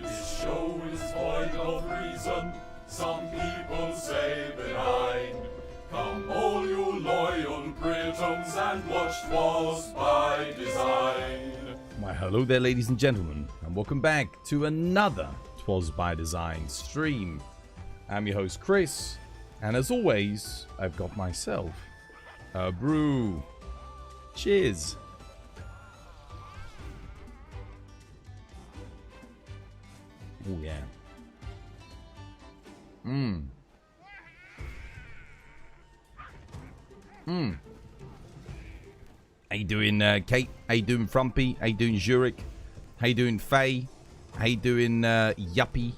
This show is void of reason, some people say benign. Come all you loyal Britons and watch 'Twas by Design. Why, hello there, ladies and gentlemen, and welcome back to another 'Twas by Design stream. I'm your host, Chris, and as always, I've got myself a brew. Cheers. Oh, yeah. How you doing, Kate? How you doing, Frumpy? How you doing, Zurich? How you doing, Faye? How you doing, Yuppie?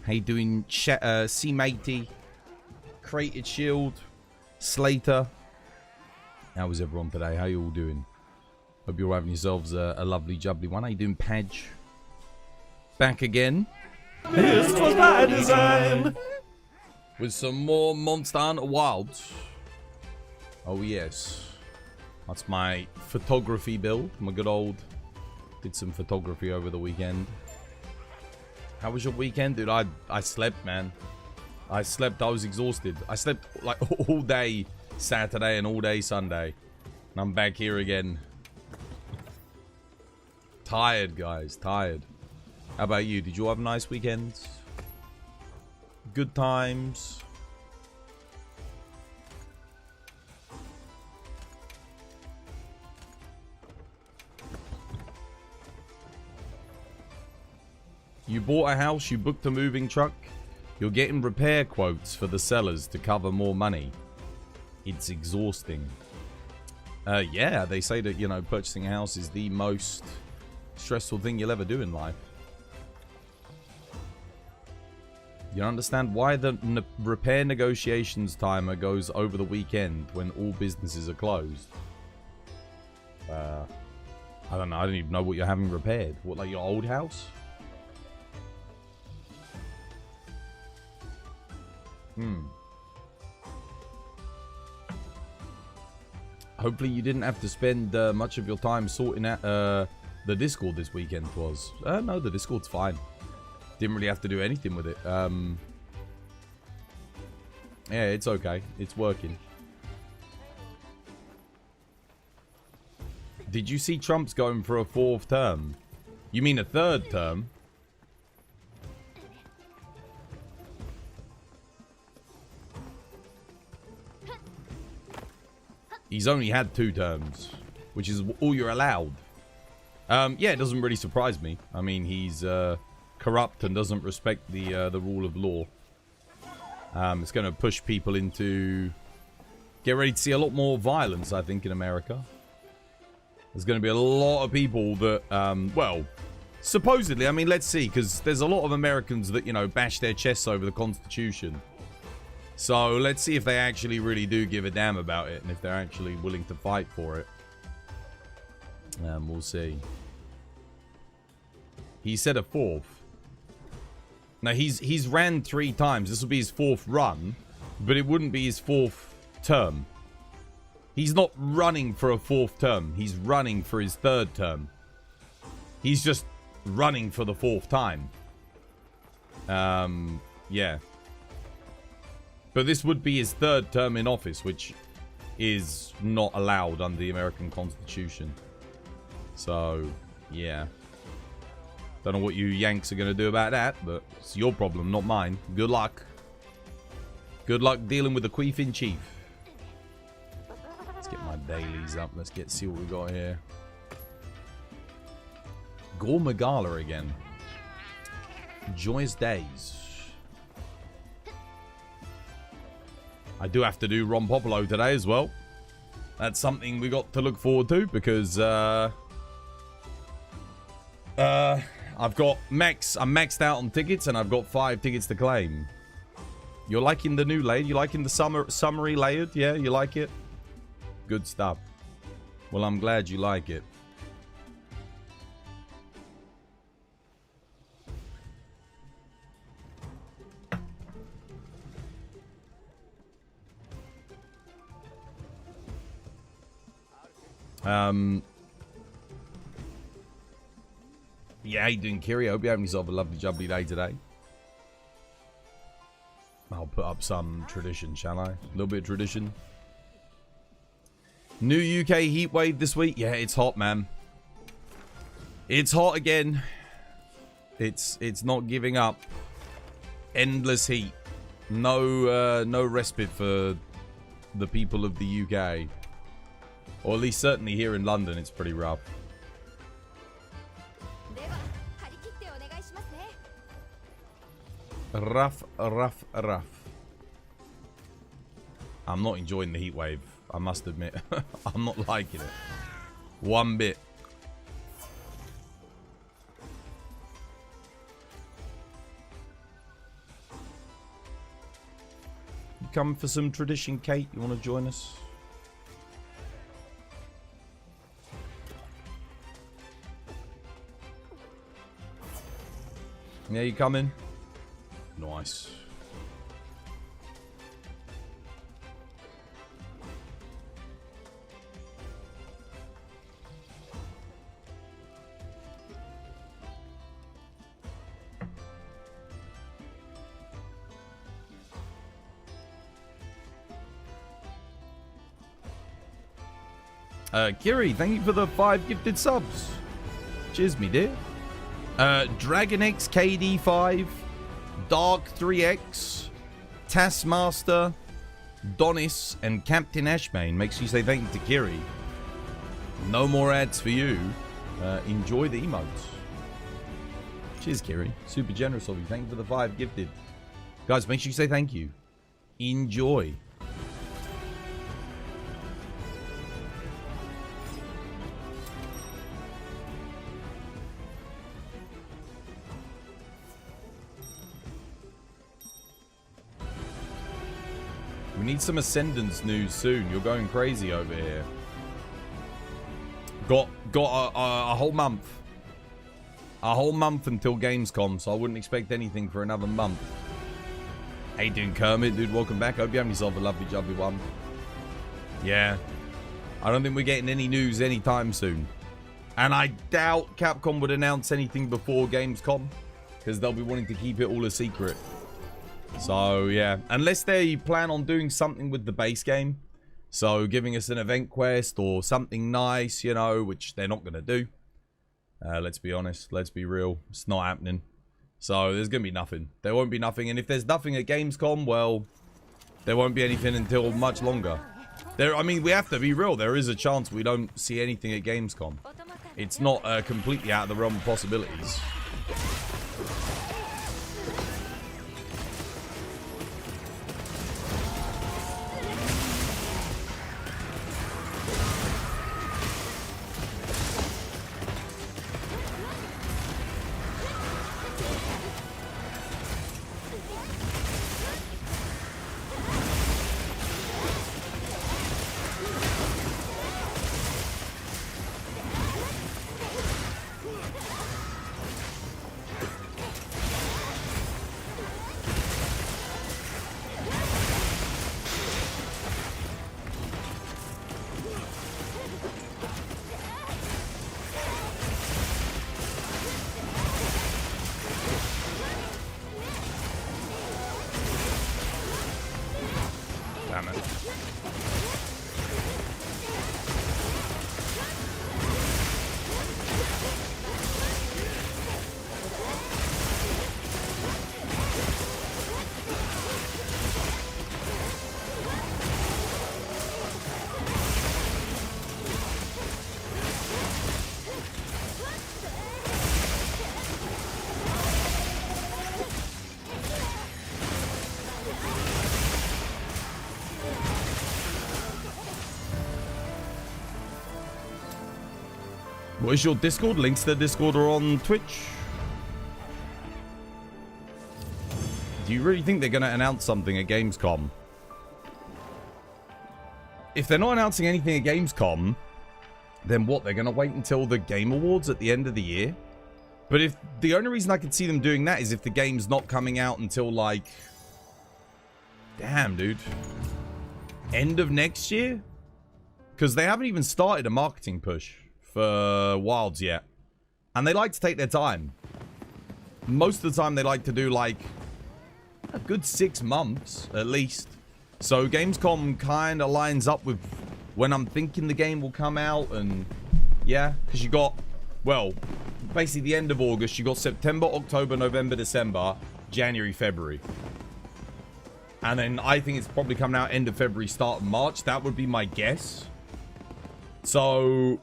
How you doing, C-Matey? Crated Shield? Slater? How is everyone today? How you all doing? Hope you're having yourselves a lovely, jubbly one. How you doing, Padge? Back again. This was by design. With some more Monster Hunter Wilds. Oh, yes. That's my photography build. My good old... Did some photography over the weekend. How was your weekend? Dude, I slept, man. I slept. I was exhausted. I slept like all day Saturday and all day Sunday. And I'm back here again. Tired, guys. Tired. How about you? Did you have a nice weekend? Good times? You bought a house, you booked a moving truck, you're getting repair quotes for the sellers to cover more money. It's exhausting. Yeah, they say that, you know, purchasing a house is the most stressful thing you'll ever do in life. You understand why the repair negotiations timer goes over the weekend when all businesses are closed? I don't know. I don't even know what you're having repaired. What, like your old house? Hopefully you didn't have to spend much of your time sorting out the Discord this weekend. Was no, the Discord's fine. Didn't really have to do anything with it. Yeah, it's okay. It's working. Did you see Trump's going for a 4th term? You mean a 3rd term? He's only had 2 terms, which is all you're allowed. Yeah, it doesn't really surprise me. I mean, he's corrupt and doesn't respect the rule of law. It's going to push people into... Get ready to see a lot more violence, I think, in America. There's going to be a lot of people that, well, supposedly, I mean, let's see, because there's a lot of Americans that, you know, bash their chests over the Constitution. So, let's see if they actually really do give a damn about it, and if they're actually willing to fight for it. We'll see. He said a 4th. Now, he's ran 3 times. This will be his 4th run, but it wouldn't be his 4th term. He's not running for a 4th term. He's running for his 3rd term. He's just running for the 4th time. Yeah. But this would be his 3rd term in office, which is not allowed under the American Constitution. So, yeah. Don't know what you Yanks are going to do about that, but it's your problem, not mine. Good luck. Good luck dealing with the Queef in Chief. Let's get my dailies up. Let's see what we got here. Gormagala again. Joyous days. I do have to do Ron Popolo today as well. That's something we got to look forward to because I've got I'm maxed out on tickets and I've got 5 tickets to claim. You're liking the new layered? You liking the summary layered? Yeah, you like it? Good stuff. Well, I'm glad you like it. Yeah, how you doing, Kiri? I hope you're having yourself a lovely, jubbly day today. I'll put up some tradition, shall I? A little bit of tradition. New UK heat wave this week. Yeah, it's hot, man. It's hot again. It's not giving up. Endless heat. No respite for the people of the UK. Or at least certainly here in London, it's pretty rough. Rough. I'm not enjoying the heat wave, I must admit. I'm not liking it. One bit. You come for some tradition, Kate? You want to join us? Yeah, you coming? Nice. Kiri, thank you for the 5 gifted subs. Cheers, me dear. Dragon X KD5, Dark 3X, Taskmaster, Donis, and Captain Ashbane. Make sure you say thank you to Kiri. No more ads for you. Enjoy the emotes. Cheers, Kiri. Super generous of you. Thank you for the 5 gifted. Guys, make sure you say thank you. Enjoy. We need some Ascendance news soon. You're going crazy over here. Got a whole month. A whole month until Gamescom, so I wouldn't expect anything for another month. How you doing, Kermit? Dude, welcome back. Hope you're having yourself a lovely, jubbly one. Yeah. I don't think we're getting any news anytime soon. And I doubt Capcom would announce anything before Gamescom, because they'll be wanting to keep it all a secret. So, yeah. Unless they plan on doing something with the base game. So, giving us an event quest or something nice, you know, which they're not going to do. Let's be honest. Let's be real. It's not happening. So, there's going to be nothing. There won't be nothing. And if there's nothing at Gamescom, well, there won't be anything until much longer. I mean, we have to be real. There is a chance we don't see anything at Gamescom. It's not completely out of the realm of possibilities. What is your Discord? Links to the Discord are on Twitch. Do you really think they're going to announce something at Gamescom? If they're not announcing anything at Gamescom, then what? They're going to wait until the Game Awards at the end of the year? But if the only reason I could see them doing that is if the game's not coming out until, like, damn, dude, end of next year? Because they haven't even started a marketing push for Wilds yet. And they like to take their time. Most of the time, they like to do, like, a good 6 months, at least. So, Gamescom kind of lines up with when I'm thinking the game will come out. And, yeah, because you got, well, basically the end of August. You got September, October, November, December, January, February. And then I think it's probably coming out end of February, start of March. That would be my guess. So,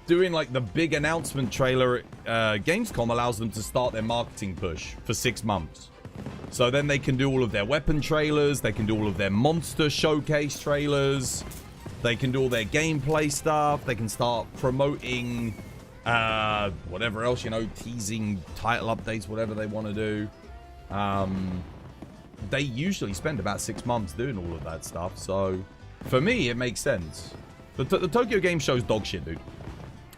doing like the big announcement trailer at Gamescom allows them to start their marketing push for 6 months. So then they can do all of their weapon trailers. They can do all of their monster showcase trailers. They can do all their gameplay stuff. They can start promoting whatever else, you know, teasing title updates, whatever they want to do. They usually spend about 6 months doing all of that stuff. So for me, it makes sense. The Tokyo Game Show's dog shit, dude.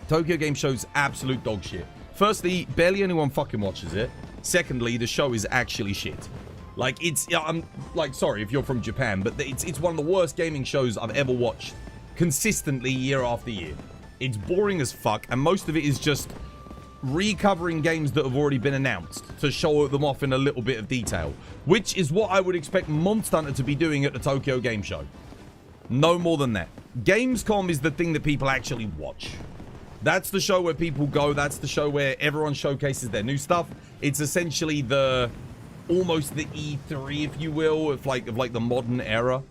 Tokyo Game Show's absolute dog shit. Firstly, barely anyone fucking watches it. Secondly, the show is actually shit. Like, I'm like, sorry if you're from Japan, but it's one of the worst gaming shows I've ever watched consistently year after year. It's boring as fuck, and most of it is just recovering games that have already been announced to show them off in a little bit of detail, which is what I would expect Monster Hunter to be doing at the Tokyo Game Show. No more than that. Gamescom is the thing that people actually watch. That's the show where people go. That's the show where everyone showcases their new stuff. It's essentially almost the E3, if you will, of like the modern era.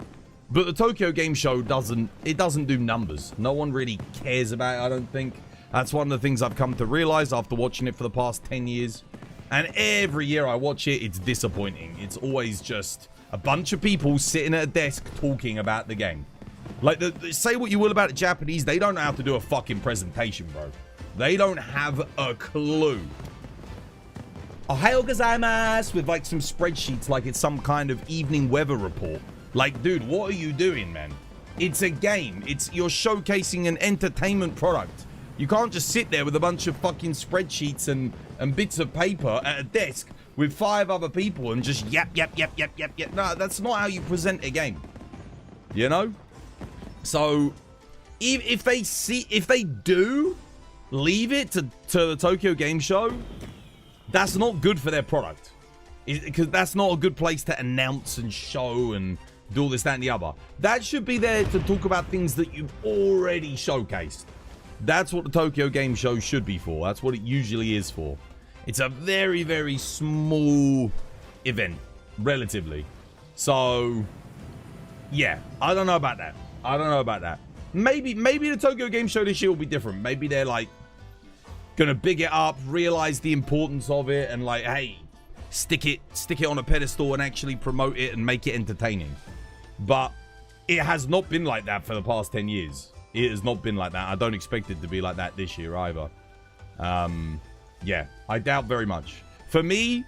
But the Tokyo Game Show doesn't do numbers. No one really cares about it, I don't think. That's one of the things I've come to realize after watching it for the past 10 years. And every year I watch it, it's disappointing. It's always just a bunch of people sitting at a desk talking about the game. Like, say what you will about the Japanese, they don't know how to do a fucking presentation, bro. They don't have a clue. Ohayou gozaimasu with, like, some spreadsheets like it's some kind of evening weather report. Like, dude, what are you doing, man? It's a game. You're showcasing an entertainment product. You can't just sit there with a bunch of fucking spreadsheets and bits of paper at a desk with 5 other people and just yap. No, that's not how you present a game. You know? So, if they do leave it to the Tokyo Game Show, that's not good for their product. Because that's not a good place to announce and show and do all this, that, and the other. That should be there to talk about things that you've already showcased. That's what the Tokyo Game Show should be for. That's what it usually is for. It's a very, very small event, relatively. So, yeah, I don't know about that. Maybe the Tokyo Game Show this year will be different. Maybe they're like gonna big it up, realize the importance of it, and like, hey, stick it on a pedestal and actually promote it and make it entertaining. But it has not been like that for the past 10 years. It has not been like that. I don't expect it to be like that this year either. Yeah, I doubt very much. For me,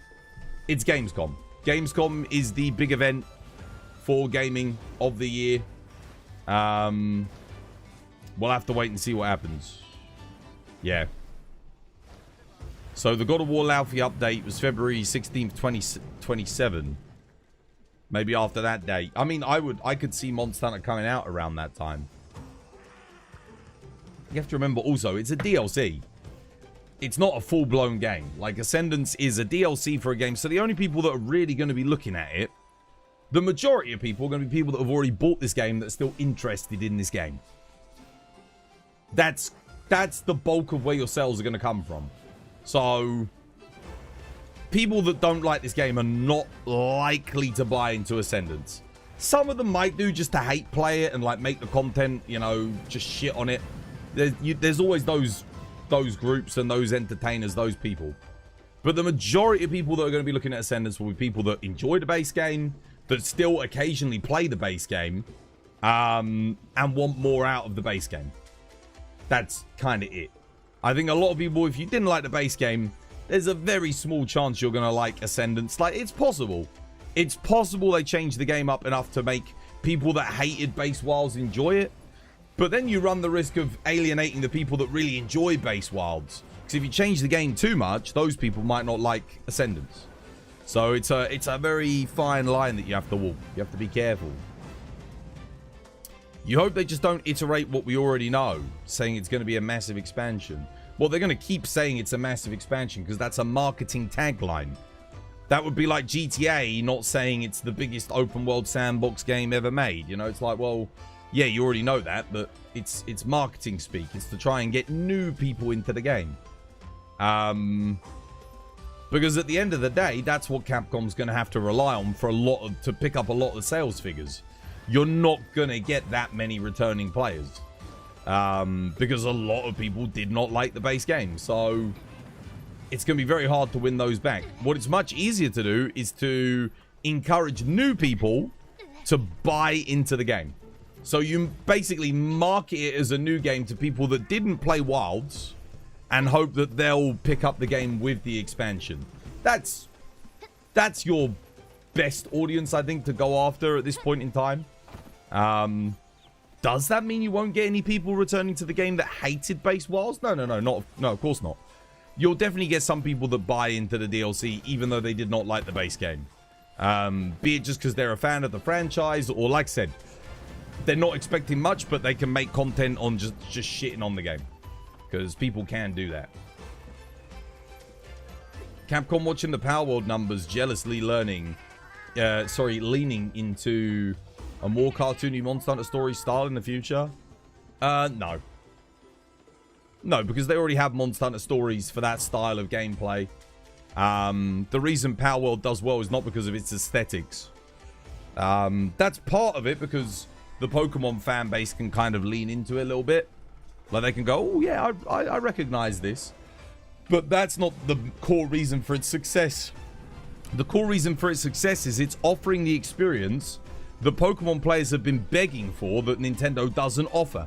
it's Gamescom. Gamescom is the big event for gaming of the year. We'll have to wait and see what happens. Yeah. So the God of War Laufey update was February 16th, 2027. Maybe after that date. I mean, I could see Monster Hunter coming out around that time. You have to remember also, it's a DLC. It's not a full-blown game. Like, Ascendance is a DLC for a game, so the only people that are really going to be looking at it, the majority of people are going to be people that have already bought this game that are still interested in this game. That's the bulk of where your sales are going to come from. So, people that don't like this game are not likely to buy into Ascendance. Some of them might do just to hate play it and like make the content, you know, just shit on it. There's always those groups and those entertainers, those people. But the majority of people that are going to be looking at Ascendance will be people that enjoy the base game, that still occasionally play the base game, and want more out of the base game. That's kind of it. I think a lot of people, if you didn't like the base game, there's a very small chance you're going to like Ascendance. Like, it's possible. It's possible they change the game up enough to make people that hated Base Wilds enjoy it. But then you run the risk of alienating the people that really enjoy Base Wilds. Because if you change the game too much, those people might not like Ascendance. So it's a very fine line that you have to walk. You have to be careful. You hope they just don't iterate what we already know, saying it's going to be a massive expansion. Well, they're going to keep saying it's a massive expansion because that's a marketing tagline. That would be like GTA not saying it's the biggest open world sandbox game ever made. You know, it's like, well, yeah, you already know that, but it's marketing speak. It's to try and get new people into the game. Because at the end of the day, that's what Capcom's going to have to rely on for to pick up a lot of the sales figures. You're not going to get that many returning players. Because a lot of people did not like the base game. So it's going to be very hard to win those back. What it's much easier to do is to encourage new people to buy into the game. So you basically market it as a new game to people that didn't play Wilds and hope that they'll pick up the game with the expansion. That's your best audience, I think, to go after at this point in time. Does that mean you won't get any people returning to the game that hated base Wilds? No, of course not. You'll definitely get some people that buy into the DLC even though they did not like the base game. Be it just because they're a fan of the franchise, or like I said, they're not expecting much, but they can make content on just shitting on the game. Because people can do that. Capcom watching the Power World numbers, jealously leaning into a more cartoony Monster Hunter story style in the future? No. No, because they already have Monster Hunter stories for that style of gameplay. The reason Power World does well is not because of its aesthetics. That's part of it, because the Pokemon fan base can kind of lean into it a little bit. Like, they can go, oh yeah, I recognize this. But that's not the core reason for its success. The core reason for its success is it's offering the experience the Pokemon players have been begging for that Nintendo doesn't offer.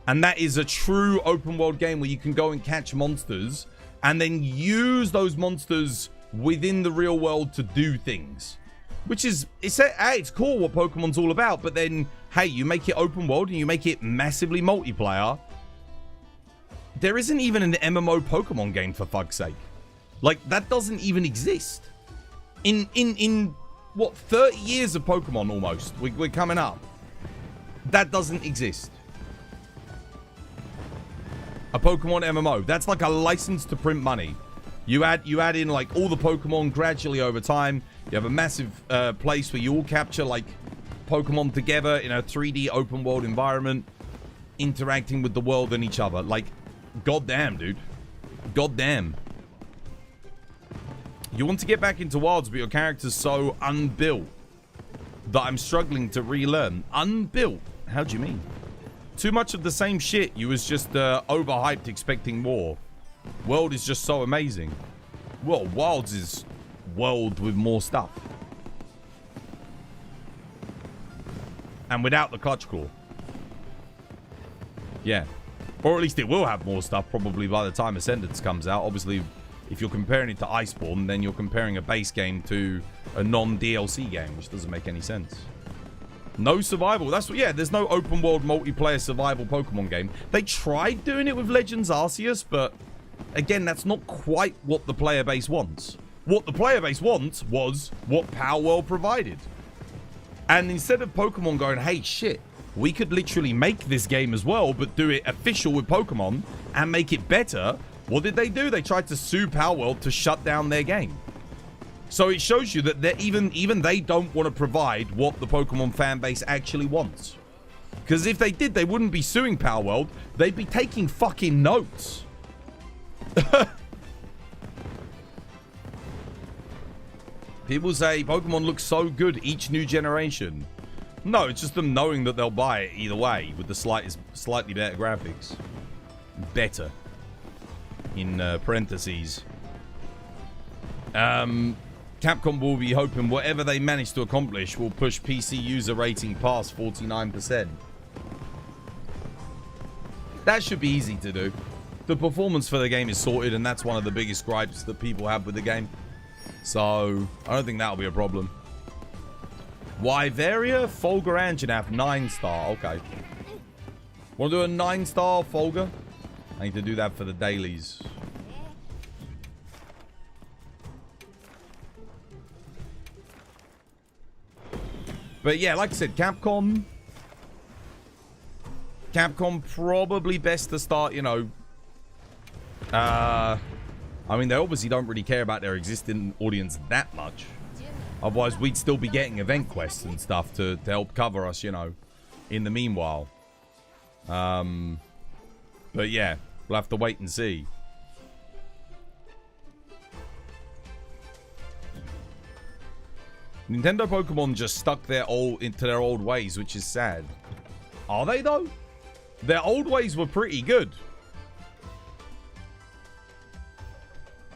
And that is a true open world game where you can go and catch monsters and then use those monsters within the real world to do things. Which is, it's cool what Pokemon's all about, but then, hey, you make it open world and you make it massively multiplayer. There isn't even an MMO Pokemon game, for fuck's sake. Like, that doesn't even exist. In what, 30 years of Pokemon almost, we're coming up. That doesn't exist. A Pokemon MMO, that's like a license to print money. You add in like all the Pokemon gradually over time. You have a massive place where you all capture like Pokemon together in a 3D open world environment, interacting with the world and each other. Like, goddamn, dude. Goddamn. You want to get back into Wilds, but your character's so unbuilt that I'm struggling to relearn. Unbuilt? How do you mean? Too much of the same shit. You was just overhyped expecting more. World is just so amazing. Well, Wilds is world with more stuff. And without the Clutch Claw. Yeah. Or at least it will have more stuff probably by the time Ascendance comes out. Obviously, if you're comparing it to Iceborne, then you're comparing a base game to a non-DLC game, which doesn't make any sense. No survival. That's what, yeah, there's no open world multiplayer survival Pokemon game. They tried doing it with Legends Arceus, but again, that's not quite what the player base wants. What the player base wants was what Power World provided. And instead of Pokemon going, hey, shit, we could literally make this game as well, but do it official with Pokemon and make it better, what did they do? They tried to sue Power World to shut down their game. So it shows you that even they don't want to provide what the Pokemon fan base actually wants. Because if they did, they wouldn't be suing Power World. They'd be taking fucking notes. People say Pokemon looks so good each new generation. No, it's just them knowing that they'll buy it either way with the slightly better graphics. Better. In parentheses. Capcom will be hoping whatever they manage to accomplish will push PC user rating past 49%. That should be easy to do. The performance for the game is sorted, and that's one of the biggest gripes that people have with the game. So, I don't think that'll be a problem. Wyveria, Folger, Anjanath, 9-star. Okay. Want to do a 9-star Folger? I need to do that for the dailies. But yeah, like I said, Capcom probably best to start, you know, I mean, they obviously don't really care about their existing audience that much. Otherwise, we'd still be getting event quests and stuff to help cover us, you know, in the meanwhile. But yeah, we'll have to wait and see. Nintendo Pokemon just stuck into their old ways, which is sad. Are they, though? Their old ways were pretty good.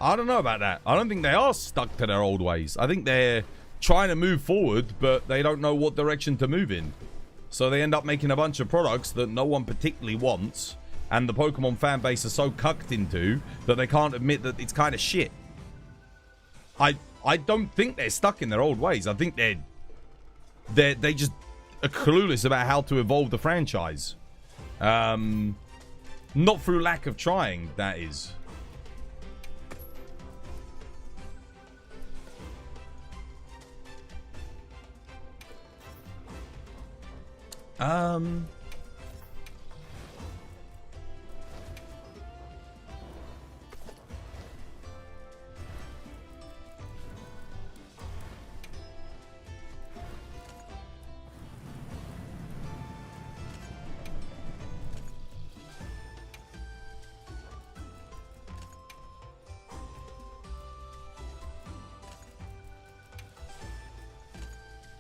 I don't know about that. I don't think they are stuck to their old ways. I think they're trying to move forward, but they don't know what direction to move in. So they end up making a bunch of products that no one particularly wants, and the Pokemon fan base are so cucked into that they can't admit that it's kind of shit. I don't think they're stuck in their old ways. I think they just are clueless about how to evolve the franchise. Not through lack of trying, that is.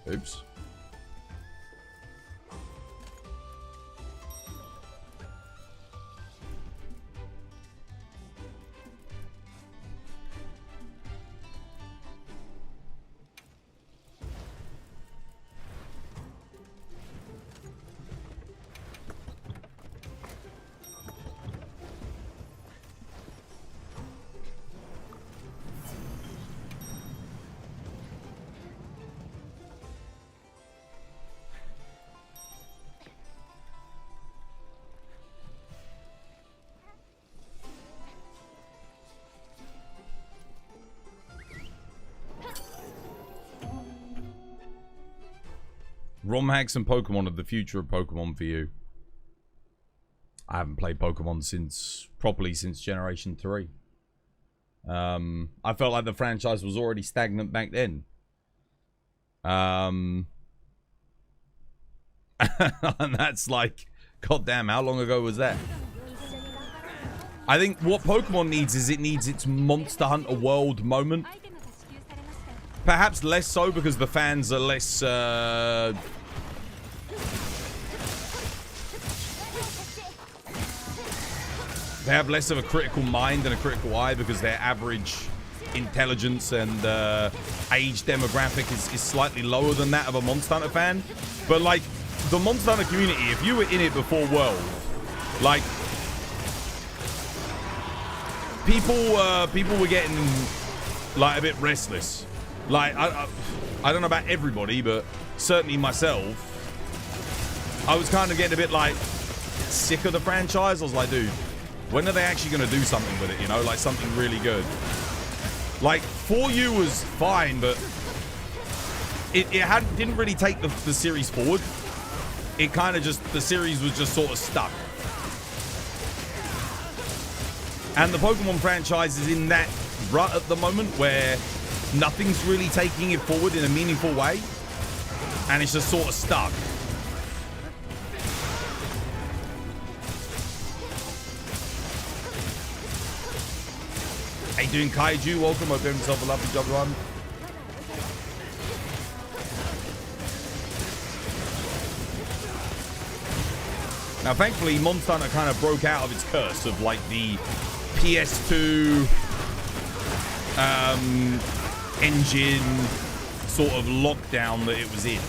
Oops. ROM hacks and Pokemon of the future of Pokemon for you. I haven't played Pokemon properly since Generation 3. I felt like the franchise was already stagnant back then. And that's like, goddamn, how long ago was that? I think what Pokemon needs is it needs its Monster Hunter World moment. Perhaps less so because the fans are less, they have less of a critical mind and a critical eye because their average intelligence and age demographic is slightly lower than that of a Monster Hunter fan. But, like, the Monster Hunter community, if you were in it before World, like, people were getting, like, a bit restless. Like, I don't know about everybody, but certainly myself, I was kind of getting a bit, like, sick of the franchise. I was like, dude, when are they actually going to do something with it, you know? Like, something really good. Like, 4U was fine, but it didn't really take the series forward. It kind of just, the series was just sort of stuck. And the Pokemon franchise is in that rut at the moment where nothing's really taking it forward in a meaningful way, and it's just sort of stuck. How you doing, Kaiju? Welcome. Hope you have yourself a lovely job, everyone. Now, thankfully, Monster Hunter kind of broke out of its curse of, like, the PS2 engine sort of lockdown that it was in,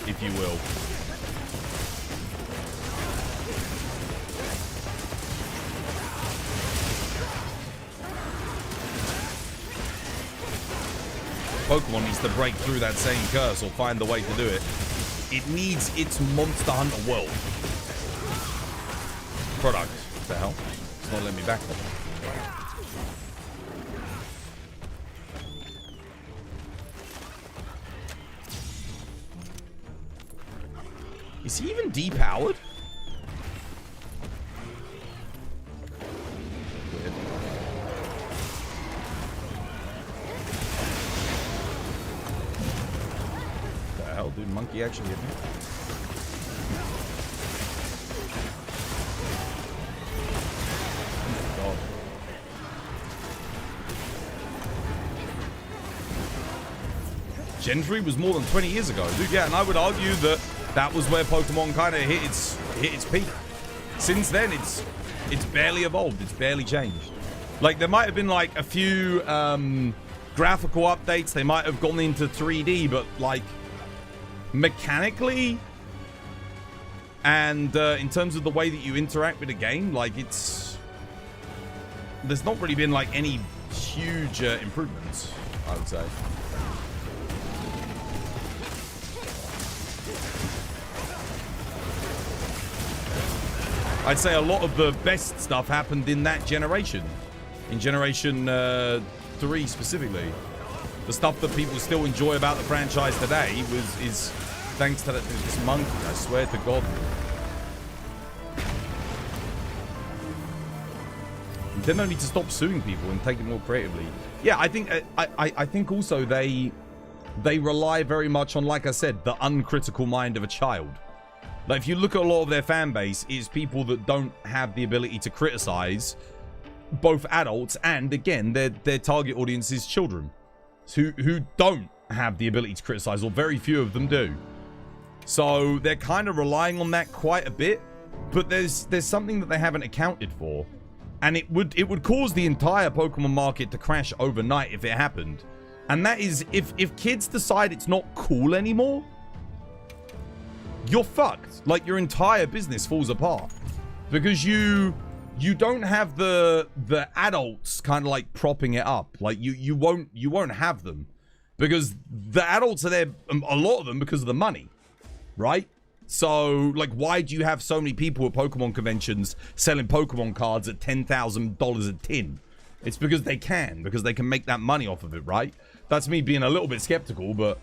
if you will. Pokemon needs to break through that same curse or find the way to do it. It needs its Monster Hunter World product. What the hell? It's not letting me back there. Is he even depowered? Weird. dude, monkey actually hit me. Oh, God. Gen 3 was more than 20 years ago, dude. Yeah, and I would argue that that was where Pokemon kind of hit its peak. Since then, it's barely evolved. It's barely changed. Like, there might have been, like, a few graphical updates. They might have gone into 3D, but, like, mechanically and in terms of the way that you interact with the game, like, there's not really been, like, any huge improvements, I would say. I'd say a lot of the best stuff happened in that generation. In Generation 3 specifically. The stuff that people still enjoy about the franchise today is thanks to this monkey, I swear to God. Nintendo need to stop suing people and take it more creatively. Yeah, I think also they rely very much on, like I said, the uncritical mind of a child. Like, if you look at a lot of their fan base, it's people that don't have the ability to criticize both adults and, again, their target audience is children who don't have the ability to criticize, or very few of them do. So they're kind of relying on that quite a bit, but there's something that they haven't accounted for, and it would cause the entire Pokemon market to crash overnight if it happened. And that is, if kids decide it's not cool anymore, you're fucked. Like, your entire business falls apart because you don't have the adults kind of like propping it up. Like, you won't have them because the adults are there, a lot of them, because of the money, right? So, like, why do you have so many people at Pokemon conventions selling Pokemon cards at $10,000 a tin? It's because they can make that money off of it, right? That's me being a little bit skeptical, but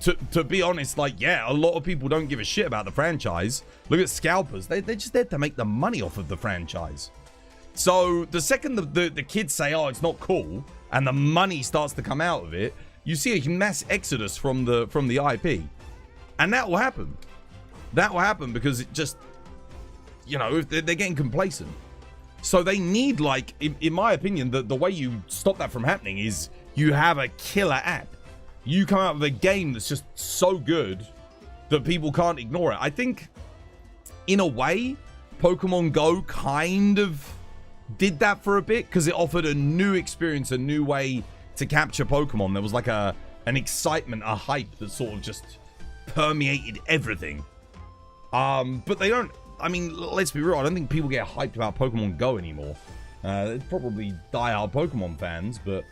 to be honest, like, yeah, a lot of people don't give a shit about the franchise. Look at scalpers. They're just there to make the money off of the franchise. So the second the kids say, oh, it's not cool, and the money starts to come out of it, you see a mass exodus from the IP. And that will happen. That will happen because it just, you know, if they're getting complacent. So they need, like, in my opinion, the way you stop that from happening is you have a killer app. You come out with a game that's just so good that people can't ignore it. I think, in a way, Pokemon Go kind of did that for a bit because it offered a new experience, a new way to capture Pokemon. There was like an excitement, a hype that sort of just permeated everything. But they don't, I mean, let's be real, I don't think people get hyped about Pokemon Go anymore. It's probably diehard Pokemon fans, but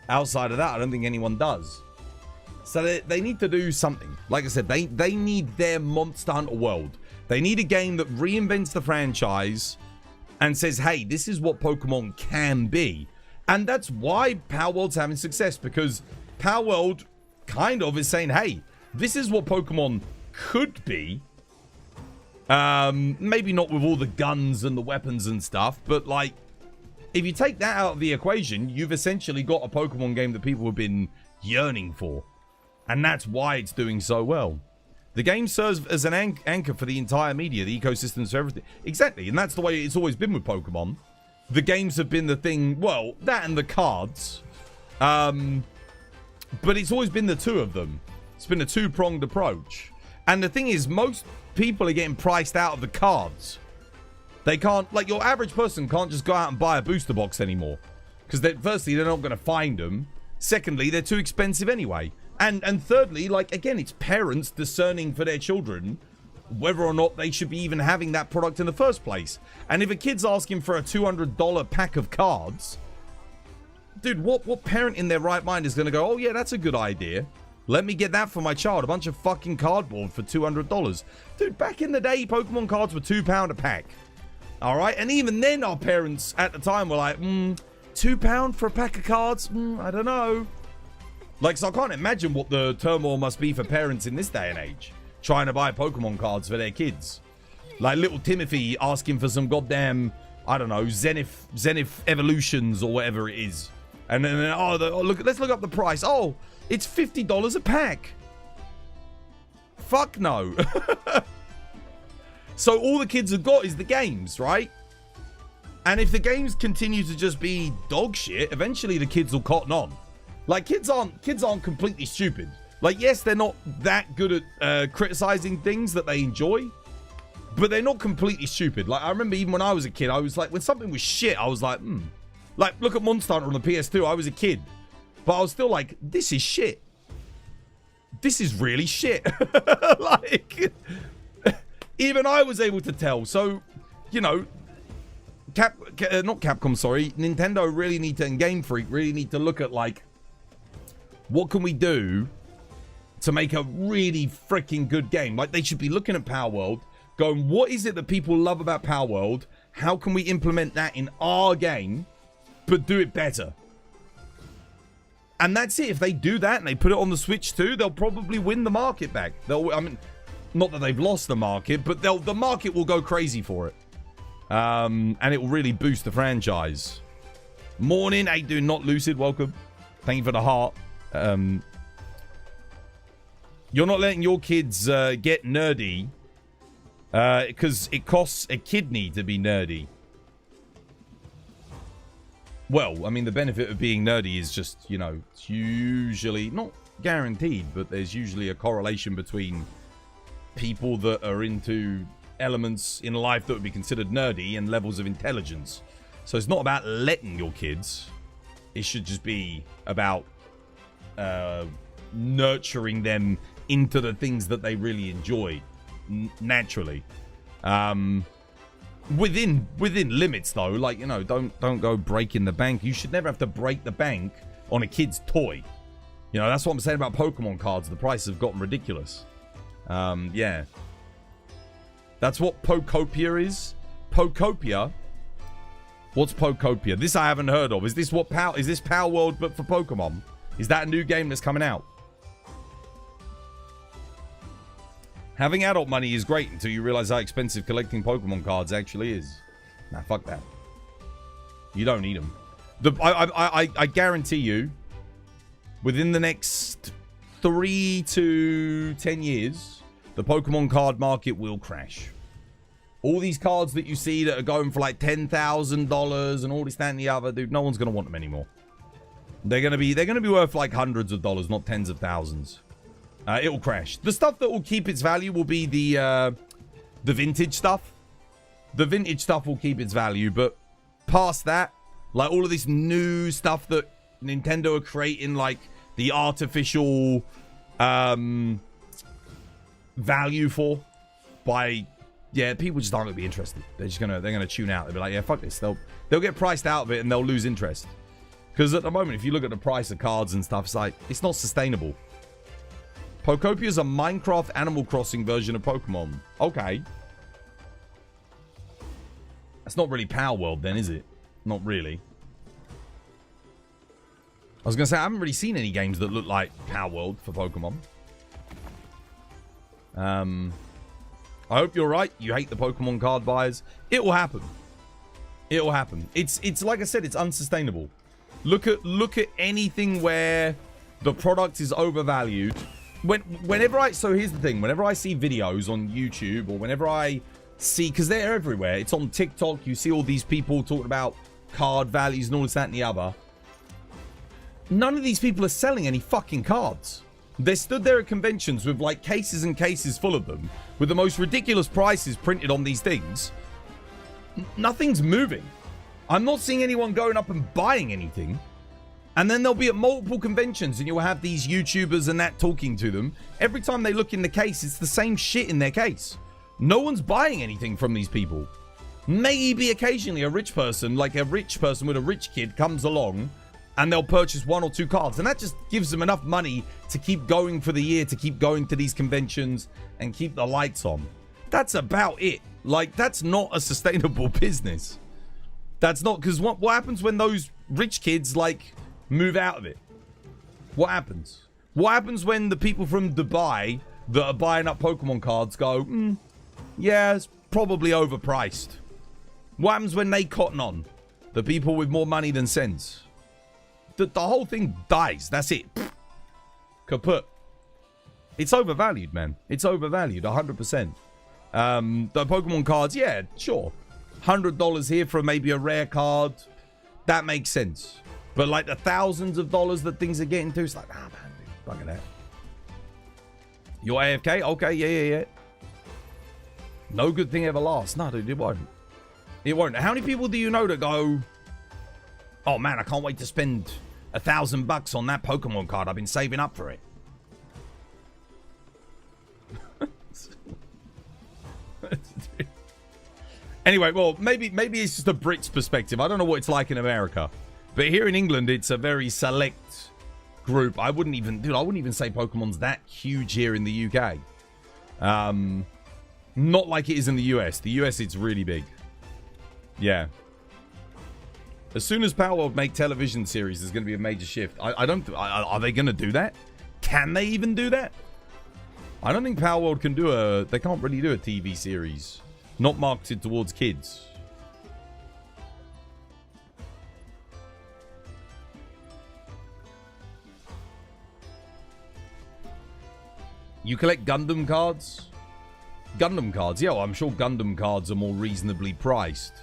outside of that, I don't think anyone does. So they need to do something. Like I said, they need their Monster Hunter World. They need a game that reinvents the franchise and says, hey, this is what Pokemon can be. And that's why Power World's having success, because Power World kind of is saying, hey, this is what Pokemon could be. Maybe not with all the guns and the weapons and stuff, but, like, if you take that out of the equation, you've essentially got a Pokemon game that people have been yearning for. And that's why it's doing so well. The game serves as an anchor for the entire media, the ecosystems, for everything. Exactly, and that's the way it's always been with Pokemon. The games have been the thing, well, that and the cards. But it's always been the two of them. It's been a two-pronged approach. And the thing is, most people are getting priced out of the cards. They can't, like, your average person can't just go out and buy a booster box anymore. Because, firstly, they're not going to find them. Secondly, they're too expensive anyway. And thirdly, like, again, it's parents discerning for their children whether or not they should be even having that product in the first place. And if a kid's asking for a $200 pack of cards, dude, what parent in their right mind is going to go, oh, yeah, that's a good idea. Let me get that for my child. A bunch of fucking cardboard for $200. Dude, back in the day, Pokemon cards were £2 a pack. All right? And even then, our parents at the time were like, £2 for a pack of cards? I don't know. Like, so I can't imagine what the turmoil must be for parents in this day and age, trying to buy Pokemon cards for their kids. Like little Timothy asking for some goddamn, I don't know, Zenith Evolutions or whatever it is. And then, look, let's look up the price. Oh, it's $50 a pack. Fuck no. So all the kids have got is the games, right? And if the games continue to just be dog shit, eventually the kids will cotton on. Like, kids aren't completely stupid. Like, yes, they're not that good at criticizing things that they enjoy, but they're not completely stupid. Like, I remember even when I was a kid, I was like, when something was shit, I was like, Like, look at Monster Hunter on the PS2. I was a kid, but I was still like, this is shit. This is really shit. Like, even I was able to tell. So, you know, not Capcom, sorry. Nintendo really need to, and Game Freak really need to look at, like, what can we do to make a really freaking good game? Like, they should be looking at Power World, going, what is it that people love about Power World? How can we implement that in our game, but do it better? And that's it. If they do that and they put it on the Switch too, they'll probably win the market back. I mean, not that they've lost the market, but the market will go crazy for it. And it will really boost the franchise. Morning, how you doing? Not Lucid, welcome. Thank you for the heart. You're not letting your kids get nerdy because it costs a kidney to be nerdy. Well, I mean, the benefit of being nerdy is just, you know, it's usually not guaranteed, but there's usually a correlation between people that are into elements in life that would be considered nerdy and levels of intelligence. So it's not about letting your kids. It should just be about nurturing them into the things that they really enjoy naturally. Within limits though, like, you know, don't go breaking the bank. You should never have to break the bank on a kid's toy. You know, that's what I'm saying about Pokemon cards. The prices have gotten ridiculous. Yeah. That's what Pokopia is. Pokopia? What's Pokopia? This I haven't heard of. Is this Power World but for Pokemon? Is that a new game that's coming out? Having adult money is great until you realize how expensive collecting Pokemon cards actually is. Nah, fuck that. You don't need them. I guarantee you, within the next 3 to 10 years, the Pokemon card market will crash. All these cards that you see that are going for like $10,000 and all this, that, and the other, dude, no one's gonna want them anymore. They're gonna be worth like hundreds of dollars, not tens of thousands. It will crash. The stuff that will keep its value will be the vintage stuff. The vintage stuff will keep its value, but past that, like all of this new stuff that Nintendo are creating, like the artificial value for, people just aren't gonna be interested. They're gonna tune out. They'll be like, yeah, fuck this. They'll get priced out of it and they'll lose interest. Because at the moment, if you look at the price of cards and stuff, it's like, it's not sustainable. Pokopia is a Minecraft Animal Crossing version of Pokemon. Okay. That's not really Power World then, is it? Not really. I was going to say, I haven't really seen any games that look like Power World for Pokemon. I hope you're right. You hate the Pokemon card buyers. It will happen. It will happen. It's like I said, it's unsustainable. Look at anything where the product is overvalued. So here's the thing. Whenever I see videos on YouTube or whenever I see, because they're everywhere. It's on TikTok. You see all these people talking about card values and all this, that, and the other. None of these people are selling any fucking cards. They stood there at conventions with like cases and cases full of them with the most ridiculous prices printed on these things. Nothing's moving. I'm not seeing anyone going up and buying anything. And then they'll be at multiple conventions and you'll have these YouTubers and that talking to them. Every time they look in the case, it's the same shit in their case. No one's buying anything from these people. Maybe occasionally a rich person, like a rich person with a rich kid, comes along and they'll purchase 1 or 2 cards. And that just gives them enough money to keep going for the year, to keep going to these conventions and keep the lights on. That's about it. Like, that's not a sustainable business. That's not, because what happens when those rich kids, like, move out of it? What happens? What happens when the people from Dubai that are buying up Pokemon cards go, yeah, it's probably overpriced? What happens when they cotton on? The people with more money than sense. The whole thing dies. That's it. Kaput. It's overvalued, man. It's overvalued, 100%. The Pokemon cards, yeah, sure. $100 here for maybe a rare card. That makes sense. But like the thousands of dollars that things are getting to, it's like, man, dude, look at that. You're AFK? Okay, yeah. No good thing ever lasts. No, dude, it won't. It won't. How many people do you know that go, oh man, I can't wait to spend $1,000 on that Pokemon card. I've been saving up for it. Anyway, well, maybe it's just a Brit's perspective. I don't know what it's like in America. But here in England, it's a very select group. I wouldn't even say Pokemon's that huge here in the UK. Not like it is in the US. The US, it's really big. Yeah. As soon as Power World make television series, there's going to be a major shift. Are they going to do that? Can they even do that? I don't think Power World can do they can't really do a TV series. Not marketed towards kids. You collect Gundam cards? Gundam cards, yeah, well, I'm sure Gundam cards are more reasonably priced.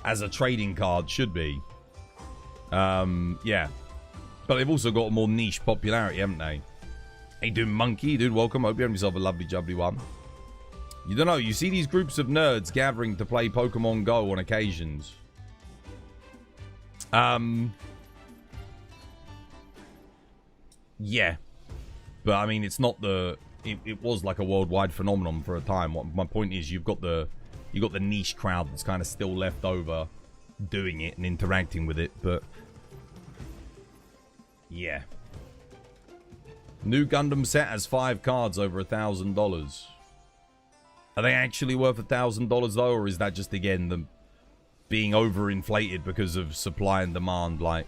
As a trading card should be. Yeah. But they've also got a more niche popularity, haven't they? Hey, dude, Monkey, dude, welcome. Hope you have yourself a lovely, jubbly one. You don't know, you see these groups of nerds gathering to play Pokemon Go on occasions. Yeah. But, I mean, it's not the... It was like a worldwide phenomenon for a time. My point is, you've got the niche crowd that's kind of still left over doing it and interacting with it, but... Yeah. New Gundam set has 5 cards over $1,000. Are they actually worth $1,000 though, or is that just again them being overinflated because of supply and demand? Like,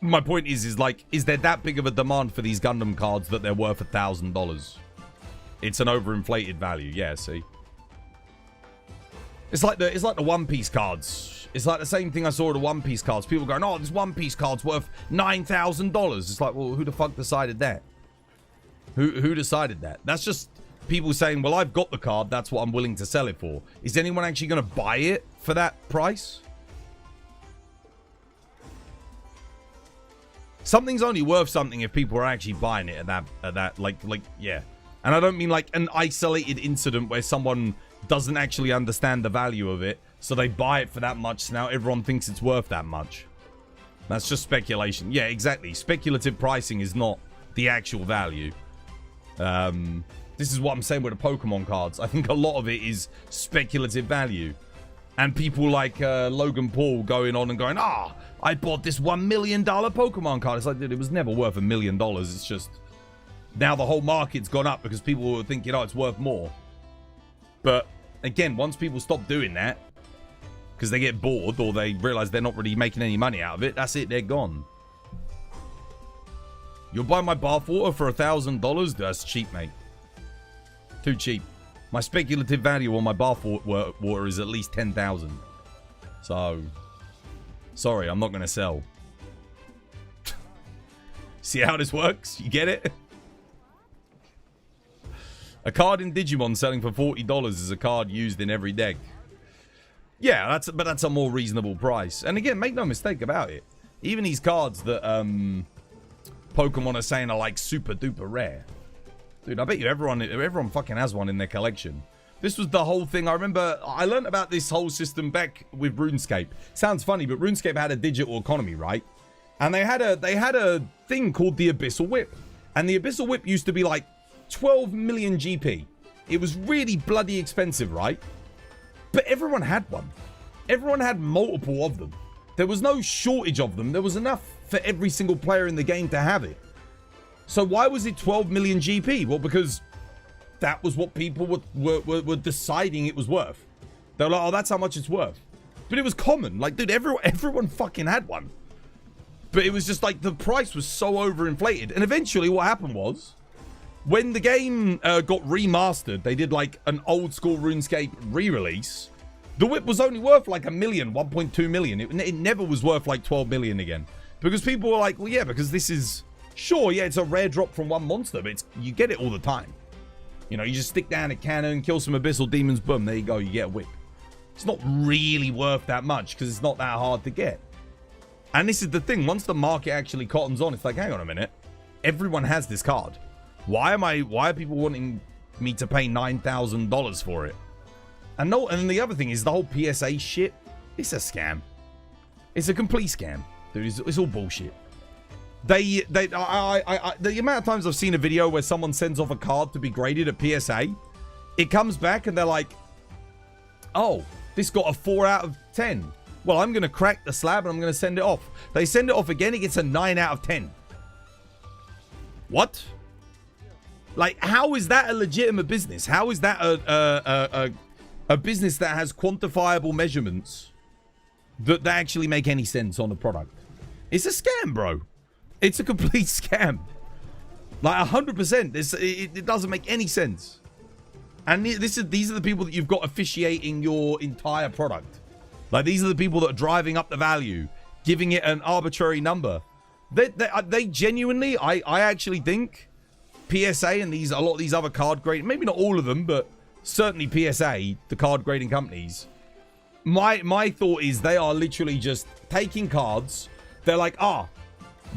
my point is like, is there that big of a demand for these Gundam cards that they're worth $1,000? It's an overinflated value. Yeah, see, it's like the One Piece cards. It's like the same thing I saw with the One Piece cards. People going, oh, this One Piece card's worth $9,000. It's like, well, who the fuck decided that? Who decided that? That's just people saying, well, I've got the card. That's what I'm willing to sell it for. Is anyone actually going to buy it for that price? Something's only worth something if people are actually buying it at that, like, yeah. And I don't mean like an isolated incident where someone doesn't actually understand the value of it, so they buy it for that much, so now everyone thinks it's worth that much. That's just speculation. Yeah, exactly. Speculative pricing is not the actual value. This is what I'm saying with the Pokemon cards. I think a lot of it is speculative value. And people like Logan Paul going on and going, I bought this $1 million Pokemon card. It's like, dude, it was never worth $1 million. It's just now the whole market's gone up because people were thinking, it's worth more. But again, once people stop doing that because they get bored or they realize they're not really making any money out of it, that's it, they're gone. You'll buy my bathwater for $1,000? That's cheap, mate. Too cheap. My speculative value on my bathwater is at least 10,000. So, sorry, I'm not going to sell. See how this works? You get it? A card in Digimon selling for $40 is a card used in every deck. Yeah, but that's a more reasonable price. And again, make no mistake about it. Even these cards that Pokemon are saying are like super duper rare. Dude, I bet you everyone fucking has one in their collection. This was the whole thing. I remember I learned about this whole system back with RuneScape. Sounds funny, but RuneScape had a digital economy, right? And they had a thing called the Abyssal Whip. And the Abyssal Whip used to be like 12 million GP. It was really bloody expensive, right? But everyone had one. Everyone had multiple of them. There was no shortage of them. There was enough for every single player in the game to have it. So why was it 12 million GP? Well, because that was what people were deciding it was worth. They were like, that's how much it's worth. But it was common. Like, dude, everyone fucking had one. But it was just like the price was so overinflated. And eventually what happened was, when the game got remastered, they did like an old school RuneScape re-release. The whip was only worth like $1 million, 1.2 million. It never was worth like 12 million again. Because people were like, well, yeah, because this is Sure, yeah, it's a rare drop from one monster, but you get it all the time. You know, you just stick down a cannon, kill some abyssal demons, boom, there you go, you get a whip. It's not really worth that much because it's not that hard to get. And this is the thing, once the market actually cottons on, it's like, hang on a minute, everyone has this card. Why are people wanting me to pay $9,000 for it? And the other thing is the whole PSA shit, it's a scam. It's a complete scam, dude. It's all bullshit. The amount of times I've seen a video where someone sends off a card to be graded at PSA, it comes back and they're like, oh, this got a 4 out of 10. Well, I'm going to crack the slab and I'm going to send it off. They send it off again, it gets a 9 out of 10. What? Like, how is that a legitimate business? How is that a business that has quantifiable measurements that actually make any sense on the product? It's a scam, bro. It's a complete scam. Like 100%. It doesn't make any sense. And these are the people that you've got officiating your entire product. Like, these are the people that are driving up the value, giving it an arbitrary number. They genuinely, I actually think PSA and a lot of these other card grading, maybe not all of them, but certainly PSA, the card grading companies, my thought is they are literally just taking cards. They're like,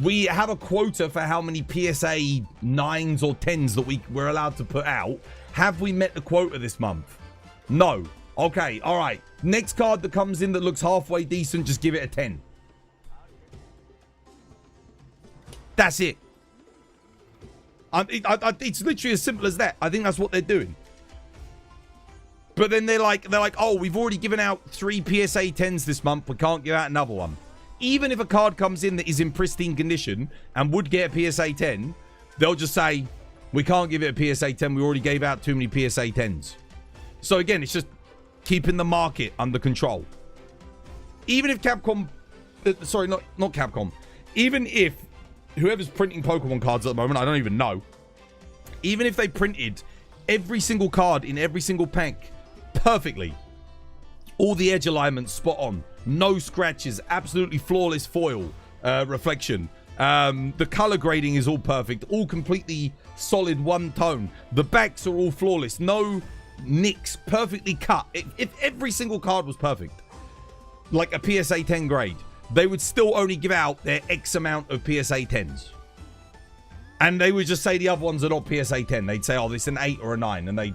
we have a quota for how many PSA 9s or 10s that we're allowed to put out. Have we met the quota this month? No. Okay, all right. Next card that comes in that looks halfway decent, just give it a 10. That's it. It's literally as simple as that. I think that's what they're doing. But then they're like, oh, we've already given out 3 PSA 10s this month. We can't give out another one. Even if a card comes in that is in pristine condition and would get a PSA 10, they'll just say, we can't give it a PSA 10. We already gave out too many PSA 10s. So again, it's just keeping the market under control. Even if Capcom, sorry, not Capcom. Even if whoever's printing Pokemon cards at the moment, I don't even know. Even if they printed every single card in every single pack perfectly, all the edge alignments spot on, no scratches, absolutely flawless foil reflection. The color grading is all perfect, all completely solid one tone. The backs are all flawless, no nicks, perfectly cut. If every single card was perfect, like a PSA 10 grade, they would still only give out their X amount of PSA 10s. And they would just say the other ones are not PSA 10. They'd say, oh, this is an 8 or a 9. And they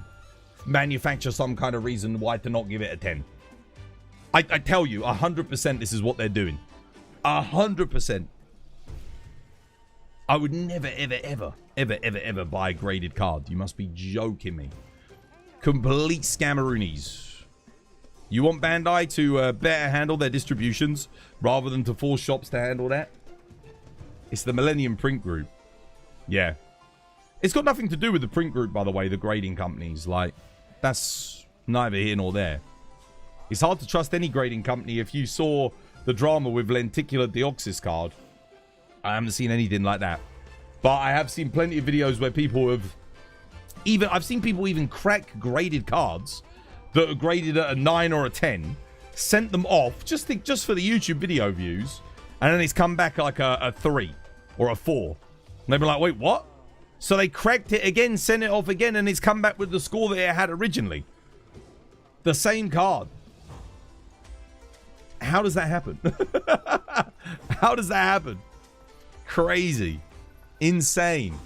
manufacture some kind of reason why to not give it a 10. I tell you, 100% this is what they're doing. 100%. I would never, ever buy a graded card. You must be joking me. Complete scammeroonies. You want Bandai to better handle their distributions rather than to force shops to handle that? It's the Millennium Print Group. Yeah. It's got nothing to do with the print group, by the way, the grading companies. Like, that's neither here nor there. It's hard to trust any grading company. If you saw the drama with Lenticular Deoxys card, I haven't seen anything like that. But I have seen plenty of videos where people have I've seen people even crack graded cards that are graded at a 9 or a 10, sent them off just for the YouTube video views, and then it's come back like a 3 or a 4. And they'd be like, wait, what? So they cracked it again, sent it off again, and it's come back with the score that it had originally. The same card. How does that happen? How does that happen? Crazy. Insane.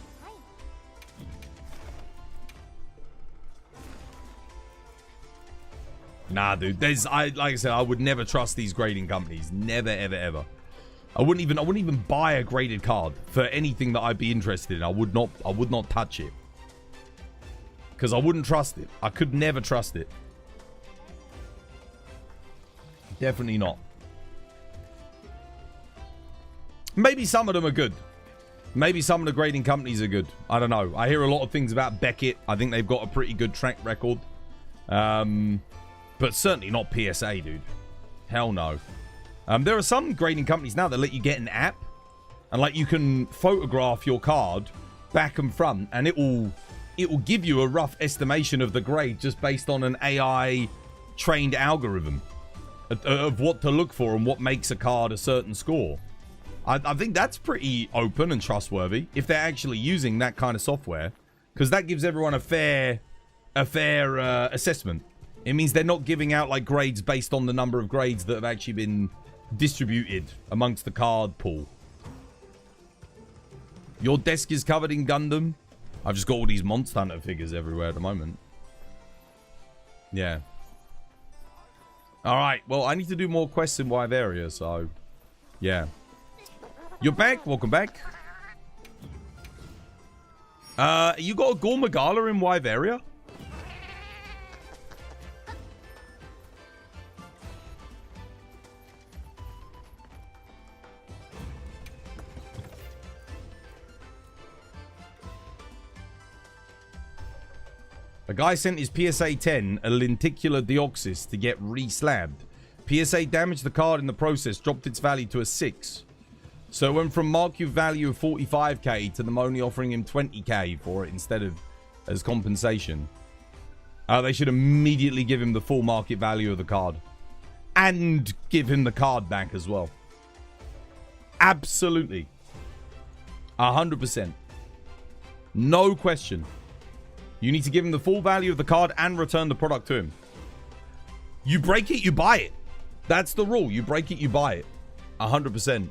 Nah, dude. Like I said, I would never trust these grading companies. Never, ever, ever. I wouldn't even buy a graded card for anything that I'd be interested in. I would not touch it. Because I wouldn't trust it. I could never trust it. Definitely not. Maybe some of them are good. Maybe some of the grading companies are good. I don't know. I hear a lot of things about Beckett. I think they've got a pretty good track record. But certainly not PSA, dude. Hell no. There are some grading companies now that let you get an app. And like you can photograph your card back and front. And it will give you a rough estimation of the grade just based on an AI trained algorithm of what to look for and what makes a card a certain score. I think that's pretty open and trustworthy if they're actually using that kind of software, because that gives everyone a fair assessment. It means they're not giving out like grades based on the number of grades that have actually been distributed amongst the card pool. Your desk is covered in Gundam. I've just got all these Monster Hunter figures everywhere at the moment. Yeah. All right. Well, I need to do more quests in Wyveria, so yeah. You're back. Welcome back. You got a Gormagala in Wyveria? A guy sent his PSA 10, a lenticular deoxys, to get re-slabbed. PSA damaged the card in the process, dropped its value to a 6. So it went from market value of 45k to them only offering him 20k for it instead of as compensation. They should immediately give him the full market value of the card. And give him the card back as well. Absolutely. 100%. No question. You need to give him the full value of the card and return the product to him. You break it, you buy it. That's the rule. You break it, you buy it. 100%.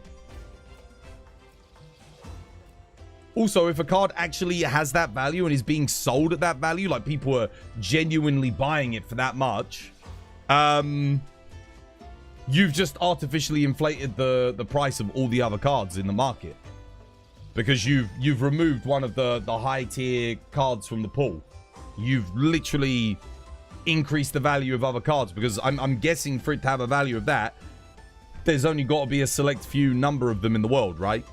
Also, if a card actually has that value and is being sold at that value, like people are genuinely buying it for that much, you've just artificially inflated the price of all the other cards in the market. Because you've removed one of the high tier cards from the pool. You've literally increased the value of other cards, because I'm guessing for it to have a value of that, there's only got to be a select few number of them in the world, right?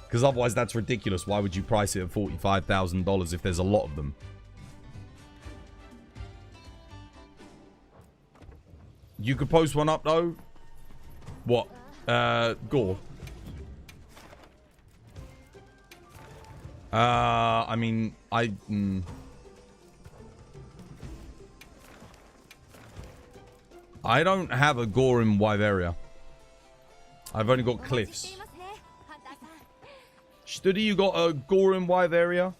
Because otherwise that's ridiculous. Why would you price it at $45,000 if there's a lot of them? You could post one up though. What? Gore. I mean, I don't have a Gore in Wyveria. I've only got Cliffs. Studi, you got a Gore in Wyveria?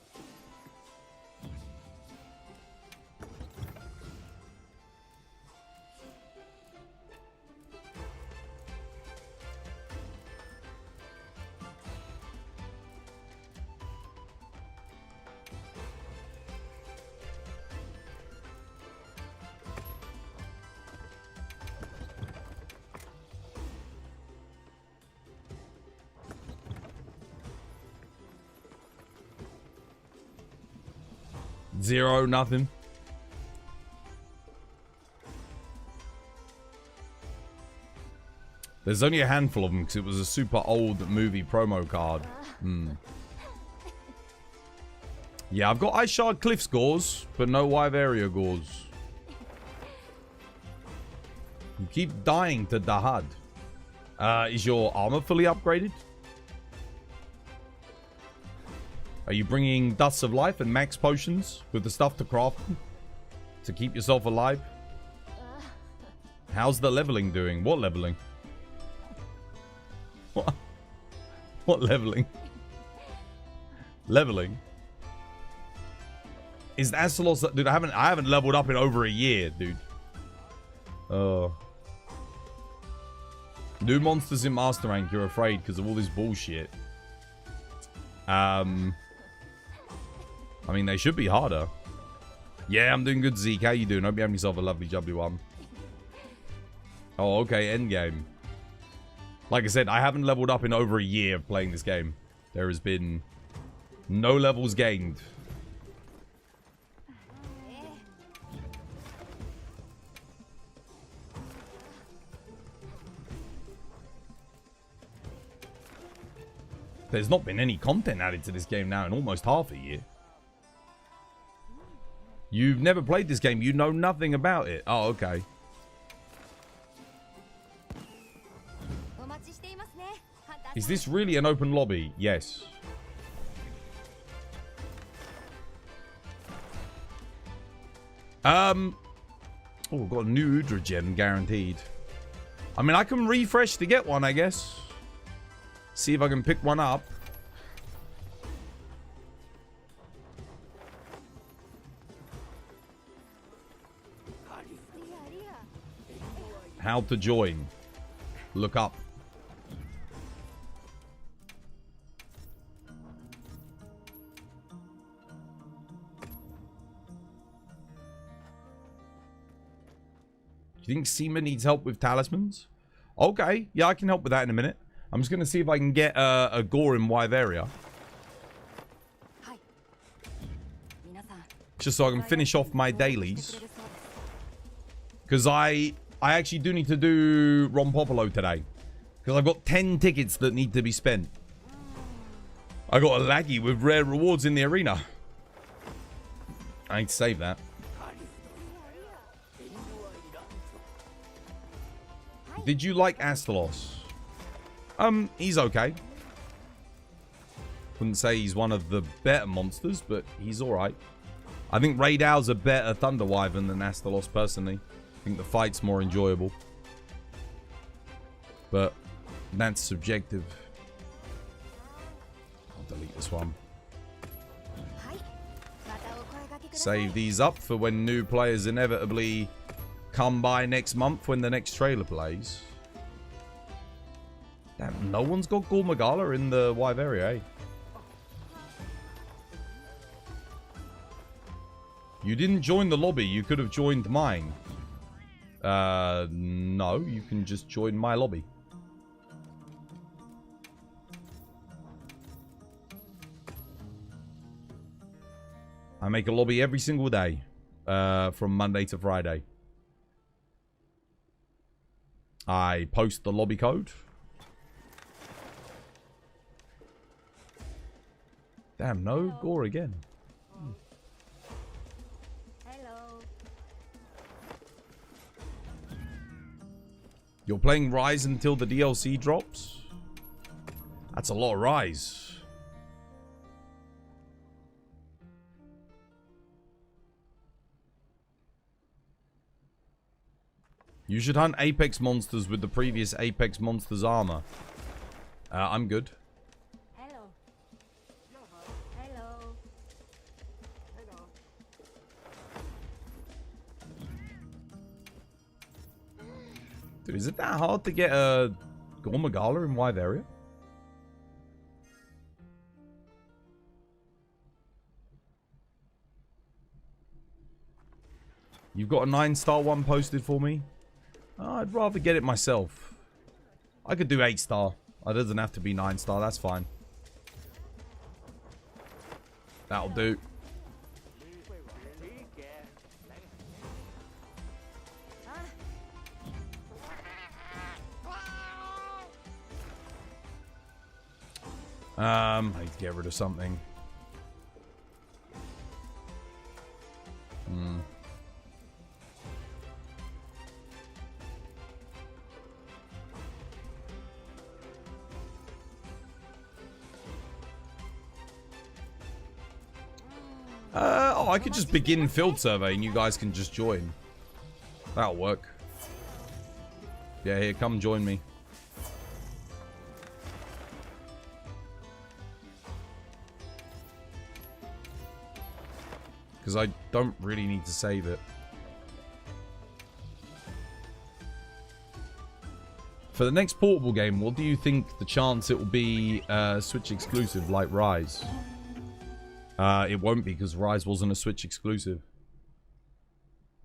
Zero, nothing. There's only a handful of them because it was a super old movie promo card. Yeah, I've got Ice Shard Cliff scores, but no Wyveria gores. You keep dying to Dahad. Is your armor fully upgraded? Are you bringing Dusts of Life and max potions with the stuff to craft them? To keep yourself alive? How's the leveling doing? What leveling? What? What leveling? Leveling? Is Astalos... Dude, I haven't leveled up in over a year, dude. Oh. New monsters in Master Rank, you're afraid because of all this bullshit. I mean, they should be harder. Yeah, I'm doing good, Zeke. How you doing? Hope you have yourself a lovely jubbly one. Oh, okay. Endgame. Like I said, I haven't leveled up in over a year of playing this game. There has been no levels gained. There's not been any content added to this game now in almost half a year. You've never played this game. You know nothing about it. Oh, okay. Is this really an open lobby? Yes. Oh, we've got a new Udra gem guaranteed. I mean, I can refresh to get one, I guess. See if I can pick one up. How to join. Look up. Do you think Seema needs help with talismans? Okay, yeah, I can help with that in a minute. I'm just going to see if I can get a gore in Wyveria. Just so I can finish off my dailies. Because I actually do need to do Rompopolo today. Because I've got 10 tickets that need to be spent. I got a laggy with rare rewards in the arena. I need to save that. Did you like Astalos? He's okay. Wouldn't say he's one of the better monsters, but he's alright. I think Raidow's a better Thunder Wyvern than Astalos, personally. I think the fight's more enjoyable. But that's subjective. I'll delete this one. Save these up for when new players inevitably come by next month when the next trailer plays. Damn, no one's got Gormagala in the Wyveria, eh? You didn't join the lobby. You could have joined mine. No, you can just join my lobby. I make a lobby every single day, from Monday to Friday. I post the lobby code. Damn, no gore again. Hello. You're playing Rise until the DLC drops? That's a lot of Rise. You should hunt Apex monsters with the previous Apex monsters armor. I'm good. Hello. Hello. Dude, is it that hard to get a Gormagala in Wyveria? You've got a 9-star one posted for me? I'd rather get it myself. I could do 8-star. It doesn't have to be 9-star. That's fine. That'll do. I need to get rid of something. I could just begin field survey and you guys can just join. That'll work. Yeah, here, come join me. Because I don't really need to save it. For the next portable game, what do you think the chance it will be Switch exclusive like Rise? It won't be because Rise wasn't a Switch exclusive.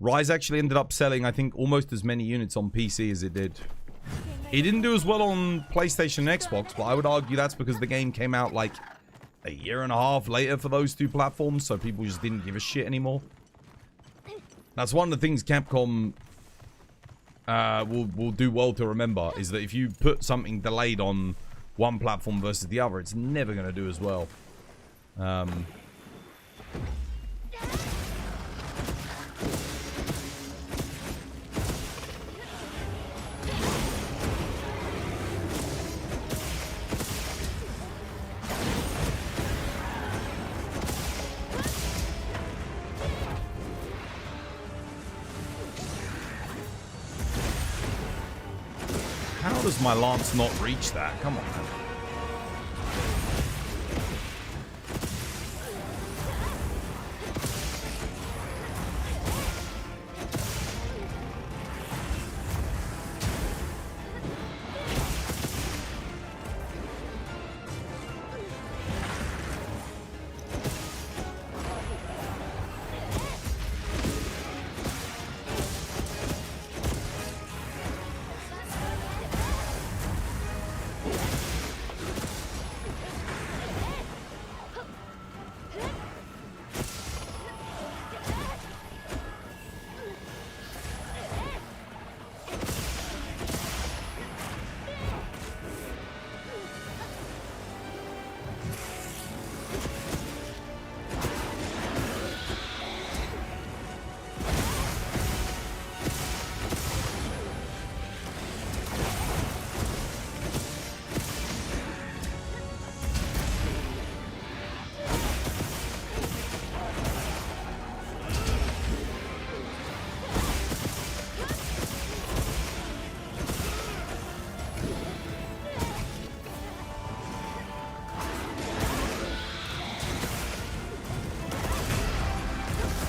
Rise actually ended up selling, I think, almost as many units on PC as it did. It didn't do as well on PlayStation and Xbox, but I would argue that's because the game came out like a year and a half later for those two platforms, so people just didn't give a shit anymore. That's one of the things Capcom will do well to remember, is that if you put something delayed on one platform versus the other, it's never going to do as well. How does my lance not reach that? Come on, man.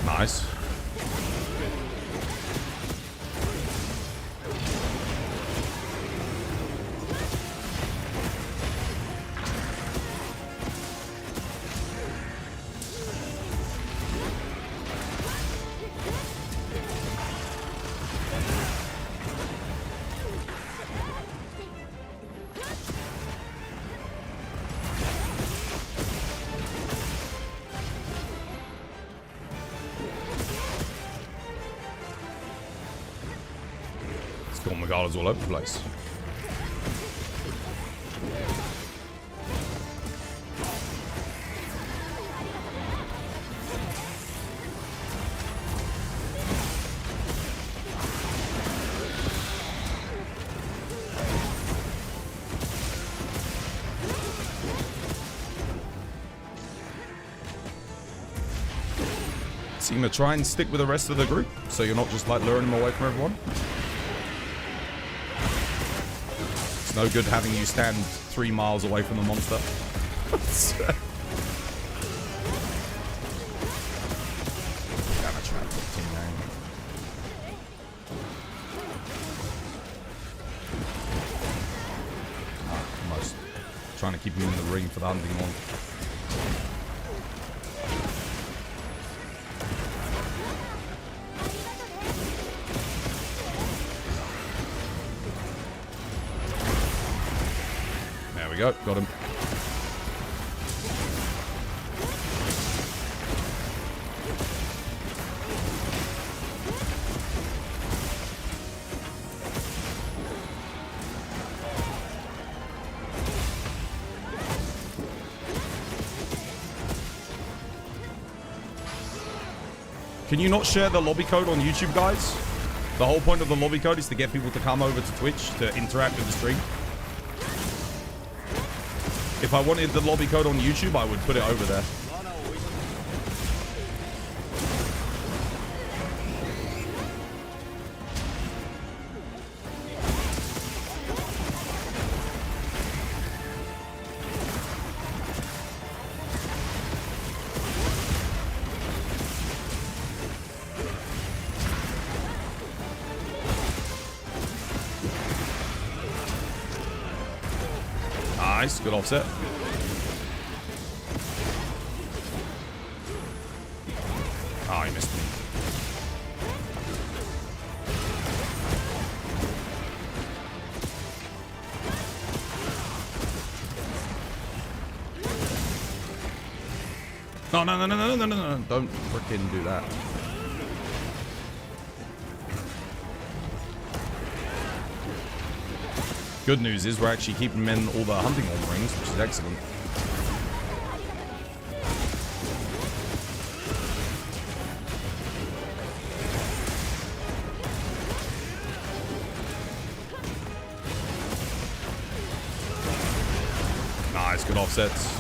Nice. Oh my god, it's all over the place. So you're gonna try and stick with the rest of the group, so you're not just like luring them away from everyone? It's no good having you stand 3 miles away from the monster. Damage trap, 15 almost trying to keep him in the ring for the hunting one. There we go, got him. Can you not share the lobby code on YouTube, guys? The whole point of the lobby code is to get people to come over to Twitch to interact with the stream. If I wanted the lobby code on YouTube, I would put it over there. Nice, good offset. Oh, he missed me. No, no, no, no, no, no, no, no. Don't freaking do that. Good news is we're actually keeping them in all the hunting horn rings, which is excellent. Nice, good offsets.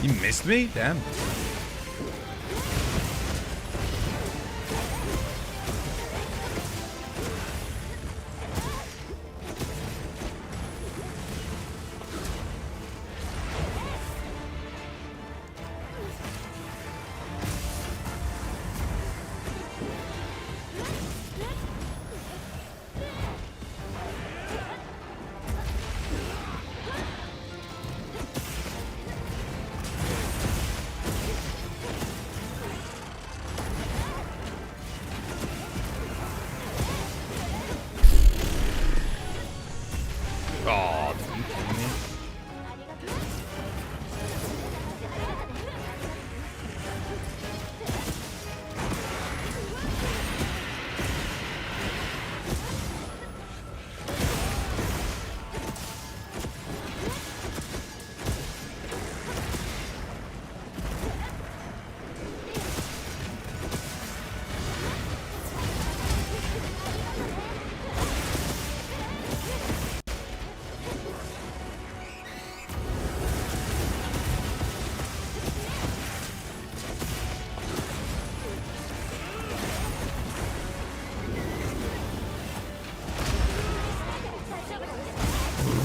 You missed me? Damn. Oh, are you kidding me?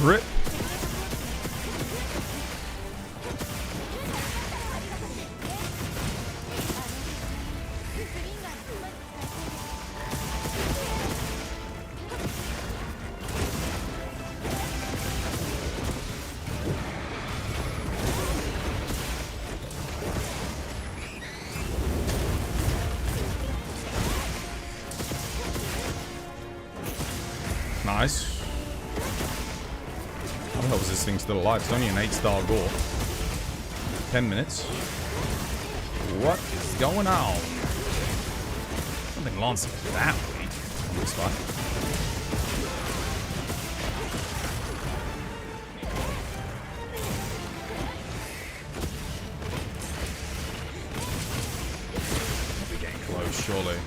Rip. Nice. How the hell is this thing still alive? It's only an 8-star gore. 10 minutes. What is going on? I don't think Lance is that weak. It's fine. We're getting close, surely.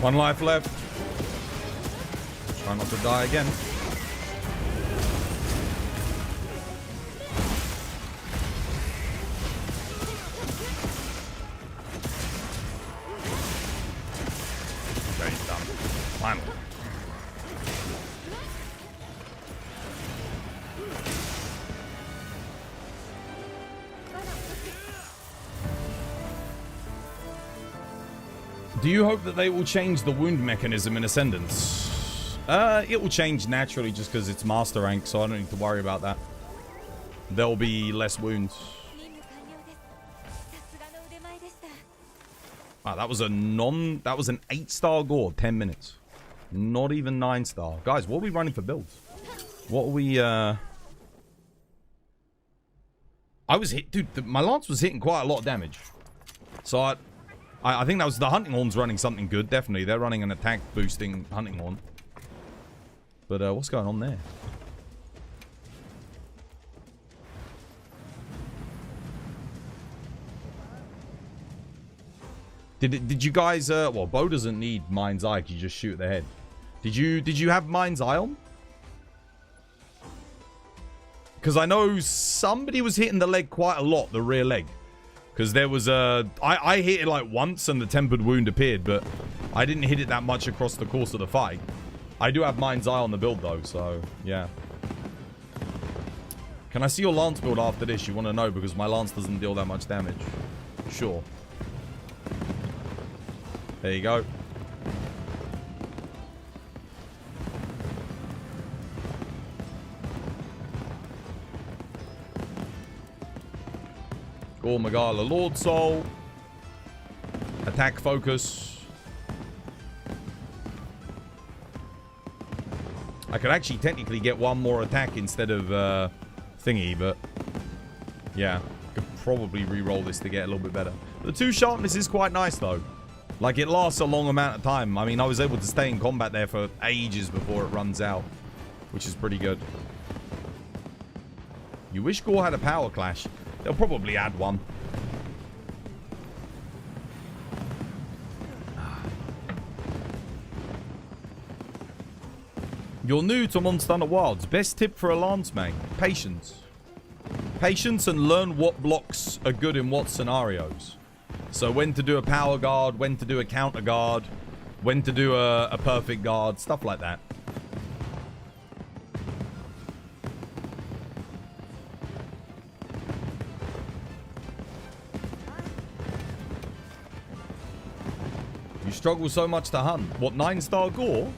One life left. Try not to die again. Okay, he's done. Finally. Do you hope that they will change the wound mechanism in Ascendance? It will change naturally just because it's master rank, so I don't need to worry about that. There'll be less wounds. Ah, that was an 8-star gore, 10 minutes. Not even 9-star. Guys, what are we running for builds? What are we, I was hit, dude, my lance was hitting quite a lot of damage. So I think that was the hunting horn's running something good, definitely. They're running an attack boosting hunting horn. But what's going on there? Did you guys well, Bo doesn't need Mind's Eye, you just shoot at the head. Did you have Mind's Eye on? Because I know somebody was hitting the leg quite a lot, the rear leg. Because there was a... I hit it like once and the tempered wound appeared, but I didn't hit it that much across the course of the fight. I do have Mind's Eye on the build though, so yeah. Can I see your lance build after this? You want to know because my lance doesn't deal that much damage. Sure. There you go. Gore Magala Lord Soul. Attack focus. I could actually technically get one more attack instead of thingy, but yeah. Could probably re-roll this to get a little bit better. The 2 sharpness is quite nice, though. Like, it lasts a long amount of time. I mean, I was able to stay in combat there for ages before it runs out, which is pretty good. You wish Gore had a power clash. They'll probably add one. You're new to Monster Hunter Wilds. Best tip for a lance main: patience. Patience, and learn what blocks are good in what scenarios. So when to do a power guard, when to do a counter guard, when to do a perfect guard, stuff like that. You struggle so much to hunt. What, 9-star Gore?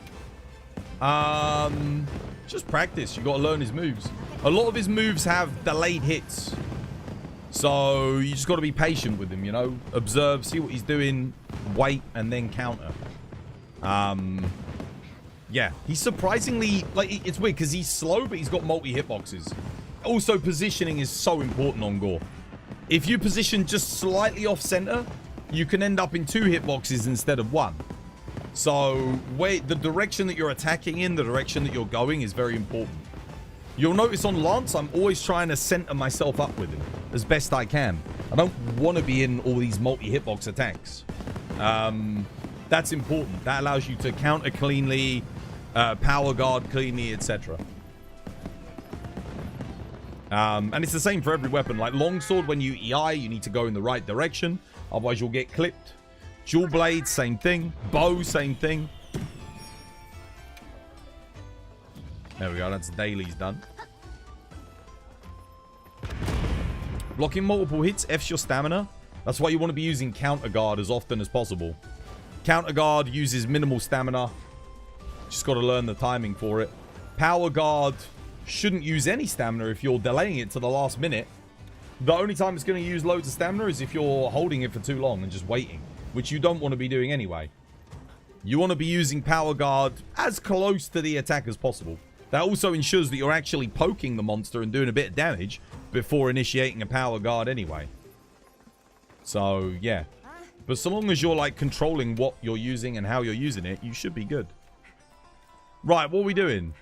Just practice. You got to learn his moves. A lot of his moves have delayed hits. So you just got to be patient with him, you know. Observe, see what he's doing, wait, and then counter. Yeah, he's surprisingly, like, it's weird because he's slow, but he's got multi-hitboxes. Also, positioning is so important on Gore. If you position just slightly off-center, you can end up in 2 hitboxes instead of 1. So, the direction that you're attacking in, the direction that you're going is very important. You'll notice on Lance, I'm always trying to center myself up with him as best I can. I don't want to be in all these multi-hitbox attacks. That's important. That allows you to counter cleanly, power guard cleanly, etc. And it's the same for every weapon. Like longsword, when you EI, you need to go in the right direction. Otherwise, you'll get clipped. Dual blade, same thing. Bow, same thing. There we go. That's dailies done. Blocking multiple hits F's your stamina. That's why you want to be using counter guard as often as possible. Counter guard uses minimal stamina. Just got to learn the timing for it. Power guard shouldn't use any stamina if you're delaying it to the last minute. The only time it's going to use loads of stamina is if you're holding it for too long and just waiting, which you don't want to be doing anyway. You want to be using power guard as close to the attack as possible. That also ensures that you're actually poking the monster and doing a bit of damage before initiating a power guard anyway. So, yeah. But so long as you're, like, controlling what you're using and how you're using it, you should be good. Right, what are we doing?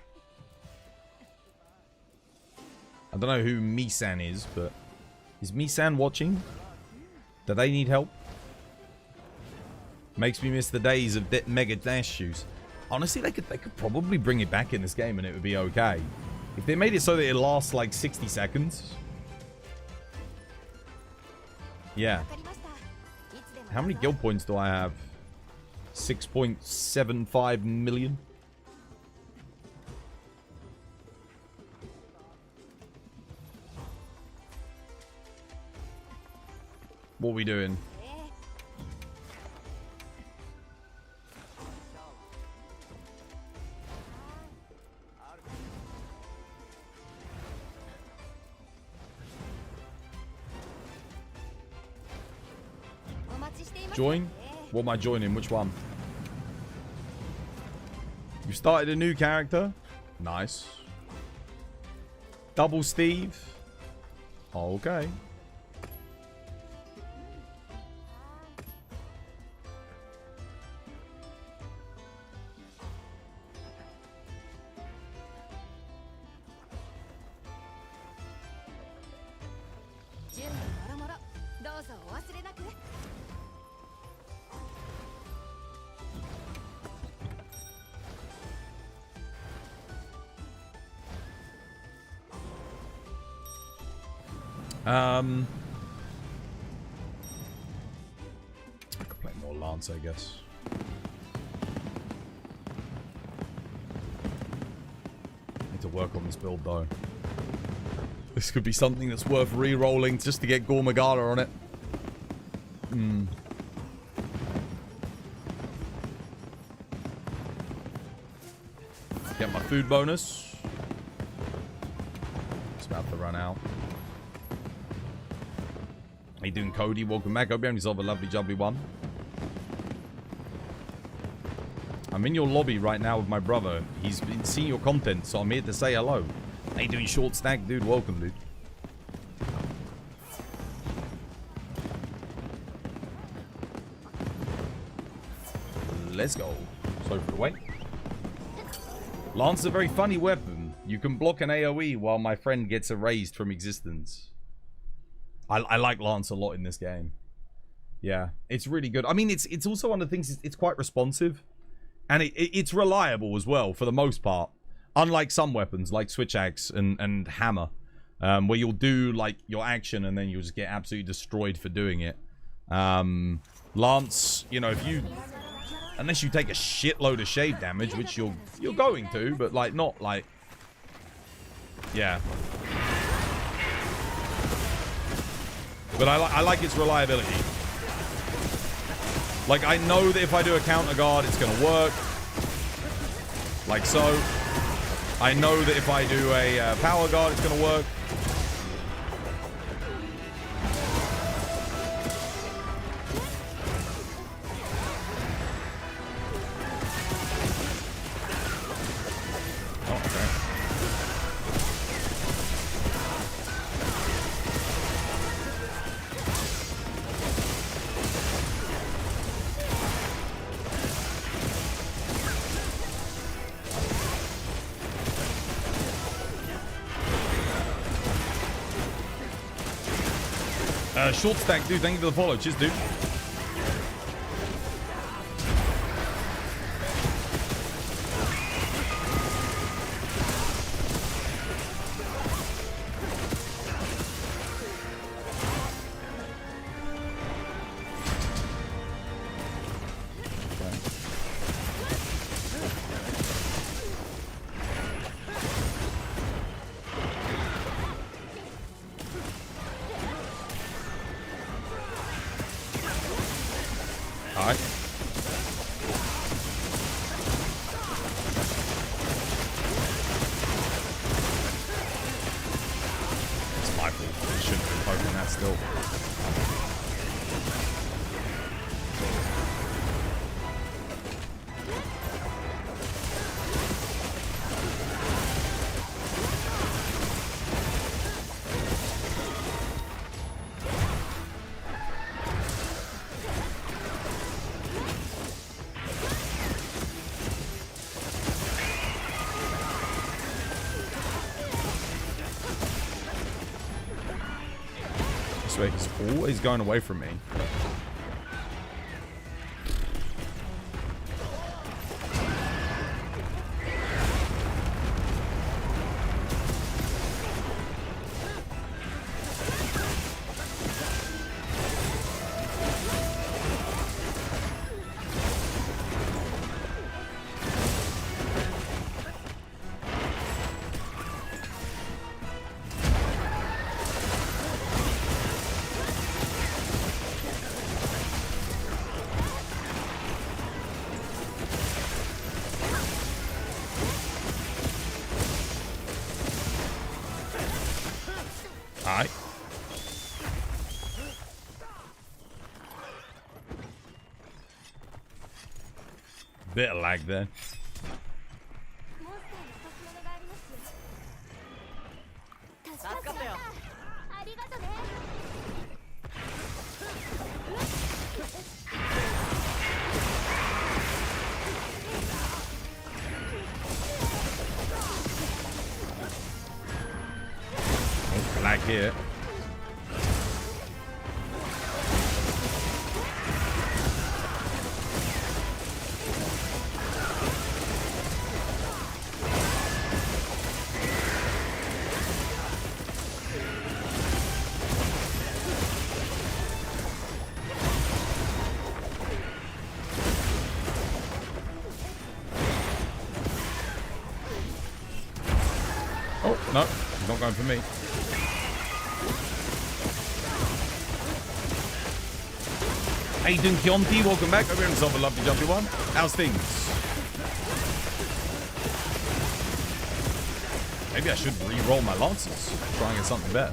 I don't know who Misan is, but... Is Misan watching? Do they need help? Makes me miss the days of Mega Dash shoes. Honestly, they could probably bring it back in this game and it would be okay. If they made it so that it lasts like 60 seconds. Yeah. How many guild points do I have? 6.75 million. What are we doing? Join? What am I joining? Which one? You started a new character? Nice. Double Steve? Okay. I could play more Lance, I guess. Need to work on this build, though. This could be something that's worth re-rolling just to get Gore Magala on it. Get my food bonus. It's about to run out. How you doing, Cody? Welcome back. Hope you have yourself a lovely jubbly one. I'm in your lobby right now with my brother. He's been seeing your content, so I'm here to say hello. How you doing, Short Stack? Dude, welcome, dude. Let's go. Sorry for the wait. Lance is a very funny weapon. You can block an AoE while my friend gets erased from existence. I like Lance a lot in this game. Yeah, it's really good. I mean, it's also one of the things, it's quite responsive. And it's reliable as well, for the most part. Unlike some weapons, like Switch Axe and Hammer. Where you'll do, like, your action and then you'll just get absolutely destroyed for doing it. Lance, you know, if you... Unless you take a shitload of shade damage, which you're going to, but, like, not, like... Yeah. But I like its reliability. Like, I know that if I do a counter guard, it's going to work. Like so. I know that if I do a power guard, it's going to work. Short stack, dude. Thank you for the follow. Cheers, dude. He's always going away from me. Bit of lag there. Oh, lag here. No, he's not going for me. How you doing, Kionti? Welcome back. Hope you're having yourself a lovely jumpy one. How's things? Maybe I should re-roll my lances. Try and get something better.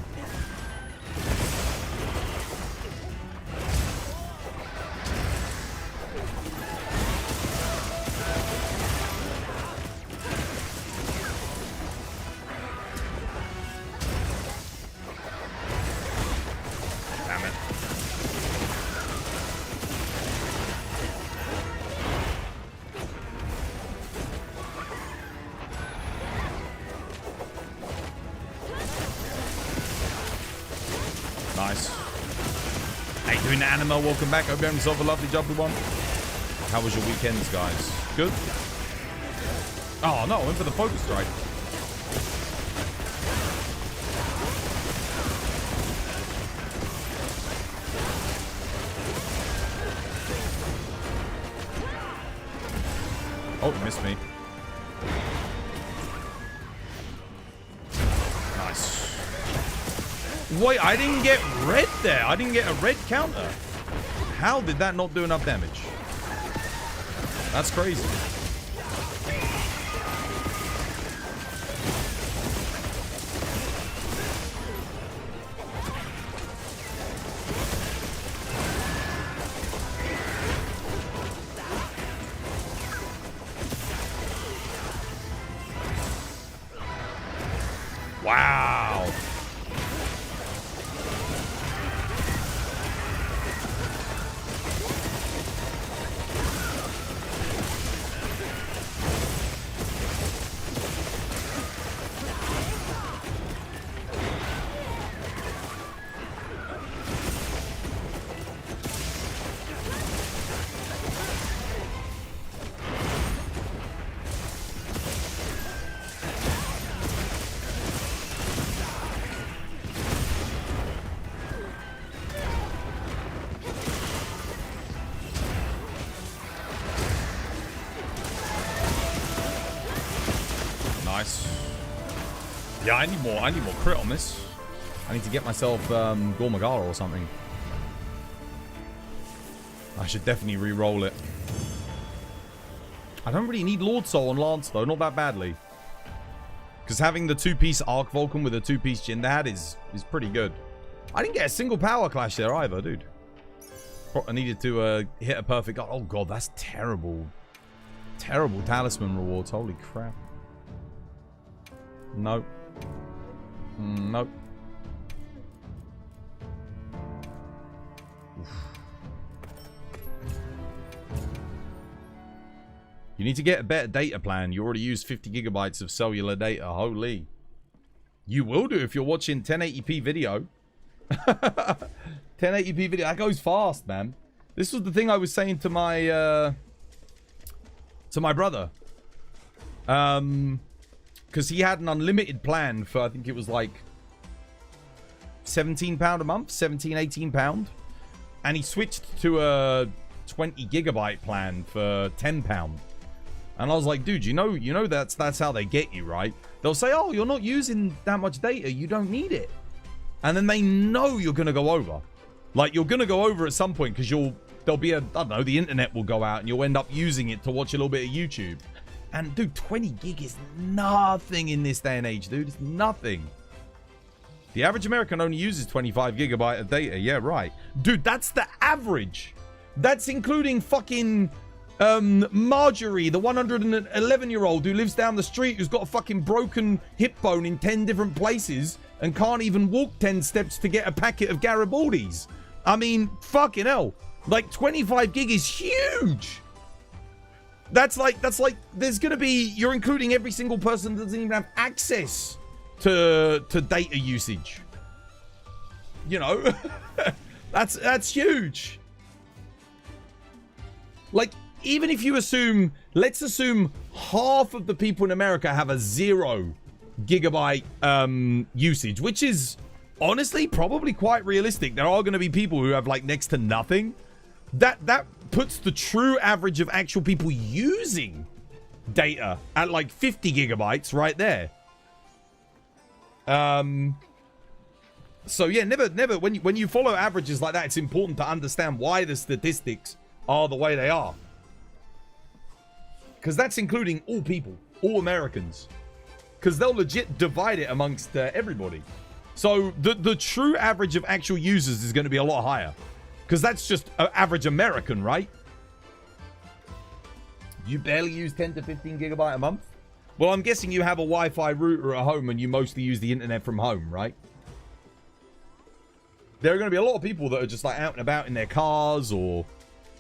How you doing, Anima? Welcome back. Hope you having yourself a lovely, jubbly one. How was your weekends, guys? Good? Oh, no. I went for the focus strike. Oh, you missed me. Nice. Wait, I didn't get red there. I didn't get a red counter. How did that not do enough damage? That's crazy. Wow. Nice. Yeah, I need more crit on this. I need to get myself Gormagala or something. I should definitely re-roll it. I don't really need Lord Soul on Lance though, not that badly. Because having the 2-piece Arc Vulcan with a 2-piece Jindad is pretty good. I didn't get a single power clash there either, dude. I needed to hit a perfect... Oh god, that's terrible. Terrible talisman rewards, holy crap. Nope. Nope. Oof. You need to get a better data plan. You already used 50 gigabytes of cellular data. Holy. You will do if you're watching 1080p video. 1080p video. That goes fast, man. This was the thing I was saying to my brother. Because he had an unlimited plan for, I think it was like £17 a month, 17, 18 pound. And he switched to a 20 gigabyte plan for £10. And I was like, dude, you know that's how they get you, right? They'll say, oh, you're not using that much data. You don't need it. And then they know you're going to go over. Like, you're going to go over at some point because there'll be I don't know, the internet will go out and you'll end up using it to watch a little bit of YouTube. And, dude, 20 gig is nothing in this day and age, dude. It's nothing. The average American only uses 25 gigabyte of data. Yeah, right. Dude, that's the average. That's including fucking Marjorie, the 111-year-old who lives down the street, who's got a fucking broken hip bone in 10 different places and can't even walk 10 steps to get a packet of Garibaldis. I mean, fucking hell. Like, 25 gig is huge. That's like, there's going to be, you're including every single person that doesn't even have access to data usage. You know, that's huge. Like, even if you assume, let's assume half of the people in America have a 0 gigabyte usage, which is honestly probably quite realistic. There are going to be people who have like next to nothing. That puts the true average of actual people using data at like 50 gigabytes right there. So yeah, never when you follow averages like that, it's important to understand why the statistics are the way they are. Because that's including all people, all Americans. Because they'll legit divide it amongst everybody. So the true average of actual users is going to be a lot higher. Because that's just an average American, right? You barely use 10 to 15 gigabyte a month? Well, I'm guessing you have a Wi-Fi router at home and you mostly use the internet from home, right? There are going to be a lot of people that are just like out and about in their cars or,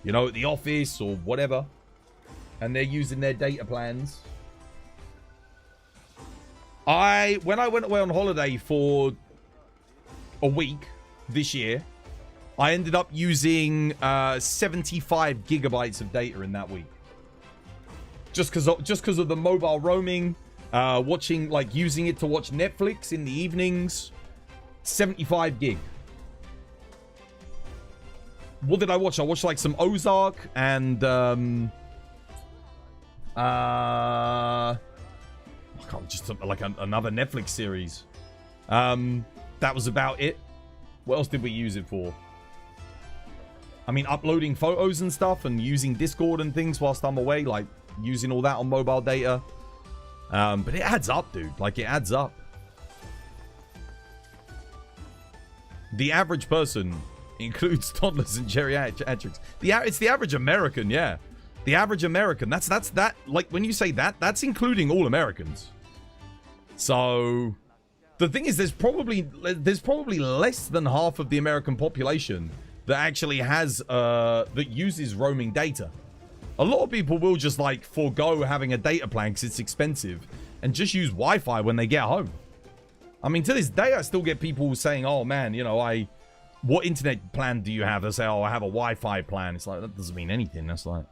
you know, at the office or whatever. And they're using their data plans. When I went away on holiday for a week this year, I ended up using 75 gigabytes of data in that week. Just because of the mobile roaming, watching, like, using it to watch Netflix in the evenings. 75 gig. What did I watch? I watched, like, some Ozark and, just like another Netflix series. That was about it. What else did we use it for? I mean, uploading photos and stuff and using Discord and things whilst I'm away, like using all that on mobile data. But it adds up, dude. Like, it adds up. The average person includes toddlers and geriatrics. It's the average American, yeah. The average American. That's that. Like, when you say that, that's including all Americans. So the thing is, there's probably less than half of the American population that actually has that uses roaming data. A lot of people will just, like, forego having a data plan because it's expensive and just use Wi-Fi when they get home. I mean, to this day, I still get people saying, "Oh man, you know, what internet plan do you have?" They say, "Oh, I have a Wi-Fi plan." It's like, that doesn't mean anything. That's like,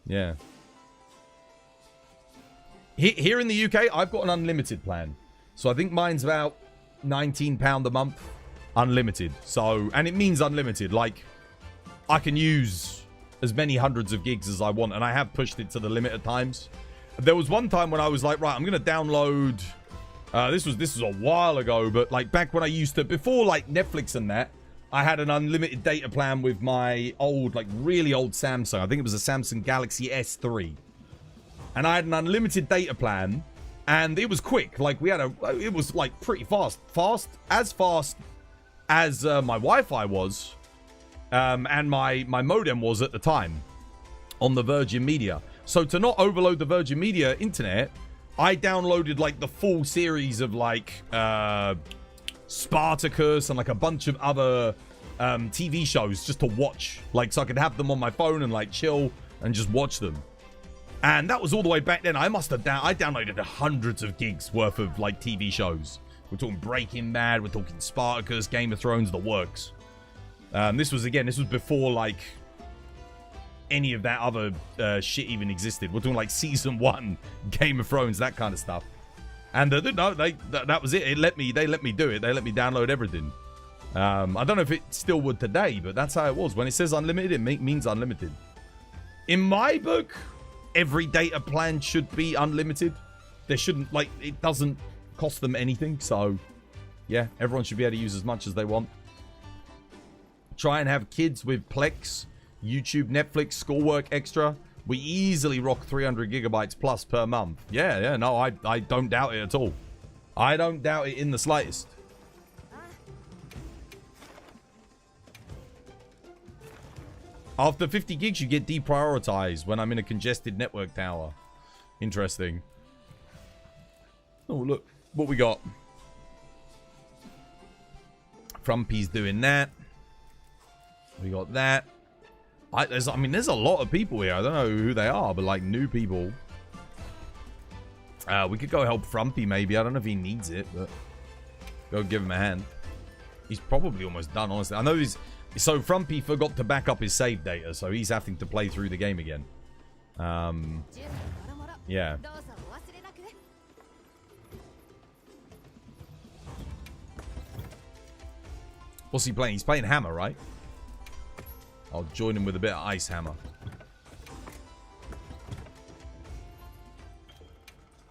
yeah. Here in the UK, I've got an unlimited plan. So I think mine's about £19 a month. Unlimited. So, and it means unlimited. Like, I can use as many hundreds of gigs as I want. And I have pushed it to the limit at times. There was one time when I was like, right, I'm going to download... This was a while ago. But, like, back when I used to... Before, like, Netflix and that, I had an unlimited data plan with my old, like, really old Samsung. I think it was a Samsung Galaxy S3. And I had an unlimited data plan, and it was quick. Like, it was, like, pretty fast. As fast as my Wi-Fi was, and my modem was at the time on the Virgin Media. So to not overload the Virgin Media internet, I downloaded, like, the full series of, like, Spartacus and, like, a bunch of other TV shows just to watch. Like, so I could have them on my phone and, like, chill and just watch them. And that was all the way back then. I downloaded hundreds of gigs worth of, like, TV shows. We're talking Breaking Bad, we're talking Spartacus, Game of Thrones, the works. This was before, like, any of that other shit even existed. We're talking, like, Season 1, Game of Thrones, that kind of stuff. And that was it. They let me do it. They let me download everything. I don't know if it still would today, but that's how it was. When it says unlimited, it means unlimited. In my book... Every data plan should be unlimited. There shouldn't, like, it doesn't cost them anything. So, yeah, everyone should be able to use as much as they want. Try and have kids with Plex, YouTube, Netflix, schoolwork extra. We easily rock 300 gigabytes plus per month. Yeah, no, I don't doubt it at all. I don't doubt it in the slightest. After 50 gigs, you get deprioritized when I'm in a congested network tower. Interesting. Oh, look. What we got? Frumpy's doing that. We got that. There's a lot of people here. I don't know who they are, but, like, new people. We could go help Frumpy, maybe. I don't know if he needs it, but... Go give him a hand. He's probably almost done, honestly. I know he's... So, Frumpy forgot to back up his save data, so he's having to play through the game again. Yeah. What's he playing? He's playing Hammer, right? I'll join him with a bit of Ice Hammer.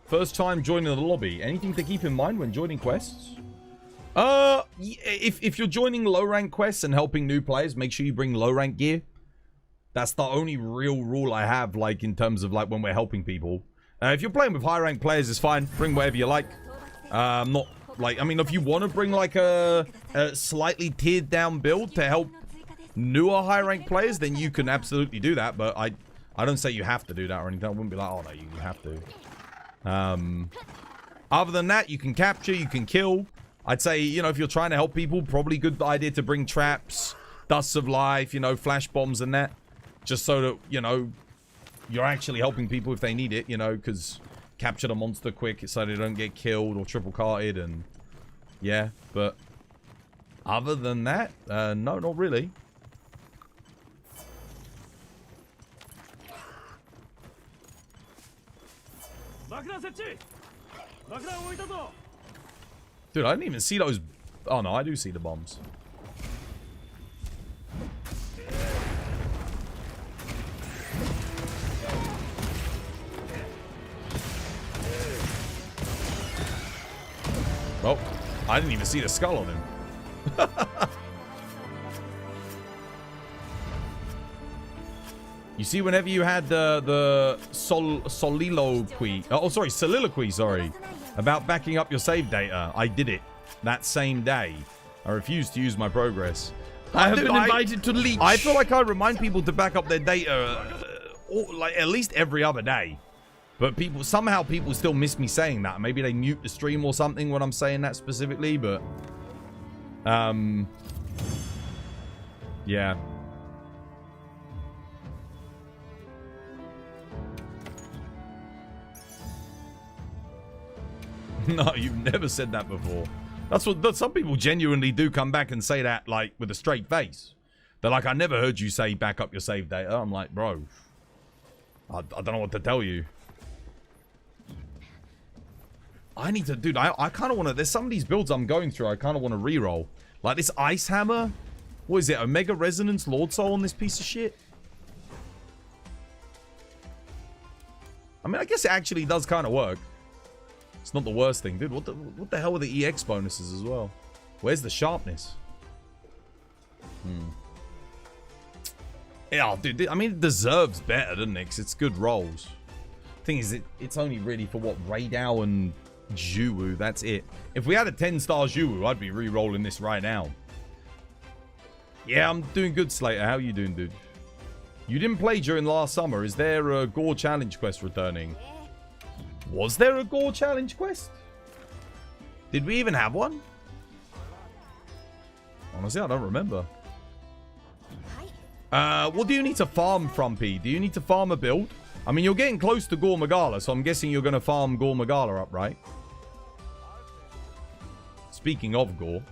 First time joining the lobby. Anything to keep in mind when joining quests? If you're joining low rank quests and helping new players, make sure you bring low rank gear. That's the only real rule I have, like, in terms of, like, when we're helping people. If you're playing with high rank players, it's fine. Bring whatever you like. Not, like, I mean, if you want to bring, like, a slightly tiered down build to help newer high rank players, then you can absolutely do that. But I don't say you have to do that or anything. I wouldn't be like, oh, no, you have to. Other than that, you can capture, you can kill. I'd say, you know, if you're trying to help people, probably good idea to bring traps, dusts of life, you know, flash bombs and that. Just so that, you know, you're actually helping people if they need it, you know, because capture the monster quick so they don't get killed or triple carted and, yeah. But other than that, no, not really. Dude, I didn't even see those. Oh no, I do see the bombs. Oh, I didn't even see the skull on him. You see, whenever you had the soliloquy, sorry, about backing up your save data, I did it that same day. I refused to use my progress. I have been invited to leech. I feel like I remind people to back up their data, like at least every other day. But somehow people still miss me saying that. Maybe they mute the stream or something when I'm saying that specifically, but yeah. No, you've never said that before. That's some people genuinely do come back and say that, like, with a straight face. They're like, I never heard you say back up your save data. I'm like, bro, I don't know what to tell you. I need to, dude, I kind of want to, there's some of these builds I'm going through I kind of want to reroll. Like this Ice Hammer. What is it, Omega Resonance Lord Soul on this piece of shit? I mean, I guess it actually does kind of work. It's not the worst thing. Dude, what the hell are the EX bonuses as well? Where's the sharpness? Yeah, dude, I mean, it deserves better, doesn't it? 'Cause it's good rolls. Thing is, it's only really for what, Raidao and Juwu, that's it. If we had a 10-star Juwu, I'd be re-rolling this right now. Yeah, I'm doing good, Slater. How you doing, dude? You didn't play during last summer. Is there a Gore Challenge quest returning? Was there a Gore Challenge quest? Did we even have one? Honestly, I don't remember. What do you need to farm, Frumpy? Do you need to farm a build? I mean, you're getting close to Gore Magala, so I'm guessing you're going to farm Gore Magala up, right? Speaking of Gore,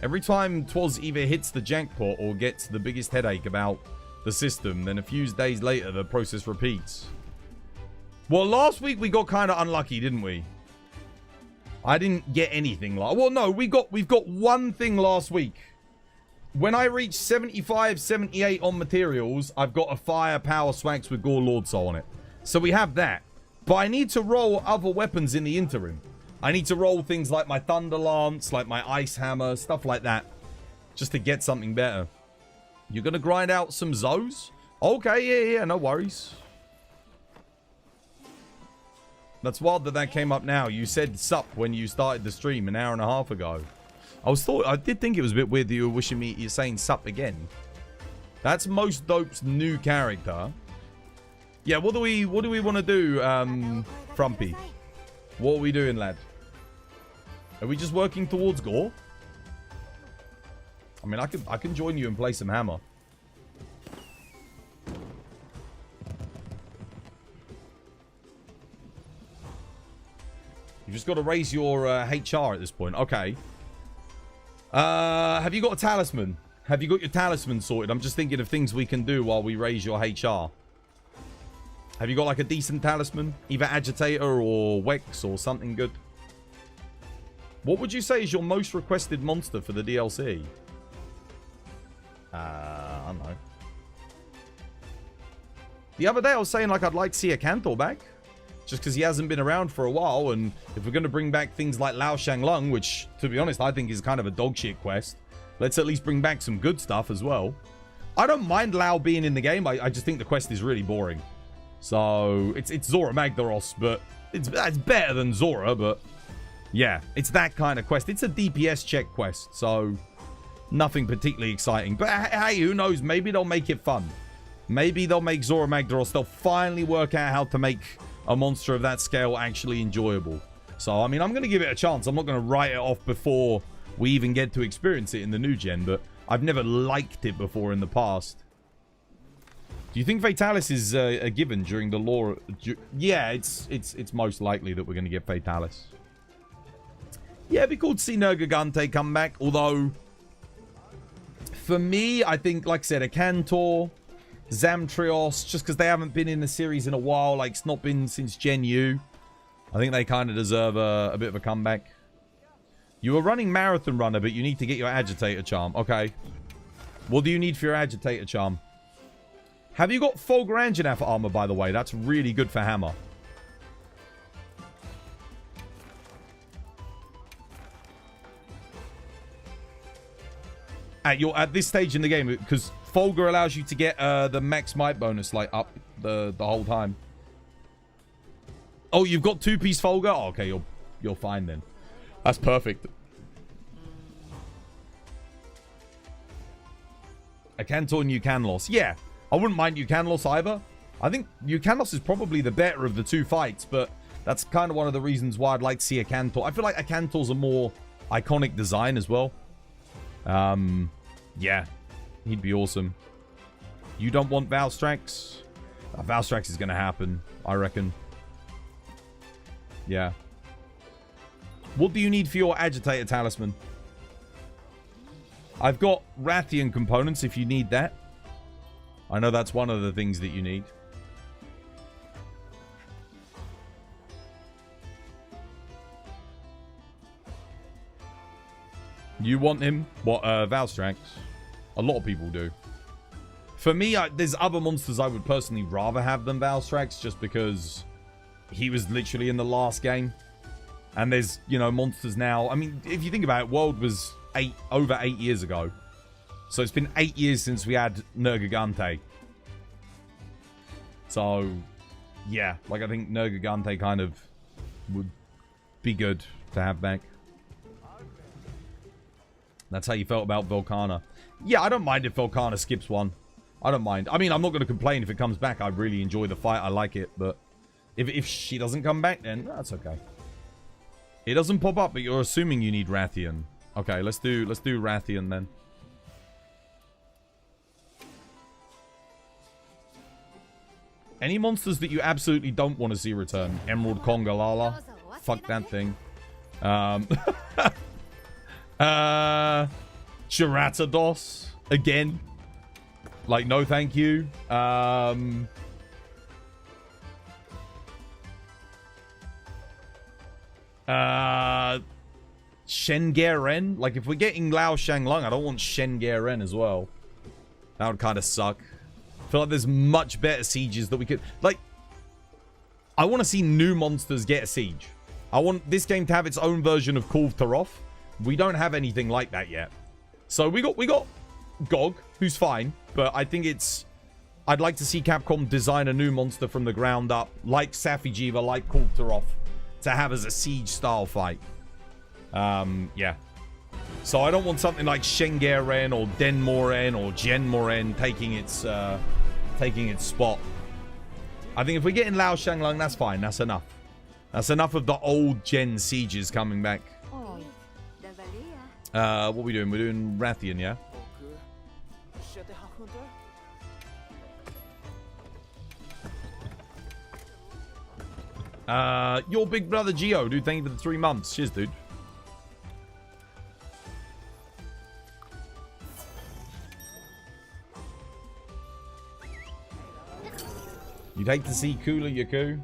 every time Twas either hits the jackpot or gets the biggest headache about the system, then a few days later, the process repeats. Well, last week we got kind of unlucky, didn't we? I didn't get anything like... Well, no, we've got one thing last week. When I reach 75, 78 on materials, I've got a fire power swags with Gore Lord Soul on it. So we have that. But I need to roll other weapons in the interim. I need to roll things like my Thunder Lance, like my Ice Hammer, stuff like that. Just to get something better. You're going to grind out some Zos? Okay, yeah, no worries. That's wild that came up now. You said sup when you started the stream an hour and a half ago. I did think it was a bit weird that you were wishing me, you're saying sup again. That's Most Dope's new character. Yeah, what do we want to do, Frumpy? What are we doing, lad? Are we just working towards Gore? I mean, I can join you and play some Hammer. You just got to raise your HR at this point. Okay. Have you got a talisman? Have you got your talisman sorted? I'm just thinking of things we can do while we raise your HR. Have you got like a decent talisman? Either Agitator or Wex or something good? What would you say is your most requested monster for the DLC? I don't know. The other day I was saying like I'd like to see a Cantor back. Just because he hasn't been around for a while, and if we're going to bring back things like Lao Shang Lung, which, to be honest, I think is kind of a dog shit quest, let's at least bring back some good stuff as well. I don't mind Lao being in the game, I just think the quest is really boring. So, it's Zora Magdaros, but it's better than Zora, but yeah, it's that kind of quest. It's a DPS check quest, so nothing particularly exciting. But hey, who knows, maybe they'll make it fun. Maybe they'll make Zora Magdaros, they'll finally work out how to make a monster of that scale actually enjoyable. So, I mean, I'm going to give it a chance. I'm not going to write it off before we even get to experience it in the new gen, but I've never liked it before in the past. Do you think Fatalis is a given during the lore? Yeah, it's most likely that we're going to get Fatalis. Yeah, it'd be cool to see Nergigante come back, although for me, I think, like I said, a Cantor, Zamtrios, just because they haven't been in the series in a while. Like, it's not been since Gen U. I think they kind of deserve a bit of a comeback. You were running Marathon Runner, but you need to get your Agitator Charm. Okay. What do you need for your Agitator Charm? Have you got Fulgur Anjanath armor, by the way? That's really good for Hammer. At this stage in the game, because Fulgur allows you to get the max might bonus like up the whole time. Oh, you've got 2-piece Fulgur? Oh, okay, you're fine then. That's perfect. Akantor and Eucanlos. Yeah, I wouldn't mind Eucanlos either. I think Eucanlos is probably the better of the two fights, but that's kind of one of the reasons why I'd like to see Akantor. I feel like Akantor's a more iconic design as well. Yeah, he'd be awesome. You don't want Valstrax? Valstrax is going to happen, I reckon. Yeah. What do you need for your Agitator Talisman? I've got Rathian components if you need that. I know that's one of the things that you need. You want him? What, Valstrax? A lot of people do. For me, there's other monsters I would personally rather have than Valstrax, just because he was literally in the last game. And there's, you know, monsters now. I mean, if you think about it, World was over 8 years ago. So it's been 8 years since we had Nergigante. So, yeah. Like, I think Nergigante kind of would be good to have back. That's how you felt about Volcana. Yeah, I don't mind if Volcana skips one. I don't mind. I mean, I'm not going to complain if it comes back. I really enjoy the fight. I like it. But if she doesn't come back, then that's okay. It doesn't pop up, but you're assuming you need Rathian. Okay, let's do Rathian then. Any monsters that you absolutely don't want to see return? Emerald Congalala. Fuck that thing. Geratados. Again. Like, no thank you. Shengaren? Like, if we're getting Lao Shanglung, I don't want Shengaren as well. That would kind of suck. I feel like there's much better sieges that we could... Like, I want to see new monsters get a siege. I want this game to have its own version of Kulv Taroth. We don't have anything like that yet. So we got Gog, who's fine. But I think it's... I'd like to see Capcom design a new monster from the ground up. Like Safi'jiiva, like Kulv Taroth. To have as a siege-style fight. Yeah. So I don't want something like Shengaren or Denmoren or Genmoren taking its spot. I think if we're getting Lao Shanglung, that's fine. That's enough. That's enough of the old gen sieges coming back. What are we doing? We're doing Rathian, yeah? Your big brother Geo, dude. Thank you for the 3 months. Cheers, dude. You'd hate to see Kula Yaku.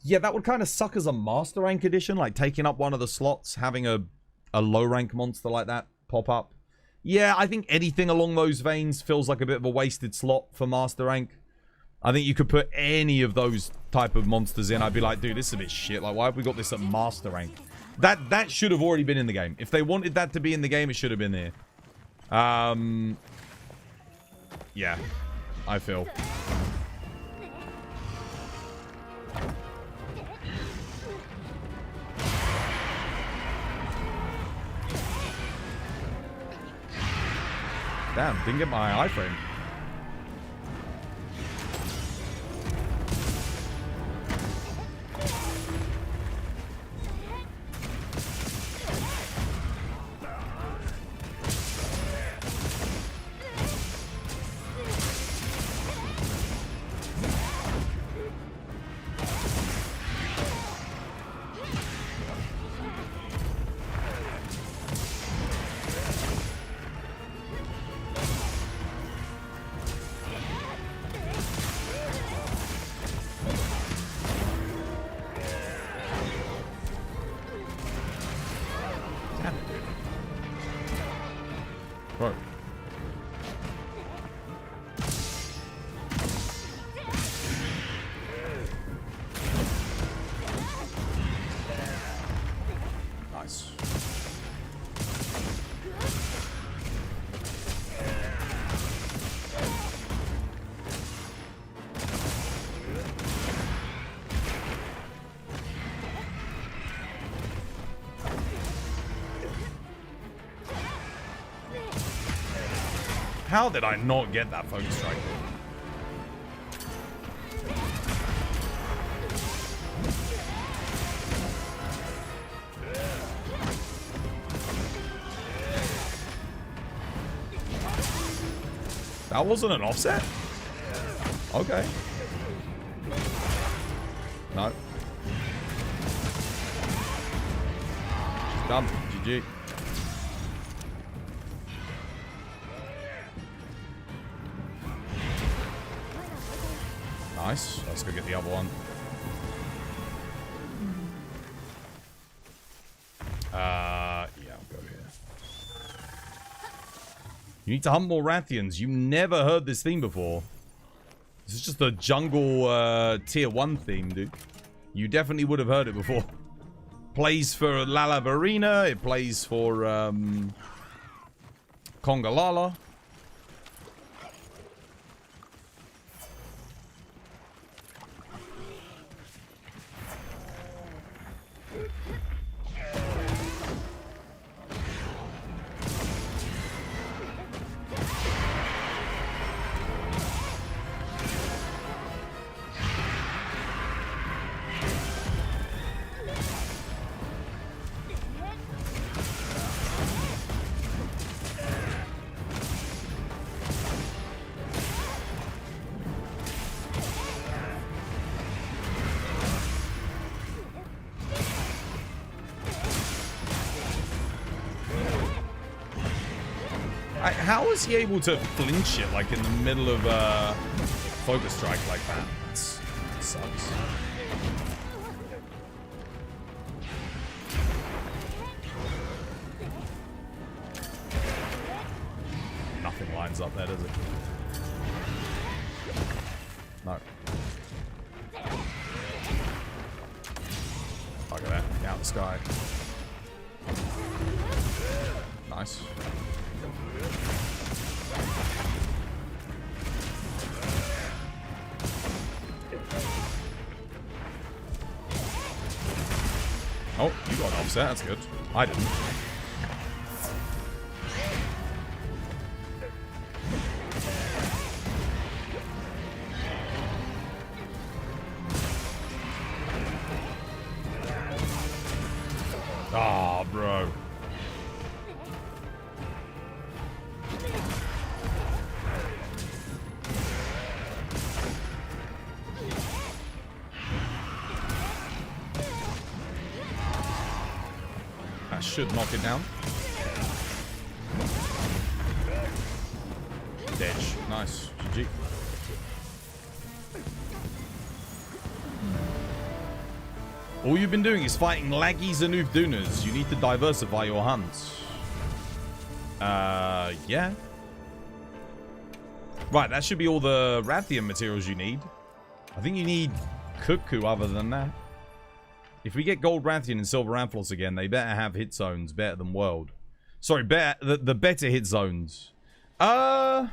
Yeah, that would kind of suck as a Master Rank edition, like taking up one of the slots, having a low rank monster like that pop up. Yeah, I think anything along those veins feels like a bit of a wasted slot for Master Rank. I think you could put any of those type of monsters in. I'd be like, dude, this is a bit shit. Like, why have we got this at Master Rank? That should have already been in the game. If they wanted that to be in the game, it should have been there. Yeah, I feel. Damn, didn't get my iframe. How did I not get that focus strike? That wasn't an offset? Okay. No. She's done. GG. Nice. Let's go get the other one. Yeah, I'll go here. You need to hunt more Rathians. You never heard this theme before. This is just a jungle tier 1 theme, dude. You definitely would have heard it before. Plays for Lalabarina. It plays for Kongalala. How is he able to flinch it like in the middle of focus strike like that? That sucks. Nothing lines up there, does it? No. Look at that. Out the sky. Nice. Oh, you got an offset. That's good. I didn't. Ah, bro. That should knock it down. Ditch. Nice. GG. All you've been doing is fighting laggy Zanoof Dunas. You need to diversify your hunts. Yeah. Right, that should be all the Rathian materials you need. I think you need Cuckoo other than that. If we get Gold Rathian and Silver Amphalos again, they better have hit zones better than World. Sorry, the better hit zones. Yeah,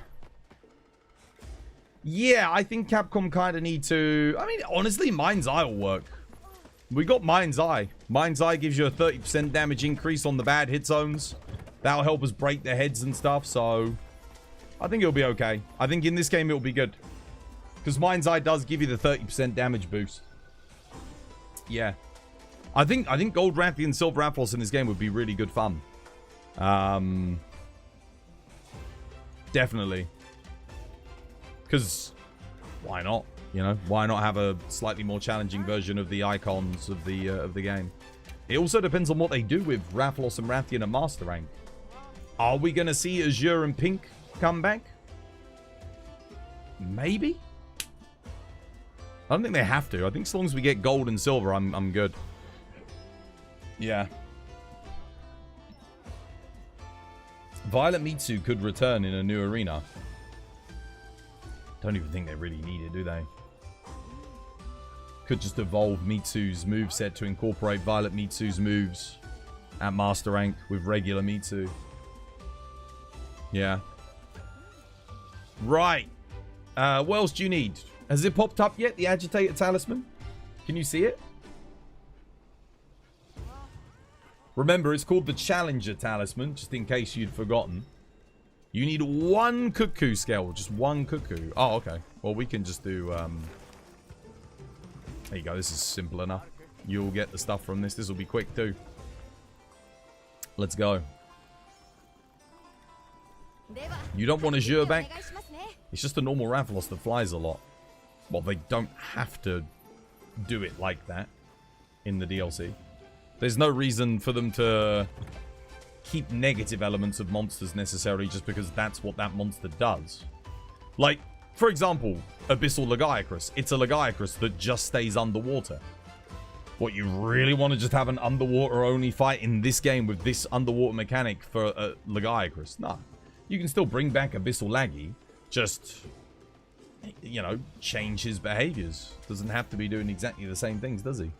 I think Capcom kind of need to... I mean, honestly, Mind's Eye will work. We got Mind's Eye. Mind's Eye gives you a 30% damage increase on the bad hit zones. That'll help us break their heads and stuff, so... I think it'll be okay. I think in this game it'll be good. Because Mind's Eye does give you the 30% damage boost. Yeah. I think Gold Rathian and Silver Amphalos in this game would be really good fun. Definitely. Because why not? You know, why not have a slightly more challenging version of the icons of the game? It also depends on what they do with Rathalos and Rathian at Master Rank. Are we going to see Azure and Pink come back? Maybe. I don't think they have to. I think as long as we get Gold and Silver, I'm good. Yeah. Violet Mitsu could return in a new arena. Don't even think they really need it, do they? Could just evolve Mitsu's moveset to incorporate Violet Mitsu's moves at Master Rank with regular Mitsu. Yeah. Right. What else do you need? Has it popped up yet, the Agitator Talisman? Can you see it? Remember, it's called the Challenger Talisman, just in case you'd forgotten. You need one cuckoo scale. Just one cuckoo. Oh, okay. Well, we can just do... There you go. This is simple enough. You'll get the stuff from this. This will be quick, too. Let's go. You don't want a Azure back? It's just a normal Rathalos that flies a lot. Well, they don't have to do it like that in the DLC. There's no reason for them to keep negative elements of monsters necessarily just because that's what that monster does. Like, for example, Abyssal Lagiacrus. It's a Lagiacrus that just stays underwater. What, you really want to just have an underwater-only fight in this game with this underwater mechanic for Lagiacrus? Nah. You can still bring back Abyssal Laggy, just, you know, change his behaviors. Doesn't have to be doing exactly the same things, does he?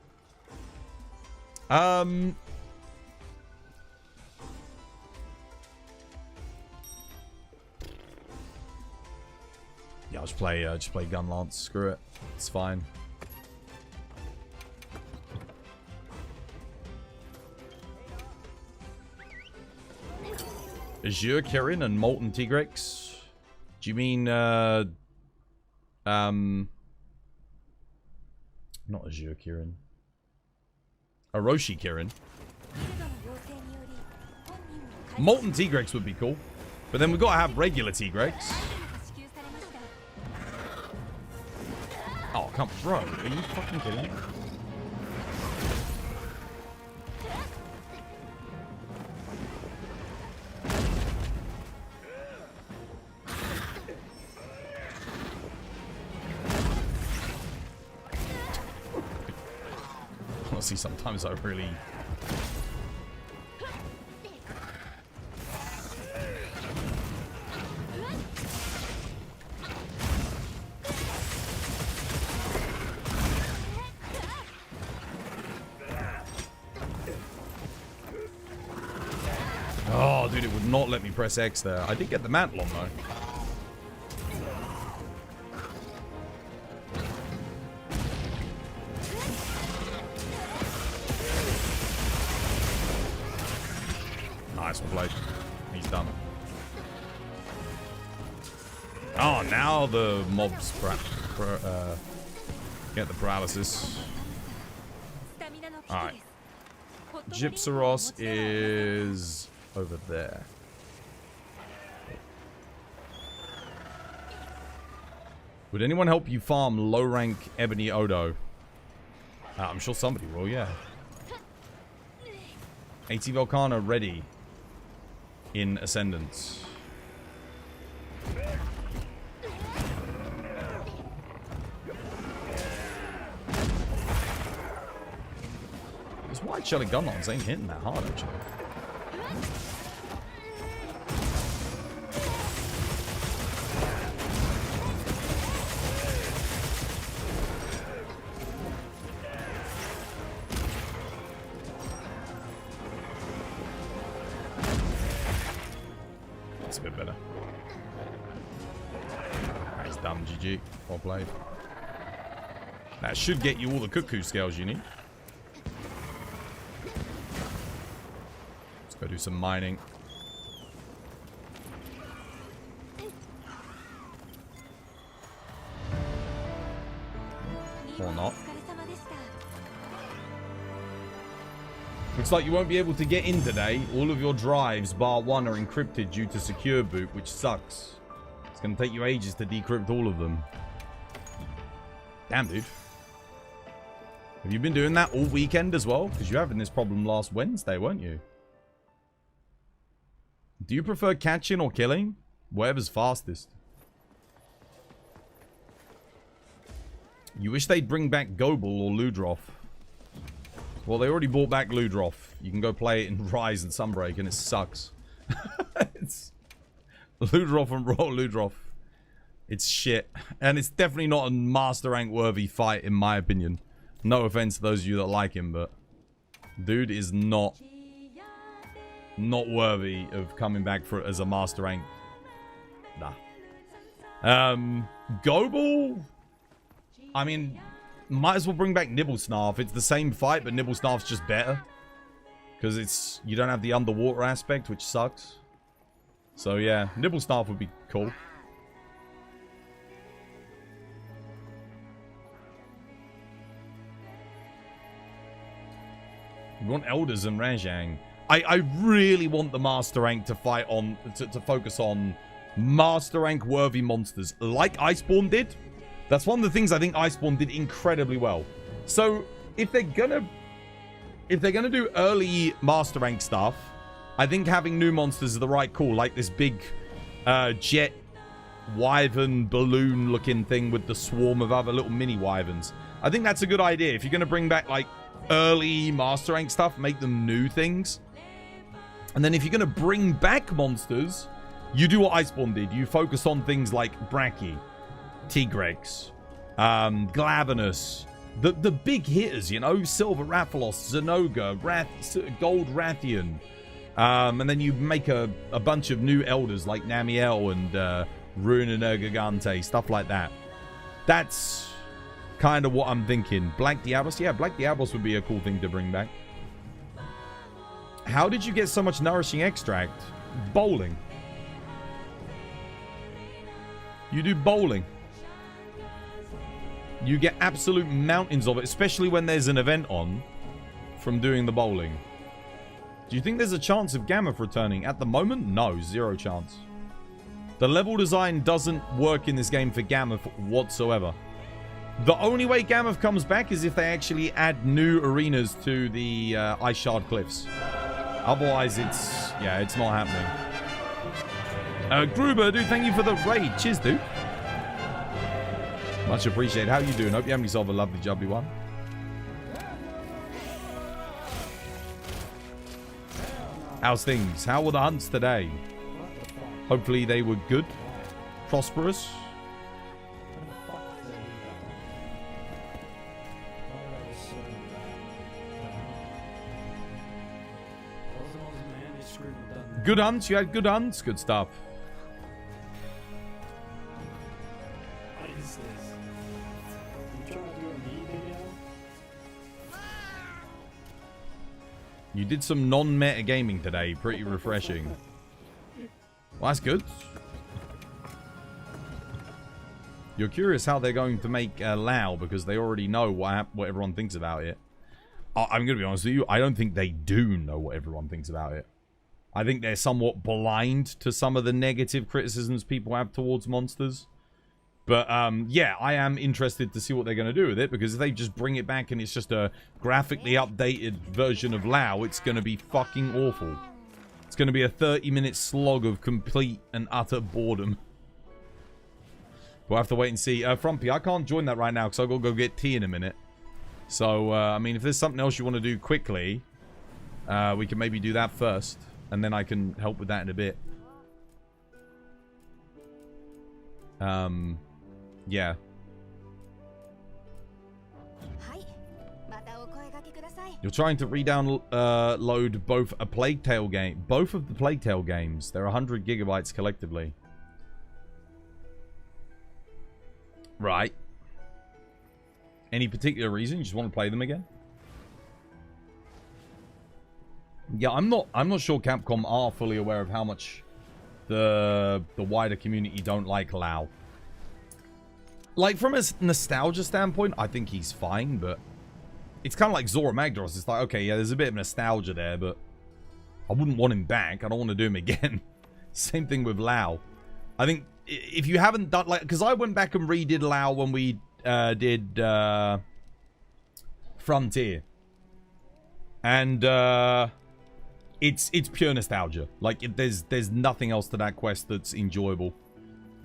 Yeah, I'll just play Gunlance. Screw it. It's fine. Azure Kirin and Molten Tigrex? Do you mean, not Azure Kirin. Orochi Kirin. Molten Tigrex would be cool. But then we've got to have regular Tigrex. Oh, come on, bro. Are you fucking kidding me? Honestly, sometimes I really... Oh, dude, it would not let me press X there. I did get the mantle on, though. Nice one, Blade. He's done. Oh, now the mobs get the paralysis. Alright. Gypsaros is over there. Would anyone help you farm low-rank Ebony Odo? I'm sure somebody will, yeah. AT Volcano ready in Ascendance. This white shelly gunlance ain't hitting that hard, actually. That's a bit better. Nice, dumb GG. Well played. That should get you all the cuckoo scales you need. Let's go do some mining. Or not. Looks like you won't be able to get in today. All of your drives, bar one, are encrypted due to secure boot, which sucks. It's going to take you ages to decrypt all of them. Damn, dude. Have you been doing that all weekend as well? Because you were having this problem last Wednesday, weren't you? Do you prefer catching or killing? Whatever's fastest. You wish they'd bring back Gobel or Ludroth. Well, they already brought back Ludroth. You can go play it in Rise and Sunbreak, and it sucks. It's Ludroth and Raw Ludroth. It's shit. And it's definitely not a Master Rank worthy fight, in my opinion. No offense to those of you that like him, but dude is not worthy of coming back for as a Master Rank. Nah. Gobel? I mean, might as well bring back Nibblesnarf. It's the same fight, but Nibblesnarf's just better. Because it's... you don't have the underwater aspect, which sucks. So yeah, nibble staff would be cool. We want elders and Rajang. I really want the master rank to fight on to focus on master rank worthy monsters like Iceborne did. That's one of the things I think Iceborne did incredibly well. So if they're gonna do early master rank stuff, I think having new monsters is the right call, like this big jet wyvern balloon looking thing with the swarm of other little mini wyverns. I think that's a good idea. If you're gonna bring back like early master rank stuff, make them new things. And then if you're going to bring back monsters, you do what Iceborne did. You focus on things like Brachy, Tigrex, Glavenus, the big hitters, you know, Silver Rathalos, Zenoga, Gold Rathian. And then you make a bunch of new elders like Namiel and Ruiner Gigante, stuff like that. That's kind of what I'm thinking. Black Diablos? Yeah, Black Diablos would be a cool thing to bring back. How did you get so much nourishing extract? Bowling. You do bowling. You get absolute mountains of it, especially when there's an event on from doing the bowling. Do you think there's a chance of Gammoth returning? At the moment, no. 0 chance. The level design doesn't work in this game for Gammoth whatsoever. The only way Gammoth comes back is if they actually add new arenas to the Ice Shard Cliffs. Otherwise, it's not happening. Gruber, dude, thank you for the raid. Cheers, dude. Much appreciated. How you doing? Hope you're having yourself a lovely, jubbly one. How's things? How were the hunts today? Hopefully they were good. Prosperous. Good hunts? You had good hunts? Good stuff. What is this? You trying to do a me video? You did some non-meta gaming today. Pretty refreshing. Well, that's good. You're curious how they're going to make Lao because they already know what everyone thinks about it. I'm going to be honest with you. I don't think they do know what everyone thinks about it. I think they're somewhat blind to some of the negative criticisms people have towards monsters. But, yeah, I am interested to see what they're going to do with it. Because if they just bring it back and it's just a graphically updated version of Lao, it's going to be fucking awful. It's going to be a 30-minute slog of complete and utter boredom. We'll have to wait and see. Frumpy, I can't join that right now because I've got to go get tea in a minute. So, I mean, if there's something else you want to do quickly, we can maybe do that first. And then I can help with that in a bit. Yeah. You're trying to re-download both a Plague Tale game. Both of the Plague Tale games. They're 100 gigabytes collectively. Right. Any particular reason? You just want to play them again? Yeah, I'm not sure Capcom are fully aware of how much the wider community don't like Lao. Like, from a nostalgia standpoint, I think he's fine, but it's kind of like Zora Magdaros. It's like, okay, yeah, there's a bit of nostalgia there, but I wouldn't want him back. I don't want to do him again. Same thing with Lao. I think if you haven't done, like, because I went back and redid Lao when we did Frontier. And, it's pure nostalgia. Like, there's nothing else to that quest that's enjoyable.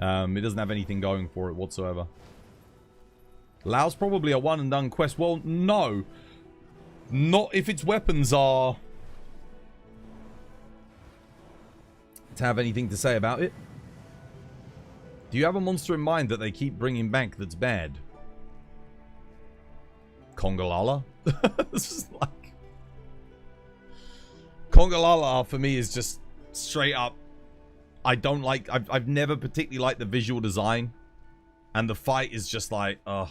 It doesn't have anything going for it whatsoever. Lao's probably a one and done quest. Well, no. Not if its weapons are to have anything to say about it. Do you have a monster in mind that they keep bringing back that's bad? Kongalala? This is like... Kongalala for me is just straight up. I don't like... I've never particularly liked the visual design. And the fight is just like, ugh.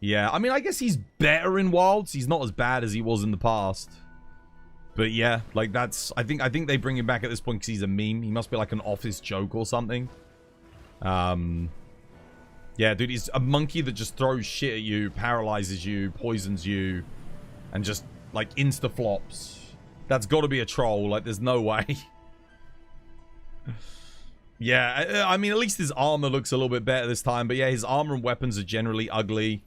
Yeah, I mean, I guess he's better in Wilds. He's not as bad as he was in the past. But yeah, like that's... I think they bring him back at this point because he's a meme. He must be like an office joke or something. Yeah, dude, he's a monkey that just throws shit at you, paralyzes you, poisons you, and just, like, insta-flops. That's got to be a troll. Like, there's no way. Yeah, I mean, at least his armor looks a little bit better this time. But yeah, his armor and weapons are generally ugly.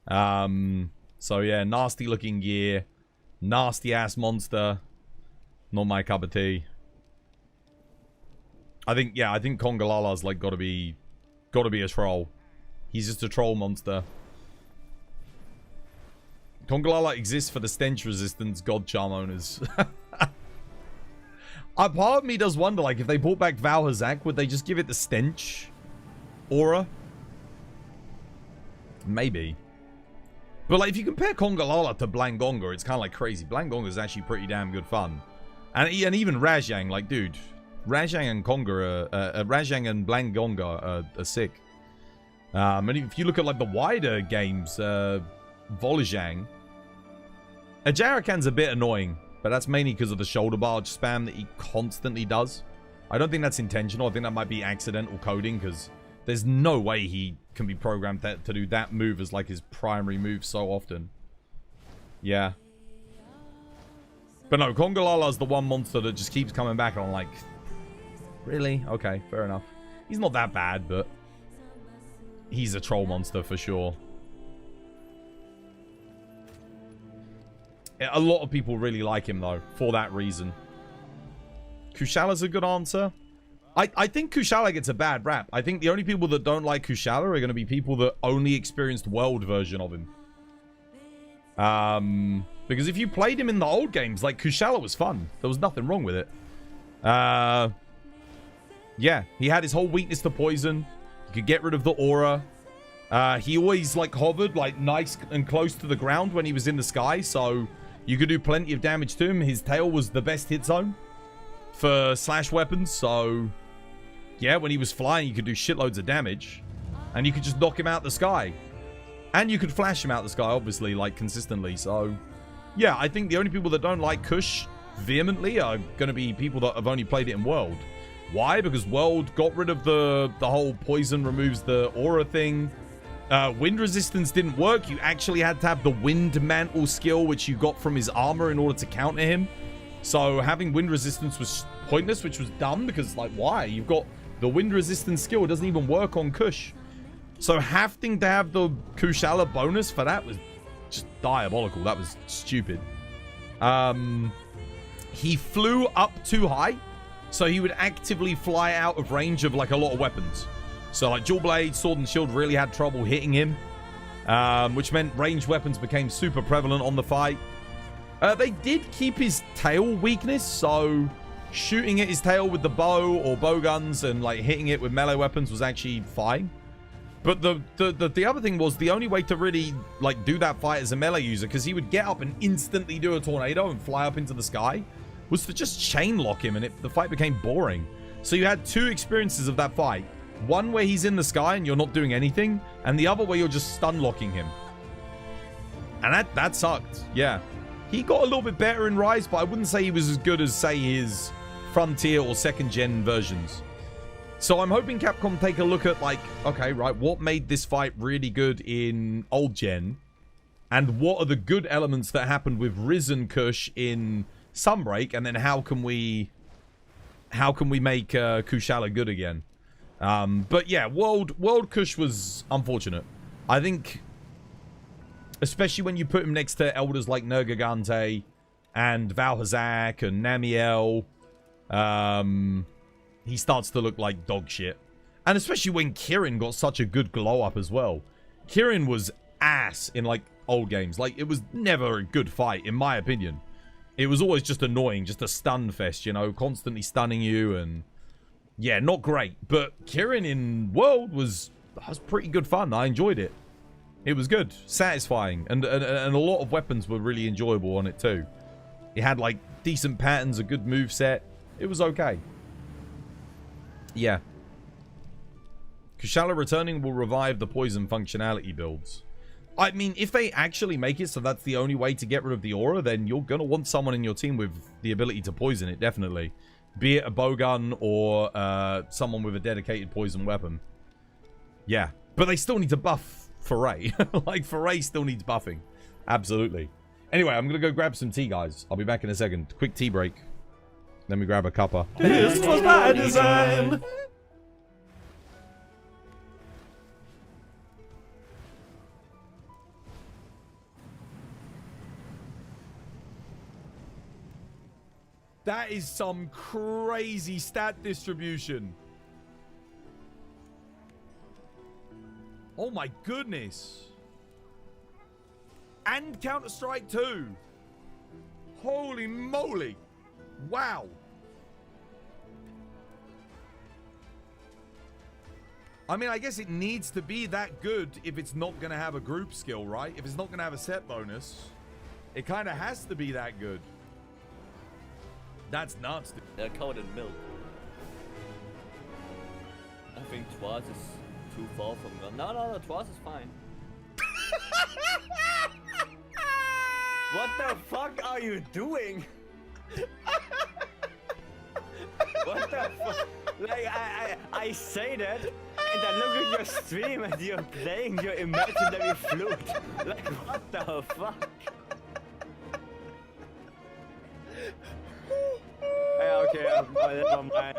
So yeah, nasty-looking gear. Nasty-ass monster. Not my cup of tea. I think Kongalala's, like, got to be a troll. He's just a troll monster. Kongalala exists for the stench resistance god charm owners. A part of me does wonder, like, if they brought back Valhazak, would they just give it the stench aura? Maybe. But, like, if you compare Kongalala to Blangonga, it's kind of, like, crazy. Blangonga is actually pretty damn good fun. And even Rajang, like, dude. Rajang and Rajang and Blangonga are sick. And if you look at, like, the wider games, Volajang, Ajarakan's a bit annoying, but that's mainly because of the shoulder barge spam that he constantly does. I don't think that's intentional. I think that might be accidental coding, because there's no way he can be programmed to do that move as, like, his primary move so often. Yeah. But no, Kongalala's the one monster that just keeps coming back, and I'm like, really? Okay, fair enough. He's not that bad, but he's a troll monster for sure. A lot of people really like him, though, for that reason. Kushala's a good answer. I think Kushala gets a bad rap. I think the only people that don't like Kushala are going to be people that only experienced world version of him. Because if you played him in the old games, like, Kushala was fun. There was nothing wrong with it. Yeah, he had his whole weakness to poison. You could get rid of the aura. He always, like, hovered, like, nice and close to the ground when he was in the sky, so you could do plenty of damage to him. His tail was the best hit zone for slash weapons, so yeah, when he was flying, you could do shitloads of damage, and you could just knock him out the sky. And you could flash him out the sky, obviously, like, consistently, so yeah, I think the only people that don't like Kush vehemently are going to be people that have only played it in World. Why? Because World got rid of the whole poison removes the aura thing. Wind resistance didn't work. You actually had to have the wind mantle skill, which you got from his armor in order to counter him. So having wind resistance was pointless, which was dumb because, like, why? You've got the wind resistance skill. It doesn't even work on Kush. So having to have the Kushala bonus for that was just diabolical. That was stupid. He flew up too high, so he would actively fly out of range of, like, a lot of weapons. So, like, Dual Blade, Sword and Shield really had trouble hitting him, which meant ranged weapons became super prevalent on the fight. They did keep his tail weakness, so shooting at his tail with the bow or bow guns and, like, hitting it with melee weapons was actually fine. But the other thing was the only way to really, like, do that fight as a melee user, because he would get up and instantly do a tornado and fly up into the sky, was to just chain lock him, and the fight became boring. So you had two experiences of that fight. One where he's in the sky and you're not doing anything, and the other where you're just stun locking him. And that sucked. Yeah. He got a little bit better in Rise, but I wouldn't say he was as good as, say, his Frontier or second gen versions. So I'm hoping Capcom take a look at, like, okay, right, what made this fight really good in old gen? And what are the good elements that happened with Risen Kush in Sunbreak? And then how can we make Kushala good again? But yeah, World Kush was unfortunate. I think, especially when you put him next to elders like Nergigante and Valhazak and Namiel, he starts to look like dog shit. And especially when Kirin got such a good glow up as well. Kirin was ass in, like, old games. Like, it was never a good fight, in my opinion. It was always just annoying, just a stun fest, you know, constantly stunning you, and yeah, not great. But Kirin in World was pretty good fun. I enjoyed it. It was good, satisfying, and a lot of weapons were really enjoyable on it too. It had, like, decent patterns, a good move set. It was okay. Yeah. Kushala returning will revive the poison functionality builds. I mean, if they actually make it so that's the only way to get rid of the aura, then you're going to want someone in your team with the ability to poison it, definitely. Be it a bowgun or someone with a dedicated poison weapon. Yeah. But they still need to buff Foray. Like, Foray still needs buffing. Absolutely. Anyway, I'm going to go grab some tea, guys. I'll be back in a second. Quick tea break. Let me grab a cuppa. This was by design. That is some crazy stat distribution. Oh my goodness. And Counter-Strike 2. Holy moly. Wow. I mean, I guess it needs to be that good if it's not going to have a group skill, right? If it's not going to have a set bonus, it kind of has to be that good. That's nuts. They're covered in milk. I think twice is too far from milk. No, twice is fine. What the fuck are you doing? What the fuck? Like, I say that, and I look at your stream and you're playing your imaginary flute. Like, what the fuck? Yeah, okay, never mind.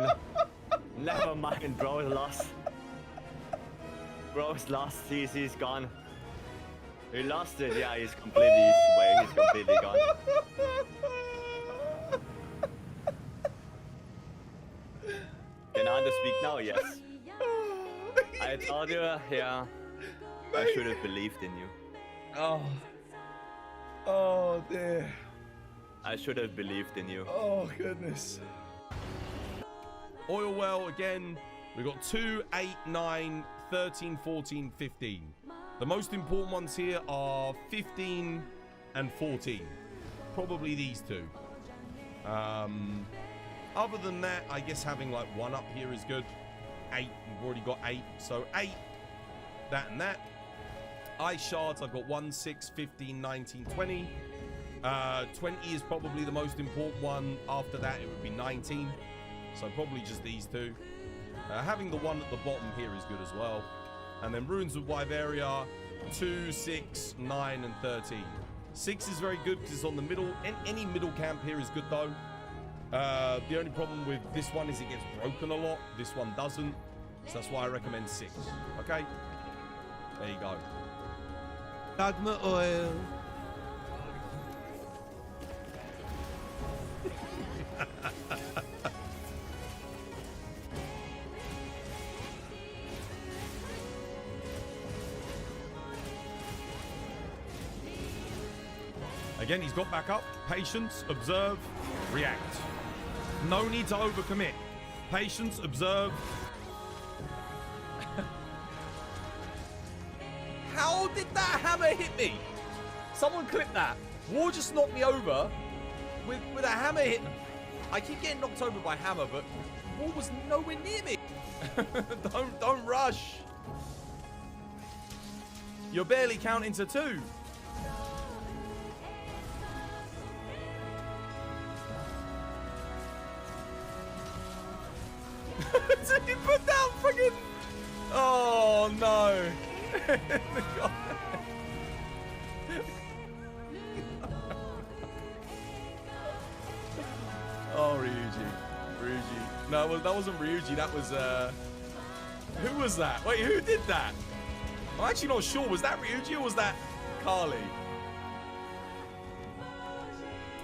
Never mind, bro lost. Bro's lost, he's gone. He lost it, yeah, he's completely gone. Can I speak now? Yes. I told you, yeah. I should have believed in you. Oh dear. I should have believed in you. Oh goodness. Oil well again. We've got 2, 8, 9, 13, 14, 15. The most important ones here are 15 and 14. Probably these two. Other than that, I guess having like one up here is good. 8, we've already got 8. So 8, that and that. Ice shards, I've got 1, 6, 15, 19, 20. 20 is probably the most important one. After that, it would be 19. So probably just these two. Having the one at the bottom here is good as well. And then Ruins of Wyveria, 2, 6, 9, and 13. 6 is very good because it's on the middle. Any middle camp here is good though. The only problem with this one is it gets broken a lot. This one doesn't. So that's why I recommend 6. Okay? There you go. Dogma oil. Again, he's got back up. Patience, observe, react. No need to overcommit. Patience, observe. How did that hammer hit me? Someone clip that. War just knocked me over with a hammer hit. I keep getting knocked over by hammer, but War was nowhere near me. Don't rush. You're barely counting to 2. He put down friggin'. Oh no. Oh, Ryuji. No, well, that wasn't Ryuji. That was who was that? Wait, who did that? I'm actually not sure. Was that Ryuji or was that Kali?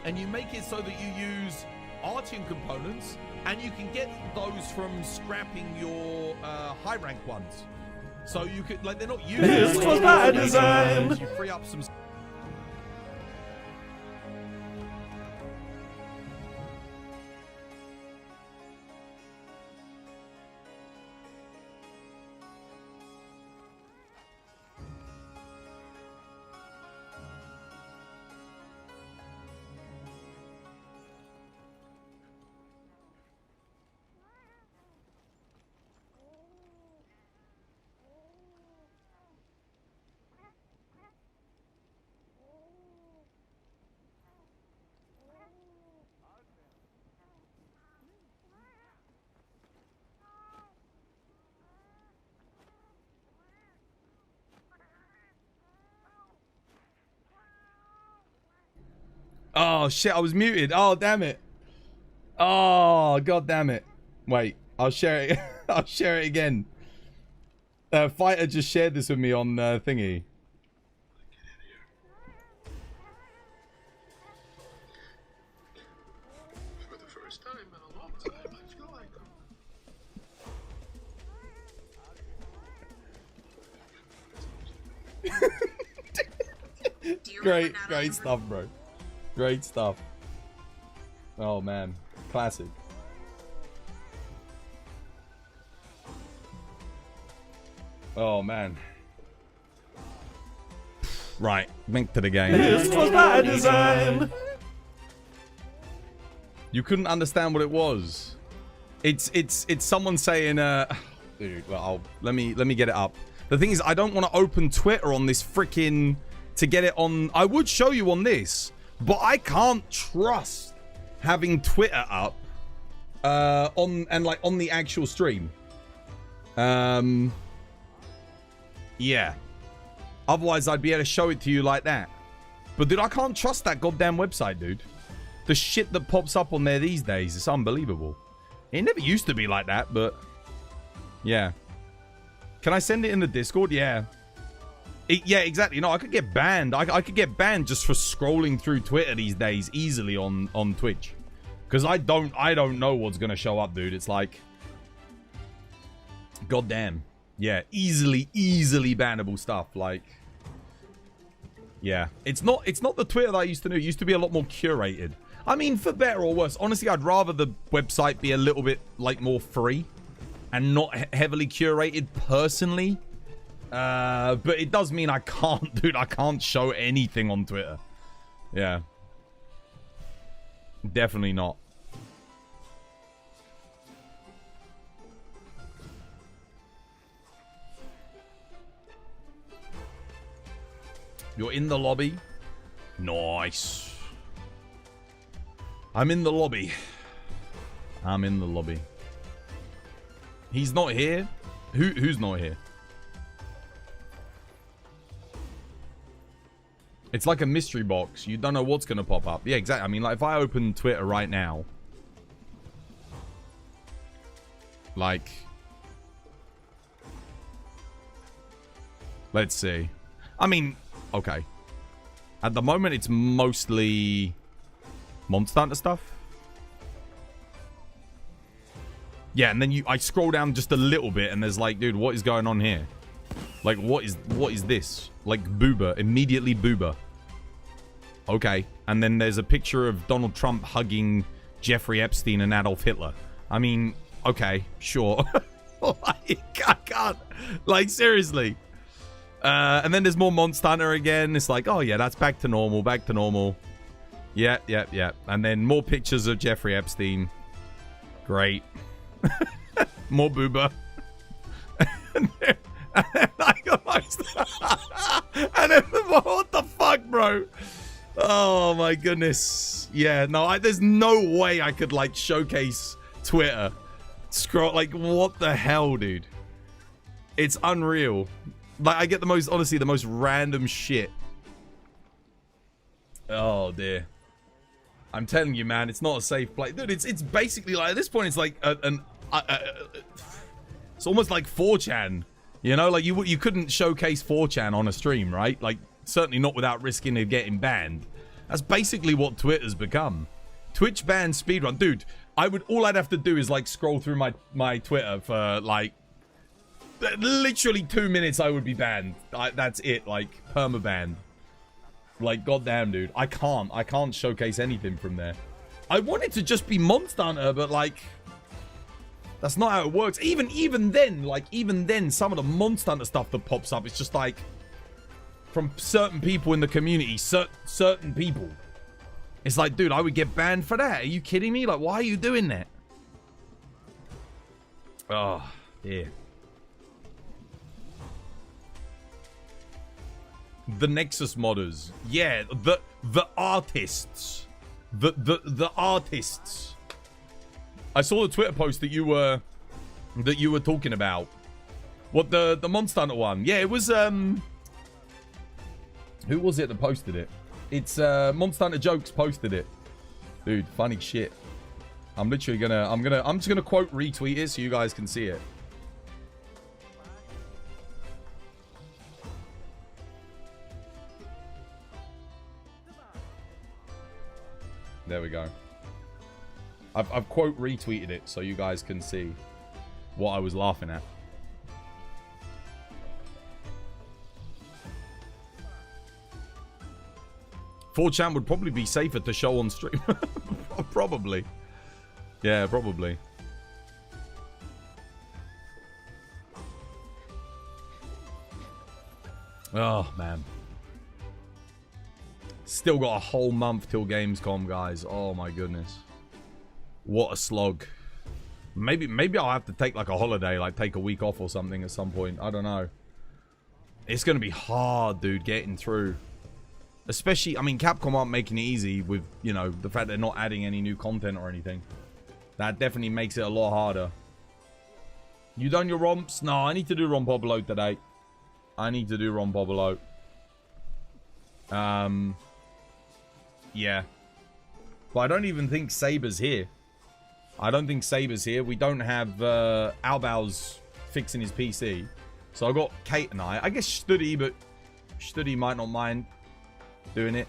And you make it so that you use Artian components, and you can get those from scrapping your high rank ones. So you could, like, they're not used. This was by design. You free up some. Oh, shit. I was muted. Oh, damn it. Oh, god damn it. Wait. I'll share it. I'll share it again. Fighter just shared this with me on thingy. For the first time in a long time, I feel like Great stuff, bro. Great stuff. Oh, man. Classic. Oh, man. Right. Link to the game. This was by design. You couldn't understand what it was. It's someone saying, dude, well, let me get it up. The thing is, I don't want to open Twitter on this freaking to get it on. I would show you on this, but I can't trust having Twitter up on the actual stream. Yeah. Otherwise, I'd be able to show it to you like that. But dude, I can't trust that goddamn website, dude. The shit that pops up on there these days is unbelievable. It never used to be like that, but yeah. Can I send it in the Discord? Yeah. Yeah, exactly. No, I could get banned. I could get banned just for scrolling through Twitter these days easily on Twitch. Because I don't know what's gonna show up, dude. It's like, goddamn. Yeah, easily bannable stuff. Like, yeah, it's not the Twitter that I used to know. It used to be a lot more curated. I mean, for better or worse. Honestly, I'd rather the website be a little bit like more free and not heavily curated personally. But it does mean I can't, dude. I can't show anything on Twitter. Yeah, definitely not. You're in the lobby? Nice. I'm in the lobby. I'm in the lobby. He's not here? Who's not here? It's like a mystery box. You don't know what's going to pop up. Yeah, exactly. I mean, like, if I open Twitter right now. Like. Let's see. I mean, okay. At the moment, it's mostly Monster Hunter stuff. Yeah, and then I scroll down just a little bit, and there's like, dude, what is going on here? Like, what is this? Like, Booba. Immediately Booba. Okay. And then there's a picture of Donald Trump hugging Jeffrey Epstein and Adolf Hitler. I mean, okay, sure. Like, I can't. Like, seriously. And then there's more Monster Hunter again. It's like, oh yeah, that's back to normal, back to normal. Yeah. And then more pictures of Jeffrey Epstein. Great. More Booba. And then what the fuck, bro? Oh my goodness. Yeah, no, there's no way I could like showcase Twitter. Scroll, like, what the hell, dude? It's unreal. Like, I get the most, honestly, the most random shit. Oh, dear. I'm telling you, man, it's not a safe place. Dude, it's basically, like, at this point, it's like it's almost like 4chan. You know, like, you couldn't showcase 4chan on a stream, right? Like, certainly not without risking of getting banned. That's basically what Twitter's become. Twitch banned speedrun. Dude, all I'd have to do is, like, scroll through my Twitter for, like, literally 2 minutes, I would be banned. That's it, like, perma-banned. Like, goddamn, dude. I can't showcase anything from there. I want it to just be Monster Hunter, but, like, that's not how it works. Even then, some of the Monster Hunter stuff that pops up, it's just, like, from certain people in the community, certain people. It's like, dude, I would get banned for that. Are you kidding me? Like, why are you doing that? Oh, dear. The Nexus modders. Yeah, the artists. The artists. I saw the Twitter post that you were talking about. What, the Monster Hunter one? Yeah, it was who was it that posted it? It's Monster Hunter Jokes posted it. Dude, funny shit. I'm literally gonna I'm just gonna quote retweet it so you guys can see it. There we go. I've quote retweeted it so you guys can see what I was laughing at. 4chan would probably be safer to show on stream. Probably. Yeah, probably. Oh, man. Still got a whole month till Gamescom, guys. Oh, my goodness. What a slog. Maybe I'll have to take like a holiday, like take a week off or something at some point. I don't know. It's going to be hard, dude, getting through. Especially, I mean, Capcom aren't making it easy with, you know, the fact they're not adding any new content or anything. That definitely makes it a lot harder. You done your romps? No, I need to do Rompobolo today. I need to do Rompobolo. Yeah. But I don't even think Saber's here. I don't think Saber's here. We don't have Albao's fixing his PC. So I got Kate and I guess Studi, but Studi might not mind doing it.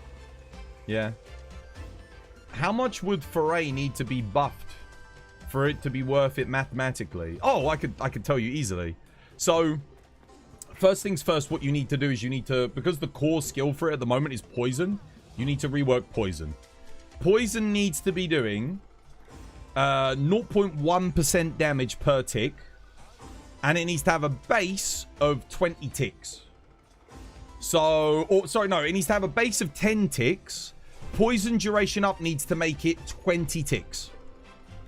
Yeah. How much would Foray need to be buffed for it to be worth it mathematically? Oh, I could tell you easily. So, first things first, what you need to do is you need to, because the core skill for it at the moment is Poison, you need to rework Poison. Poison needs to be doing 0.1% damage per tick, and it needs to have a base of 20 ticks. So, or sorry, no, it needs to have a base of 10 ticks. Poison duration up needs to make it 20 ticks.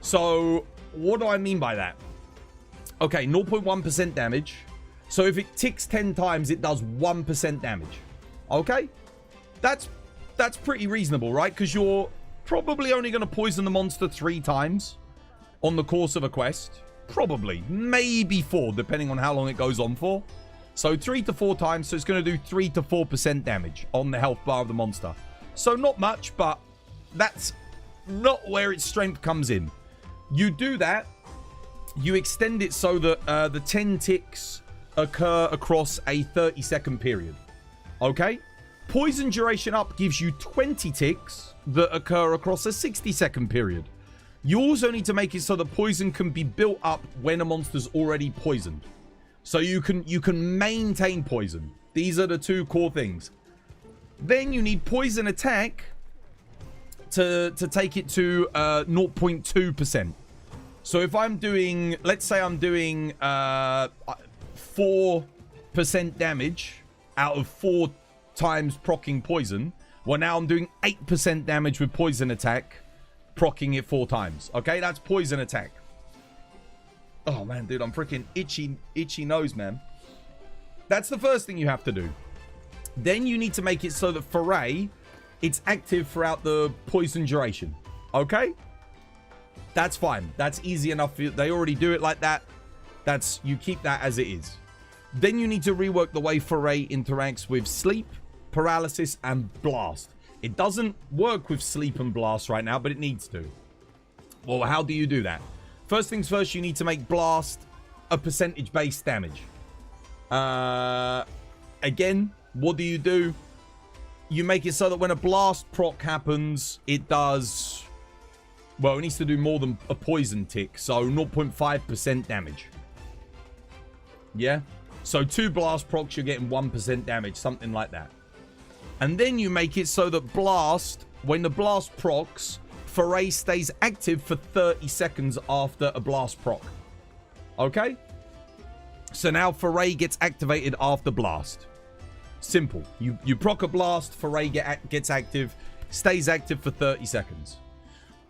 So, what do I mean by that? Okay, 0.1% damage. So if it ticks 10 times, it does 1% damage. Okay? That's pretty reasonable, right? Because you're probably only going to poison the monster 3 times on the course of a quest. Probably. Maybe 4, depending on how long it goes on for. So 3 to 4 times, so it's going to do 3 to 4% damage on the health bar of the monster. So not much, but that's not where its strength comes in. You do that, you extend it so that the 10 ticks occur across a 30-second period. Okay? Poison duration up gives you 20 ticks that occur across a 60-second period. You also need to make it so that poison can be built up when a monster's already poisoned. So you can maintain poison. These are the 2 core things. Then you need poison attack to take it to 0.2%. So if I'm doing, let's say I'm doing 4% damage out of 4 times proccing poison. Well, now I'm doing 8% damage with poison attack, proccing it 4 times. Okay, that's poison attack. Oh man, dude, I'm freaking itchy nose, man. That's the first thing you have to do. Then you need to make it so that Foray, it's active throughout the poison duration. Okay? That's fine. That's easy enough. They already do it like that. You keep that as it is. Then you need to rework the way Foray interacts with sleep, paralysis, and blast. It doesn't work with sleep and blast right now, but it needs to. Well, how do you do that? First things first, you need to make blast a percentage-based damage. Again, what do? You make it so that when a blast proc happens, it does... Well, it needs to do more than a poison tick, so 0.5% damage. Yeah? So 2 blast procs, you're getting 1% damage, something like that. And then you make it so that blast, when the blast procs, Foray stays active for 30 seconds after a blast proc. Okay? So now Foray gets activated after blast. Simple. You proc a blast, Foray gets active, stays active for 30 seconds.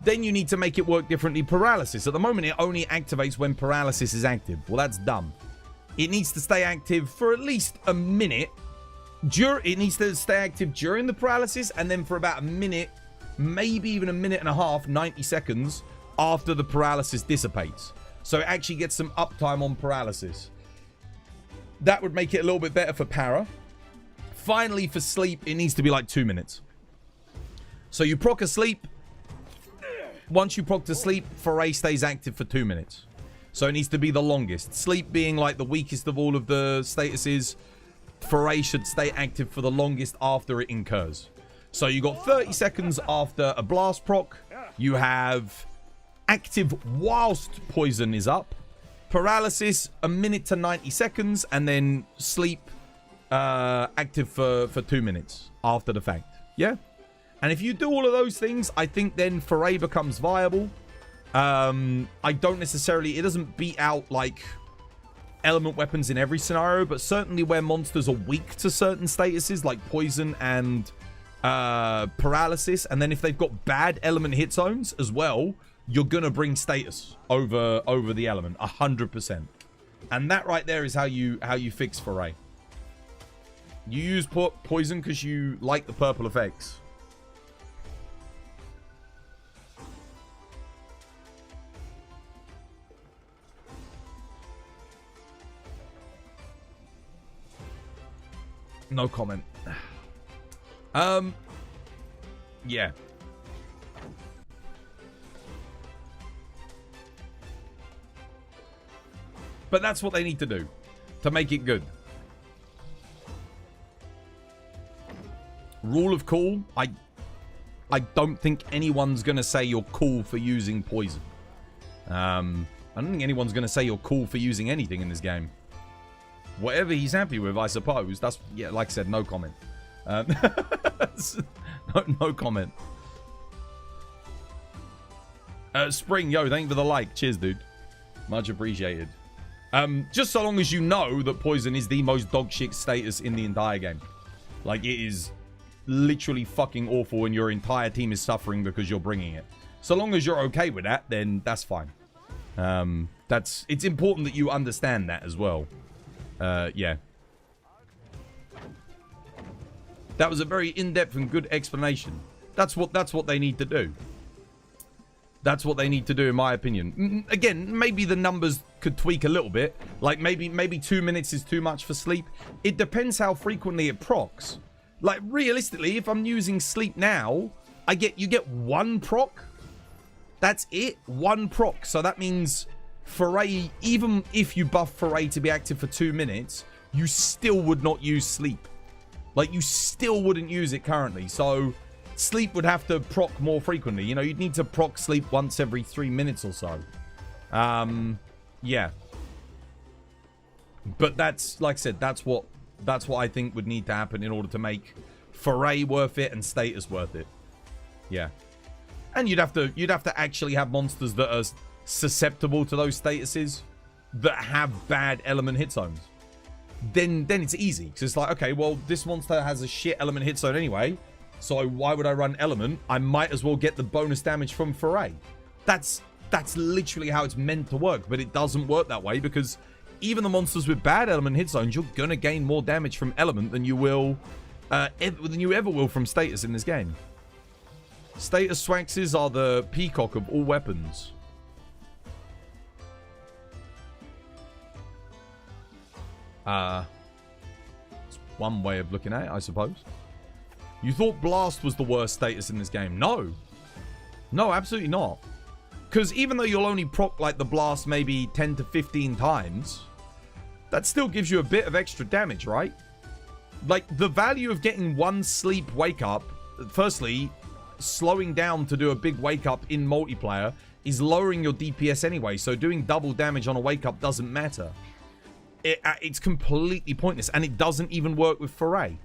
Then you need to make it work differently. Paralysis. At the moment, it only activates when paralysis is active. Well, that's dumb. It needs to stay active for at least a minute. It needs to stay active during the paralysis, and then for about a minute, maybe even a minute and a half, 90 seconds, after the paralysis dissipates. So it actually gets some uptime on paralysis. That would make it a little bit better for para. Finally, for sleep, it needs to be like 2 minutes. So you proc a sleep. Once you proc to sleep, Foray stays active for 2 minutes. So it needs to be the longest. Sleep being like the weakest of all of the statuses, Foray should stay active for the longest after it incurs. So you got 30 seconds after a blast proc. You have active whilst poison is up. Paralysis, 1 minute to 90 seconds. And then sleep active for 2 minutes after the fact. Yeah? And if you do all of those things, I think then Foray becomes viable. I don't necessarily... It doesn't beat out, like, element weapons in every scenario, but certainly where monsters are weak to certain statuses, like poison and paralysis, and then if they've got bad element hit zones as well, you're gonna bring status over the element, 100%. And that right there is how you fix Foray. You use poison because you like the purple effects. No comment. Yeah. But that's what they need to do to make it good. Rule of cool. I don't think anyone's going to say you're cool for using poison. I don't think anyone's going to say you're cool for using anything in this game. Whatever he's happy with, I suppose. That's, yeah, like I said, no comment. No comment. Spring, yo, thank you for the like. Cheers, dude. Much appreciated. Just so long as you know that poison is the most dog shit status in the entire game. Like, it is literally fucking awful and your entire team is suffering because you're bringing it. So long as you're okay with that, then that's fine. It's important that you understand that as well. Yeah. That was a very in-depth and good explanation. That's what they need to do. That's what they need to do, in my opinion. Again, maybe the numbers could tweak a little bit. Like, maybe 2 minutes is too much for sleep. It depends how frequently it procs. Like, realistically, if I'm using sleep now, you get 1 proc. That's it. 1 proc. So that means Foray, even if you buff Foray to be active for 2 minutes, you still would not use sleep. Like, you still wouldn't use it currently. So sleep would have to proc more frequently. You know, you'd need to proc sleep once every 3 minutes or so. Yeah. But that's, like I said, that's what I think would need to happen in order to make Foray worth it and status worth it. Yeah. And you'd have to actually have monsters that are susceptible to those statuses, that have bad element hit zones. Then it's easy. Because it's like, okay, well, this monster has a shit element hit zone anyway, so why would I run element? I might as well get the bonus damage from Foray. That's literally how it's meant to work, but it doesn't work that way, because even the monsters with bad element hit zones, you're gonna gain more damage from element than you will than you ever will from status in this game. Status swaxes are the peacock of all weapons. It's one way of looking at it, I suppose. You thought blast was the worst status in this game? No, absolutely not. Because even though you'll only proc like the blast maybe 10 to 15 times, that still gives you a bit of extra damage, right? Like, the value of getting 1 sleep wake up, firstly, slowing down to do a big wake up in multiplayer is lowering your DPS anyway, so doing double damage on a wake up doesn't matter. It's completely pointless, and it doesn't even work with Foray.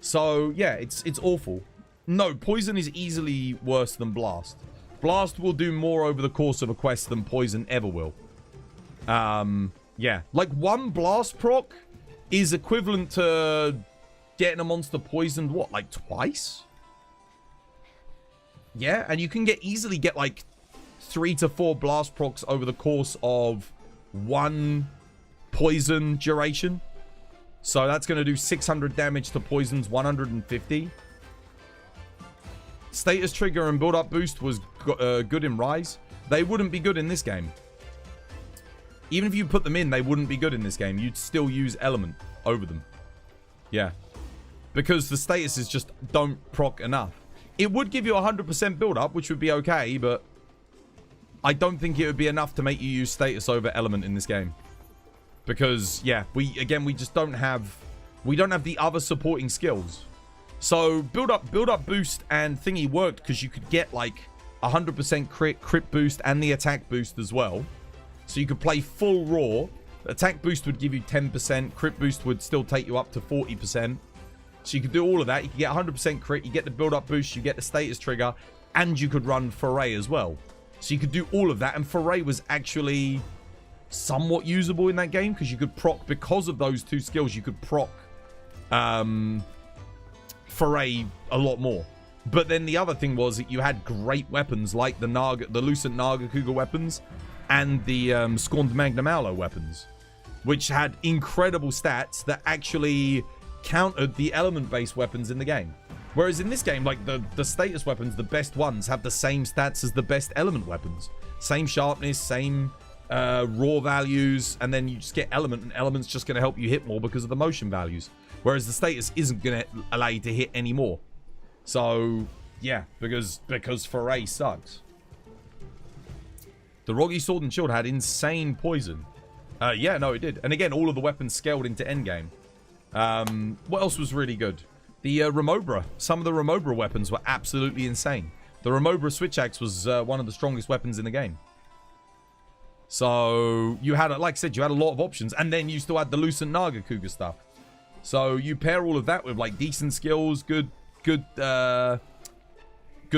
So yeah, it's awful. No, poison is easily worse than blast. Blast will do more over the course of a quest than poison ever will. Yeah, like 1 blast proc is equivalent to getting a monster poisoned, what, like twice? Yeah, and you can easily get like 3 to 4 blast procs over the course of 1 poison duration. So that's going to do 600 damage to poisons, 150. Status trigger and build up boost was good in Rise. They wouldn't be good in this game. Even if you put them in, they wouldn't be good in this game. You'd still use element over them. Yeah. Because the statuses just don't proc enough. It would give you 100% build-up, which would be okay, but I don't think it would be enough to make you use status over element in this game. Because, yeah, we just don't have... We don't have the other supporting skills. So, build-up boost and thingy worked because you could get, like, 100% crit boost and the attack boost as well. So, you could play full raw. Attack boost would give you 10%. Crit boost would still take you up to 40%. So, you could do all of that. You could get 100% crit. You get the build-up boost. You get the status trigger. And you could run foray as well. So, you could do all of that. And foray was actually somewhat usable in that game because you could proc, because of those two skills, you could proc foray a lot more. But then the other thing was that you had great weapons like the Lucent Nagakuga weapons and the Scorned Magnum Aulo weapons, which had incredible stats that actually countered the element-based weapons in the game. Whereas in this game, like the status weapons, the best ones have the same stats as the best element weapons. Same sharpness, same raw values, and then you just get element, and element's just going to help you hit more because of the motion values. Whereas the status isn't going to allow you to hit anymore. So, yeah, because foray sucks. The Rogi Sword and Shield had insane poison. Yeah, no, it did. And again, all of the weapons scaled into endgame. What else was really good? The Remobra. Some of the Remobra weapons were absolutely insane. The Remobra Switch Axe was one of the strongest weapons in the game. So, you had, like I said, you had a lot of options. And then you still had the Lucent Nagakuga stuff. So, you pair all of that with, like, decent skills, good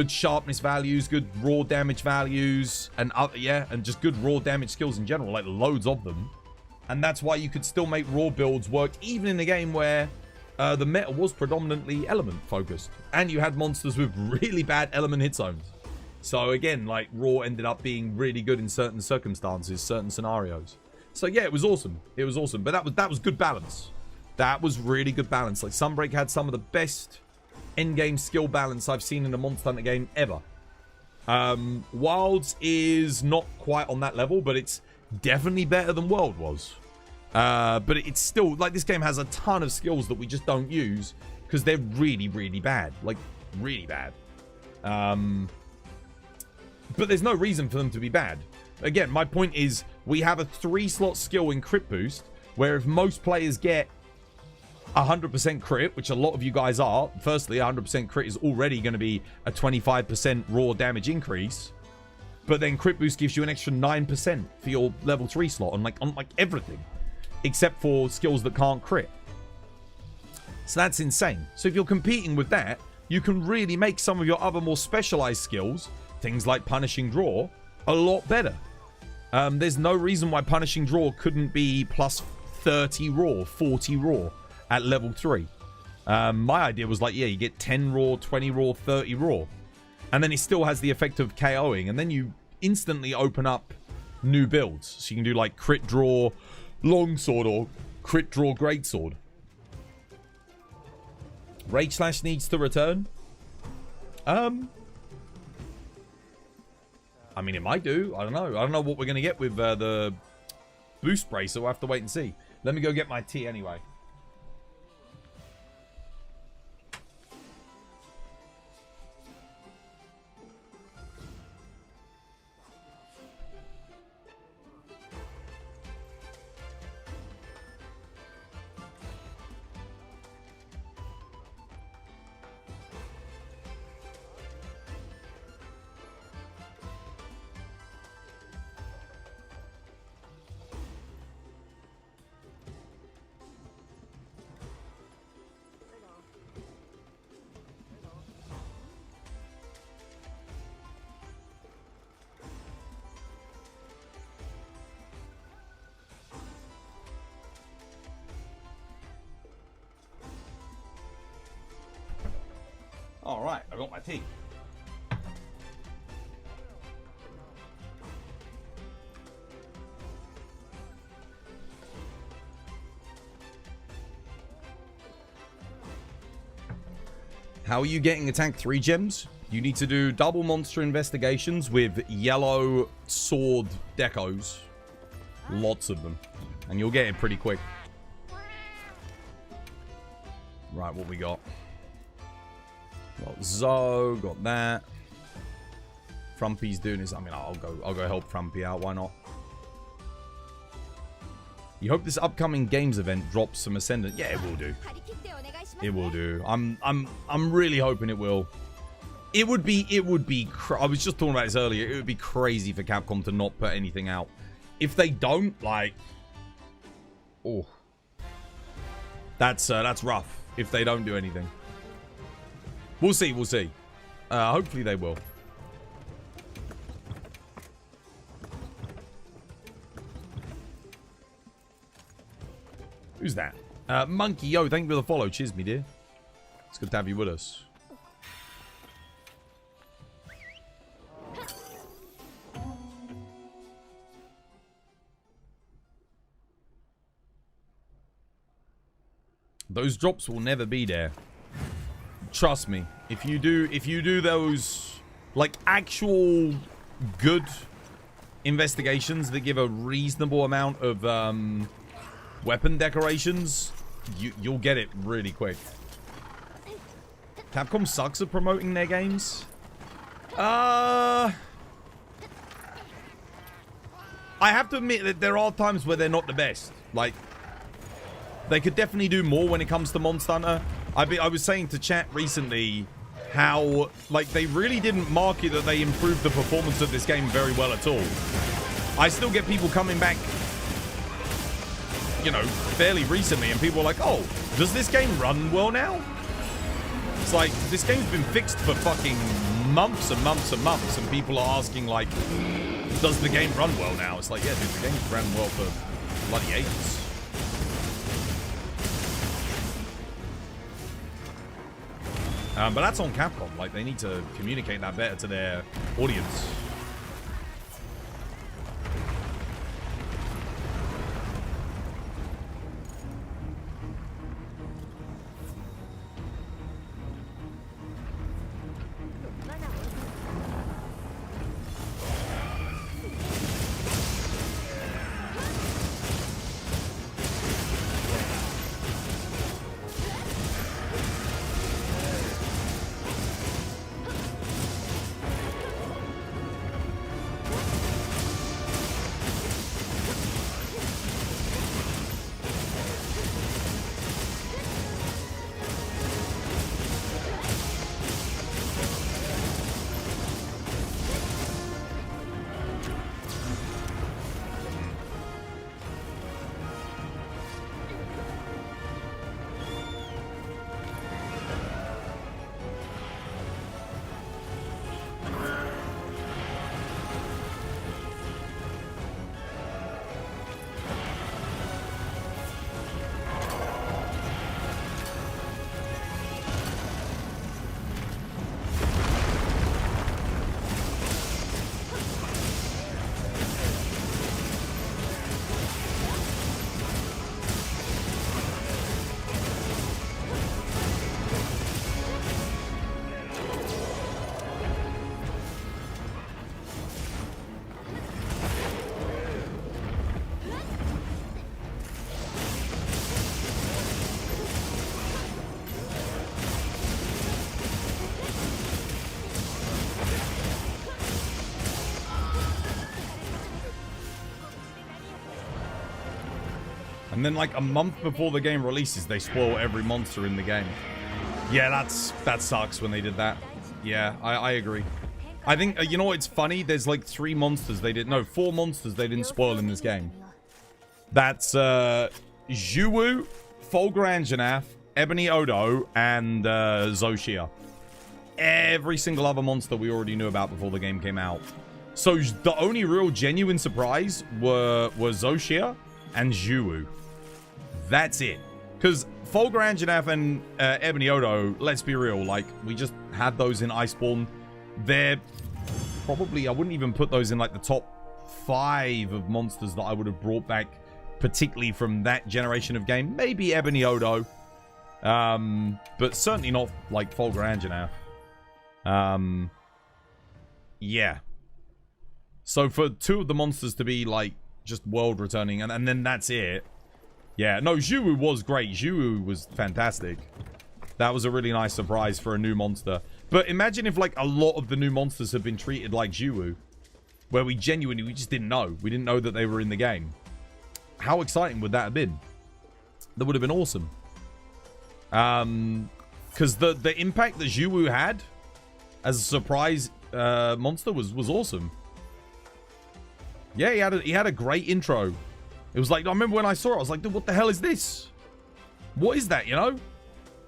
sharpness values, good raw damage values, and and just good raw damage skills in general, like loads of them. And that's why you could still make raw builds work, even in a game where the meta was predominantly element focused. And you had monsters with really bad element hit zones. So again, like, raw ended up being really good in certain circumstances, certain scenarios. So yeah, it was awesome. It was awesome. But that was good balance. That was really good balance. Like, Sunbreak had some of the best endgame skill balance I've seen in a Monster Hunter game ever. Wilds is not quite on that level, but it's definitely better than World was. But it's still, like, this game has a ton of skills that we just don't use because they're really, really bad. Like, really bad. But there's no reason for them to be bad. Again, my point is we have a 3-slot skill in crit boost, where if most players get 100% crit, which a lot of you guys are, firstly, 100% crit is already going to be a 25% raw damage increase. But then crit boost gives you an extra 9% for your level 3 slot on like everything, except for skills that can't crit. So that's insane. So if you're competing with that, you can really make some of your other more specialized skills, things like Punishing Draw, a lot better. There's no reason why Punishing Draw couldn't be plus 30 raw, 40 raw at level 3. My idea was like, yeah, you get 10 raw, 20 raw, 30 raw. And then it still has the effect of KOing. And then you instantly open up new builds. So you can do like crit draw longsword or crit draw greatsword. Rage Slash needs to return. I mean, it might do. I don't know. I don't know what we're going to get with the boost brace, so we'll have to wait and see. Let me go get my tea anyway. All right, I got my tea. How are you getting attack 3 gems? You need to do double monster investigations with yellow sword decos. Lots of them. And you'll get it pretty quick. Right, what we got? Got Zoe, got that. Frumpy's doing his. I mean, I'll go help Frumpy out. Why not? You hope this upcoming games event drops some Ascendant. Yeah, it will do. It will do. I'm really hoping it will. It would be. I was just talking about this earlier. It would be crazy for Capcom to not put anything out. If they don't, like, oh, that's rough. If they don't do anything, we'll see. We'll see. Hopefully they will. Who's that? Monkey, yo, thank you for the follow. Cheers, me dear. It's good to have you with us. Those drops will never be there. Trust me. If you do those, like, actual good investigations that give a reasonable amount of weapon decorations, you'll get it really quick. Capcom sucks at promoting their games. I have to admit that there are times where they're not the best. Like, they could definitely do more when it comes to Monster Hunter. I was saying to chat recently how, like, they really didn't market that they improved the performance of this game very well at all. I still get people coming back, you know, fairly recently, and people are like, oh, does this game run well now? It's like, this game's been fixed for fucking months and months and months, and people are asking, like, does the game run well now? It's like, yeah, dude, the game's ran well for bloody ages. But that's on Capcom. Like, they need to communicate that better to their audience. And then, like, a month before the game releases, they spoil every monster in the game. Yeah, that sucks when they did that. Yeah, I agree. I think, you know what's funny? There's like 4 monsters they didn't spoil in this game. That's Zhuwu, Fulgur, Ebony Odo, and Zoshia. Every single other monster we already knew about before the game came out. So the only real genuine surprise were Zoshia and Zhuwu. That's it. Because Fulgur and Ebony Odo, let's be real, like, we just had those in Iceborne. They're probably, I wouldn't even put those in, like, the top 5 of monsters that I would have brought back, particularly from that generation of game. Maybe Ebony Odo. But certainly not, like, Fulgur. Yeah. So for 2 of the monsters to be, like, just world returning, and then that's it. Yeah, no, Zhuwu was great. Zhuwu was fantastic. That was a really nice surprise for a new monster. But imagine if, like, a lot of the new monsters had been treated like Jiwoo, where we just didn't know. We didn't know that they were in the game. How exciting would that have been? That would have been awesome. Because the impact that Jiwoo had as a surprise monster was awesome. Yeah, he had a great intro. It was like, I remember when I saw it, I was like, dude, what the hell is this? What is that, you know?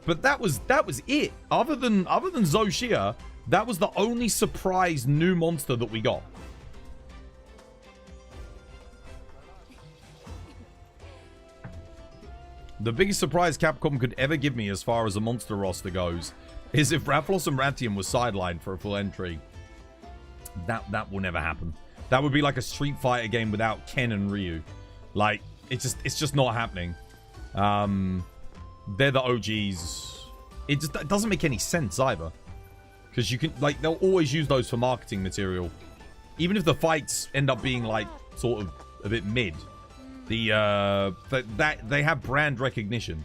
But that was it. Other than Zoshia, that was the only surprise new monster that we got. The biggest surprise Capcom could ever give me as far as a monster roster goes is if Rathalos and Rathian was sidelined for a full entry. That will never happen. That would be like a Street Fighter game without Ken and Ryu. Like, it's just not happening. They're the OGs. It doesn't make any sense either. Because you can, like, they'll always use those for marketing material. Even if the fights end up being, like, sort of a bit mid. They have brand recognition.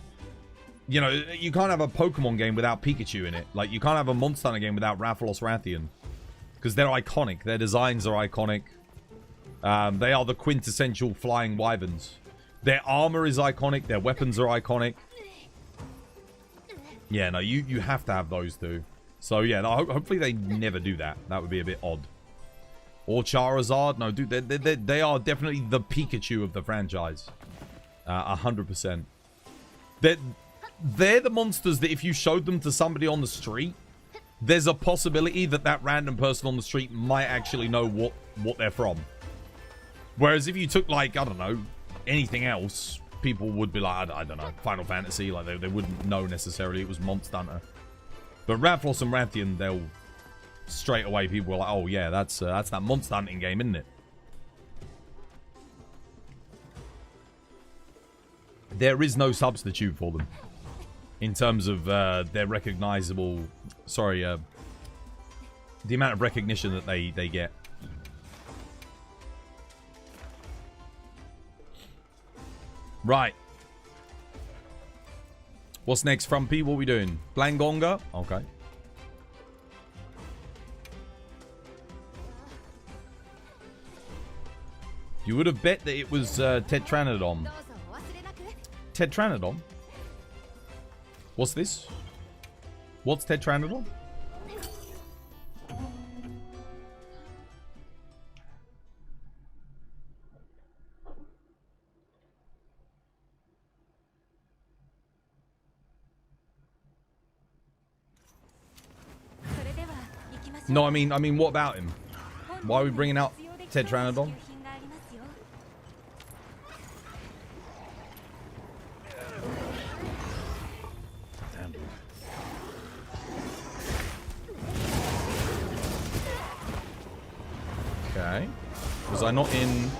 You know, you can't have a Pokemon game without Pikachu in it. Like, you can't have a Monster Hunter game without Rathalos Rathian. Because they're iconic. Their designs are iconic. They are the quintessential flying wyverns. Their armor is iconic. Their weapons are iconic. Yeah, no, you have to have those two. So, yeah, hopefully they never do that. That would be a bit odd. Or Charizard. No, dude, they are definitely the Pikachu of the franchise. 100%. They're the monsters that if you showed them to somebody on the street, there's a possibility that random person on the street might actually know what they're from. Whereas if you took, like, I don't know, anything else, people would be like, I don't know, Final Fantasy. Like, they wouldn't know necessarily it was Monster Hunter. But Rathalos and Rathian, they'll... Straight away, people were like, oh, yeah, that's that Monster Hunting game, isn't it? There is no substitute for them. In terms of their recognizable... Sorry, the amount of recognition that they get. Right. What's next, Frumpy? What are we doing? Blangonga? Okay. You would have bet that it was Tetranodon. Tetranodon? What's this? What's Tetranodon? No, I mean, what about him? Why are we bringing out Tetranodon? Okay. Was I not in...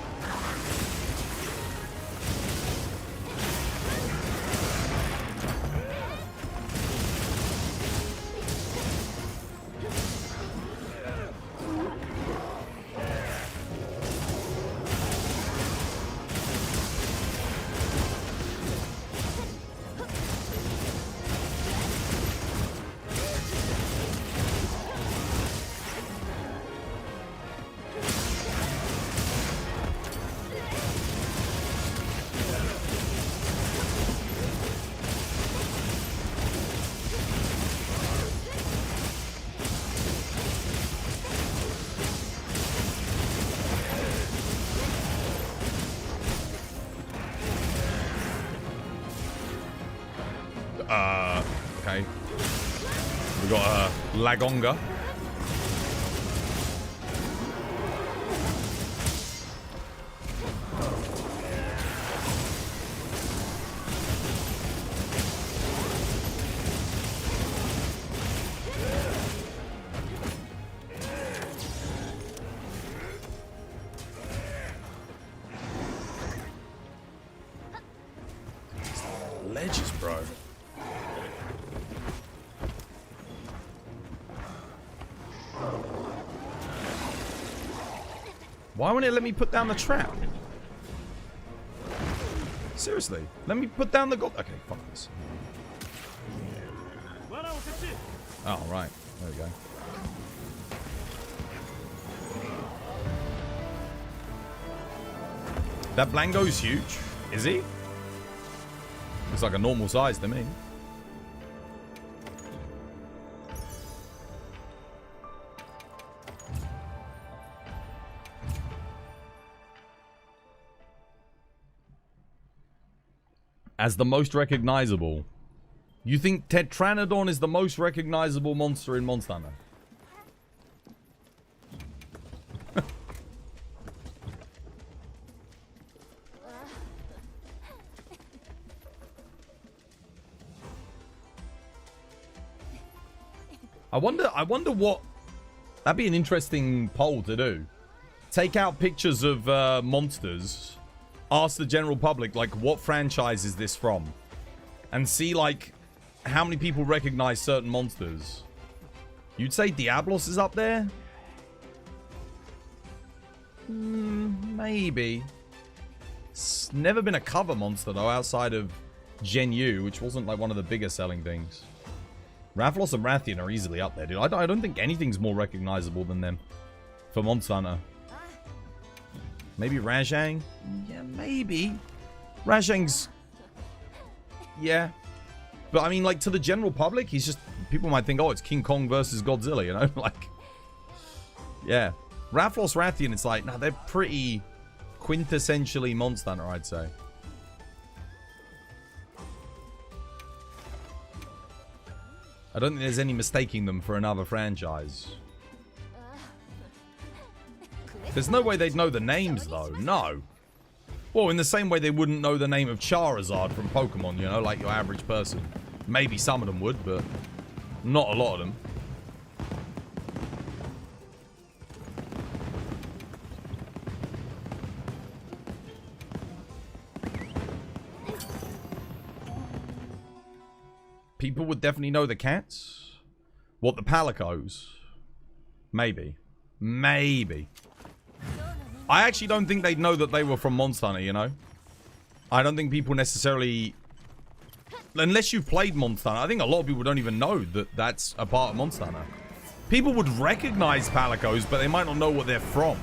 Okay. We got Lagonga. Ledges, bro. Why won't it let me put down the trap? Seriously, let me put down the gold. Okay, fuck this. Oh, right. There we go. That Blango's huge. Is he? Looks like a normal size to me. As the most recognizable. You think Tetranodon is the most recognizable monster in Monster Hunter? I wonder what... That'd be an interesting poll to do. Take out pictures of monsters. Ask the general public, like, what franchise is this from? And see, like, how many people recognize certain monsters. You'd say Diablos is up there? Maybe. It's never been a cover monster, though, outside of Gen U, which wasn't, like, one of the bigger selling things. Rathalos and Rathian are easily up there, dude. I don't think anything's more recognizable than them for Monster Hunter. Maybe Rajang? Yeah, maybe. Rajang's... Yeah. But, I mean, like, to the general public, he's just... People might think, oh, it's King Kong versus Godzilla, you know? Like... Yeah. Rathalos, Rathian, it's like, nah, they're pretty quintessentially Monster Hunter, I'd say. I don't think there's any mistaking them for another franchise. There's no way they'd know the names, though. No. Well, in the same way they wouldn't know the name of Charizard from Pokemon, you know, like your average person. Maybe some of them would, but not a lot of them. People would definitely know the cats. What, the Palicos? Maybe. Maybe. I actually don't think they'd know that they were from Monster Hunter, you know? I don't think people necessarily... Unless you've played Monster Hunter, I think a lot of people don't even know that that's a part of Monster Hunter. People would recognize Palicos, but they might not know what they're from.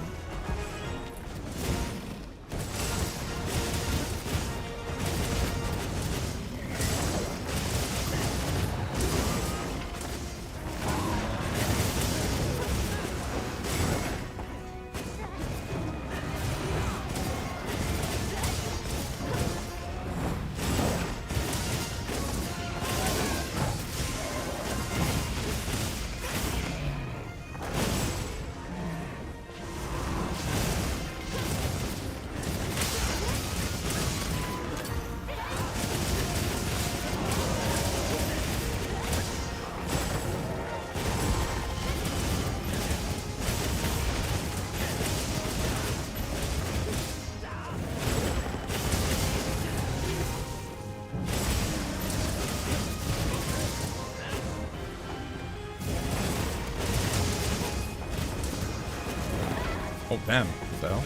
Oh, damn. What the hell?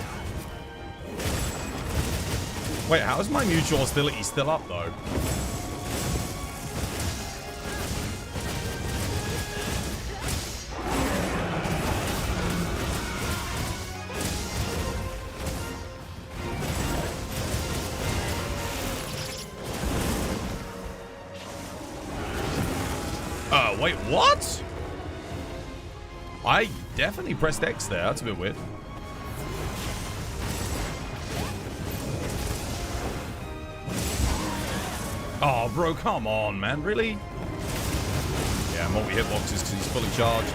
Wait, how is my mutual hostility still up, though? Wait, what? I definitely pressed X there. That's a bit weird. Oh, bro, come on, man. Really? Yeah, multi-hitboxes because he's fully charged.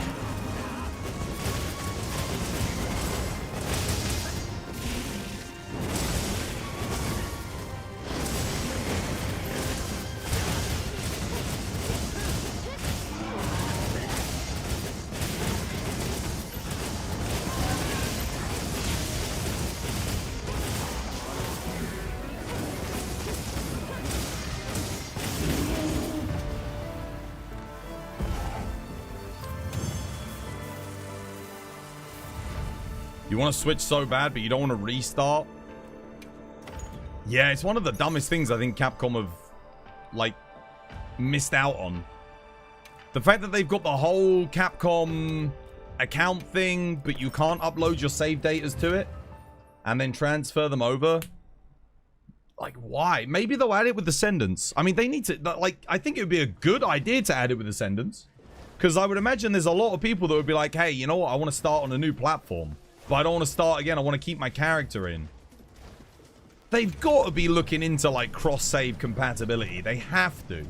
You want to switch so bad, but you don't want to restart? Yeah, it's one of the dumbest things I think Capcom have, like, missed out on. The fact that they've got the whole Capcom account thing, but you can't upload your save datas to it and then transfer them over. Like, why? Maybe they'll add it with Ascendance. I mean, they need to, like, I think it would be a good idea to add it with Ascendance. Because I would imagine there's a lot of people that would be like, hey, you know what? I want to start on a new platform. But I don't want to start again. I want to keep my character in. They've got to be looking into, like, cross-save compatibility. They have to.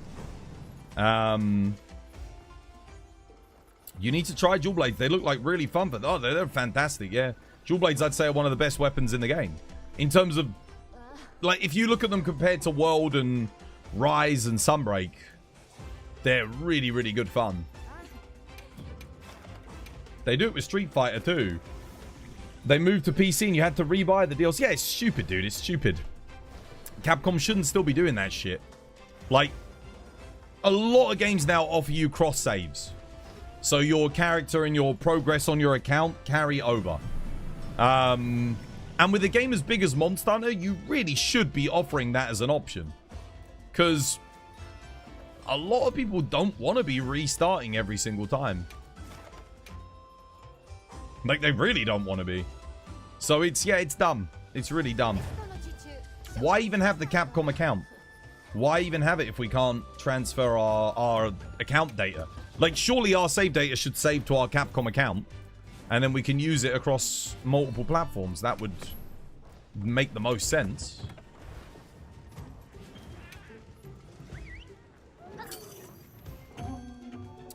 You need to try Dual Blades. They look like really fun. But, oh, they're fantastic, yeah. Dual Blades, I'd say, are one of the best weapons in the game. In terms of, like, if you look at them compared to World and Rise and Sunbreak, they're really, really good fun. They do it with Street Fighter, too. They moved to PC and you had to rebuy the DLC. Yeah, it's stupid, dude. It's stupid. Capcom shouldn't still be doing that shit. Like, a lot of games now offer you cross-saves. So your character and your progress on your account carry over. And with a game as big as Monster Hunter, you really should be offering that as an option. Because a lot of people don't want to be restarting every single time. Like, they really don't want to be. So it's, yeah, it's dumb. It's really dumb. Why even have the Capcom account? Why even have it if we can't transfer our account data? Like, surely our save data should save to our Capcom account. And then we can use it across multiple platforms. That would make the most sense.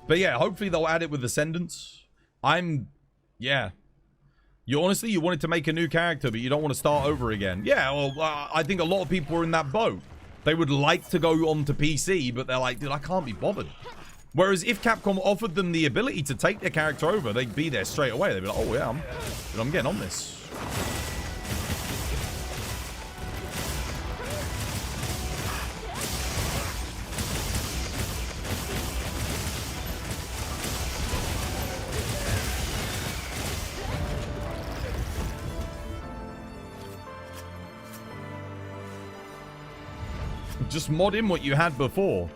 But yeah, hopefully they'll add it with Ascendance. Yeah. You honestly, you wanted to make a new character, but you don't want to start over again. Yeah, well, I think a lot of people are in that boat. They would like to go on to PC, but they're like, dude, I can't be bothered. Whereas if Capcom offered them the ability to take their character over, they'd be there straight away. They'd be like, oh yeah, I'm getting on this. Just mod in what you had before.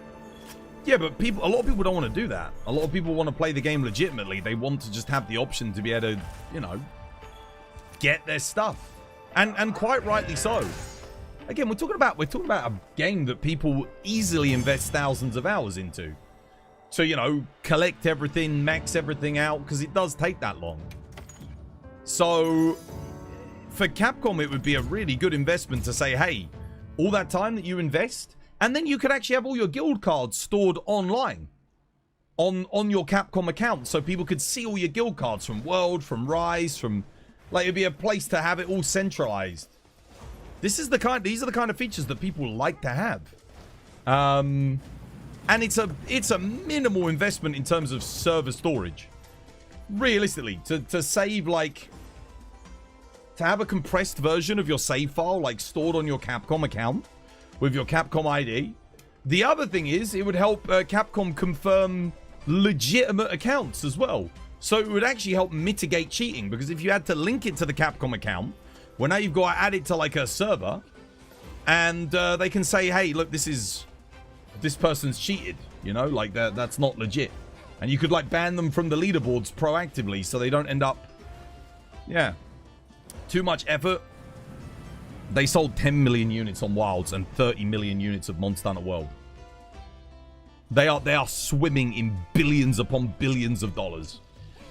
Yeah, but a lot of people don't want to do that. A lot of people want to play the game legitimately. They want to just have the option to be able to, you know, get their stuff. And quite rightly so. Again, we're talking about a game that people easily invest thousands of hours into. So, you know, collect everything, max everything out, because it does take that long. So, for Capcom, it would be a really good investment to say, hey, all that time that you invest, and then you could actually have all your guild cards stored online on your Capcom account, so people could see all your guild cards from World, from Rise, from, like, it'd be a place to have it all centralized. These are the kind of features that people like to have. And it's a minimal investment in terms of server storage. Realistically, to save, like, to have a compressed version of your save file, like, stored on your Capcom account with your Capcom ID. The other thing is, it would help Capcom confirm legitimate accounts as well. So it would actually help mitigate cheating, because if you had to link it to the Capcom account, well, now you've got to add it to, like, a server, and they can say, hey, look, this person's cheated, you know, like, that's not legit. And you could, like, ban them from the leaderboards proactively so they don't end up, yeah, too much effort. They sold 10 million units on Wilds and 30 million units of Monster Hunter World. They are swimming in billions upon billions of dollars.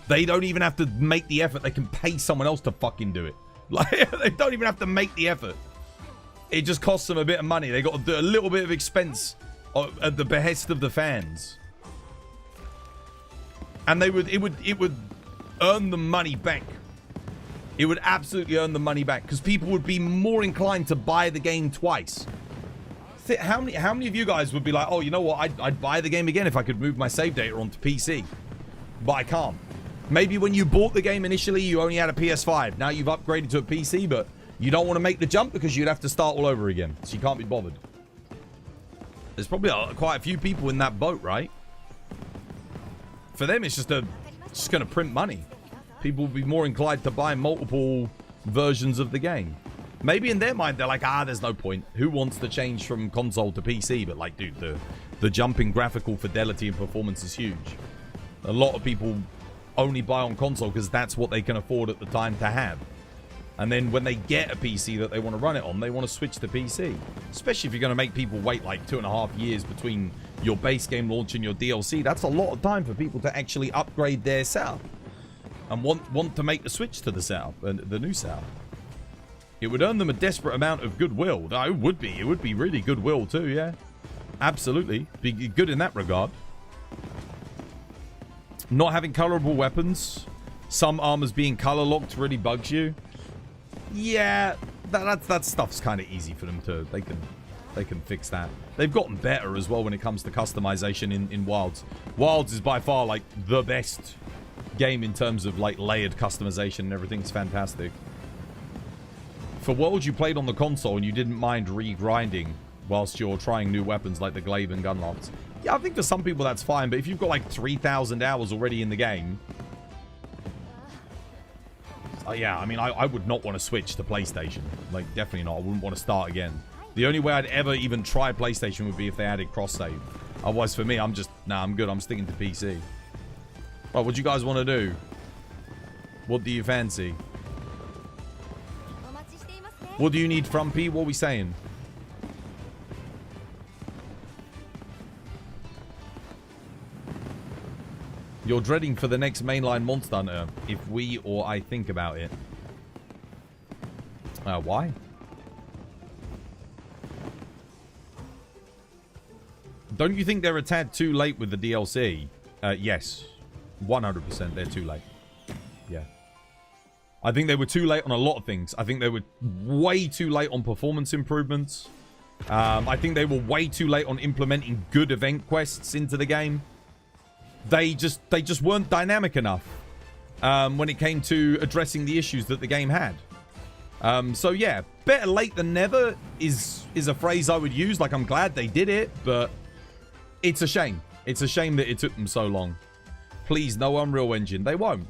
They don't even have to make the effort. They can pay someone else to fucking do it. Like, they don't even have to make the effort. It just costs them a bit of money. They got to do a little bit of expense at the behest of the fans. And it would earn them money back. It would absolutely earn the money back, because people would be more inclined to buy the game twice. How many of you guys would be like, oh, you know what, I'd buy the game again if I could move my save data onto PC, but I can't. Maybe when you bought the game initially, you only had a PS5. Now you've upgraded to a PC, but you don't want to make the jump because you'd have to start all over again, so you can't be bothered. There's probably quite a few people in that boat, right? For them, it's just going to print money. People will be more inclined to buy multiple versions of the game. Maybe in their mind, they're like, there's no point. Who wants to change from console to PC? But like, dude, the jump in graphical fidelity and performance is huge. A lot of people only buy on console because that's what they can afford at the time to have. And then when they get a PC that they want to run it on, they want to switch to PC. Especially if you're going to make people wait like 2.5 years between your base game launch and your DLC. That's a lot of time for people to actually upgrade their setup. And want to make the switch to the setup, the new setup. It would earn them a desperate amount of goodwill. It would be. It would be really goodwill too, yeah. Absolutely. Be good in that regard. Not having colorable weapons. Some armors being color locked really bugs you. Yeah, that stuff's kind of easy for them to... They can fix that. They've gotten better as well when it comes to customization in Wilds. Wilds is by far like the best game in terms of like layered customization and everything's fantastic. For Worlds you played on the console and you didn't mind re-grinding whilst you're trying new weapons like the glaive and gunlocks. Yeah, I think for some people that's fine, but if you've got like 3,000 hours already in the game... yeah, I mean, I would not want to switch to PlayStation. Like, definitely not. I wouldn't want to start again. The only way I'd ever even try PlayStation would be if they added cross-save. Otherwise, for me, I'm just... Nah, I'm good. I'm sticking to PC. Right, what do you guys want to do? What do you fancy? What do you need from P? What are we saying? You're dreading for the next mainline Monster Hunter. If we or I think about it. Why? Don't you think they're a tad too late with the DLC? Yes. 100% they're too late. Yeah. I think they were too late on a lot of things. I think they were way too late on performance improvements. I think they were way too late on implementing good event quests into the game. They just weren't dynamic enough when it came to addressing the issues that the game had. So yeah, better late than never is a phrase I would use. Like, I'm glad they did it, but it's a shame. It's a shame that it took them so long. Please, no Unreal Engine. They won't.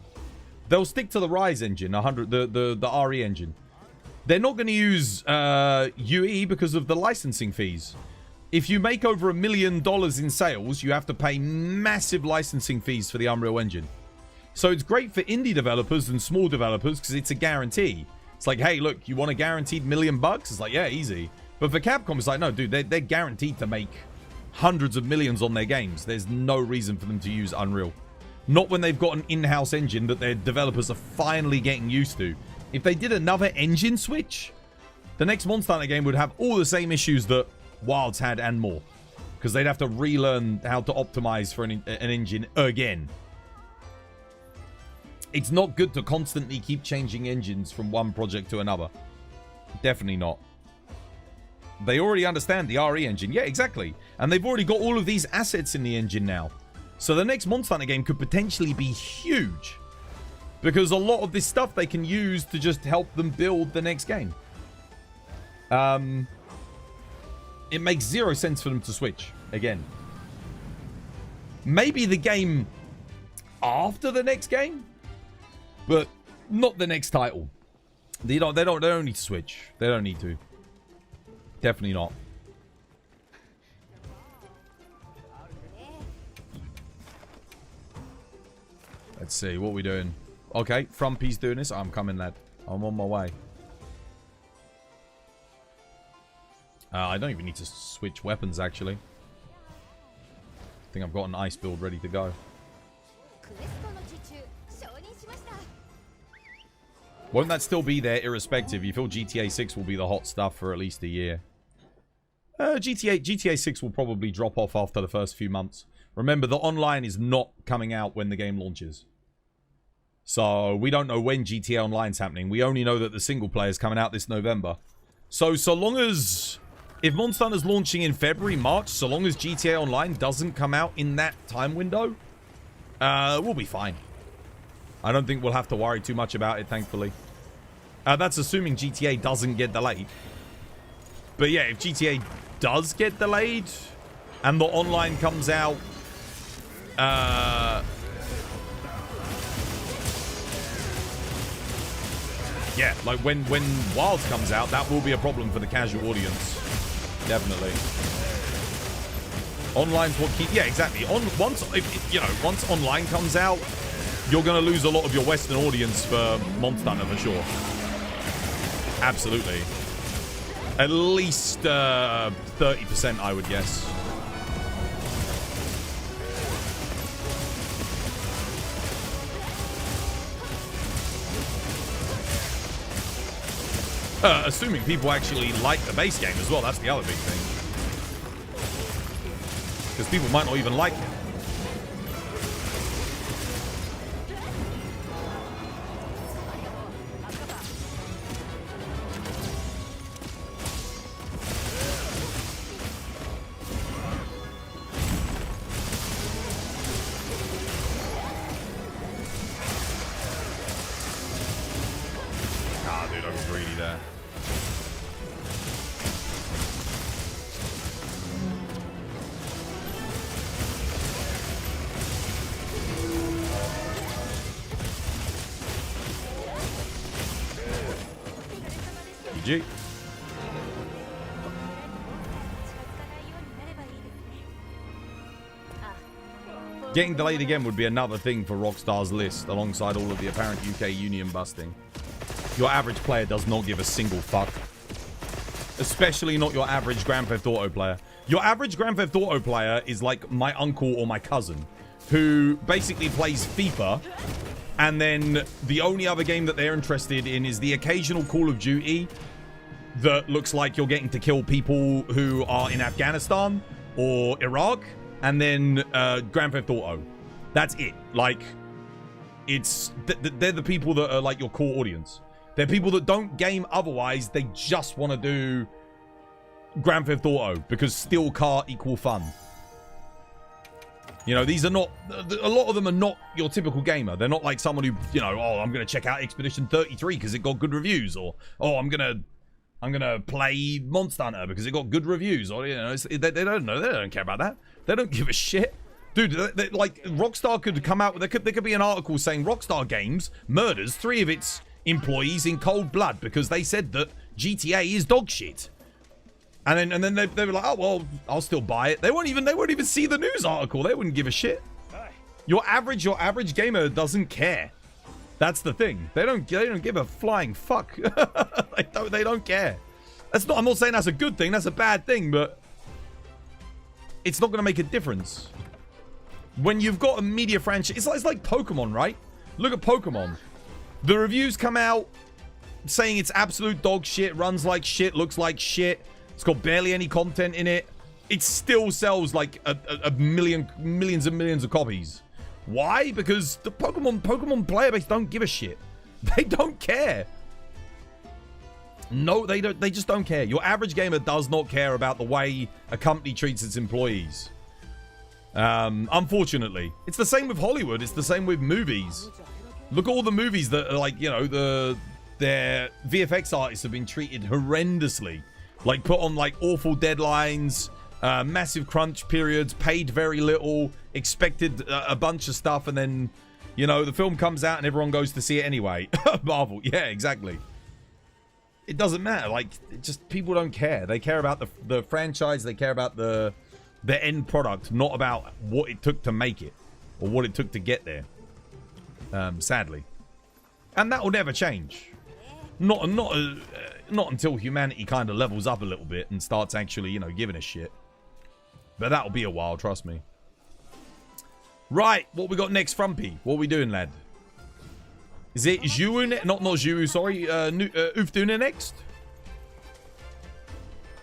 They'll stick to the Rise engine, the RE engine. They're not going to use UE because of the licensing fees. If you make over $1 million in sales, you have to pay massive licensing fees for the Unreal Engine. So it's great for indie developers and small developers because it's a guarantee. It's like, hey, look, you want a guaranteed $1 million? It's like, yeah, easy. But for Capcom, it's like, no, dude, they're guaranteed to make hundreds of millions on their games. There's no reason for them to use Unreal. Not when they've got an in-house engine that their developers are finally getting used to. If they did another engine switch, the next Monster Hunter game would have all the same issues that Wilds had and more. Because they'd have to relearn how to optimize for an engine again. It's not good to constantly keep changing engines from one project to another. Definitely not. They already understand the RE engine. Yeah, exactly. And they've already got all of these assets in the engine now. So the next Monster Hunter game could potentially be huge. Because a lot of this stuff they can use to just help them build the next game. It makes zero sense for them to switch again. Maybe the game after the next game, but not the next title. They don't need to switch. They don't need to. Definitely not. Let's see, what are we doing? Okay, Frumpy's doing this. I'm coming, lad. I'm on my way. I don't even need to switch weapons, actually. I think I've got an ice build ready to go. Won't that still be there irrespective? You feel GTA 6 will be the hot stuff for at least a year. GTA 6 will probably drop off after the first few months. Remember, the online is not coming out when the game launches. So, we don't know when GTA Online's happening. We only know that the single player is coming out this November. So long as... If Monster Hunter's launching in February, March, so long as GTA Online doesn't come out in that time window, we'll be fine. I don't think we'll have to worry too much about it, thankfully. That's assuming GTA doesn't get delayed. But yeah, if GTA does get delayed, and the online comes out... Yeah, like when Wilds comes out, that will be a problem for the casual audience. Definitely. Online's what keep. Yeah, exactly. Once online comes out, you're gonna lose a lot of your Western audience for Monster Hunter for sure. Absolutely. At least 30%, I would guess. Assuming people actually like the base game as well, that's the other big thing. Because people might not even like it. Ah, dude, I was greedy there. GG. Getting delayed again would be another thing for Rockstar's list, alongside all of the apparent UK union busting. Your average player does not give a single fuck. Especially not your average Grand Theft Auto player. Your average Grand Theft Auto player is like my uncle or my cousin, who basically plays FIFA, and then the only other game that they're interested in is the occasional Call of Duty that looks like you're getting to kill people who are in Afghanistan or Iraq, and then Grand Theft Auto. That's it. Like, it's they're the people that are like your core audience. They're people that don't game otherwise. They just want to do Grand Theft Auto because steal car equal fun. You know, these are not, a lot of them are not your typical gamer. They're not like someone who, you know, oh, I'm going to check out Expedition 33 because it got good reviews, or, oh, I'm going to play Monster Hunter because it got good reviews, or, you know, they don't know. They don't care about that. They don't give a shit. Dude, like, Rockstar could come out, there could be an article saying Rockstar Games murders 3 of its employees in cold blood because they said that GTA is dog shit. And then they were like, oh, well, I'll still buy it. They won't even see the news article. They wouldn't give a shit. Your average gamer doesn't care. That's the thing. They don't give a flying fuck. they don't care. I'm not saying that's a good thing. That's a bad thing, but it's not going to make a difference. When you've got a media franchise, it's like Pokemon, right? Look at Pokemon. The reviews come out saying it's absolute dog shit, runs like shit, looks like shit. It's got barely any content in it. It still sells like millions and millions of copies. Why? Because the Pokemon player base don't give a shit. They don't care. No, they don't. They just don't care. Your average gamer does not care about the way a company treats its employees. Unfortunately, it's the same with Hollywood. It's the same with movies. Look at all the movies that are like, you know, their VFX artists have been treated horrendously. Like, put on, like, awful deadlines, massive crunch periods, paid very little, expected a bunch of stuff, and then, you know, the film comes out and everyone goes to see it anyway. Marvel. Yeah, exactly. It doesn't matter. Like, people don't care. They care about the franchise. They care about the end product, not about what it took to make it or what it took to get there. Sadly. And that will never change. Not until humanity kind of levels up a little bit and starts actually, you know, giving a shit. But that'll be a while, trust me. Right, what we got next, Frumpy? What are we doing, lad? Is it Zhu? Not Zhu, sorry. Ufduna next?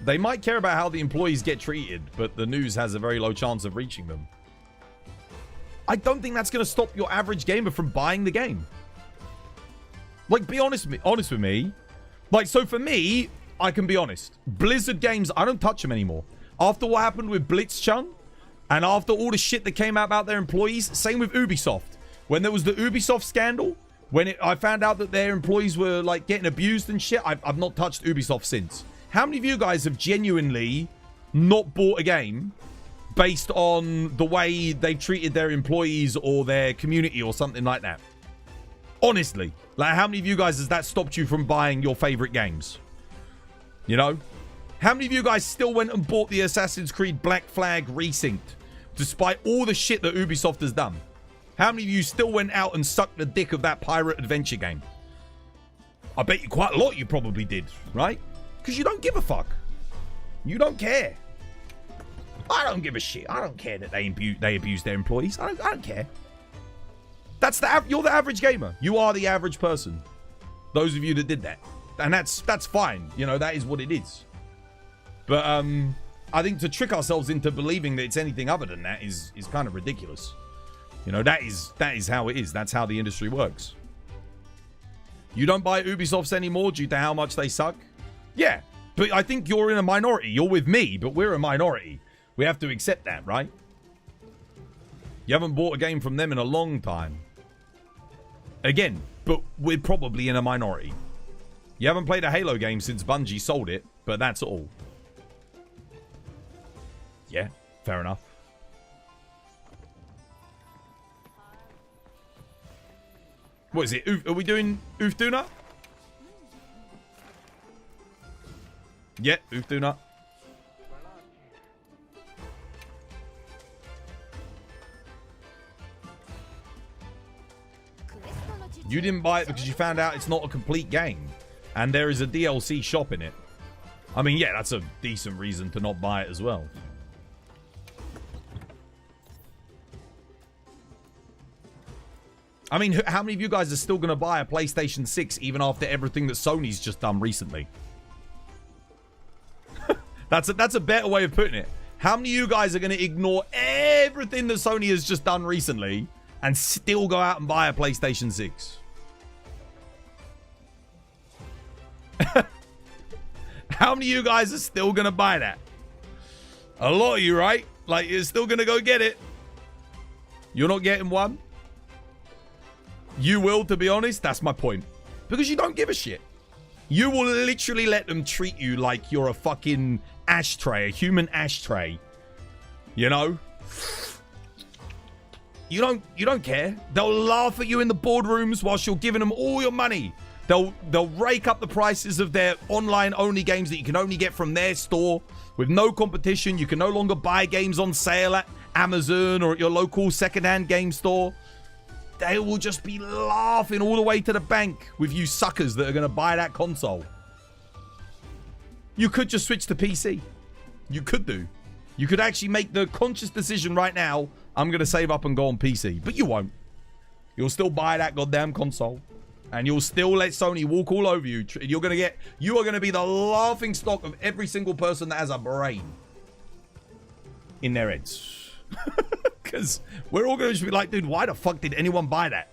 They might care about how the employees get treated, but the news has a very low chance of reaching them. I don't think that's going to stop your average gamer from buying the game. Like, be honest with me. Like, so for me, I can be honest. Blizzard games, I don't touch them anymore. After what happened with Blitzchung, and after all the shit that came out about their employees, same with Ubisoft. When there was the Ubisoft scandal, when I found out that their employees were, like, getting abused and shit, I've not touched Ubisoft since. How many of you guys have genuinely not bought a game based on the way they've treated their employees or their community or something like that? Honestly. Like, how many of you guys has that stopped you from buying your favorite games? You know? How many of you guys still went and bought the Assassin's Creed Black Flag Resynced, despite all the shit that Ubisoft has done? How many of you still went out and sucked the dick of that pirate adventure game? I bet you quite a lot you probably did, right? Because you don't give a fuck. You don't care. I don't give a shit. I don't care that they abuse their employees. I don't care. You're the average gamer. You are the average person. Those of you that did that. And that's fine. You know, that is what it is. But I think to trick ourselves into believing that it's anything other than that is kind of ridiculous. You know, that is how it is. That's how the industry works. You don't buy Ubisofts anymore due to how much they suck? Yeah, but I think you're in a minority. You're with me, but we're a minority. We have to accept that, right? You haven't bought a game from them in a long time. Again, but we're probably in a minority. You haven't played a Halo game since Bungie sold it, but that's all. Yeah, fair enough. What is it? Are we doing Ufduna? Yeah, Ufduna. You didn't buy it because you found out it's not a complete game. And there is a DLC shop in it. I mean, yeah, that's a decent reason to not buy it as well. I mean, how many of you guys are still going to buy a PlayStation 6 even after everything that Sony's just done recently? That's a better way of putting it. How many of you guys are going to ignore everything that Sony has just done recently and still go out and buy a PlayStation 6? How many of you guys are still going to buy that? A lot of you, right? Like, you're still going to go get it. You're not getting one? You will, to be honest. That's my point. Because you don't give a shit. You will literally let them treat you like you're a fucking ashtray, a human ashtray. You know? You don't care. They'll laugh at you in the boardrooms whilst you're giving them all your money. They'll rake up the prices of their online-only games that you can only get from their store with no competition. You can no longer buy games on sale at Amazon or at your local secondhand game store. They will just be laughing all the way to the bank with you suckers that are going to buy that console. You could just switch to PC. You could do. You could actually make the conscious decision right now, I'm going to save up and go on PC. But you won't. You'll still buy that goddamn console. And you'll still let Sony walk all over you. You are going to be the laughing stock of every single person that has a brain in their heads. Because we're all going to just be like, dude, why the fuck did anyone buy that?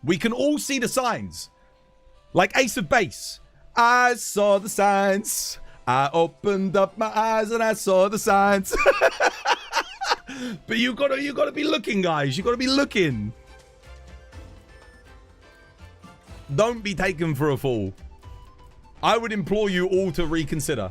We can all see the signs. Like Ace of Base. I saw the signs. I opened up my eyes and I saw the signs. But you gotta be looking, guys. You gotta be looking. Don't be taken for a fool. I would implore you all to reconsider.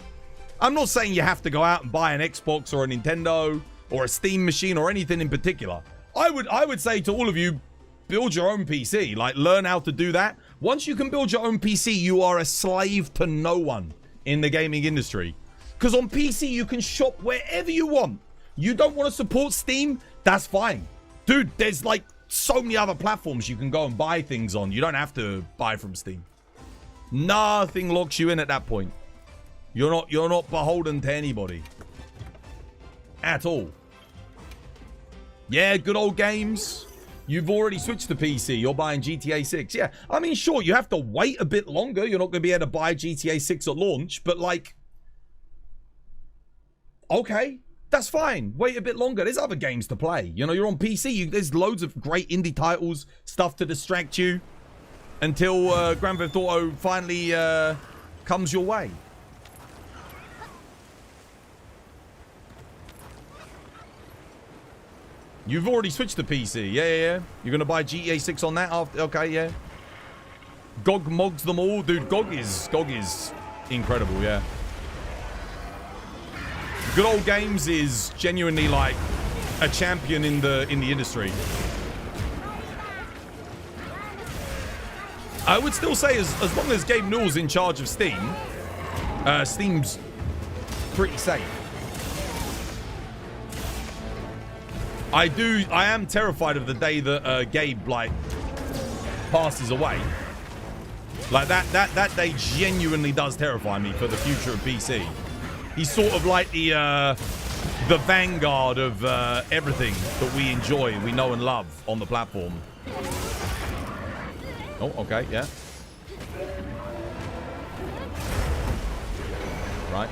I'm not saying you have to go out and buy an Xbox or a Nintendo or a Steam machine or anything in particular. I would say to all of you, build your own PC. Like, learn how to do that. Once you can build your own PC, you are a slave to no one in the gaming industry. Because on PC, you can shop wherever you want. You don't want to support Steam? That's fine. Dude, there's like so many other platforms you can go and buy things on. You don't have to buy from Steam. Nothing locks you in at that point. You're not beholden to anybody. At all. Yeah, good old games. You've already switched to PC. You're buying GTA 6. Yeah, I mean, sure, you have to wait a bit longer. You're not going to be able to buy GTA 6 at launch. But, like, okay, that's fine. Wait a bit longer. There's other games to play. You know, you're on PC. There's loads of great indie titles, stuff to distract you until Grand Theft Auto finally comes your way. You've already switched to PC. Yeah. You're going to buy GTA 6 on that after? Okay, yeah. GOG mogs them all. Dude, GOG is incredible, yeah. Good Old Games is genuinely like a champion in the industry. I would still say as long as Gabe Newell's in charge of Steam, Steam's pretty safe. I am terrified of the day that Gabe, like, passes away. Like, that day genuinely does terrify me for the future of PC. He's sort of like the vanguard of everything that we enjoy, we know and love on the platform. Oh, okay, yeah. Right.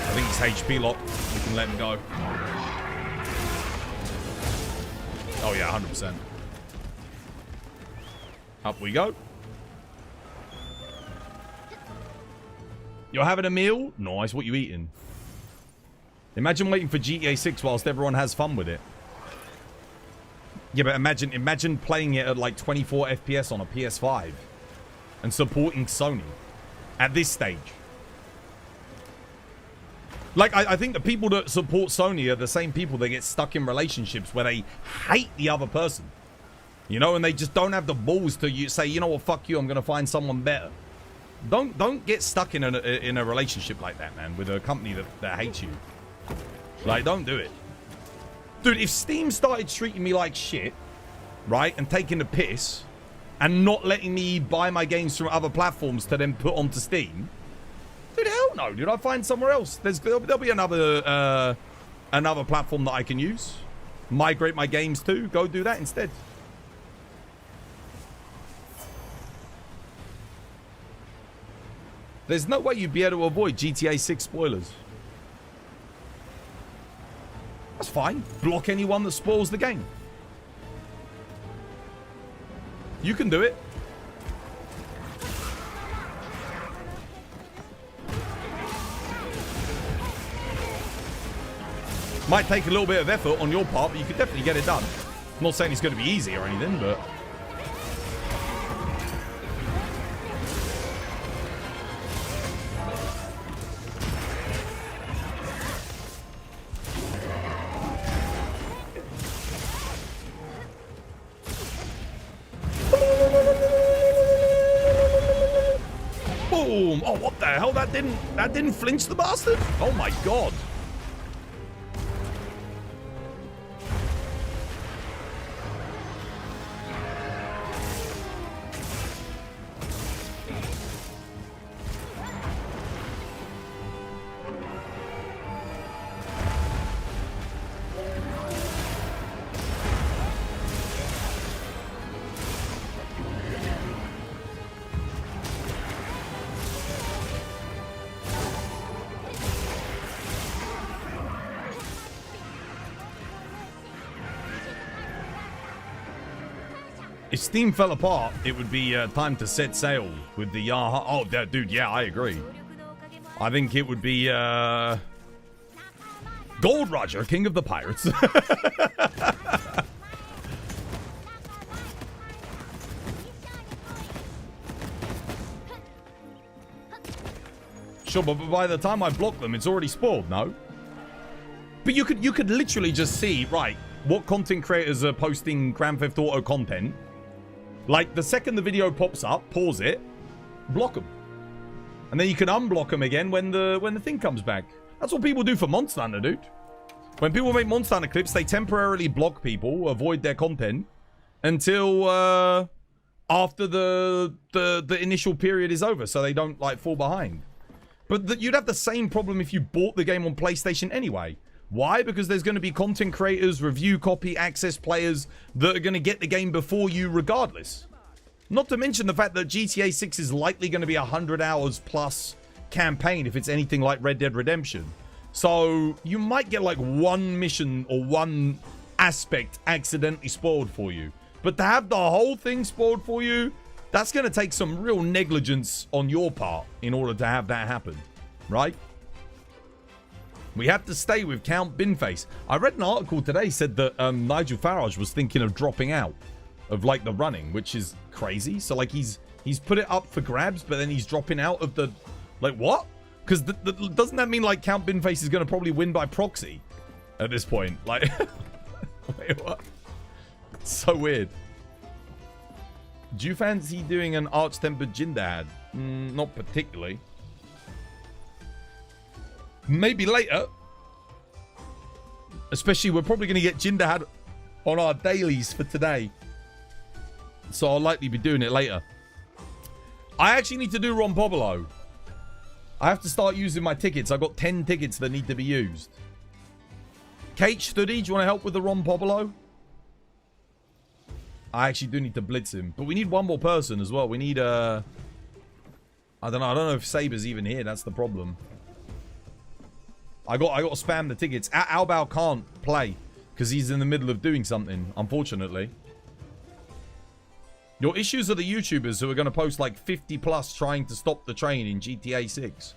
I think he's HP locked. We can let him go. Oh yeah, 100%. Up we go. You're having a meal? Nice. What you eating? Imagine waiting for GTA 6 whilst everyone has fun with it. Yeah, but imagine playing it at like 24 FPS on a PS5 and supporting Sony at this stage. Like, I think the people that support Sony are the same people that get stuck in relationships where they hate the other person. You know, and they just don't have the balls to say, you know what, fuck you, I'm going to find someone better. Don't get stuck in a relationship like that, man, with a company that hates you. Like, don't do it. Dude, if Steam started treating me like shit, right, and taking the piss, and not letting me buy my games from other platforms to then put onto Steam, dude, hell no, dude. I'll find somewhere else. There'll be another platform that I can use. Migrate my games to. Go do that instead. There's no way you'd be able to avoid GTA 6 spoilers. That's fine. Block anyone that spoils the game. You can do it. Might take a little bit of effort on your part, but you could definitely get it done. I'm not saying it's going to be easy or anything, but... Boom! Oh, what the hell? That didn't flinch the bastard? Oh my god. If Steam fell apart, it would be time to set sail with the Yaha. Oh, dude, yeah, I agree. I think it would be Gold Roger, King of the Pirates. Sure, but by the time I block them, it's already spoiled, no? But you could literally just see, right, what content creators are posting Grand Theft Auto content. Like, the second the video pops up, pause it, block them. And then you can unblock them again when the thing comes back. That's what people do for Monster Hunter, dude. When people make Monster Hunter clips, they temporarily block people, avoid their content, until after the initial period is over, so they don't, like, fall behind. But you'd have the same problem if you bought the game on PlayStation anyway. Why? Because there's going to be content creators, review copy, access players that are going to get the game before you regardless. Not to mention the fact that GTA 6 is likely going to be a 100 hours plus campaign if it's anything like Red Dead Redemption. So you might get like one mission or one aspect accidentally spoiled for you. But to have the whole thing spoiled for you, that's going to take some real negligence on your part in order to have that happen. Right? We have to stay with Count Binface. I read an article today said that Nigel Farage was thinking of dropping out of like the running, which is crazy. So like he's put it up for grabs, but then he's dropping out of the... Like what? Because doesn't that mean like Count Binface is going to probably win by proxy at this point? Like... Wait, what? So weird. Do you fancy doing an arch-tempered Jindad? Not particularly. Maybe later. Especially, we're probably going to get Jindad on our dailies for today. So I'll likely be doing it later. I actually need to do Ron Pobolo. I have to start using my tickets. I've got 10 tickets that need to be used. Kate Studi, do you want to help with the Ron Pobolo? I actually do need to blitz him. But we need one more person as well. We need I don't know if Saber's even here. That's the problem. I got to spam the tickets. Albao can't play because he's in the middle of doing something, unfortunately. Your issues are the YouTubers who are going to post like 50 plus trying to stop the train in GTA 6.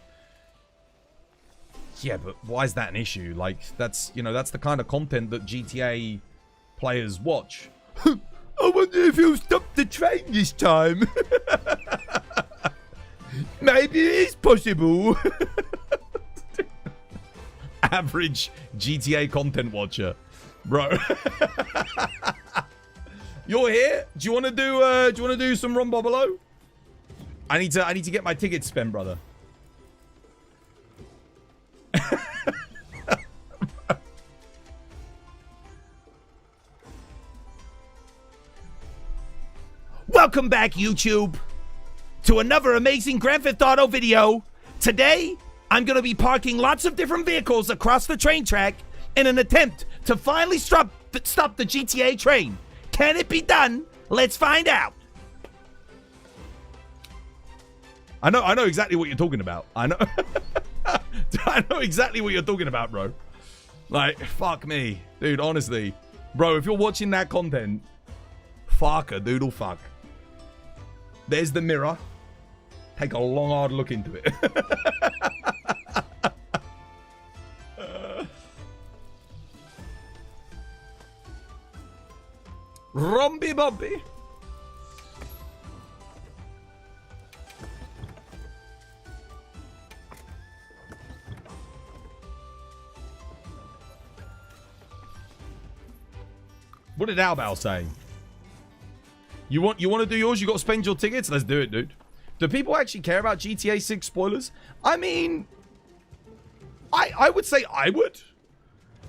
Yeah, but why is that an issue? Like, that's, you know, that's the kind of content that GTA players watch. I wonder if he'll stop the train this time. Maybe it is possible. Average GTA content watcher. Bro. You're here? Do you want to do some Ron Bobolo? I need to get my tickets spent, brother. Welcome back, YouTube, to another amazing Grand Theft Auto video. Today, I'm going to be parking lots of different vehicles across the train track in an attempt to finally stop the GTA train. Can it be done? Let's find out. I know exactly what you're talking about. I know exactly what you're talking about, bro. Like, fuck me. Dude, honestly. Bro, if you're watching that content, fuck a doodle fuck. There's the mirror. Take a long, hard look into it. Romby Bobby. What did Albao say? You want to do yours? You got to spend your tickets? Let's do it, dude. Do people actually care about GTA 6 spoilers? I mean, I would say I would.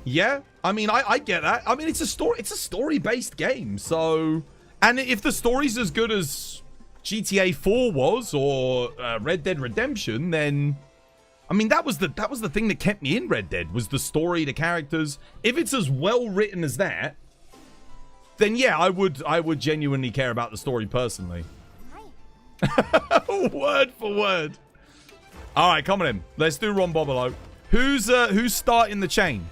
Yeah, I mean, I get that. I mean, it's a story-based game, so, and if the story's as good as GTA 4 was or Red Dead Redemption, then, I mean, that was the thing that kept me in Red Dead, was the story, the characters. If it's as well written as that, then yeah, I would genuinely care about the story personally. Word for word. All right, come on in. Let's do Ron Bobolo. Who's starting the chain?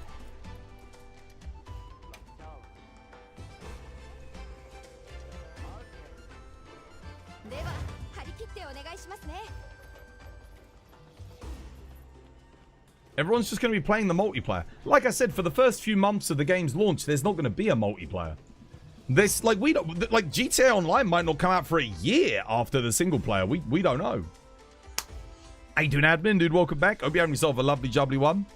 Everyone's just going to be playing the multiplayer. Like I said, for the first few months of the game's launch, there's not going to be a multiplayer. This, like, we don't, like, GTA Online might not come out for a year after the single player. We don't know. How you doing, admin? Dude, welcome back. Hope you're having yourself a lovely, jubbly one.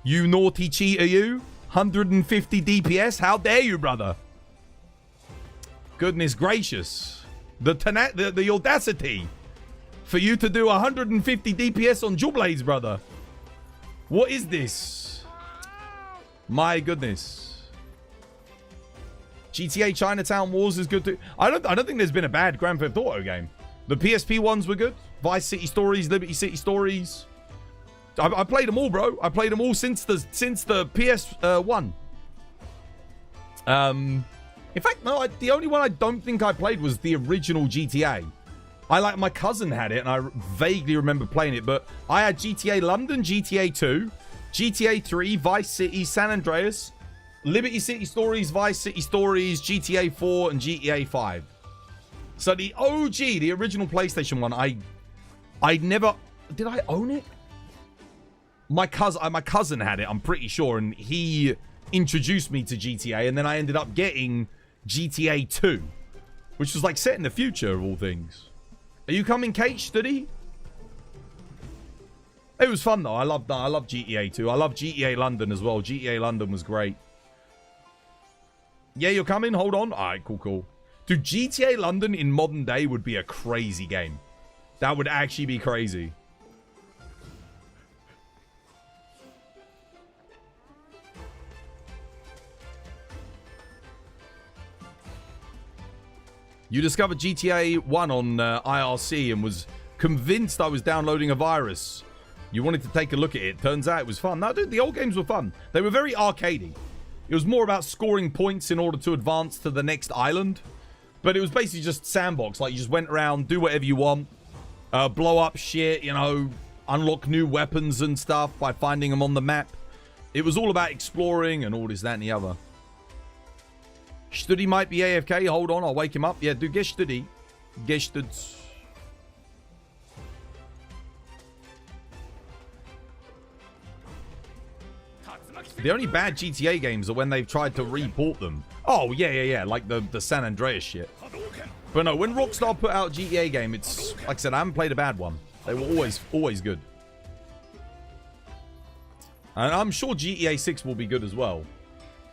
You naughty cheater, you. 150 DPS. How dare you, brother? Goodness gracious. The audacity for you to do 150 DPS on Jublades, brother. What is this? My goodness. GTA Chinatown Wars is good too. I don't think there's been a bad Grand Theft Auto game. The PSP ones were good. Vice City Stories, Liberty City Stories. I played them all, bro. I played them all since the PS1. In fact, no. The only one I don't think I played was the original GTA. My cousin had it, and I vaguely remember playing it. But I had GTA London, GTA 2, GTA 3, Vice City, San Andreas, Liberty City Stories, Vice City Stories, GTA 4, and GTA 5. So the OG, the original PlayStation one, I never... Did I own it? My cousin had it, I'm pretty sure, and he introduced me to GTA, and then I ended up getting GTA 2, which was like set in the future of all things. Are you coming, Kate Study? It was fun though. I love GTA 2. I love GTA London as well. GTA London was great. Yeah, you're coming? Hold on. All right, cool, cool. Dude, GTA London in modern day would be a crazy game. That would actually be crazy. You discovered GTA 1 on IRC and was convinced I was downloading a virus. You wanted to take a look at it. Turns out it was fun. No, dude, the old games were fun. They were very arcadey. It was more about scoring points in order to advance to the next island. But it was basically just sandbox. Like, you just went around, do whatever you want. Blow up shit, you know, unlock new weapons and stuff by finding them on the map. It was all about exploring and all this, that, and the other. Studi might be AFK. Hold on, I'll wake him up. Yeah, do get Studi. Get Studs. The only bad GTA games are when they've tried to report them. Oh, yeah. Like the San Andreas shit. But no, when Rockstar put out a GTA game, it's... Like I said, I haven't played a bad one. They were always good. And I'm sure GTA 6 will be good as well.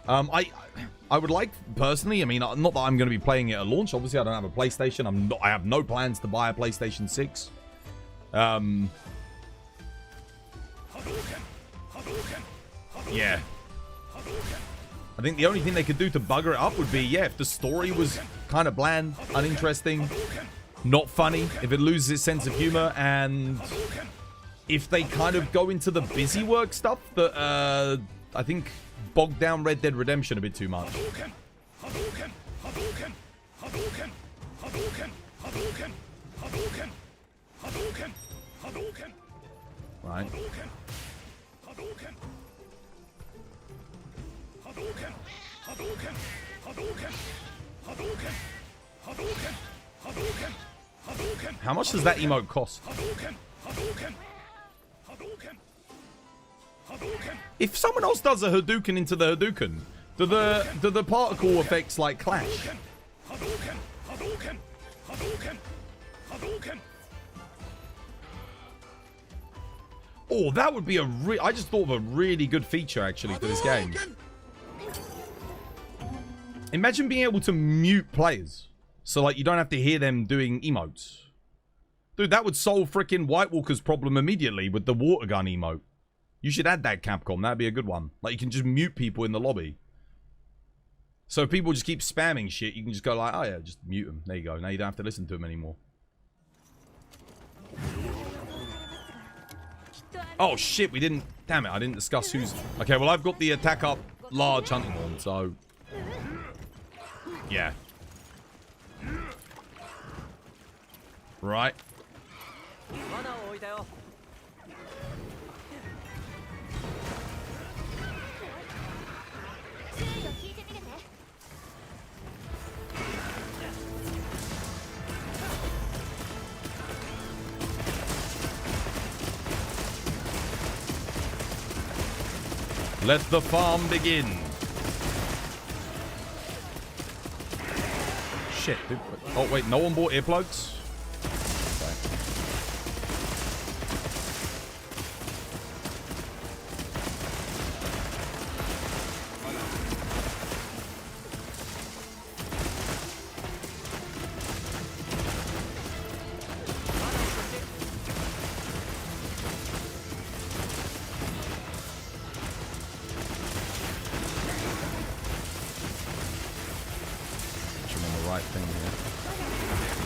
I would like, personally, I mean, not that I'm going to be playing it at launch. Obviously, I don't have a PlayStation. I have no plans to buy a PlayStation 6. Yeah. I think the only thing they could do to bugger it up would be, yeah, if the story was kind of bland, uninteresting, not funny, if it loses its sense of humor, and if they kind of go into the busy work stuff that, I think, bogged down Red Dead Redemption a bit too much. Right. How much does that emote cost? If someone else does a Hadouken into the Hadouken, do the particle effects like clash? Oh, that would be I just thought of a really good feature actually for this game. Imagine being able to mute players. So like you don't have to hear them doing emotes. Dude, that would solve freaking White Walker's problem immediately with the water gun emote. You should add that, Capcom. That'd be a good one. Like, you can just mute people in the lobby. So if people just keep spamming shit, you can just go like, oh yeah, just mute them. There you go. Now you don't have to listen to them anymore. Oh shit, we didn't... Damn it, I didn't discuss who's... Okay, well I've got the attack up large hunting horn, so... Yeah. Right. Let the farm begin. Shit, dude. Oh, wait, no one bought earplugs?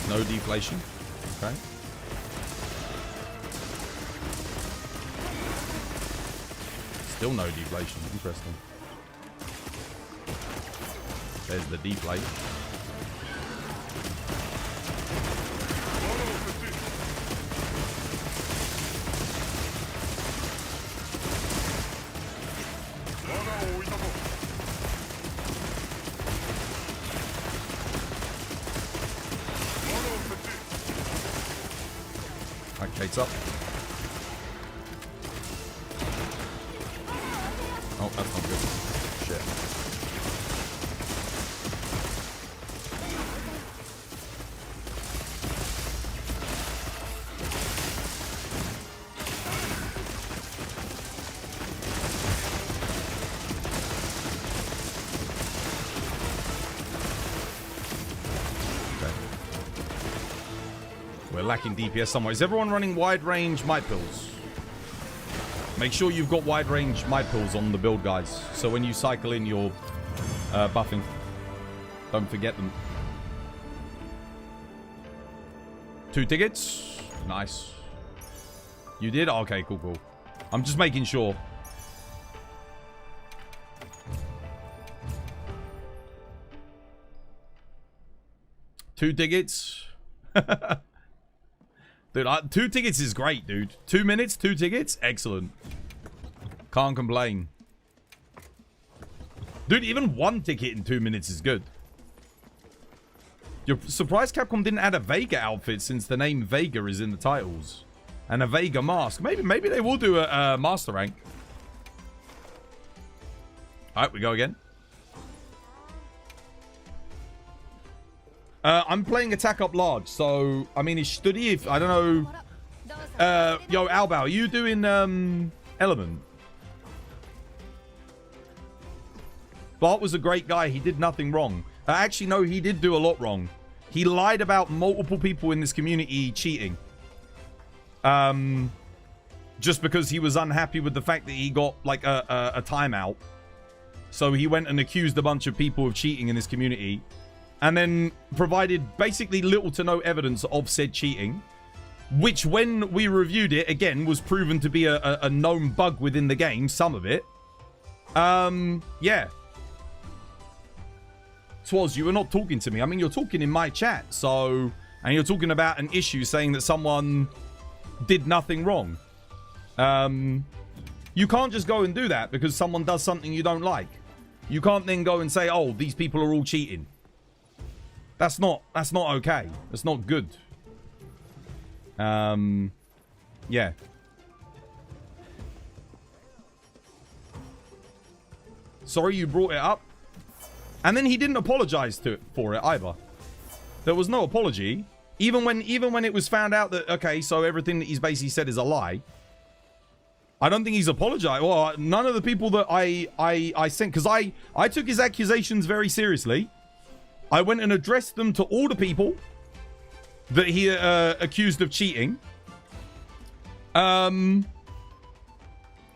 No deflation. Okay. Still no deflation. Interesting. There's the deflate. Kate's up. Oh, that's not good. Shit. lacking DPS somewhere. Is everyone running wide range might pills? Make sure you've got wide range might pills on the build, guys. So when you cycle in, you're buffing. Don't forget them. 2 tickets. Nice. You did? Okay, cool, cool. I'm just making sure. Two tickets. Dude, 2 tickets is great, dude. 2 minutes, 2 tickets. Excellent. Can't complain. Dude, even 1 ticket in 2 minutes is good. You're surprised Capcom didn't add a Vega outfit since the name Vega is in the titles. And a Vega mask. Maybe they will do a master rank. Alright, we go again. I'm playing attack up large, so I mean, it's study if I don't know. Yo, Albao, are you doing Element? Bart was a great guy. He did nothing wrong. Actually, no, he did do a lot wrong. He lied about multiple people in this community cheating. Just because he was unhappy with the fact that he got like a timeout. So he went and accused a bunch of people of cheating in this community. And then provided basically little to no evidence of said cheating. Which when we reviewed it, again, was proven to be a known bug within the game. Some of it. Yeah. Swaz, you were not talking to me. I mean, you're talking in my chat. So, and you're talking about an issue saying that someone did nothing wrong. You can't just go and do that because someone does something you don't like. You can't then go and say, oh, these people are all cheating. That's not okay. That's not good. Yeah. Sorry you brought it up. And then he didn't apologize for it either. There was no apology. Even when it was found out that, okay, so everything that he's basically said is a lie. I don't think he's apologized. Well, none of the people that I sent, because I took his accusations very seriously. I went and addressed them to all the people that he accused of cheating. Who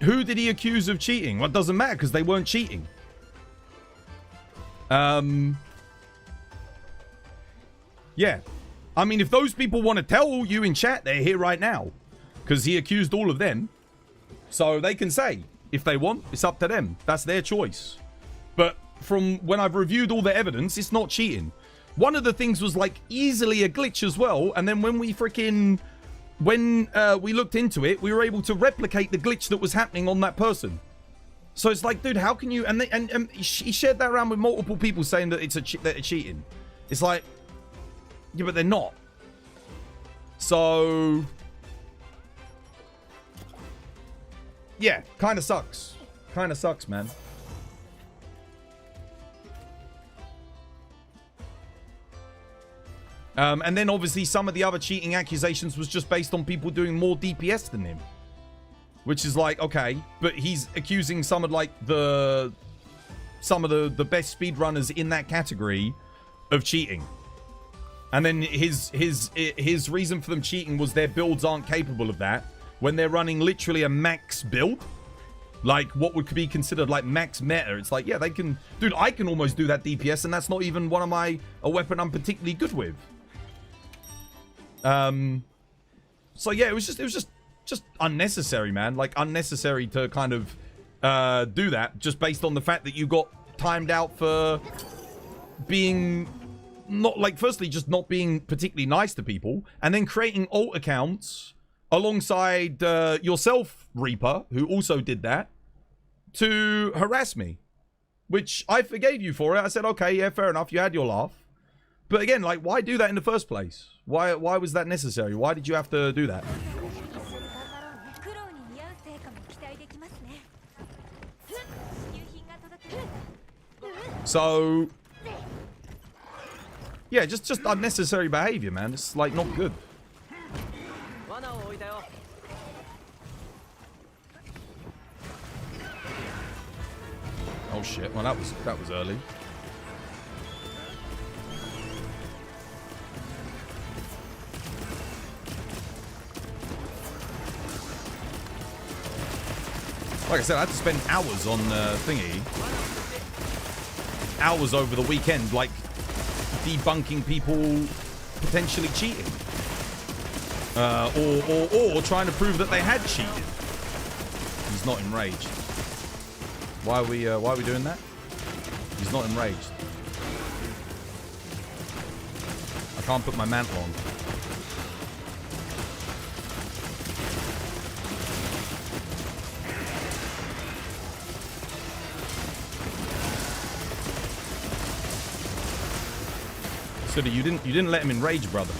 did he accuse of cheating? Well, it doesn't matter because they weren't cheating. Yeah. I mean, if those people want to tell you in chat, they're here right now. Because he accused all of them. So they can say, if they want, it's up to them. That's their choice. But from when I've reviewed all the evidence, it's not cheating. One of the things was like easily a glitch as well. And then when we we looked into it, we were able to replicate the glitch that was happening on that person. So it's like, dude, how can you? And he shared that around with multiple people saying that that they're cheating. It's like, yeah, but they're not. So yeah, kind of sucks. Kind of sucks, man. And then obviously some of the other cheating accusations was just based on people doing more DPS than him. Which is like, okay, but he's accusing some of like the best speedrunners in that category of cheating. And then his reason for them cheating was their builds aren't capable of that when they're running literally a max build. Like what would be considered like max meta. It's like, yeah, they can, dude, I can almost do that DPS and that's not even a weapon I'm particularly good with. So yeah, it was just unnecessary, man. Like unnecessary to kind of do that just based on the fact that you got timed out for being not like, firstly, just not being particularly nice to people, and then creating alt accounts alongside yourself, Reaper, who also did that, to harass me, which I forgave you for it. I said, okay, yeah, fair enough. You had your laugh. But again, like, why do that in the first place? Why was that necessary? Why did you have to do that? So yeah, just unnecessary behavior, man. It's like not good. Oh shit. Well, that was early. Like I said, I had to spend hours on thingy. Hours over the weekend, like, debunking people potentially cheating. Or trying to prove that they had cheated. He's not enraged. Why are we doing that? He's not enraged. I can't put my mantle on. Sooty, you didn't let him enrage, brother.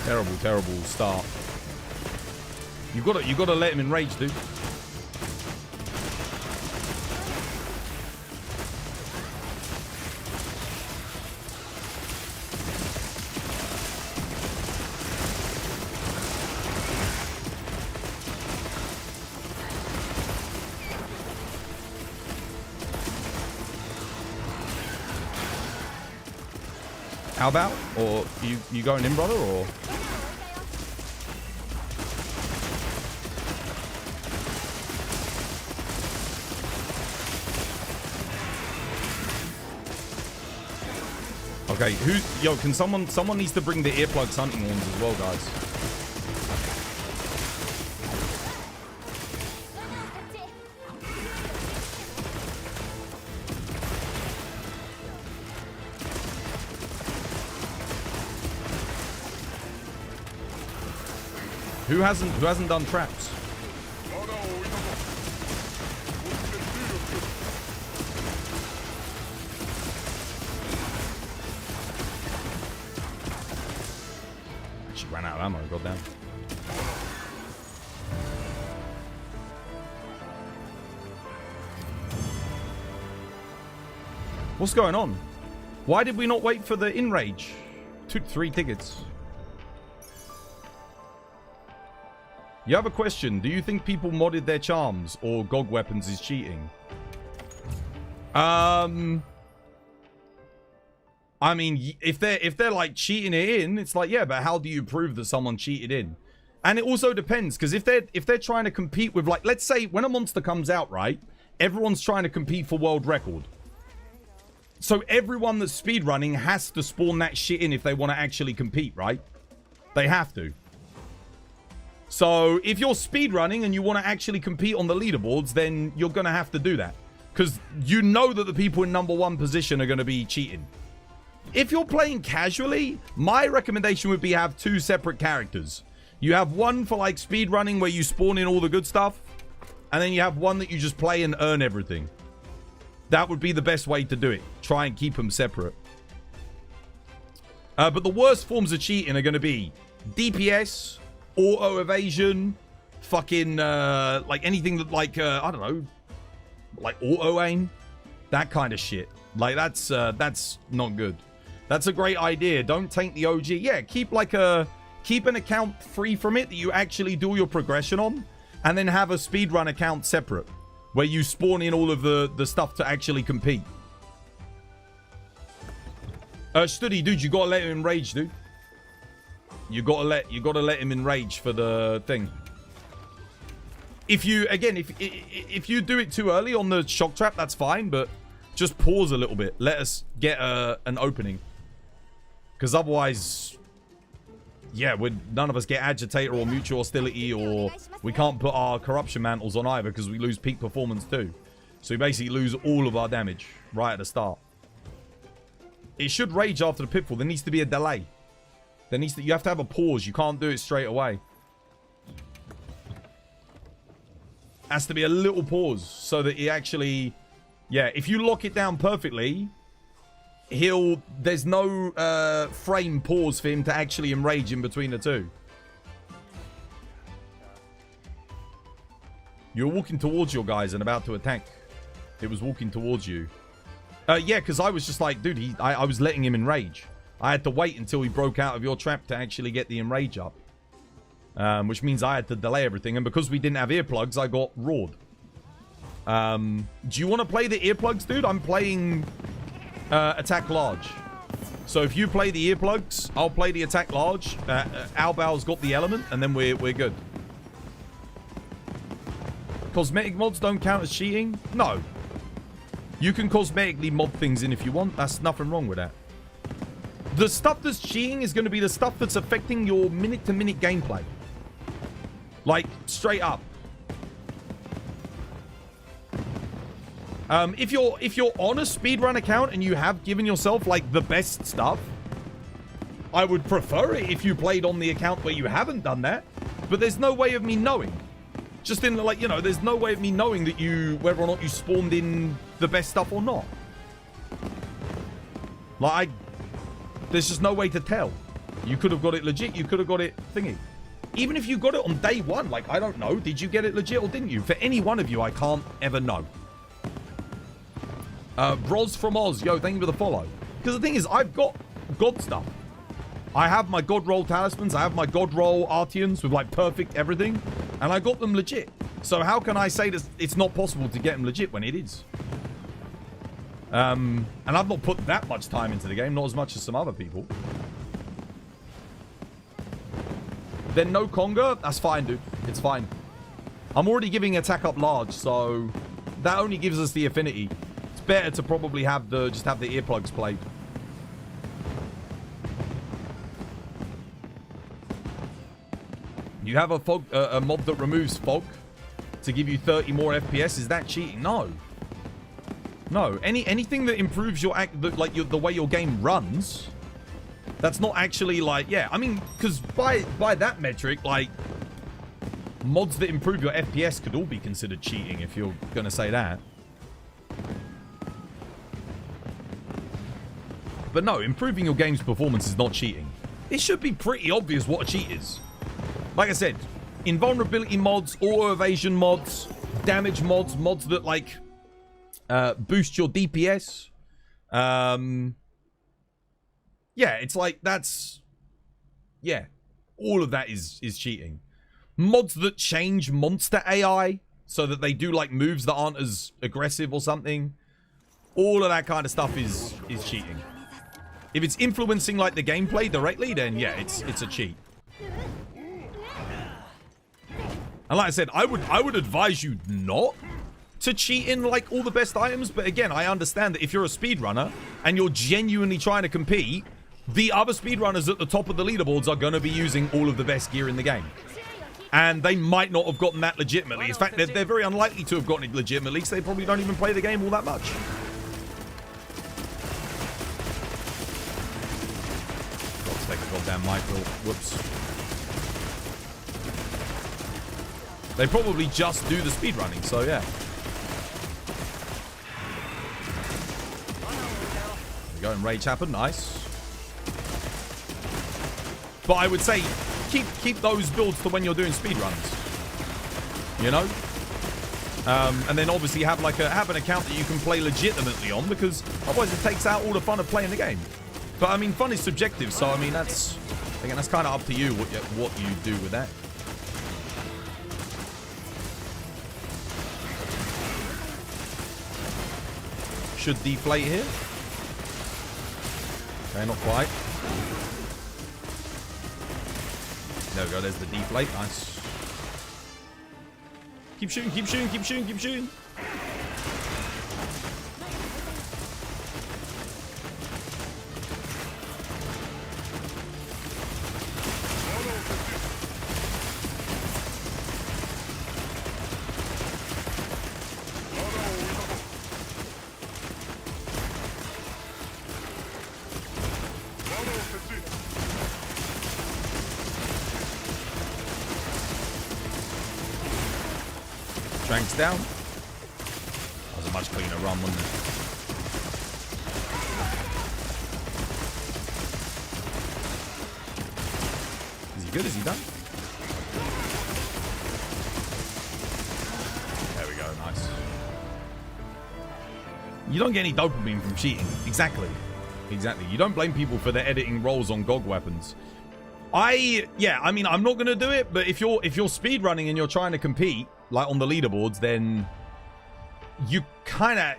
Terrible, terrible start. You gotta let him enrage, dude. How about? Or you going in, brother, or? Okay, yo, can someone needs to bring the earplugs hunting horns as well, guys. Who hasn't done traps? She ran out of ammo, goddamn. What's going on? Why did we not wait for the in-rage? Took 3 tickets. You have a question. Do you think people modded their charms or GOG weapons is cheating? I mean, if they're like cheating it in, it's like, yeah, but how do you prove that someone cheated in? And it also depends, because if they're trying to compete with, like, let's say when a monster comes out, right, everyone's trying to compete for world record. So everyone that's speedrunning has to spawn that shit in if they want to actually compete, right? They have to. So if you're speedrunning and you want to actually compete on the leaderboards, then you're going to have to do that. Because you know that the people in #1 position are going to be cheating. If you're playing casually, my recommendation would be have 2 separate characters. You have one for like speedrunning where you spawn in all the good stuff. And then you have one that you just play and earn everything. That would be the best way to do it. Try and keep them separate. But the worst forms of cheating are going to be DPS, auto evasion, fucking like anything that like I don't know, like auto aim, that kind of shit. Like that's not good. That's a great idea. Don't taint the OG. Yeah, keep an account free from it that you actually do your progression on, and then have a speedrun account separate where you spawn in all of the stuff to actually compete. Studi, dude, you gotta let him enrage, dude. You gotta let him enrage for the thing. If you do it too early on the shock trap, that's fine, but just pause a little bit. Let us get an opening, because otherwise, yeah, none of us get agitator or mutual hostility, or we can't put our corruption mantles on either because we lose peak performance too. So we basically lose all of our damage right at the start. It should rage after the pitfall. There needs to be a delay. You have to have a pause. You can't do it straight away. Has to be a little pause so that he actually, yeah, if you lock it down perfectly, there's no frame pause for him to actually enrage in between the two. You're walking towards your guys and about to attack. It was walking towards you. Yeah, because I was just like, dude, I was letting him enrage. I had to wait until he broke out of your trap to actually get the enrage up. Which means I had to delay everything. And because we didn't have earplugs, I got roared. Do you want to play the earplugs, dude? I'm playing attack large. So if you play the earplugs, I'll play the attack large. Albao's got the element, and then we're good. Cosmetic mods don't count as cheating? No. You can cosmetically mod things in if you want. That's nothing wrong with that. The stuff that's cheating is going to be the stuff that's affecting your minute-to-minute gameplay. Like, straight up. If you're on a speedrun account and you have given yourself, like, the best stuff, I would prefer it if you played on the account where you haven't done that. But there's no way of me knowing. Just in, like, you know, there's no way of me knowing that whether or not you spawned in the best stuff or not. Like, there's just no way to tell. You could have got it legit, you could have got it thingy. Even if you got it on day one, like, I don't know, did you get it legit or didn't you? For any one of you, I can't ever know. Roz from Oz, yo, thank you for the follow. Because the thing is, I've got God stuff. I have my God roll talismans, I have my God roll Artians with, like, perfect everything, and I got them legit. So how can I say that it's not possible to get them legit when it is? And I've not put that much time into the game, not as much as some other people. Then no Conga? That's fine, dude. It's fine. I'm already giving attack up large, so that only gives us the affinity. It's better to probably have just have the earplugs played. You have a mod that removes fog to give you 30 more FPS. Is that cheating? No. No. Anything that improves your the way your game runs. That's not actually like, yeah. I mean, because by that metric, like, mods that improve your FPS could all be considered cheating if you're gonna say that. But no, improving your game's performance is not cheating. It should be pretty obvious what a cheat is. Like I said, invulnerability mods, auto evasion mods, damage mods, mods that, like, boost your DPS. Yeah, it's like, that's... Yeah, all of that is cheating. Mods that change monster AI so that they do, like, moves that aren't as aggressive or something. All of that kind of stuff is cheating. If it's influencing, like, the gameplay directly, then yeah, it's a cheat. And like I said, I would advise you not to cheat in, like, all the best items. But again, I understand that if you're a speedrunner and you're genuinely trying to compete, the other speedrunners at the top of the leaderboards are going to be using all of the best gear in the game. And they might not have gotten that legitimately. In fact, they're very unlikely to have gotten it legitimately, because they probably don't even play the game all that much. Let's take a goddamn micro. Whoops. They probably just do the speedrunning, so yeah. There we go, and rage happened, nice. But I would say keep those builds to when you're doing speedruns. You know? And then obviously have an account that you can play legitimately on, because otherwise it takes out all the fun of playing the game. But I mean, fun is subjective, so I mean, that's kind of up to you what you do with that. Should deflate here. Okay, not quite. There we go, there's the deflate, nice. Keep shooting, keep shooting, keep shooting, keep shooting. Tranks down. That was a much cleaner run, wasn't it? Is he good? Is he done? There we go, nice. You don't get any dopamine from cheating. Exactly. Exactly. You don't blame people for their editing rolls on GOG weapons. Yeah, I mean, I'm not going to do it, but if you're speedrunning and you're trying to compete, like on the leaderboards, then you kind of...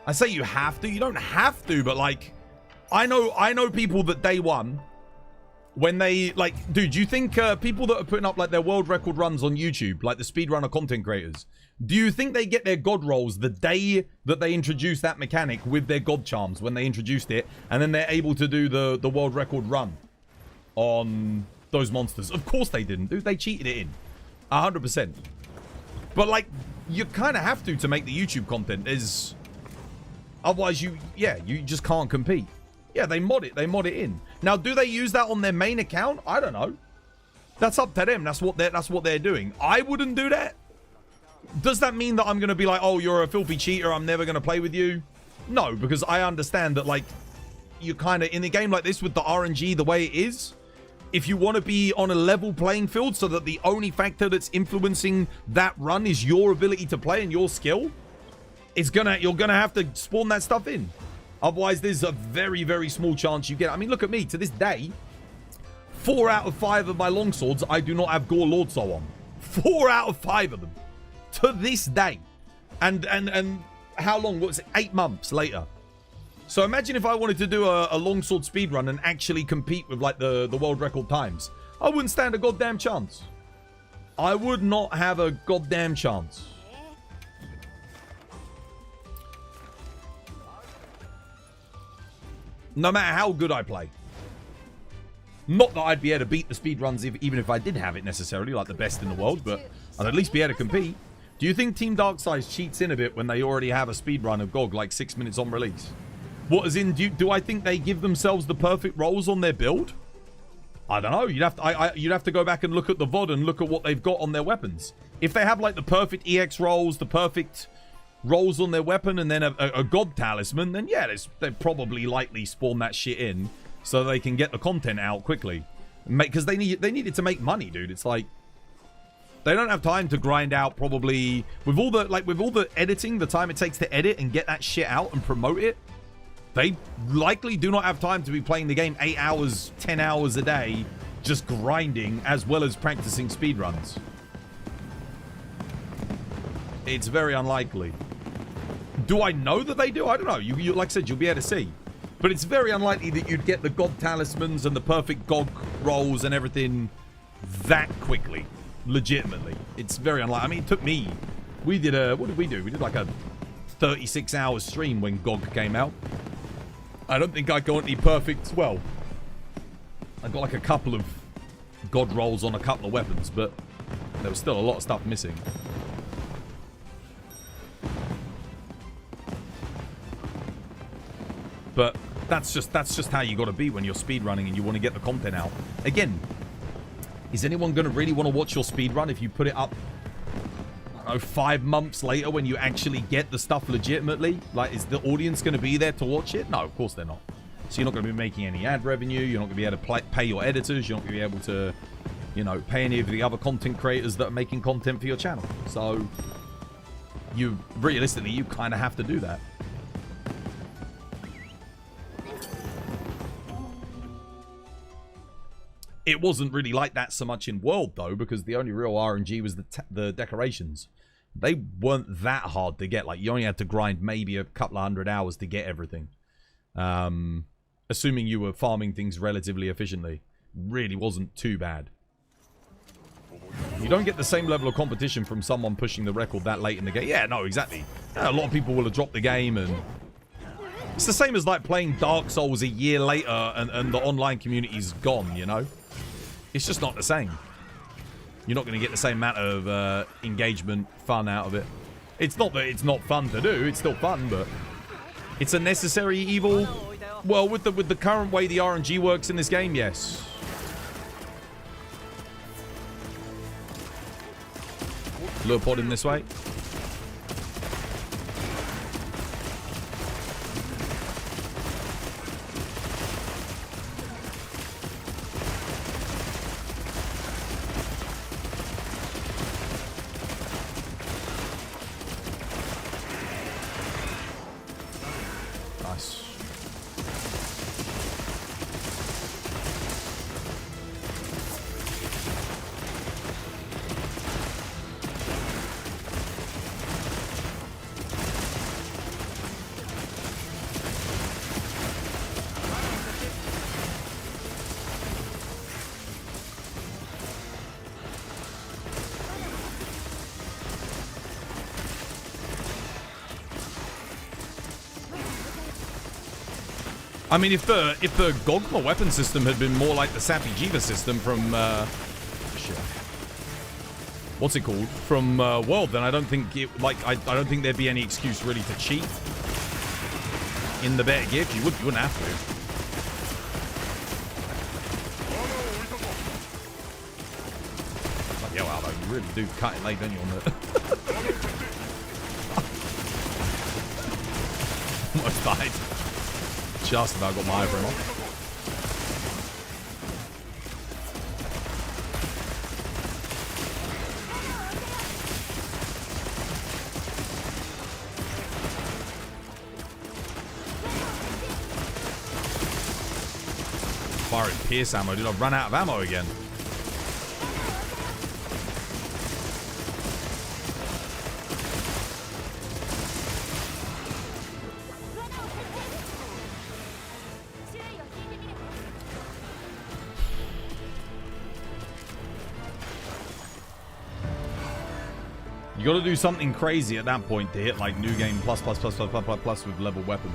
I say you have to. You don't have to, but like, I know people that day one, when they, like, dude, do you think people that are putting up, like, their world record runs on YouTube, like the speedrunner content creators, do you think they get their god rolls the day that they introduce that mechanic with their god charms when they introduced it, and then they're able to do the world record run on those monsters? Of course they didn't, dude. They cheated it in. 100%. But, like, you kind of have to make the YouTube content. Otherwise, you just can't compete. Yeah, they mod it in. Now, do they use that on their main account? I don't know. That's up to them. That's what they're doing. I wouldn't do that. Does that mean that I'm going to be like, oh, you're a filthy cheater, I'm never going to play with you? No, because I understand that, like, you kind of, in a game like this with the RNG the way it is, if you want to be on a level playing field so that the only factor that's influencing that run is your ability to play and your skill, you're gonna have to spawn that stuff in. Otherwise, there's a very, very small chance you get. I mean, look at me. To this day, 4 out of 5 of my longswords, I do not have Gore Lord Soul on. 4 out of 5 of them. To this day. And how long? What's it? 8 months later. So imagine if I wanted to do a longsword speedrun and actually compete with, like, the world record times. I wouldn't stand a goddamn chance. I would not have a goddamn chance. No matter how good I play. Not that I'd be able to beat the speedruns even if I did have it necessarily, like the best in the world, but I'd at least be able to compete. Do you think Team Darkseid cheats in a bit when they already have a speedrun of GOG like 6 minutes on release? What, as in, do I think they give themselves the perfect rolls on their build? I don't know. You'd have to go back and look at the VOD and look at what they've got on their weapons. If they have, like, the perfect EX rolls, the perfect rolls on their weapon, and then a god talisman, then yeah, they probably likely spawn that shit in so they can get the content out quickly. Because they need it to make money, dude. It's like they don't have time to grind out probably with all the editing, the time it takes to edit and get that shit out and promote it. They likely do not have time to be playing the game 8 hours, 10 hours a day, just grinding as well as practicing speedruns. It's very unlikely. Do I know that they do? I don't know. You like I said, you'll be able to see. But it's very unlikely that you'd get the god talismans and the perfect GOG rolls and everything that quickly. Legitimately. It's very unlikely. I mean, it took me... what did we do? We did like a 36-hour stream when GOG came out. I don't think I got any perfect... Well, I got like a couple of god rolls on a couple of weapons, but there was still a lot of stuff missing. But that's just how you got to be when you're speedrunning and you want to get the content out. Again, is anyone going to really want to watch your speedrun if you put it up, I don't know, 5 months later when you actually get the stuff legitimately? Like, is the audience going to be there to watch it? No, of course they're not. So you're not going to be making any ad revenue. You're not going to be able to pay your editors. You're not going to be able to, you know, pay any of the other content creators that are making content for your channel. So realistically, you kind of have to do that. It wasn't really like that so much in World, though, because the only real RNG was the decorations. They weren't that hard to get. Like, you only had to grind maybe a couple of 100 hours to get everything. Assuming you were farming things relatively efficiently. Really wasn't too bad. You don't get the same level of competition from someone pushing the record that late in the game. Yeah, no, exactly. Yeah, a lot of people will have dropped the game, and it's the same as, like, playing Dark Souls a year later and the online community's gone, you know? It's just not the same. You're not going to get the same amount of engagement, fun out of it. It's not that it's not fun to do. It's still fun, but it's a necessary evil. Well, with the current way the RNG works in this game, yes. Lure pod in this way. I mean, if the Gogma weapon system had been more like the Sappy Jiva system from shit. What's it called? From World, then I don't think it I don't think there'd be any excuse really to cheat in the better gift. You wouldn't have to. Like, yeah, well, you really do cut it late, don't you, on the almost died. Just about got my eyebrow off. Firing pierce ammo, dude. I've run out of ammo again. You got to do something crazy at that point to hit like new game plus with level weapon.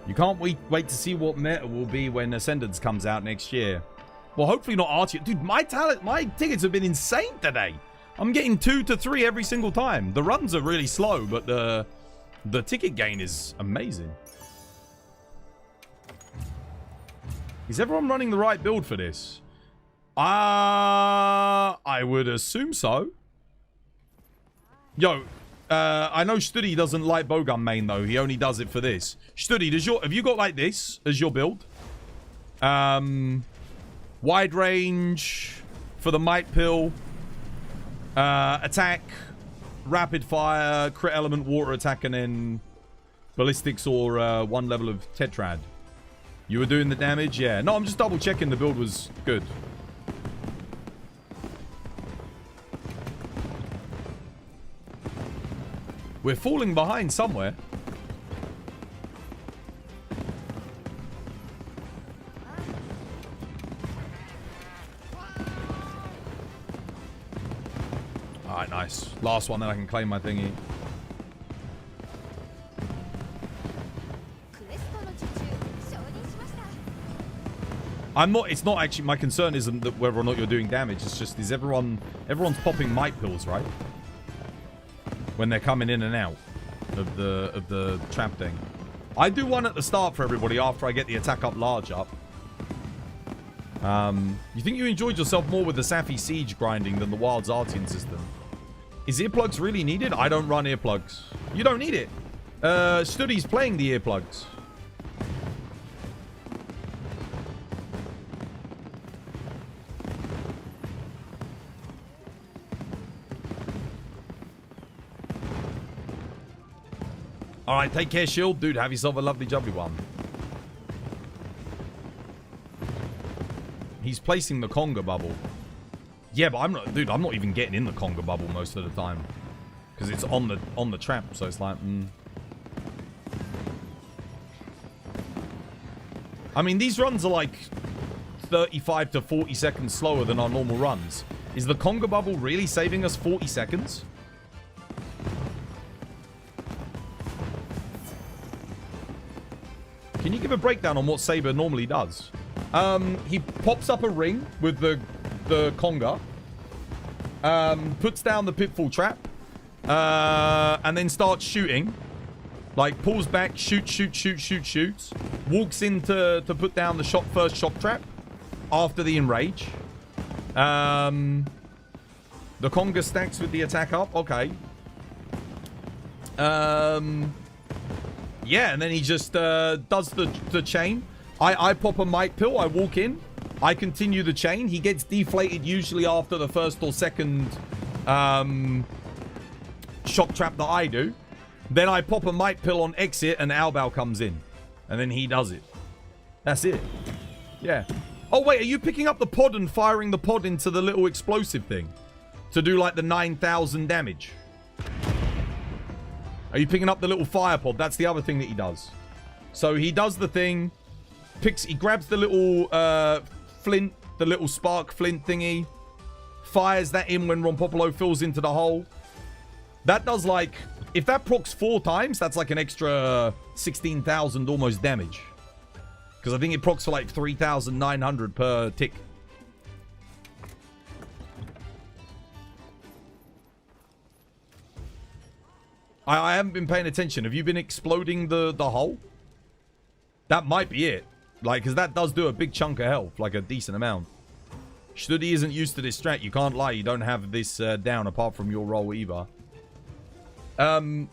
You can't wait to see what meta will be when Ascendance comes out next year. Well, hopefully not Archie. Dude, my tickets have been insane today. I'm getting 2 to 3 every single time. The runs are really slow, but the ticket gain is amazing. Is everyone running the right build for this? I would assume so. Yo, I know Studi doesn't like bowgun main though. He only does it for this. Studi, have you got like this as your build? Wide range for the might pill. Attack, rapid fire, crit element, water attack, and then ballistics or 1 level of tetrad. You were doing the damage? Yeah. No, I'm just double checking the build was good. We're falling behind somewhere. Alright, nice. Last one, then I can claim my thingy. It's not actually, my concern isn't that whether or not you're doing damage, it's just, everyone's popping might pills, right? When they're coming in and out of the trap thing. I do one at the start for everybody after I get the attack up large up. You think you enjoyed yourself more with the Sappy Siege grinding than the Wild's Artian system? Is earplugs really needed? I don't run earplugs. You don't need it. Studi's playing the earplugs. Alright, take care, Shield. Dude, have yourself a lovely jubbly one. He's placing the conga bubble. Yeah, but I'm not even getting in the conga bubble most of the time. Because it's on the trap, so it's like, I mean, these runs are like 35 to 40 seconds slower than our normal runs. Is the conga bubble really saving us 40 seconds? Can you give a breakdown on what Saber normally does? He pops up a ring with the conga, puts down the pitfall trap, and then starts shooting. Like, pulls back, shoots, walks in to put down the first shock trap after the enrage. The conga stacks with the attack up. Okay. Yeah, and then he just does the chain. I pop a might pill. I walk in. I continue the chain. He gets deflated usually after the first or second shock trap that I do. Then I pop a might pill on exit and Albao comes in. And then he does it. That's it. Yeah. Oh, wait. Are you picking up the pod and firing the pod into the little explosive thing? To do like the 9,000 damage? Are you picking up the little fire pod? That's the other thing that he does. So he does the thing. He grabs the little flint, the little spark flint thingy. Fires that in when Rompopolo fills into the hole. That does like if that procs 4 times, that's like an extra 16,000 almost damage. Because I think it procs for like 3,900 per tick. I haven't been paying attention. Have you been exploding the hole? That might be it. Like, because that does do a big chunk of health. Like, a decent amount. Studi isn't used to this strat. You can't lie. You don't have this down apart from your roll either. The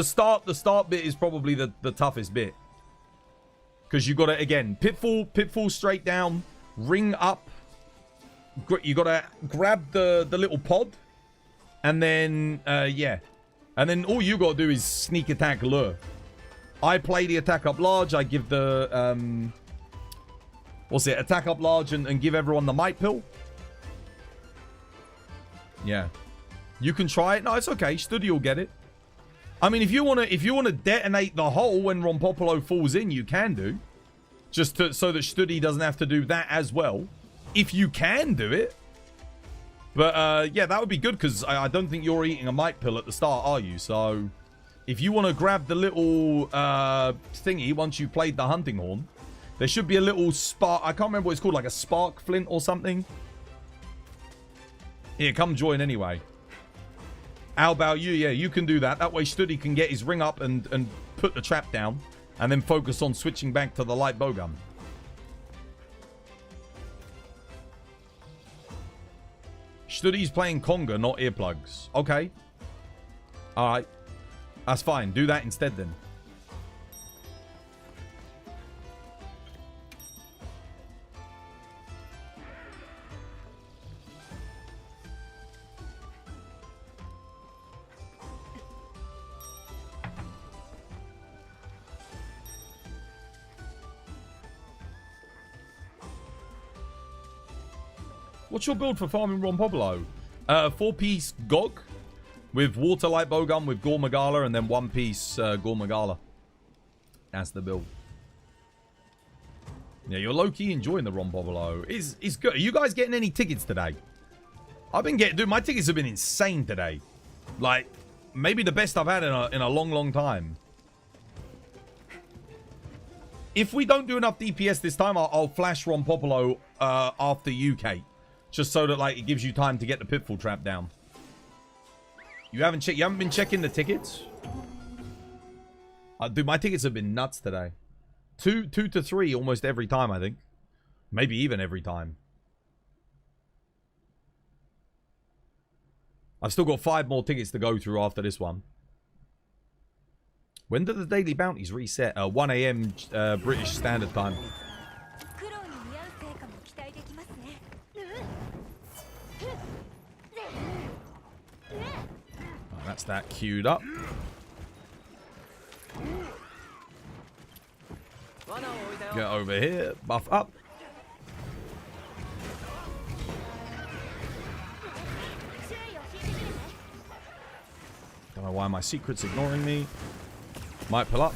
start bit is probably the toughest bit. Because you got to, again, pitfall straight down, ring up. You got to grab the little pod. And then, yeah. And then all you got to do is sneak attack lure. I play the attack up large. I give the, what's it? Attack up large and give everyone the might pill. Yeah. You can try it. No, it's okay. Studi will get it. I mean, if you wanna detonate the hole when Rompopolo falls in, you can do. Just so that Studi doesn't have to do that as well. If you can do it. But, yeah, that would be good, because I don't think you're eating a might pill at the start, are you? So, if you want to grab the little thingy once you've played the hunting horn, there should be a little spark. I can't remember what it's called, like a spark flint or something. Here, come join anyway. How about you? Yeah, you can do that. That way Studi can get his ring up and put the trap down. And then focus on switching back to the light bowgun. Studi's playing conga, not earplugs. Okay. Alright. That's fine. Do that instead then. What's your build for farming Rompopolo? 4-piece Gog with Water Light Bowgun with Gore Magala and then 1-piece Gore Magala. That's the build. Yeah, you're low-key enjoying the Rompopolo. It's good. Are you guys getting any tickets today? I've been getting... Dude, my tickets have been insane today. Like, maybe the best I've had in a long, long time. If we don't do enough DPS this time, I'll flash Rompopolo after UK. Just so that, like, it gives you time to get the pitfall trap down. You haven't been checking the tickets? Dude, my tickets have been nuts today. 2 to 3 almost every time, I think. Maybe even every time. I've still got 5 more tickets to go through after this one. When do the daily bounties reset? 1 AM British Standard Time. That's that queued up. Get over here. Buff up. Don't know why my secret's ignoring me. Might pull up.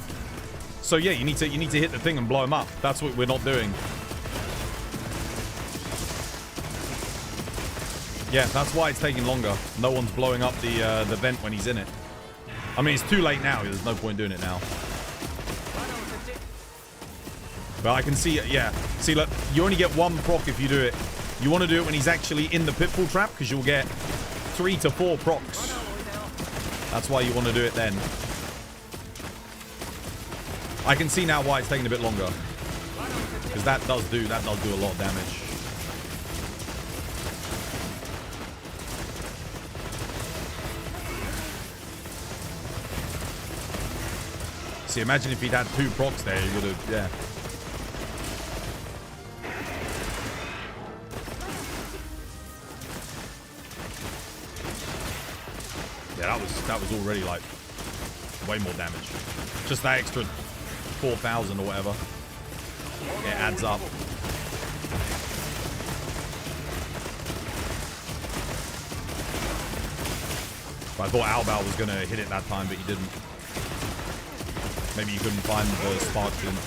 So yeah, you need to hit the thing and blow him up. That's what we're not doing. Yeah, that's why it's taking longer. No one's blowing up the vent when he's in it. I mean, it's too late now. There's no point doing it now. But I can see it, yeah. See, look, you only get 1 proc if you do it. You want to do it when he's actually in the pitfall trap, because you'll get 3 to 4 procs. That's why you want to do it then. I can see now why it's taking a bit longer. Because that does do a lot of damage. See, imagine if he'd had 2 procs there, he would have, yeah. Yeah, that was already, like, way more damage. Just that extra 4,000 or whatever. It adds up. But I thought Albal was going to hit it that time, but he didn't. Maybe you couldn't find the spark flint.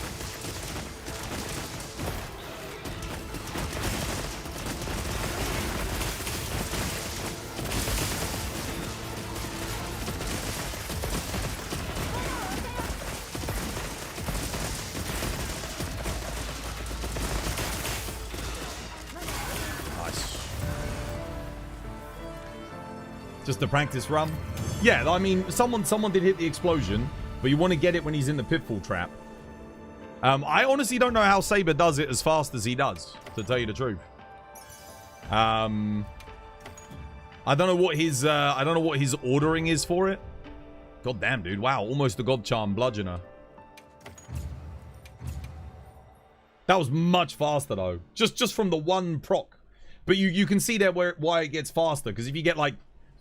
Just a practice run. Yeah, I mean, someone did hit the explosion, but you want to get it when he's in the pitfall trap. I honestly don't know how Saber does it as fast as he does, to tell you the truth. I don't know what his ordering is for it. God damn, dude. Wow, almost a God Charm Bludgeoner. That was much faster though. Just from the one proc. But you can see there why it gets faster, because if you get like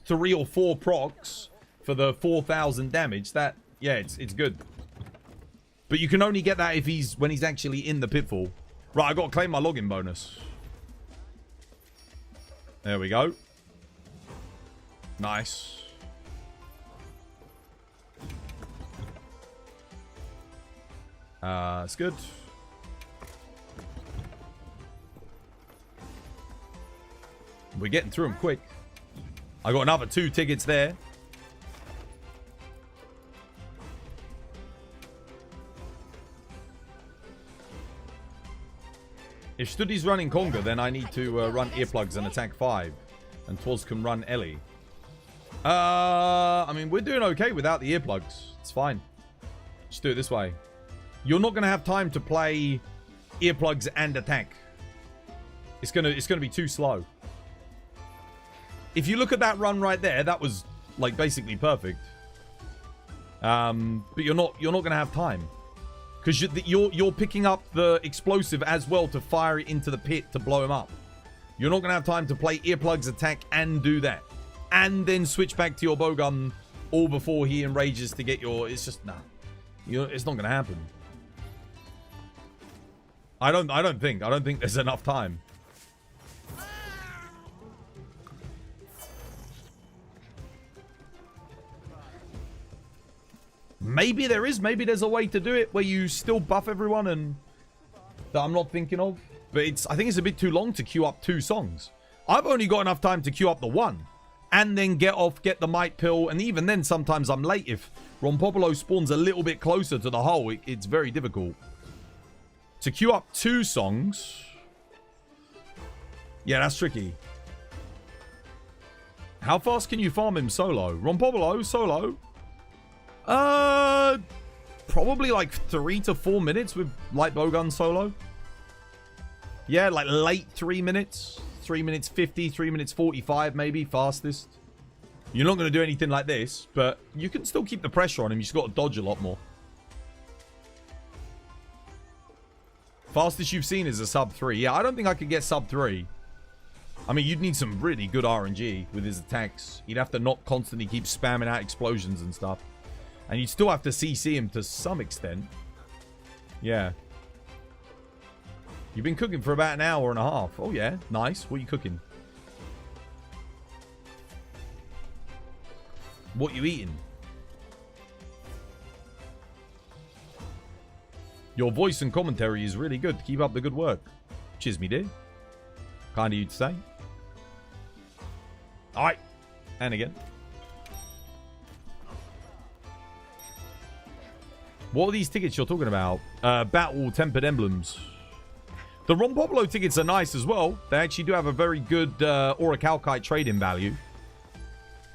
3 or 4 procs for the 4,000 damage, that, yeah, it's good. But you can only get that if when he's actually in the pitfall. Right, I got to claim my login bonus. There we go. Nice. It's good. We're getting through them quick. I got another 2 tickets there. If Studi's running Conga, then I need to run earplugs and attack 5. And Twas can run Ellie. I mean, we're doing okay without the earplugs. It's fine. Just do it this way. You're not going to have time to play earplugs and attack. It's gonna be too slow. If you look at that run right there, that was like basically perfect. But you're not gonna have time because you're picking up the explosive as well to fire it into the pit to blow him up. You're not gonna have time to play earplugs, attack, and do that, and then switch back to your bowgun all before he enrages to get your. It's just nah. It's not gonna happen. I don't think there's enough time. Maybe there is. Maybe there's a way to do it where you still buff everyone and that I'm not thinking of. But I think it's a bit too long to queue up 2 songs. I've only got enough time to queue up the 1 and then get the might pill. And even then, sometimes I'm late. If Rompopolo spawns a little bit closer to the hole, it's very difficult. To queue up 2 songs. Yeah, that's tricky. How fast can you farm him solo? Rompopolo solo? Probably like 3 to 4 minutes with light bowgun solo. Yeah, like late 3 minutes. 3 minutes 50, 3 minutes 45 maybe, fastest. You're not going to do anything like this, but you can still keep the pressure on him. You just got to dodge a lot more. Fastest you've seen is a sub 3. Yeah, I don't think I could get sub 3. I mean, you'd need some really good RNG with his attacks. You'd have to not constantly keep spamming out explosions and stuff. And you'd still have to CC him to some extent. Yeah. You've been cooking for about an hour and a half. Oh, yeah. Nice. What are you cooking? What you eating? Your voice and commentary is really good. Keep up the good work. Cheers, me dear. Kind of you to say. Alright. And again. What are these tickets you're talking about? Battle Tempered Emblems. The Rompopolo tickets are nice as well. They actually do have a very good Orichalcite trade-in value.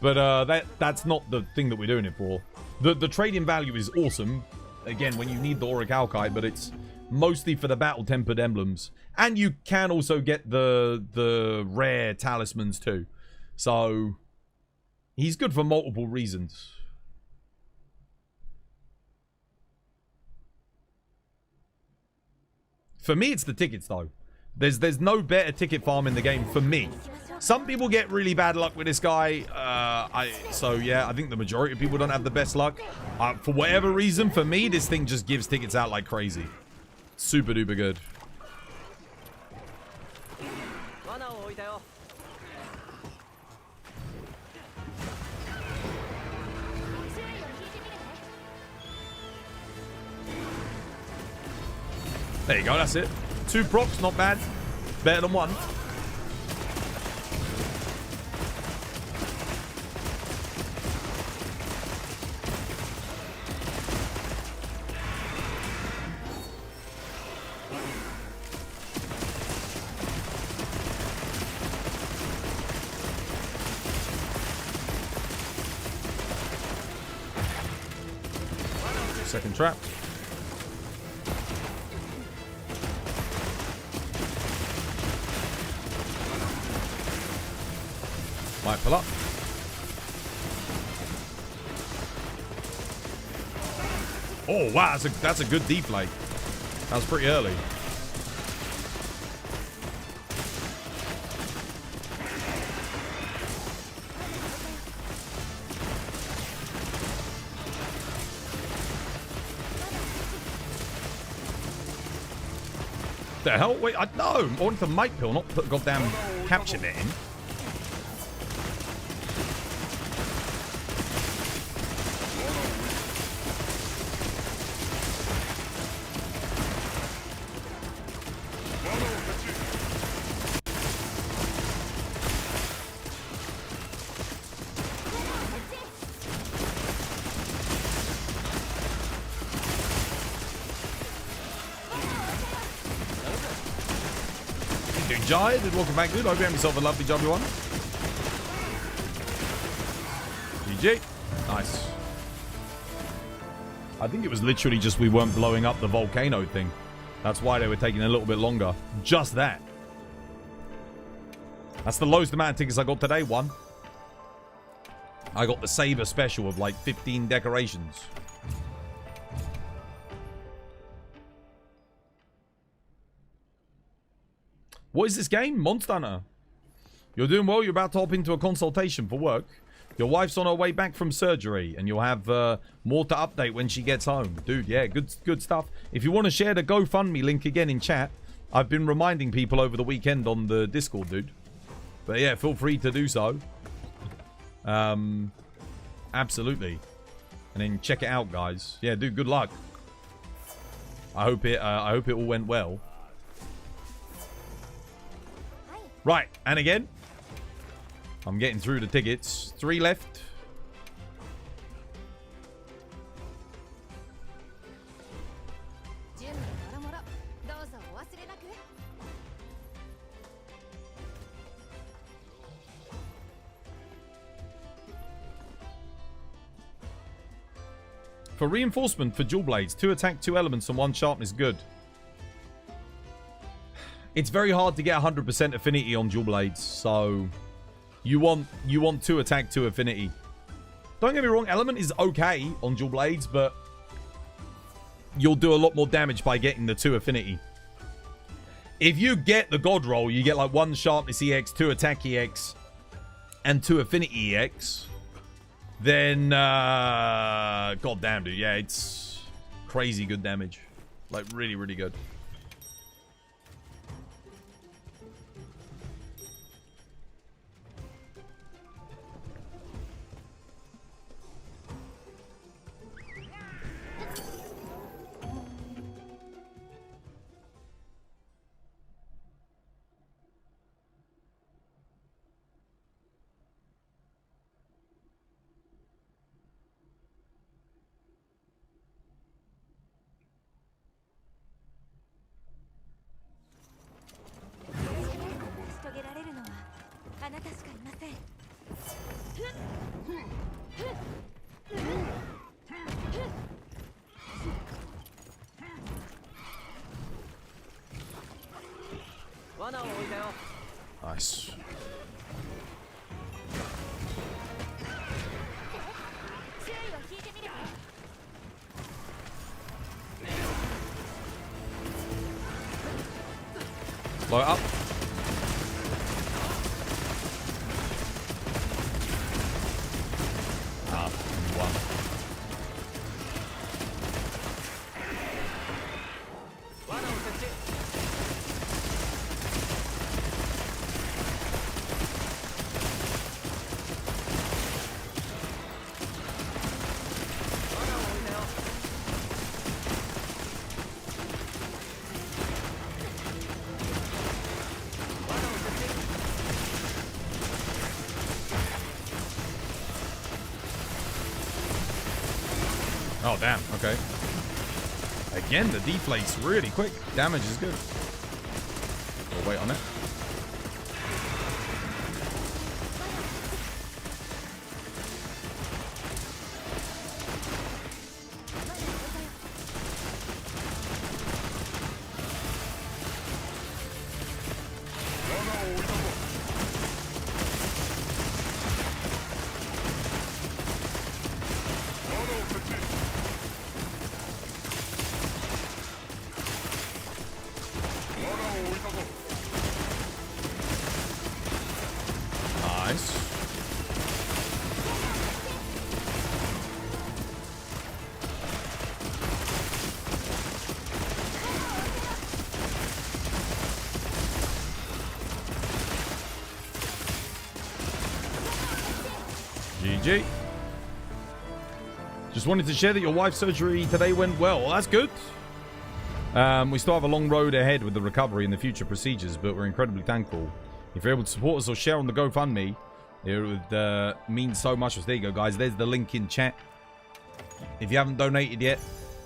But that's not the thing that we're doing it for. The trade-in value is awesome. Again, when you need the Orichalcite, but it's mostly for the Battle Tempered Emblems. And you can also get the rare talismans too. So, he's good for multiple reasons. For me, it's the tickets, though. There's no better ticket farm in the game for me. Some people get really bad luck with this guy. So, yeah, I think the majority of people don't have the best luck. For whatever reason, for me, this thing just gives tickets out like crazy. Super duper good. There you go, that's it. 2 procs, not bad. Better than 1. second trap. Might pull up. Oh wow, that's a good deflate. That was pretty early. The hell? Wait, no. I wanted the might pill, not put goddamn capture net in. Jai, did welcome back, dude. Hope you have yourself a lovely job, everyone. GG. Nice. I think it was literally just we weren't blowing up the volcano thing. That's why they were taking a little bit longer. Just that. That's the lowest amount of tickets I got today, one. I got the Saber special of like 15 decorations. What is this game? Monster Hunter. You're doing well. You're about to hop into a consultation for work. Your wife's on her way back from surgery, and you'll have more to update when she gets home. Dude, yeah, good stuff. If you want to share the GoFundMe link again in chat, I've been reminding people over the weekend on the Discord, dude. But yeah, feel free to do so. Absolutely. And then check it out, guys. Yeah, dude, good luck. I hope it all went well. Right, and again, I'm getting through the tickets. 3 left. For reinforcement for dual blades, 2 attack, 2 elements, and 1 sharpness. Good. It's very hard to get 100% affinity on dual blades, so you want 2 attack, 2 affinity. Don't get me wrong, element is okay on dual blades, but you'll do a lot more damage by getting the 2 affinity. If you get the god roll, you get like 1 sharpness EX, 2 attack EX, and 2 affinity EX, then god damn, dude, yeah, it's crazy good damage. Like really, really good. Nice. Blow it up. Ah, 1. Oh, damn. Okay. Again, the deflate's really quick. Damage is good. We'll wait on it. GG. Just wanted to share that your wife's surgery today went well. Well, that's good. We still have a long road ahead with the recovery and the future procedures, but we're incredibly thankful. If you're able to support us or share on the GoFundMe, it would mean so much. There you go, guys. There's the link in chat. If you haven't donated yet,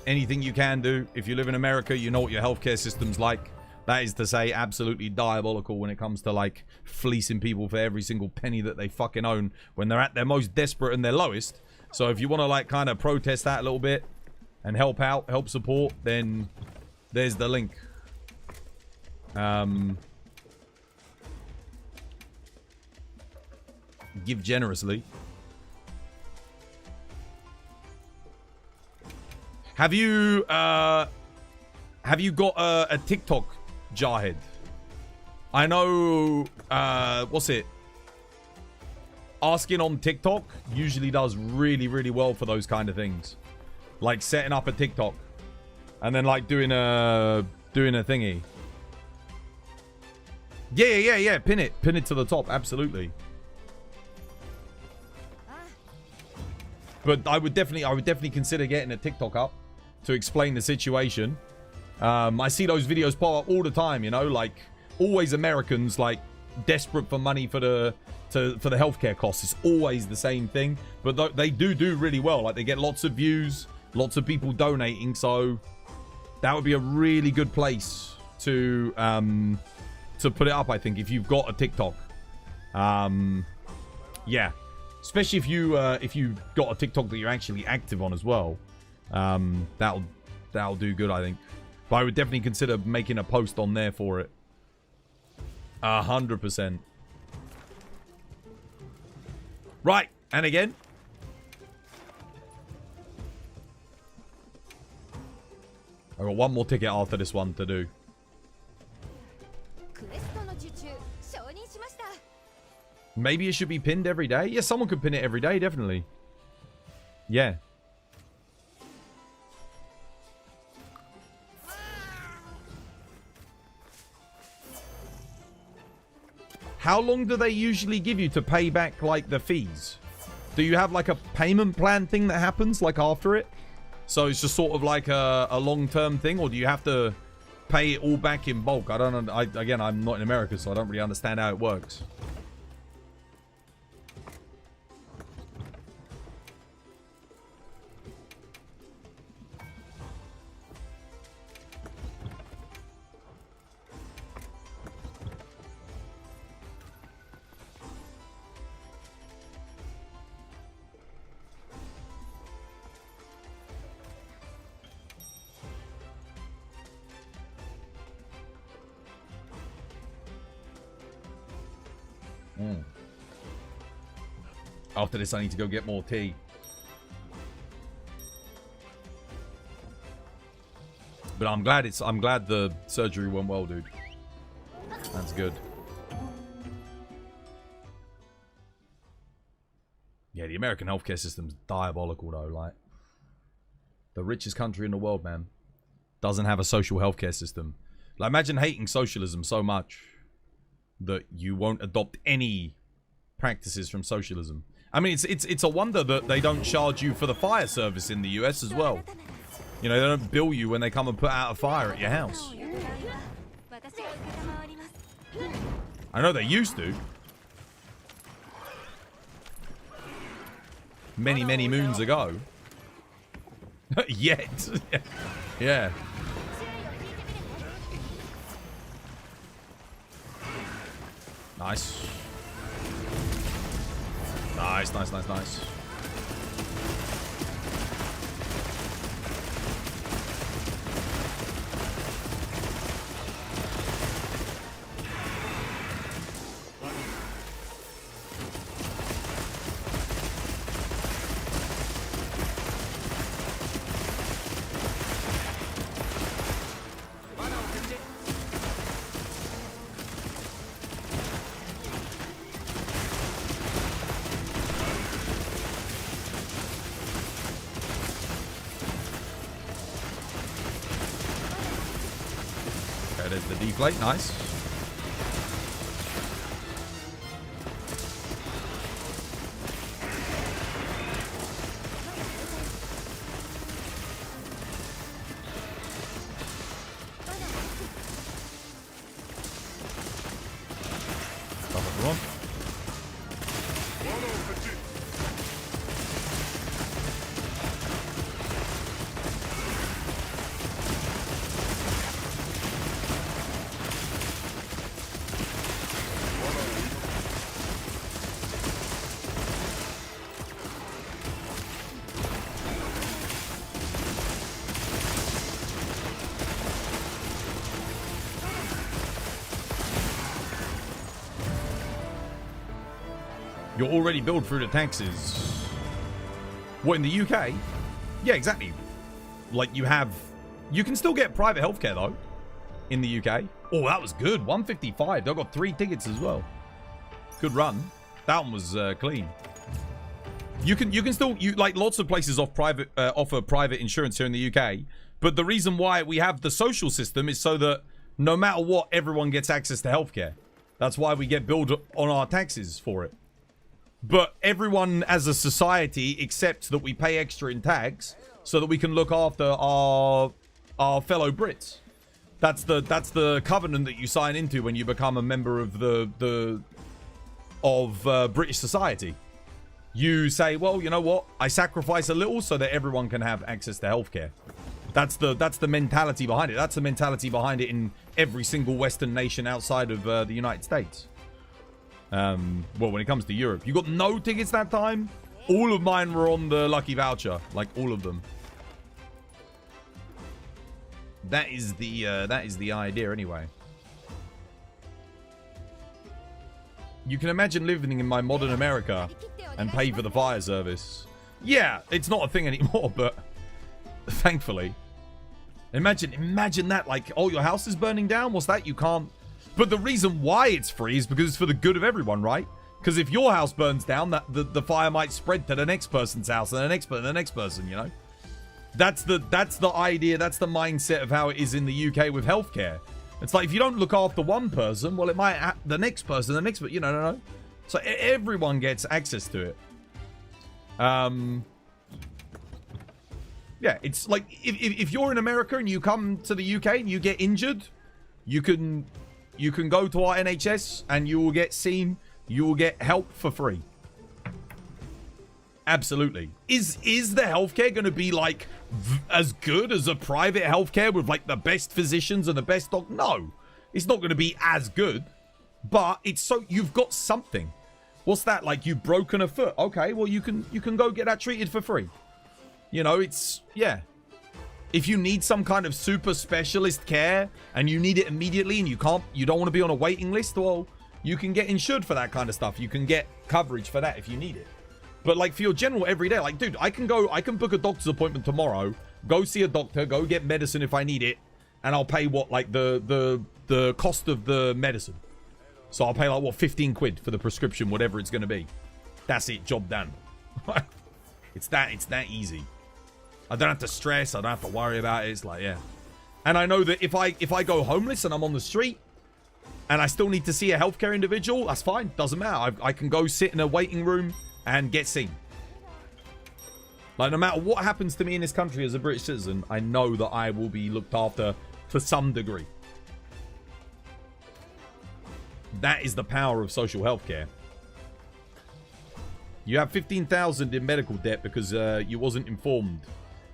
anything you can do. If you live in America, you know what your healthcare system's like. That is to say, absolutely diabolical when it comes to, like, fleecing people for every single penny that they fucking own when they're at their most desperate and their lowest. So if you want to, like, kind of protest that a little bit and help out, help support, then there's the link. Give generously. Have you got a TikTok, Jarhead? I know, what's it? Asking on TikTok usually does really, really well for those kind of things. Like setting up a TikTok and then like doing a thingy. Yeah. Pin it to the top. Absolutely. But I would definitely consider getting a TikTok up to explain the situation. I see those videos pop up all the time, you know, like always Americans like desperate for money for the healthcare costs. It's always the same thing, but they do really well. Like they get lots of views, lots of people donating, so that would be a really good place to put it up, I think, if you've got a TikTok. Yeah. Especially if you got a TikTok that you're actually active on as well. That'll do good, I think. But I would definitely consider making a post on there for it. 100%. Right, and again. I got one more ticket after this one to do. Maybe it should be pinned every day? Yeah, someone could pin it every day, definitely. Yeah. How long do they usually give you to pay back, like, the fees? Do you have, like, a payment plan thing that happens, like, after it? So it's just sort of like a long-term thing? Or do you have to pay it all back in bulk? I don't know. Again, I'm not in America, so I don't really understand how it works. After this, I need to go get more tea. But I'm glad the surgery went well, dude. That's good. Yeah, the American healthcare system's diabolical, though. Like, the richest country in the world, man, doesn't have a social healthcare system. Like, imagine hating socialism so much that you won't adopt any practices from socialism. I mean, it's a wonder that they don't charge you for the fire service in the US as well. You know, they don't bill you when they come and put out a fire at your house. I know they used to. Many, many moons ago. Yet. Yeah. Nice. Nice. There's the deflate, nice. You're already billed through the taxes. What, in the UK? Yeah, exactly. Like, you can still get private healthcare, though, in the UK. Oh, that was good. 155. They got 3 tickets as well. Good run. That one was clean. You can still, like, lots of places offer private insurance here in the UK. But the reason why we have the social system is so that no matter what, everyone gets access to healthcare. That's why we get billed on our taxes for it. But everyone as a society accepts that we pay extra in tax so that we can look after our fellow Brits. That's the covenant that you sign into when you become a member of British society. You say, well, you know what? I sacrifice a little so that everyone can have access to healthcare. That's the mentality behind it. That's the mentality behind it in every single Western nation outside of the United States. Well, when it comes to Europe, you got no tickets that time. All of mine were on the lucky voucher, like all of them. That is the idea, anyway. You can imagine living in my modern America and pay for the fire service. Yeah, it's not a thing anymore, but thankfully, imagine that. Like, oh, your house is burning down. What's that? You can't. But the reason why it's free is because it's for the good of everyone, right? Because if your house burns down, the fire might spread to the next person's house and the next person, and the next person. You know, that's the idea. That's the mindset of how it is in the UK with healthcare. It's like if you don't look after one person, well, it might the next person, the next, but you know, no. So everyone gets access to it. Yeah, it's like if you're in America and you come to the UK and you get injured, you can go to our NHS and you will get seen. You will get help for free. Absolutely. Is the healthcare going to be like as good as a private healthcare with like the best physicians and the best doc? No, it's not going to be as good. But it's so you've got something. What's that? Like you've broken a foot. Okay, well you can go get that treated for free. You know, it's yeah. If you need some kind of super specialist care and you need it immediately and you don't want to be on a waiting list, well, you can get insured for that kind of stuff. You can get coverage for that if you need it. But like for your general everyday, like, dude, I can book a doctor's appointment tomorrow, go see a doctor, go get medicine if I need it, and I'll pay what, like the cost of the medicine. So I'll pay like what, 15 quid for the prescription, whatever it's gonna be. That's it, job done. It's that easy. I don't have to stress, I don't have to worry about it. It's like, yeah. And I know that if I go homeless and I'm on the street and I still need to see a healthcare individual, that's fine. Doesn't matter. I can go sit in a waiting room and get seen. Like, no matter what happens to me in this country as a British citizen, I know that I will be looked after to some degree. That is the power of social healthcare. You have 15,000 in medical debt because you wasn't informed.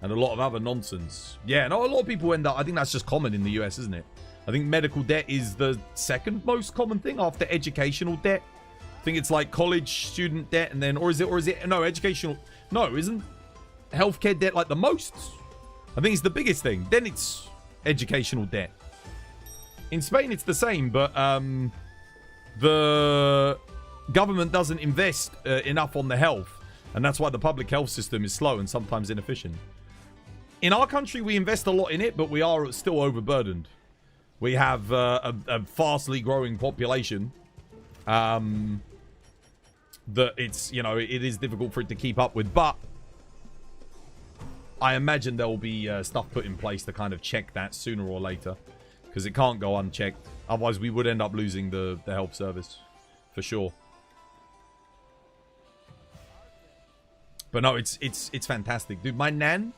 And a lot of other nonsense. Yeah, no, a lot of people end up... I think that's just common in the US, isn't it? I think medical debt is the second most common thing after educational debt. I think it's like college student debt and then... Or is it... No, educational... No, isn't healthcare debt like the most? I think it's the biggest thing. Then it's educational debt. In Spain, it's the same, but the government doesn't invest enough on the health. And that's why the public health system is slow and sometimes inefficient. In our country, we invest a lot in it, but we are still overburdened. We have a fastly growing population. That it's, you know, it is difficult for it to keep up with. But I imagine there will be stuff put in place to kind of check that sooner or later. Because it can't go unchecked. Otherwise, we would end up losing the health service. For sure. But no, it's fantastic. Dude, my nan...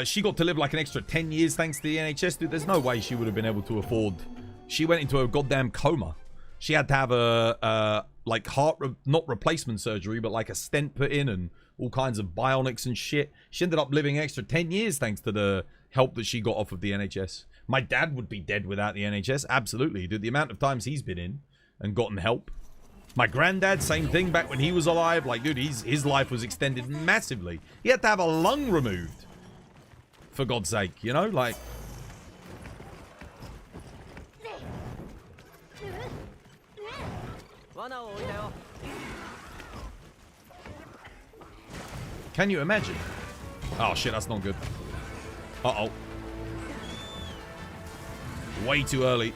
she got to live like an extra 10 years thanks to the NHS, dude. There's no way she would have been able to afford. She went into a goddamn coma. She had to have a like not replacement surgery, but like a stent put in and all kinds of bionics and shit. She ended up living an extra 10 years thanks to the help that she got off of the NHS. My dad would be dead without the NHS. Absolutely, dude. The amount of times he's been in and gotten help. My granddad, same thing back when he was alive. Like, dude, his life was extended massively. He had to have a lung removed. For God's sake, you know, like... Can you imagine? Oh, shit, that's not good. Uh-oh. Way too early.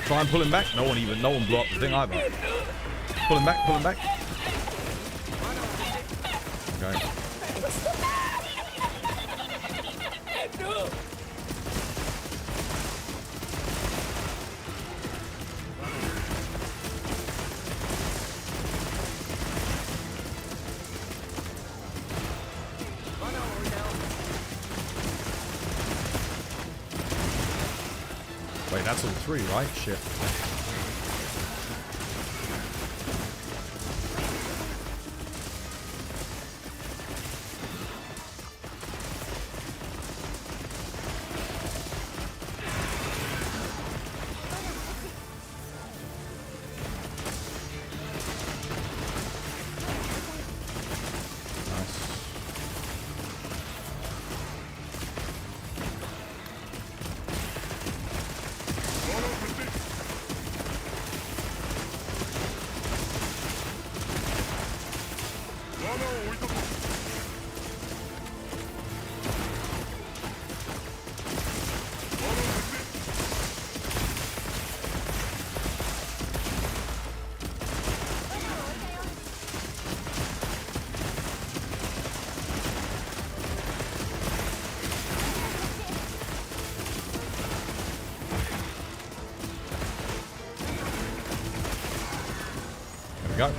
Try and pull him back. No one blew up the thing either. Pull him back, pull him back. Okay. Wait, that's all three, right? Shit. Go.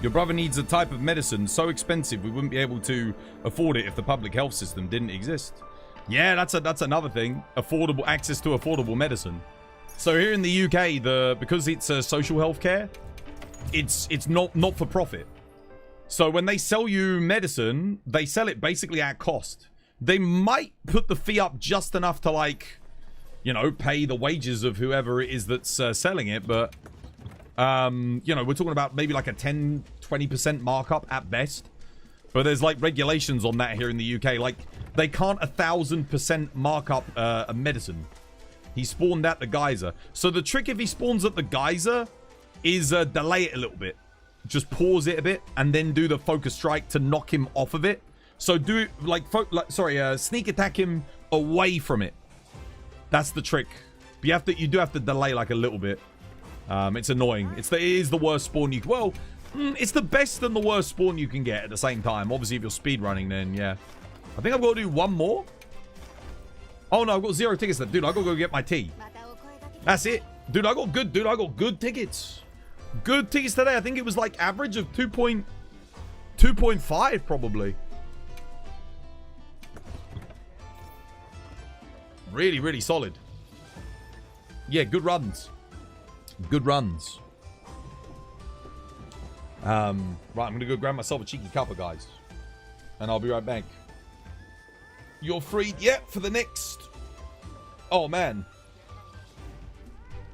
Your brother needs a type of medicine so expensive we wouldn't be able to afford it if the public health system didn't exist. Yeah, that's another thing. Affordable access to affordable medicine. So here in the UK, because it's social health care, it's not for profit. So when they sell you medicine, they sell it basically at cost. They might put the fee up just enough to, like, you know, pay the wages of whoever it is that's selling it, but you know, we're talking about maybe like a 10-20% markup at best. But there's like regulations on that here in the UK. Like, they can't 1,000% mark up a medicine. He spawned at the geyser. So the trick, if he spawns at the geyser, is delay it a little bit. Just pause it a bit and then do the focus strike to knock him off of it. So do it like sneak attack him away from it. That's the trick. But you do have to delay like a little bit. It's annoying. It is the worst spawn you can... Well, it's the best and the worst spawn you can get at the same time. Obviously, if you're speedrunning, then yeah. I think I've got to do one more. Oh, no, I've got 0 tickets left. Dude, I've got to go get my tea. That's it. Dude, I got good tickets. Good tickets today. I think it was like average of 2.5 probably. Really, really solid. Yeah, good runs. Good runs. Right, I'm going to go grab myself a cheeky cuppa, guys. And I'll be right back. You're free, yep, for the next... Oh, man.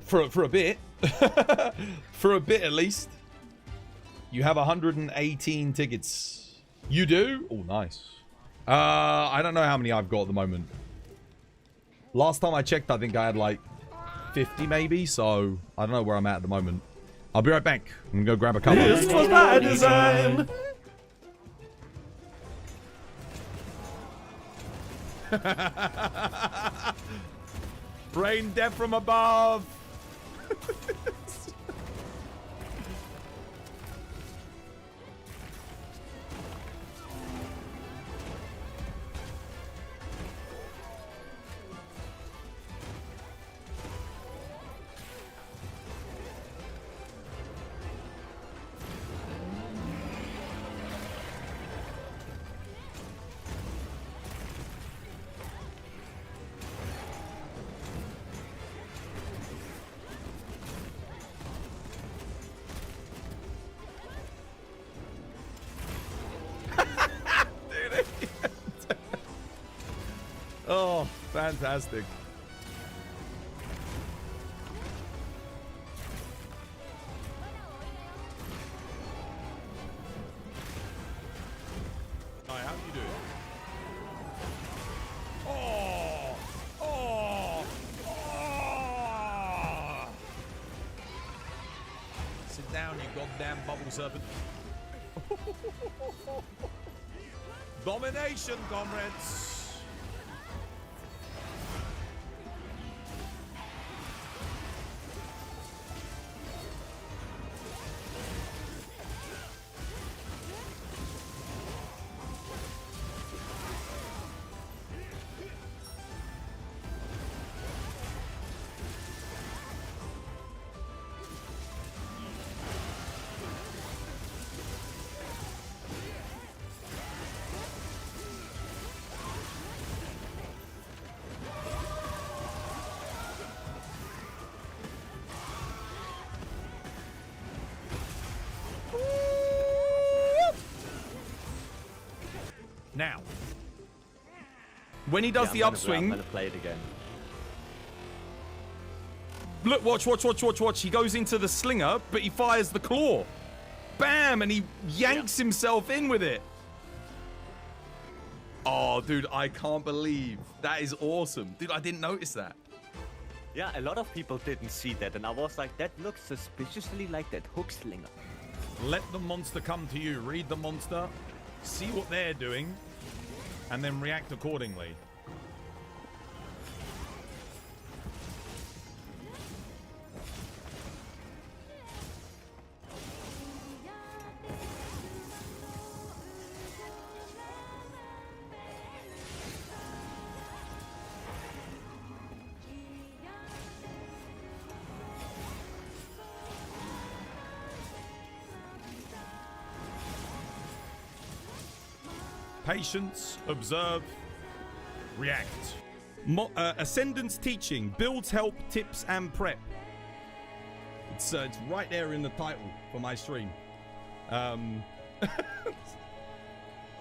For a bit. For a bit, at least. You have 118 tickets. You do? Oh, nice. I don't know how many I've got at the moment. Last time I checked, I think I had like 50 maybe, so I don't know where I'm at the moment. I'll be right back. I'm gonna go grab a couple. This was by design. Brain death from above. Oh, fantastic. down, you goddamn bubble serpent. Domination, comrades. Now, when he does the upswing, I'm gonna play it again. look, watch. He goes into the slinger, but he fires the claw. Bam, and he yanks himself in with it. Oh, dude, I can't believe that is awesome. Dude, I didn't notice that. Yeah, a lot of people didn't see that, and I was like, that looks suspiciously like that hook slinger. Let the monster come to you. Read the monster, see what they're doing, and then react accordingly. Patience, observe, react. Ascendance teaching, builds, help, tips, and prep. It's right there in the title for my stream. And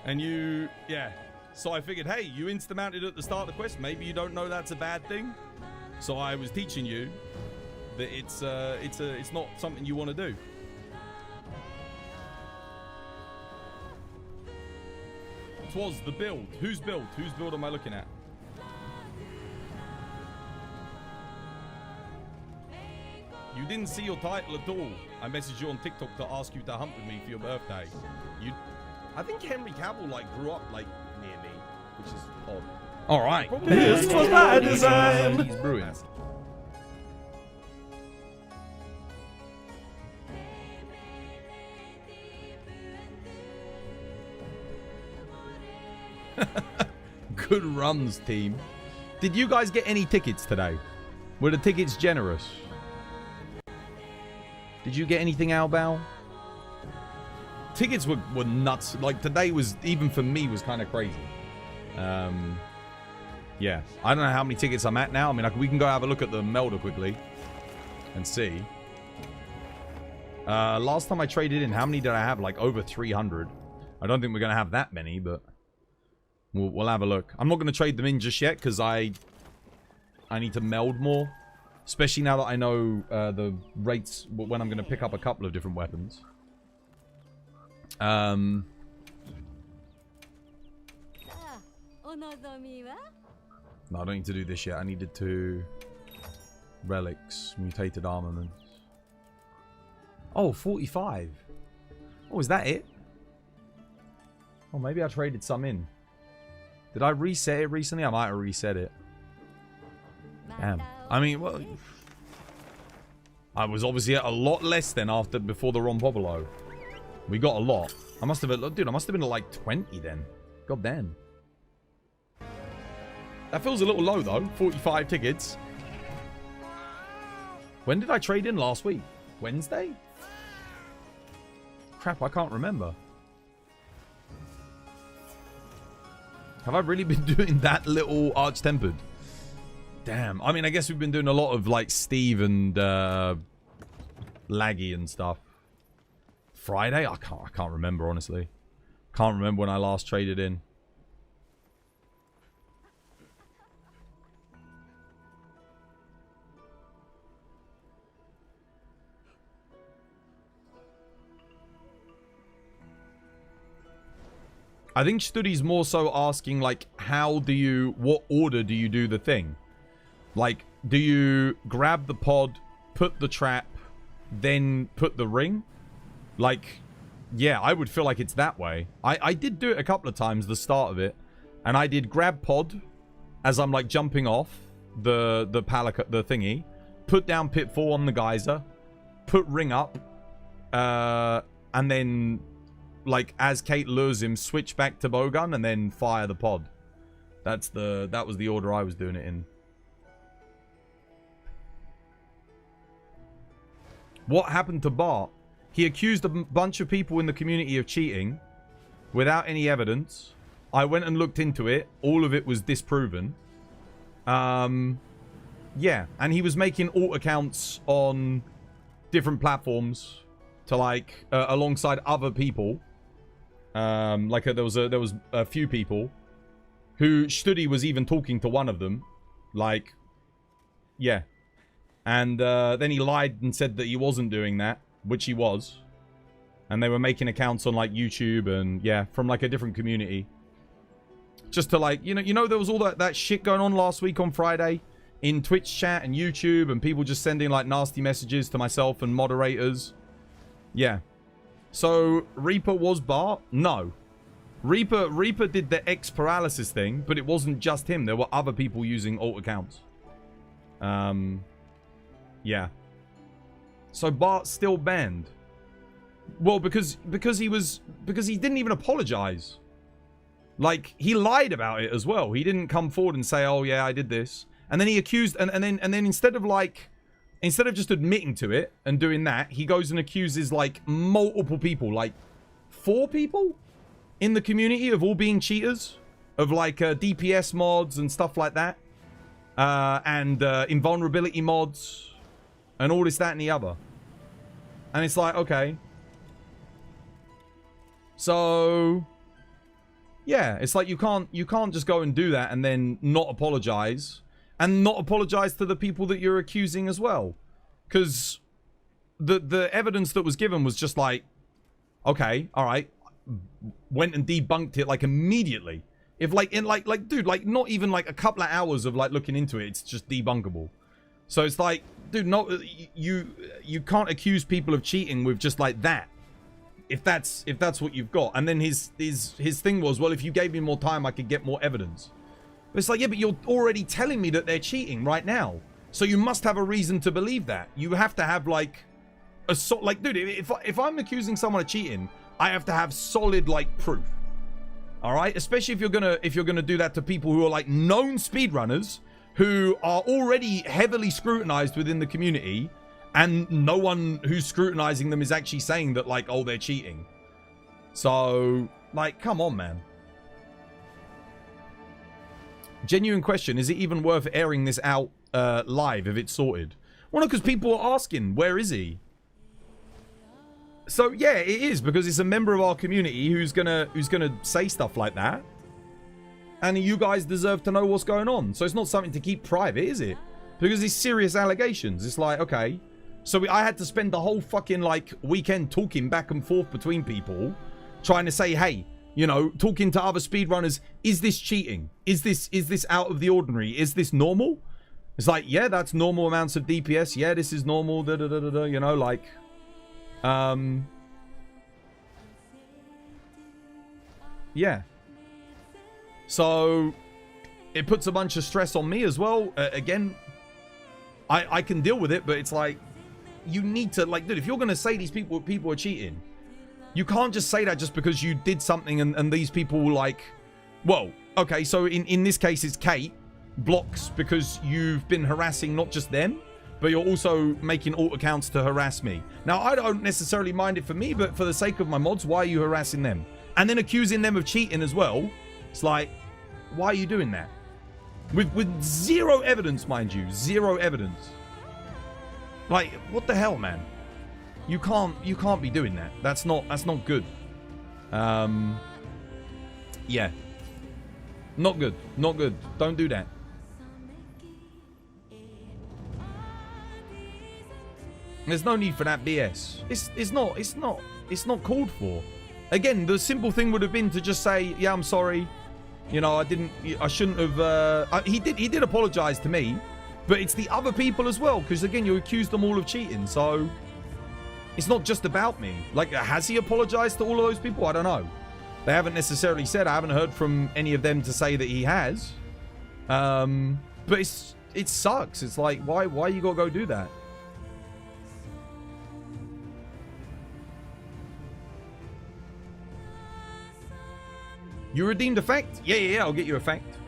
yeah. So I figured, hey, you insta-mounted at the start of the quest. Maybe you don't know that's a bad thing. So I was teaching you that it's not something you want to do. Was the build. Whose build? Whose build am I looking at? You didn't see your title at all. I messaged you on TikTok to ask you to hunt with me for your birthday. I think Henry Cavill grew up near me, which is odd. All right. This was my design. He's brewing. Good runs, team. Did you guys get any tickets today? Were the tickets generous? Did you get anything, Albao? Tickets were nuts. Today was, even for me, was kind of crazy. Yeah. I don't know how many tickets I'm at now. I mean, we can go have a look at the Melder quickly and see. Last time I traded in, how many did I have? Over 300. I don't think we're going to have that many, but we'll have a look. I'm not going to trade them in just yet because I need to meld more. Especially now that I know the rates when I'm going to pick up a couple of different weapons. No, I don't need to do this yet. I needed to... Relics. Mutated armaments. Oh, 45. Oh, is that it? Oh, maybe I traded some in. Did I reset it recently? I might have reset it. Damn. I mean, well... I was obviously at a lot less than before the Ron Popolo. We got a lot. I must have... Dude, I must have been at 20 then. God damn. That feels a little low though. 45 tickets. When did I trade in last week? Wednesday? Crap, I can't remember. Have I really been doing that little Arch-Tempered? Damn. I mean, I guess we've been doing a lot of Steve and Laggy and stuff. Friday? I can't remember, honestly. Can't remember when I last traded in. I think Study's more so asking, what order do you do the thing? Do you grab the pod, put the trap, then put the ring? Like, yeah, I would feel like it's that way. I did do it a couple of times, the start of it. And I did grab pod as I'm like jumping off the thingy. Put down Pitfall on the geyser. Put ring up. And then, like, as Kate lures him, switch back to bowgun and then fire the pod. That was the order I was doing it in. What happened to Bart? He accused a bunch of people in the community of cheating without any evidence. I went and looked into it. All of it was disproven. Yeah, and he was making alt accounts on different platforms to like alongside other people. Like there was a few people who Studi was even talking to one of them. Like, yeah. And then he lied and said that he wasn't doing that, which he was. And they were making accounts on like YouTube and yeah, from like a different community. Just to like, you know, there was all that shit going on last week on Friday in Twitch chat and YouTube and people just sending like nasty messages to myself and moderators. Yeah. So Reaper was Bart? No. Reaper did the X paralysis thing, but it wasn't just him. There were other people using alt accounts. Yeah. So Bart's still banned. Well, because he didn't even apologize. Like, he lied about it as well. He didn't come forward and say, "Oh yeah, I did this." And then he accused and then instead of just admitting to it and doing that, he goes and accuses like multiple people, like 4 people in the community of all being cheaters, of like DPS mods and stuff like that. And invulnerability mods and all this, that, and the other. And it's like, okay. So yeah, it's like you can't just go and do that and then not apologize. And not apologize to the people that you're accusing as well. Because the evidence that was given was just like, okay, alright. Went and debunked it like immediately. If like in like dude, like not even like a couple of hours of like looking into it, it's just debunkable. So it's like, dude, no, you can't accuse people of cheating with just like that. If that's what you've got. And then his thing was, well, if you gave me more time, I could get more evidence. But it's like, yeah, but you're already telling me that they're cheating right now. So you must have a reason to believe that. You have to have like a like, dude, if I'm accusing someone of cheating, I have to have solid like proof. All right, especially if you're gonna do that to people who are like known speedrunners who are already heavily scrutinized within the community, and no one who's scrutinizing them is actually saying that like, oh, they're cheating. So like, come on, man. Genuine question, is it even worth airing this out live if it's sorted? Well, no, because people are asking, where is he? So yeah, it is, because it's a member of our community who's gonna say stuff like that. And you guys deserve to know what's going on. So it's not something to keep private, is it? Because it's serious allegations. It's like, okay. So I had to spend the whole fucking like weekend talking back and forth between people, trying to say, hey, you know, talking to other speedrunners, is this cheating? Is this out of the ordinary? Is this normal? It's like, yeah, that's normal amounts of DPS. Yeah, this is normal, you know, like, yeah. So it puts a bunch of stress on me as well. Again, I can deal with it, but it's like, you need to, like, dude, if you're going to say these people are cheating, you can't just say that just because you did something and these people like, well, okay, so in this case it's Kate blocks because you've been harassing not just them, but you're also making alt accounts to harass me. Now, I don't necessarily mind it for me, but for the sake of my mods, why are you harassing them? And then accusing them of cheating as well. It's like, why are you doing that? With zero evidence, mind you, zero evidence. Like, what the hell, man? You can't be doing that. That's not good. Yeah. Not good. Not good. Don't do that. There's no need for that BS. It's not called for. Again, the simple thing would have been to just say, yeah, I'm sorry. You know, I shouldn't have, he did apologize to me, but it's the other people as well, because again, you accused them all of cheating, so it's not just about me. Like, has he apologized to all of those people? I don't know. They haven't necessarily said. I haven't heard from any of them to say that he has. But it sucks. It's like, why you gotta go do that? You redeemed a fact? Yeah, I'll get you a fact.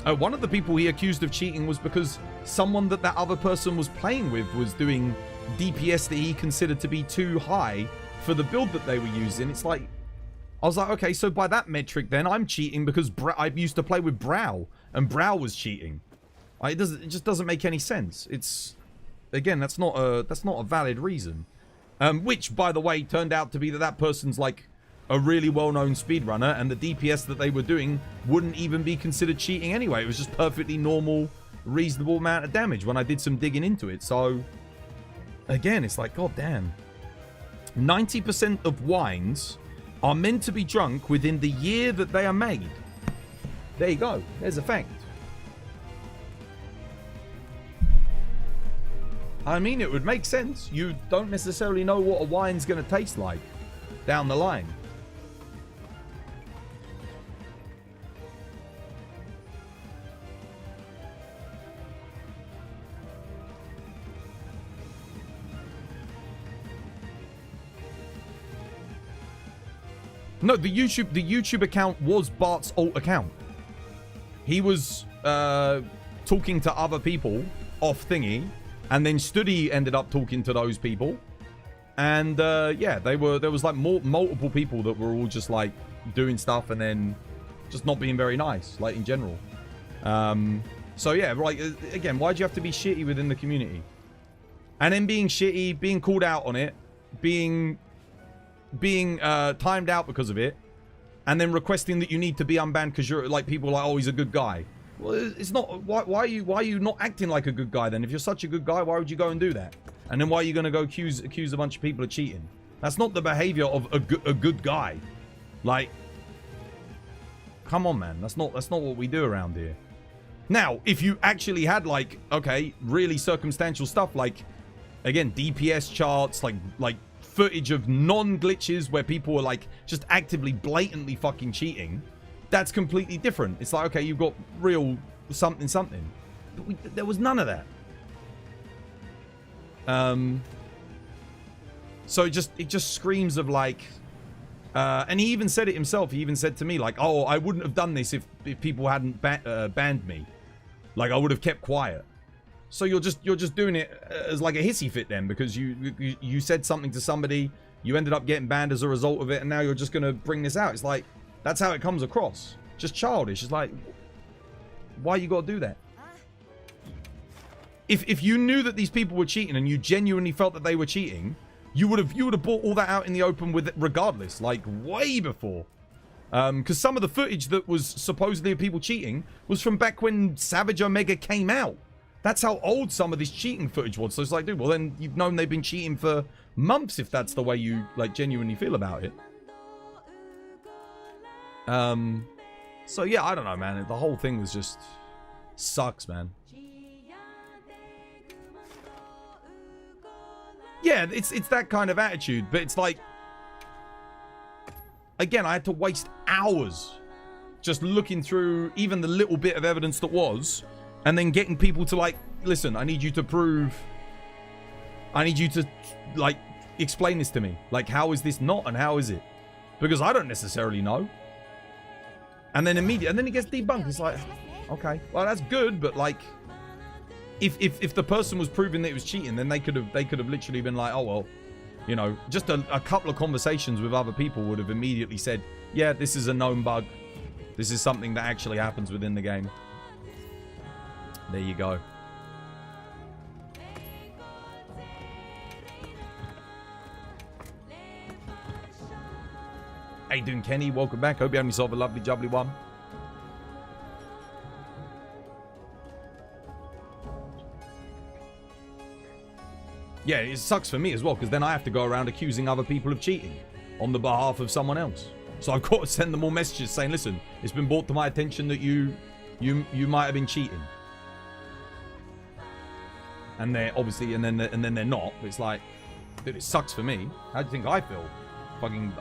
One of the people he accused of cheating was because someone that other person was playing with was doing DPS that he considered to be too high for the build that they were using. It's like, I was like, okay, so by that metric then I'm cheating because I used to play with Brow and Brow was cheating. It just doesn't make any sense. It's, again, that's not a valid reason. Which, by the way, turned out to be that person's like a really well-known speedrunner, and the DPS that they were doing wouldn't even be considered cheating anyway. It was just perfectly normal, reasonable amount of damage when I did some digging into it. So, again, it's like, god damn. 90% of wines are meant to be drunk within the year that they are made. There you go. There's a fact. I mean, it would make sense. You don't necessarily know what a wine's going to taste like down the line. No, the YouTube account was Bart's alt account. He was talking to other people off thingy, and then Studi ended up talking to those people, and yeah, there was like multiple people that were all just like doing stuff and then just not being very nice, like in general. So yeah, like again, why'd you have to be shitty within the community? And then being shitty, being called out on it, being timed out because of it, and then requesting that you need to be unbanned because you're like, people are like, oh, he's a good guy. Well, it's not. Why are you not acting like a good guy then? If you're such a good guy, why would you go and do that? And then why are you going to go accuse a bunch of people of cheating? That's not the behavior of a good guy. Like, come on, man. That's not what we do around here. Now, if you actually had like, okay, really circumstantial stuff, like, again, DPS charts, like footage of non-glitches where people were like just actively blatantly fucking cheating, that's completely different. It's like, okay, you've got real something. But there was none of that. So it just screams of like, and he even said it himself. He even said to me like, oh, I wouldn't have done this if people hadn't banned me. Like, I would have kept quiet. So you're just doing it as like a hissy fit then, because you said something to somebody, you ended up getting banned as a result of it, and now you're just gonna bring this out. It's like, that's how it comes across. Just childish. It's like, why you gotta do that? If you knew that these people were cheating and you genuinely felt that they were cheating, you would have brought all that out in the open with it regardless, like way before. Because some of the footage that was supposedly of people cheating was from back when Savage Omega came out. That's how old some of this cheating footage was. So it's like, dude, well then you've known they've been cheating for months if that's the way you like genuinely feel about it. So yeah, I don't know, man. The whole thing was just sucks, man. Yeah, it's that kind of attitude, but it's like, again, I had to waste hours just looking through even the little bit of evidence that was, and then getting people to like, listen, I need you to like explain this to me. Like, how is this not and how is it? Because I don't necessarily know. And then and then it gets debunked. It's like, okay, well that's good, but like, if the person was proving that it was cheating, then they could have literally been like, oh well, you know, just a couple of conversations with other people would have immediately said, yeah, this is a known bug. This is something that actually happens within the game. There you go. How you doing, Kenny? Welcome back. Hope you have yourself a lovely, jubbly one. Yeah, it sucks for me as well, because then I have to go around accusing other people of cheating on the behalf of someone else. So I've got to send them all messages saying, listen, it's been brought to my attention that you You might have been cheating. And they're obviously, and then they're not. It's like, dude, it sucks for me. How do you think I feel? Fucking.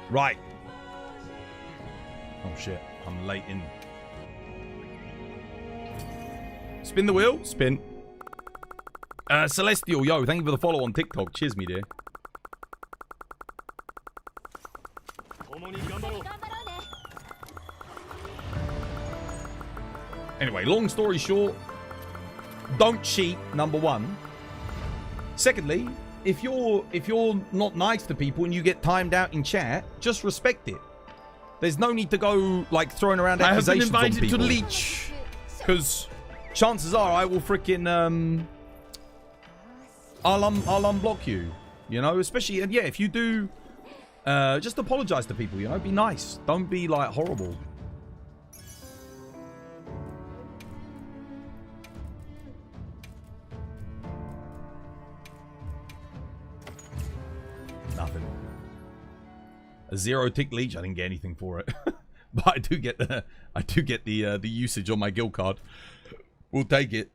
Right. Oh shit, I'm late in. Spin the wheel, spin. Celestial, yo, thank you for the follow on TikTok. Cheers, me dear. Anyway, long story short, don't cheat, number one. Secondly, if you're not nice to people and you get timed out in chat, just respect it. There's no need to go like throwing around accusations on people. I have been invited to leech, because chances are I will freaking I'll unblock you. You know, especially, and yeah, if you do, just apologize to people. You know, be nice. Don't be like horrible. Nothing. A 0 tick leech. I didn't get anything for it, but I do get the usage on my guild card. We'll take it.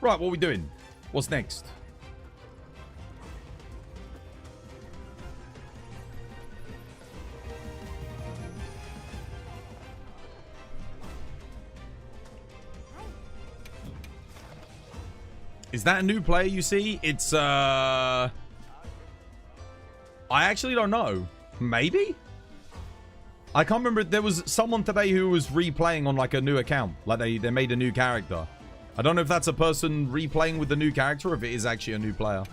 Right, what are we doing? What's next? Is that a new player you see? It's, I actually don't know. Maybe? I can't remember. There was someone today who was replaying on like a new account. Like they made a new character. I don't know if that's a person replaying with the new character or if it is actually a new player.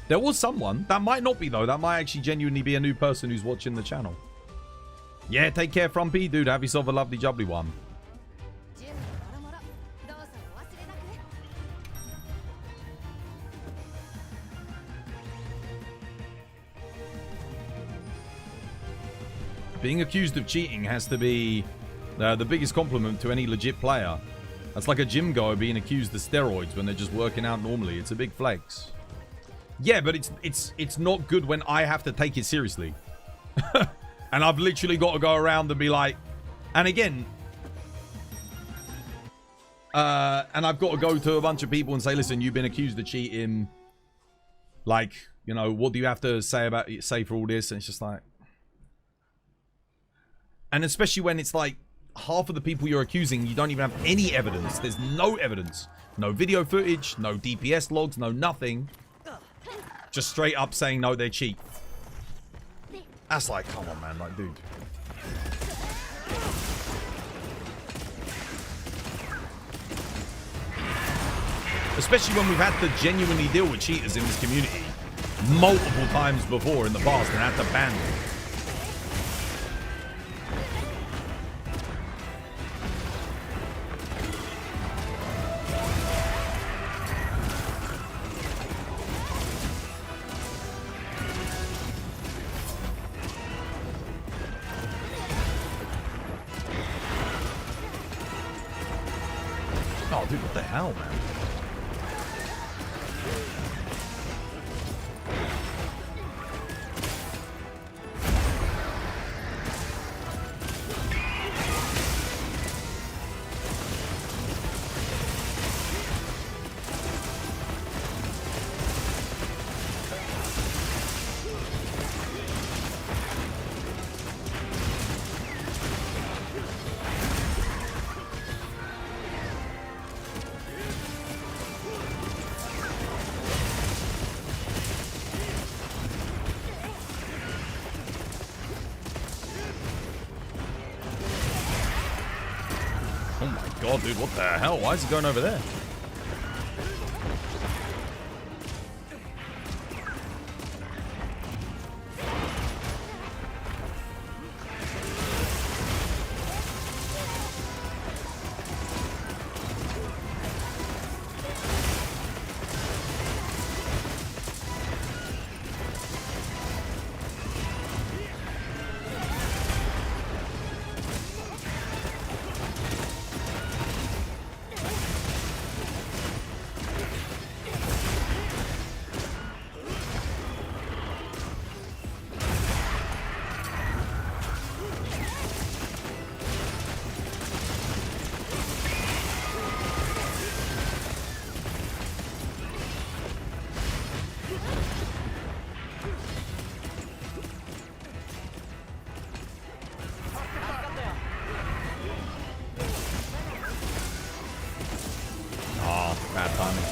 There was someone. That might not be, though. That might actually genuinely be a new person who's watching the channel. Yeah, take care, Frumpy. Dude, have yourself a lovely jubbly one. Being accused of cheating has to be the biggest compliment to any legit player. That's like a gym goer being accused of steroids when they're just working out normally. It's a big flex. Yeah, but it's not good when I have to take it seriously. And I've literally got to go around and be like, and again, and I've got to go to a bunch of people and say, listen, you've been accused of cheating. Like, you know, what do you have to say for all this? And it's just like, and especially when it's like half of the people you're accusing, you don't even have any evidence. There's no evidence. No video footage, no DPS logs, no nothing. Just straight up saying, no, they're cheat. That's like, come on, man. Like, dude. Especially when we've had to genuinely deal with cheaters in this community multiple times before in the past and had to ban them. hell, man? Oh my god, dude, what the hell? Why is he going over there? Oh, bad timing.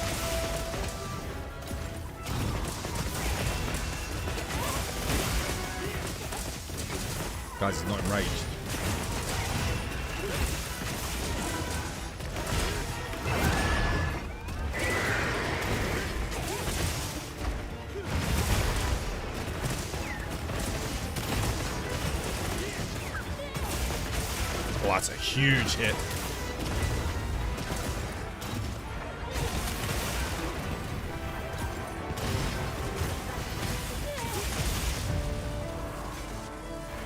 Guys, he's not enraged. Oh, that's a huge hit.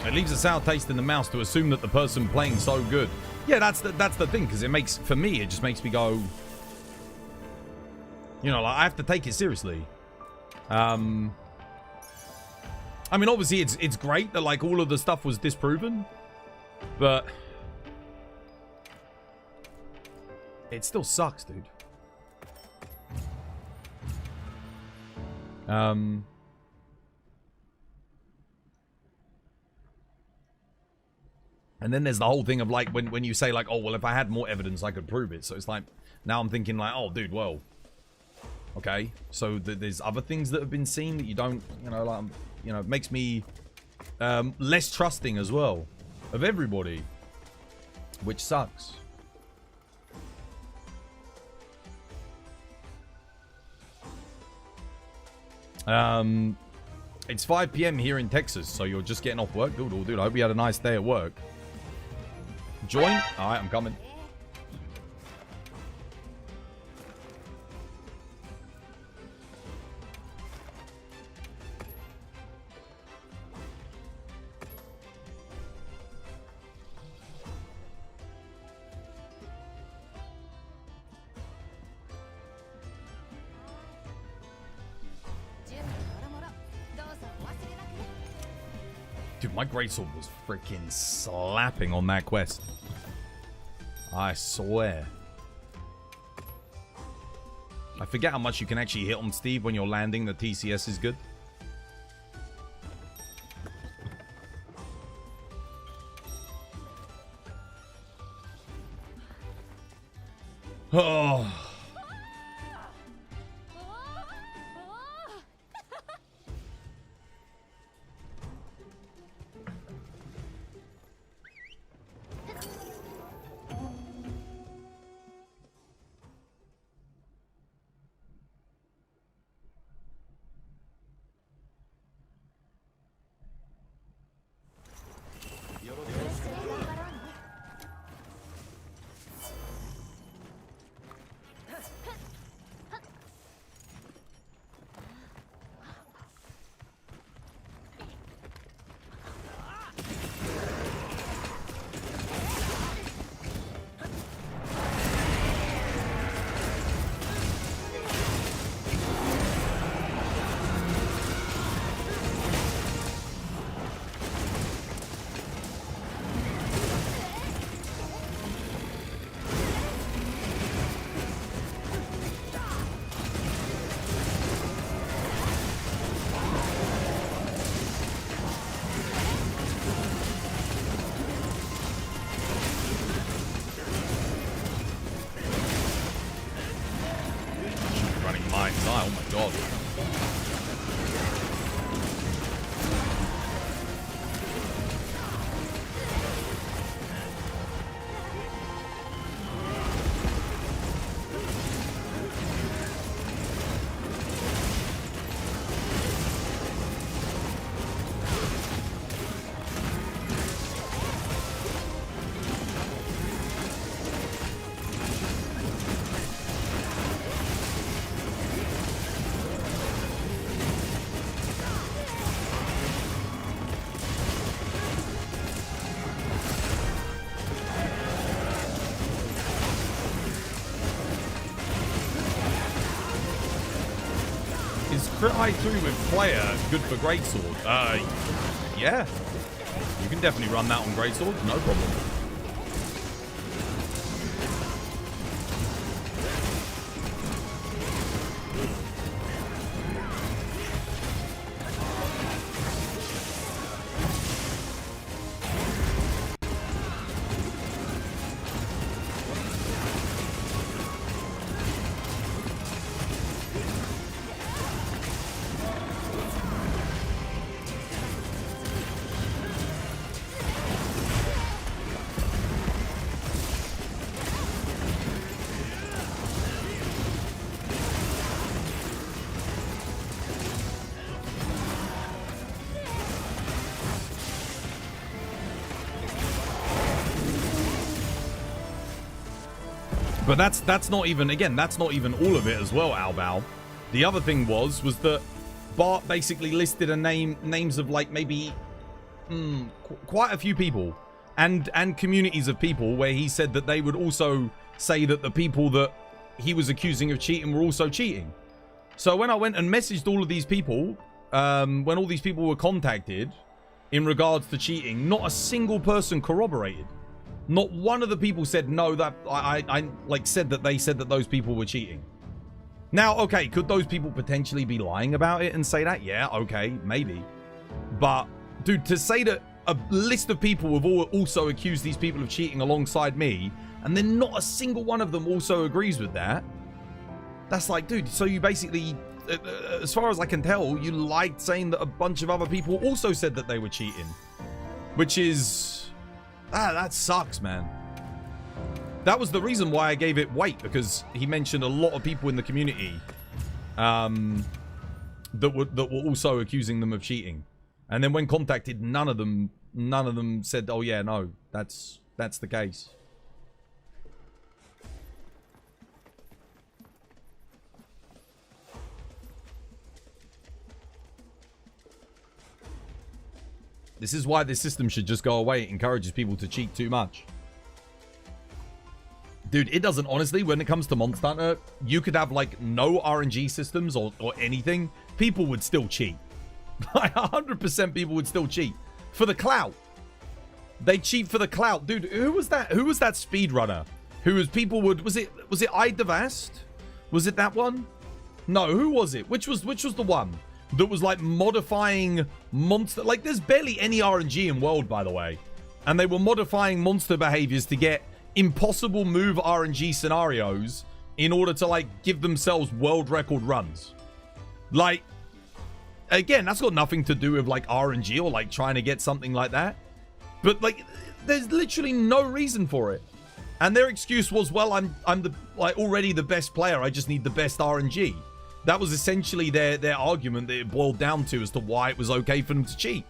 It leaves a sour taste in the mouth to assume that the person playing so good. Yeah, that's the thing, because it makes, for me, it just makes me go, you know, like, I have to take it seriously. I mean, obviously, it's great that, like, all of the stuff was disproven, but it still sucks, dude. And then there's the whole thing of, like, when you say, like, oh, well, if I had more evidence, I could prove it. So it's like, now I'm thinking, like, oh, dude, well, okay. So there's other things that have been seen that you don't, you know, like, you know, it makes me less trusting as well of everybody, which sucks. It's 5 p.m. here in Texas, so you're just getting off work? Dude, I hope you had a nice day at work. Join? Alright, I'm coming. Dude, my greatsword was freaking slapping on that quest. I swear. I forget how much you can actually hit on Steve when you're landing. The TCS is good. Oh. god. Is crit high 2 with player good for greatsword? Yeah. You can definitely run that on greatsword, no problem. But that's not even, again, that's not even all of it as well, Albao. The other thing was that Bart basically listed names of like maybe quite a few people and communities of people where he said that they would also say that the people that he was accusing of cheating were also cheating. So when I went and messaged all of these people, when all these people were contacted in regards to cheating, not a single person corroborated. Not one of the people said no, that I like said that they said that those people were cheating. Now, okay, could those people potentially be lying about it and say that? Yeah, okay, maybe. But, dude, to say that a list of people have also accused these people of cheating alongside me, and then not a single one of them also agrees with that, that's like, dude, so you basically, as far as I can tell, you liked saying that a bunch of other people also said that they were cheating. Which is... that sucks, man. That was the reason why I gave it weight, because he mentioned a lot of people in the community that were also accusing them of cheating. And then when contacted, none of them said, oh yeah, no, that's the case. This is why this system should just go away. It encourages people to cheat too much. Dude, it doesn't, honestly, when it comes to Monster Hunter, you could have, like, no RNG systems or anything. People would still cheat. Like, 100% people would still cheat. For the clout. They cheat for the clout. Dude, who was that? Who was that speedrunner? Who was people would... Was it Idevast? Was it that one? No, who was it? Which was the one? That was like modifying monster, like there's barely any RNG in World, by the way, and they were modifying monster behaviors to get impossible move RNG scenarios in order to like give themselves world record runs. Like, again, that's got nothing to do with like RNG or like trying to get something like that, but like there's literally no reason for it. And their excuse was, well, I'm the like already the best player, I just need the best RNG. That was essentially their argument that it boiled down to as to why it was okay for them to cheat.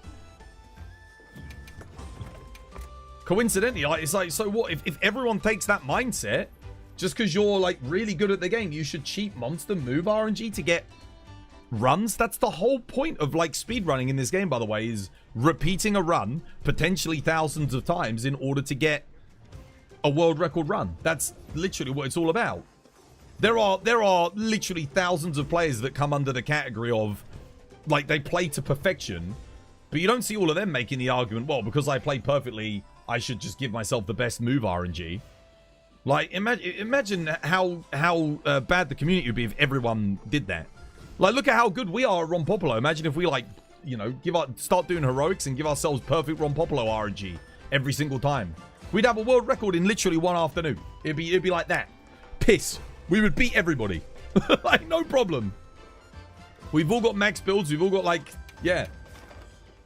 Coincidentally, like, it's like, so what? If everyone takes that mindset, just because you're like really good at the game, you should cheat monster move RNG to get runs? That's the whole point of like speedrunning in this game, by the way, is repeating a run, potentially thousands of times, in order to get a world record run. That's literally what it's all about. There are literally thousands of players that come under the category of, like, they play to perfection, but you don't see all of them making the argument, well, because I played perfectly, I should just give myself the best move RNG. Like, imagine how bad the community would be if everyone did that. Like, look at how good we are at Ron Popolo. Imagine if we, like, you know, start doing heroics and give ourselves perfect Ron Popolo RNG every single time. We'd have a world record in literally one afternoon. It'd be like that. Piss. We would beat everybody. Like, no problem. We've all got max builds. We've all got, like, yeah.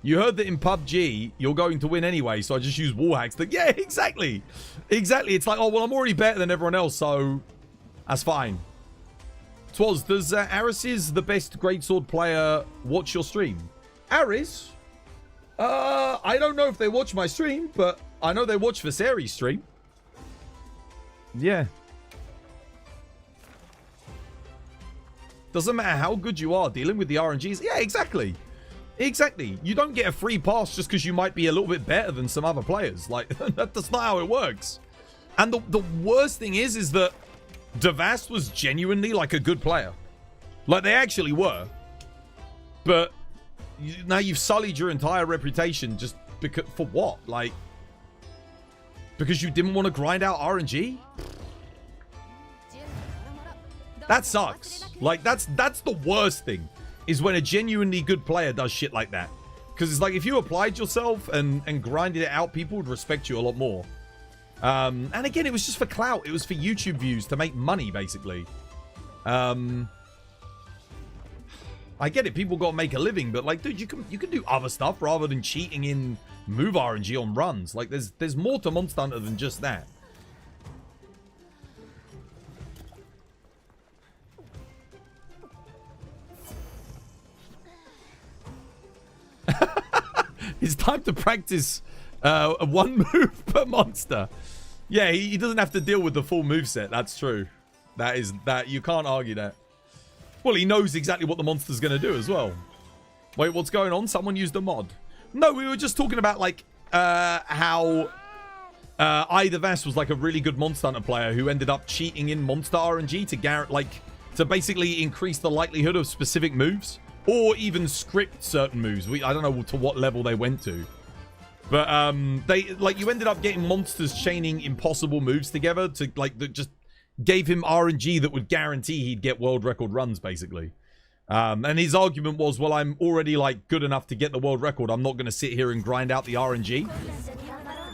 You heard that in PUBG, you're going to win anyway, so I just use wall hacks. Yeah, exactly. Exactly. It's like, oh, well, I'm already better than everyone else, so that's fine. Twaz, does Aris, the best greatsword player, watch your stream? Aris? I don't know if they watch my stream, but I know they watch Viseri's stream. Yeah. Doesn't matter how good you are dealing with the RNGs. Yeah, exactly. Exactly. You don't get a free pass just because you might be a little bit better than some other players. Like, that's not how it works. And the worst thing is that Devast was genuinely, like, a good player. Like, they actually were. But now you've sullied your entire reputation just because, for what? Like, because you didn't want to grind out RNG? That sucks. Like, that's the worst thing, is when a genuinely good player does shit like that. Because it's like, if you applied yourself and grinded it out, people would respect you a lot more. And again, it was just for clout. It was for YouTube views to make money, basically. I get it. People got to make a living, but like, dude, you can do other stuff rather than cheating in move RNG on runs. Like, there's more to Monster Hunter than just that. It's time to practice one move per monster. Yeah, he doesn't have to deal with the full moveset. That's true. That you can't argue that. Well, he knows exactly what the monster's going to do as well. Wait, what's going on? Someone used a mod. No, we were just talking about, like, how Ida Vass was, like, a really good Monster Hunter player who ended up cheating in Monster RNG to basically increase the likelihood of specific moves. Or even script certain moves. I don't know to what level they went to. But, you ended up getting monsters chaining impossible moves together to, like, that just gave him RNG that would guarantee he'd get world record runs, basically. And his argument was, well, I'm already, like, good enough to get the world record. I'm not going to sit here and grind out the RNG.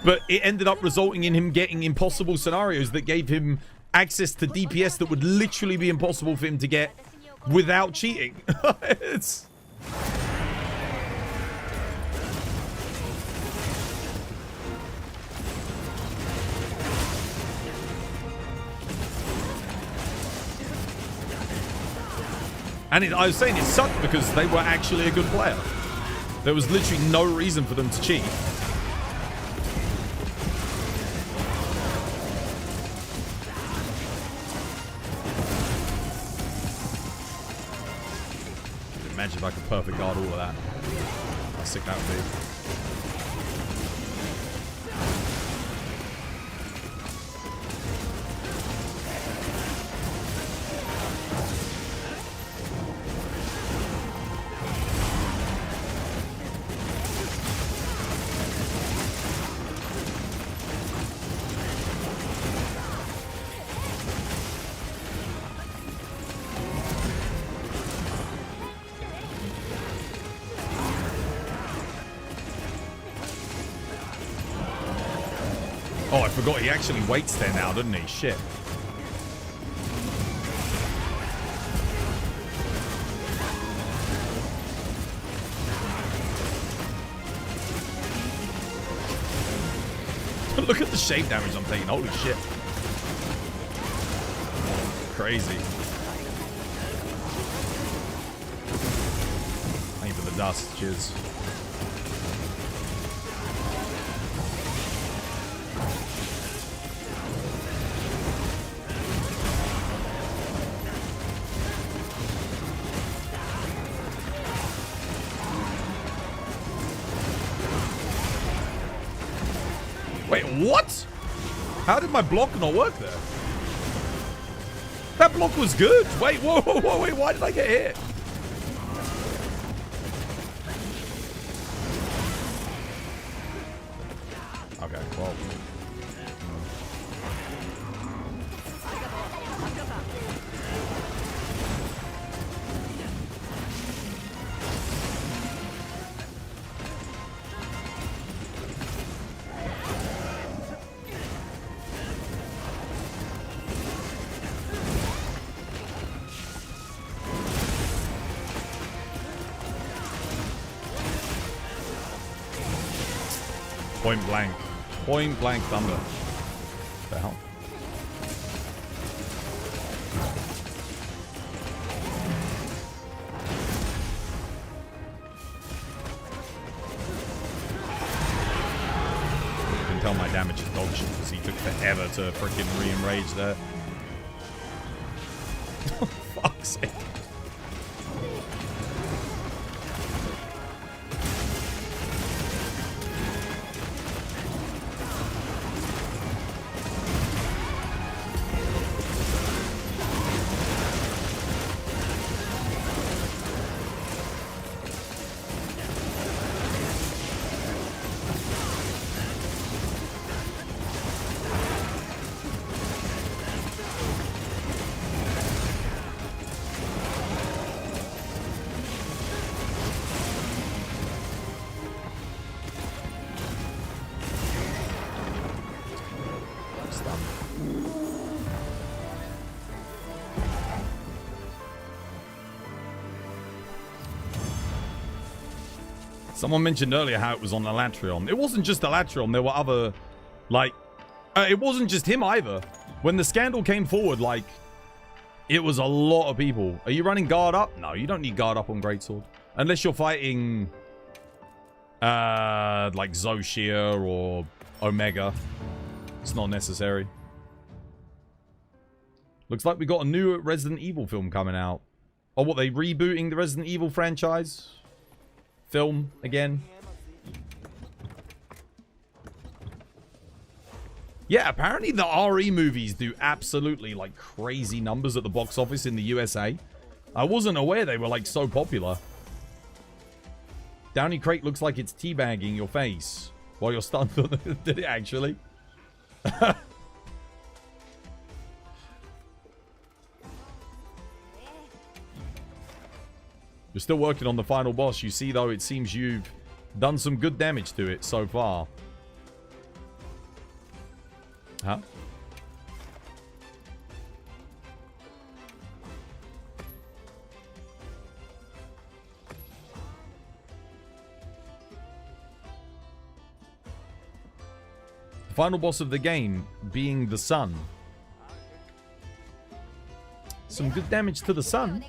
But it ended up resulting in him getting impossible scenarios that gave him access to DPS that would literally be impossible for him to get without cheating. It's... And I was saying it sucked because they were actually a good player. There was literally no reason for them to cheat. Imagine if I could perfect guard all of that. How sick that would be. Oh, I forgot he actually waits there now, doesn't he? Shit. Look at the shape damage I'm taking. Holy shit. Crazy. Thank you for the dust. Cheers. Wait, what? How did my block not work there? That block was good. Wait, whoa, whoa, whoa, wait, why did I get hit? Okay, well. Point blank. Point blank thunder. What the hell? You can tell my damage is dog shit because he took forever to freaking re-enrage there. Oh, fuck's sake. Someone mentioned earlier how it was on the Latreon. It wasn't just the Latreon. There were other, like, it wasn't just him either. When the scandal came forward, like, it was a lot of people. Are you running guard up? No, you don't need guard up on Greatsword. Unless you're fighting, like Zoshia or Omega. It's not necessary. Looks like we got a new Resident Evil film coming out. Oh, what, they rebooting the Resident Evil franchise? Film again. Yeah, apparently the RE movies do absolutely like crazy numbers at the box office in the USA. I wasn't aware they were like so popular. Downy Crate looks like it's teabagging your face while you're stunned. Did it actually? You're still working on the final boss. You see, though, it seems you've done some good damage to it so far. Huh? The final boss of the game being the sun. Some good damage to the sun.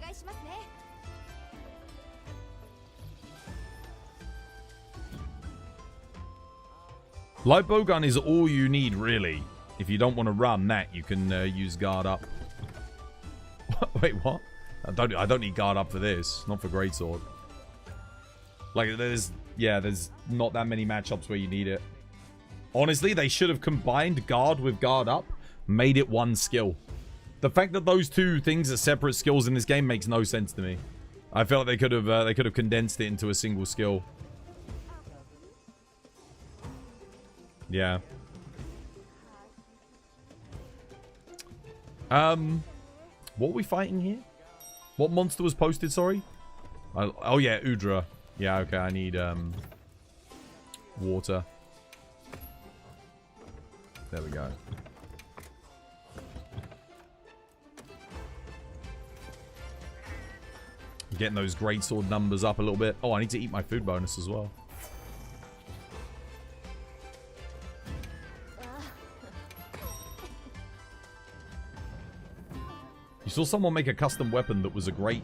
Light bowgun is all you need, really. If you don't want to run that, you can use guard up. Wait, what? I don't need guard up for this. Not for Greatsword. Like, there's not that many matchups where you need it. Honestly, they should have combined guard with guard up, made it one skill. The fact that those two things are separate skills in this game makes no sense to me. I feel like they could have condensed it into a single skill. Yeah. What are we fighting here? What monster was posted, sorry? Oh yeah, Udra. Yeah, okay, I need water. There we go. Getting those greatsword numbers up a little bit. Oh, I need to eat my food bonus as well. You saw someone make a custom weapon that was a great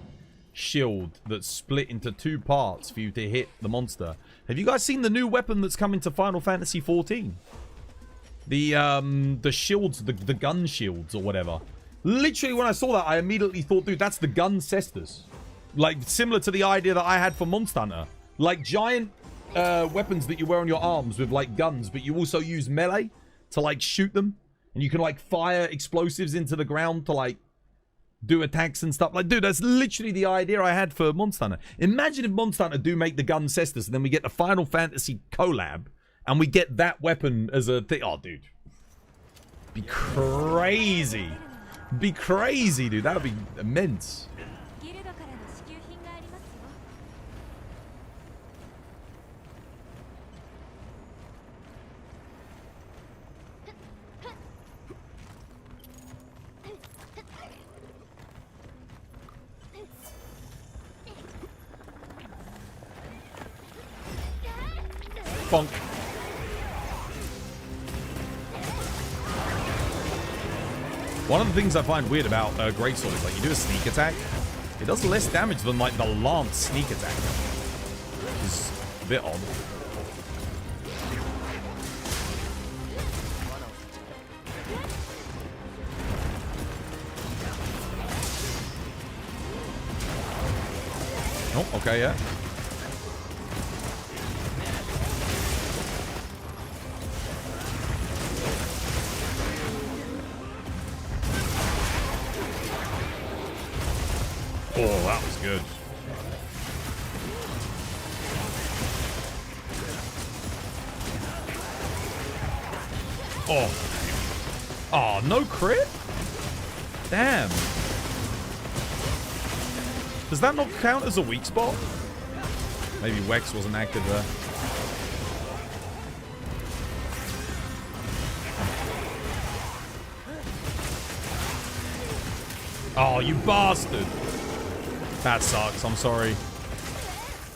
shield that split into two parts for you to hit the monster. Have you guys seen the new weapon that's coming to Final Fantasy XIV? The shields, the gun shields or whatever. Literally, when I saw that, I immediately thought, dude, that's the gun cestus. Like, similar to the idea that I had for Monster Hunter. Like, giant weapons that you wear on your arms with, like, guns, but you also use melee to, like, shoot them. And you can, like, fire explosives into the ground to, like, do attacks and stuff. Like, dude, that's literally the idea I had for Monster Hunter. Imagine if Monster Hunter do make the gun cestus, and then we get the Final Fantasy collab, and we get that weapon as a thing. Oh, dude. Be crazy. Be crazy, dude. That would be immense. Bonk. One of the things I find weird about Greatsword is like you do a sneak attack, it does less damage than like the Lance sneak attack. Which is a bit odd. Oh, okay, yeah. Oh, that was good. Oh. Oh, no crit? Damn. Does that not count as a weak spot? Maybe Wex wasn't active there. Oh, you bastard. That sucks. I'm sorry.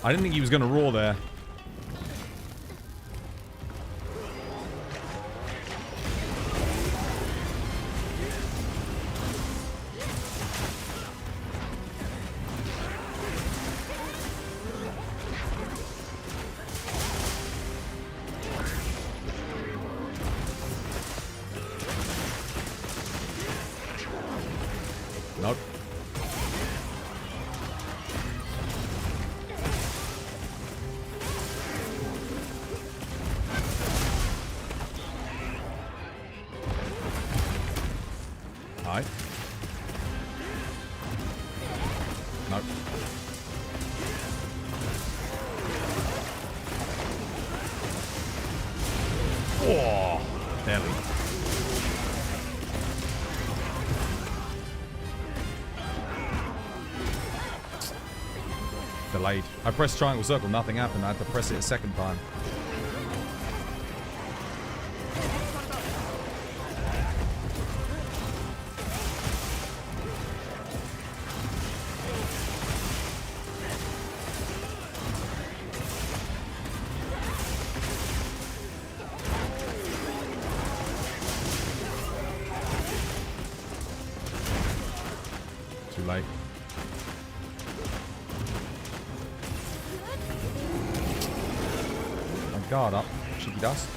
I didn't think he was going to roar there. Nope. Hi. Nope. Oh, barely. Delayed. I pressed triangle circle, nothing happened. I had to press it a second time. Too late. Guard up, cheeky dust.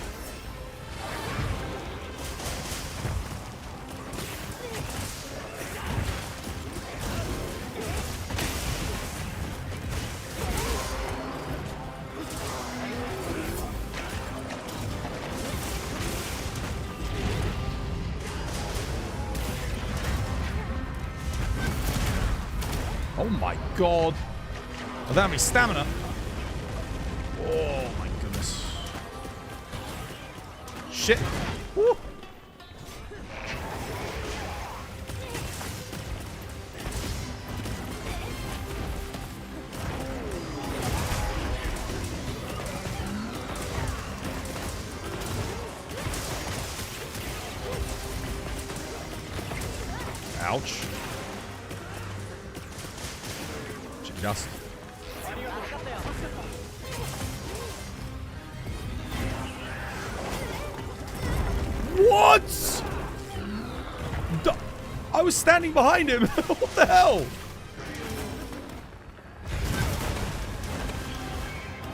Oh my god. Without me stamina. Oh my goodness. Shit. Woo. Ouch. Just. What? I was standing behind him. What the hell?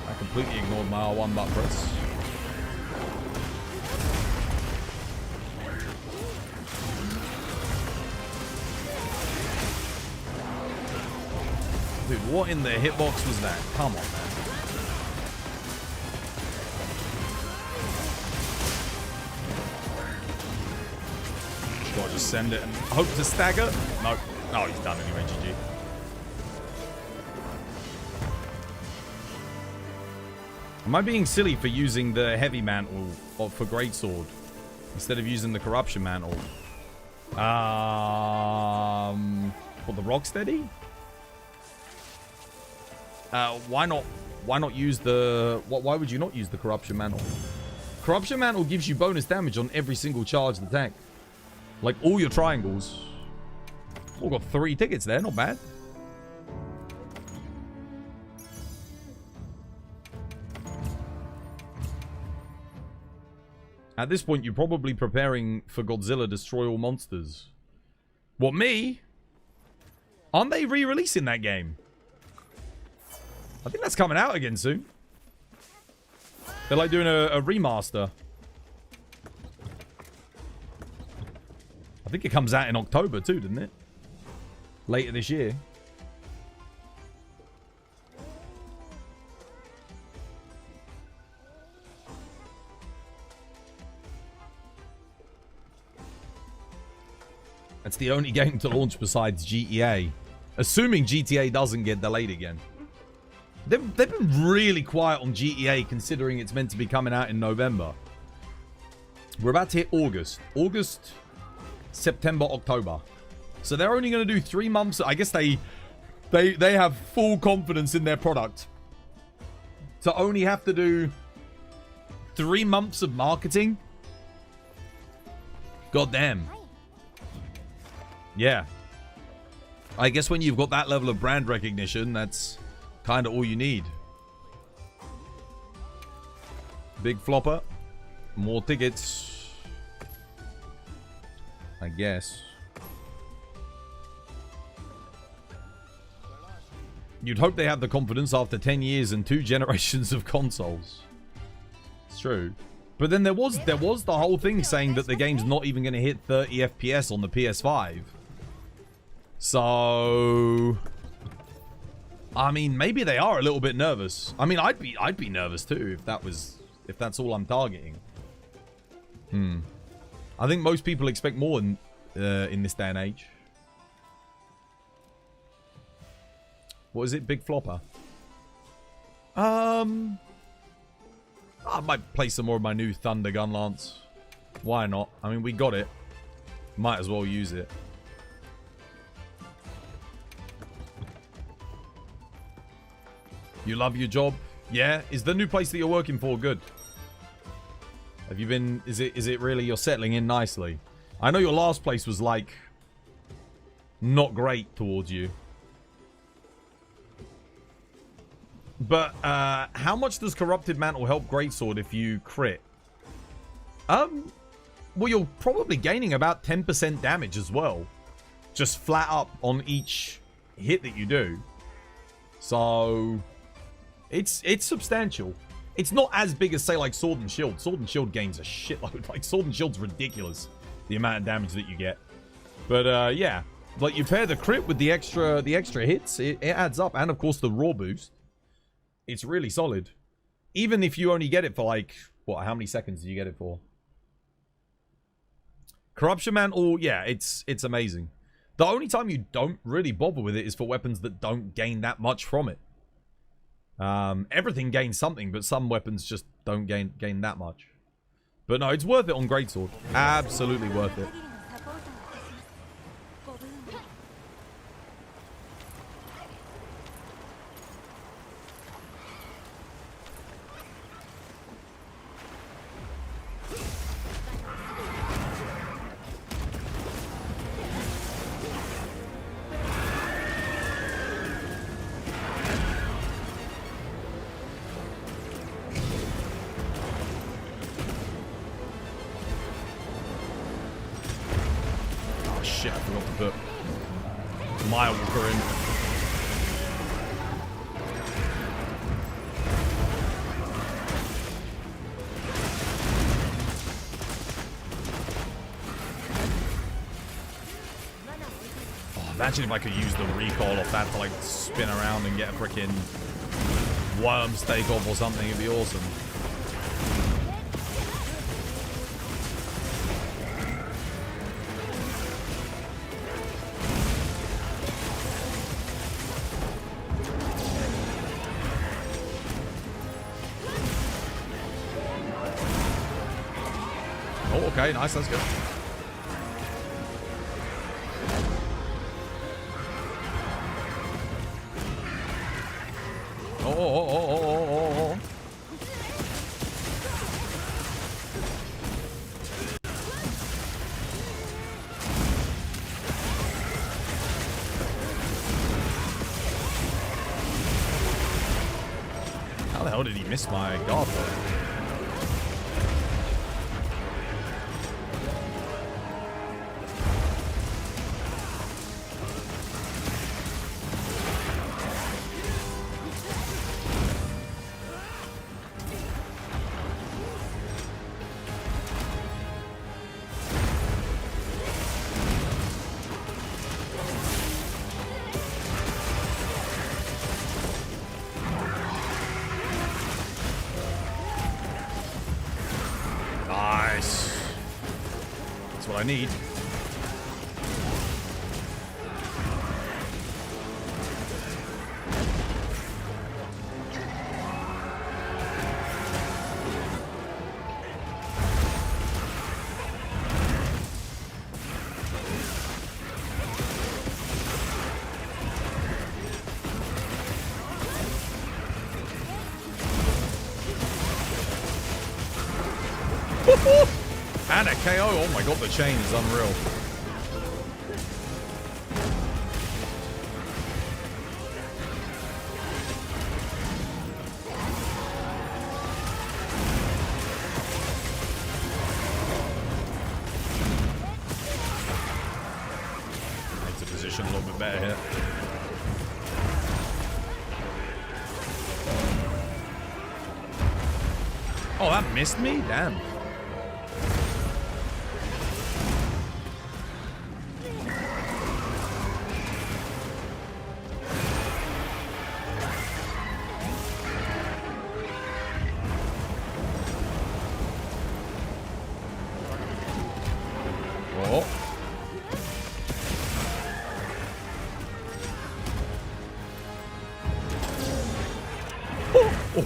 I completely ignored my R1 butt press. Dude, what in the hitbox was that? Come on, man. Gotta just send it and hope to stagger. No. Oh, he's done anyway, GG. Am I being silly for using the heavy mantle for greatsword instead of using the corruption mantle? For the rocksteady? Why not use the... Why would you not use the Corruption Mantle? Corruption Mantle gives you bonus damage on every single charged attack. Like, all your triangles. Oh, got 3 tickets there. Not bad. At this point, you're probably preparing for Godzilla Destroy All Monsters. What, me? Aren't they re-releasing that game? I think that's coming out again soon. They're like doing a remaster. I think it comes out in October too, doesn't it? Later this year. That's the only game to launch besides GTA. Assuming GTA doesn't get delayed again. They've been really quiet on GTA considering it's meant to be coming out in November. We're about to hit August. August, September, October. So they're only going to do 3 months. I guess they have full confidence in their product. To only have to do 3 months of marketing? God damn. Yeah. I guess when you've got that level of brand recognition, that's kind of all you need. Big flopper. More tickets. I guess. You'd hope they have the confidence after 10 years and 2 generations of consoles. It's true. But then there was the whole thing saying that the game's not even going to hit 30 FPS on the PS5. So, I mean, maybe they are a little bit nervous. I mean, I'd be nervous too if that's all I'm targeting. I think most people expect more in this day and age. What is it? Big flopper. I might play some more of my new Thunder Gun Lance. Why not? I mean, we got it. Might as well use it. You love your job? Yeah? Is the new place that you're working for good? Have you been... Is it really you're settling in nicely? I know your last place was, like, not great towards you. But, how much does Corrupted Mantle help Greatsword if you crit? Well, you're probably gaining about 10% damage as well. Just flat up on each hit that you do. So... It's substantial. It's not as big as, say, like Sword and Shield. Sword and Shield gains a shitload. Like, Sword and Shield's ridiculous, the amount of damage that you get. But, yeah. Like, you pair the crit with the extra hits, it adds up. And, of course, the raw boost. It's really solid. Even if you only get it for, like, what, how many seconds do you get it for? Corruption Mantle, yeah, it's amazing. The only time you don't really bother with it is for weapons that don't gain that much from it. Everything gains something, but some weapons just don't gain that much. But no, it's worth it on Greatsword. Absolutely worth it. Shit, I forgot to put Mile Walker in. Oh, imagine if I could use the recoil off that to like spin around and get a freaking worm steak off or something. It'd be awesome. Okay, nice, that's good. Oh. How the hell did he miss my guard there? I need. And a KO. Oh my god, the chain is unreal. Makes the position a little bit better here. Oh, that missed me? Damn.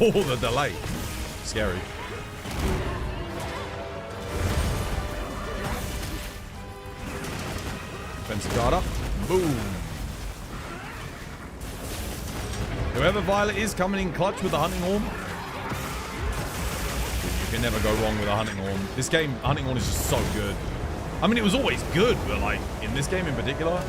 Oh, the delay. Scary. Defensive guard up. Boom. Whoever Violet is coming in clutch with the hunting horn. You can never go wrong with a hunting horn. This game, hunting horn is just so good. I mean, it was always good, but like in this game in particular.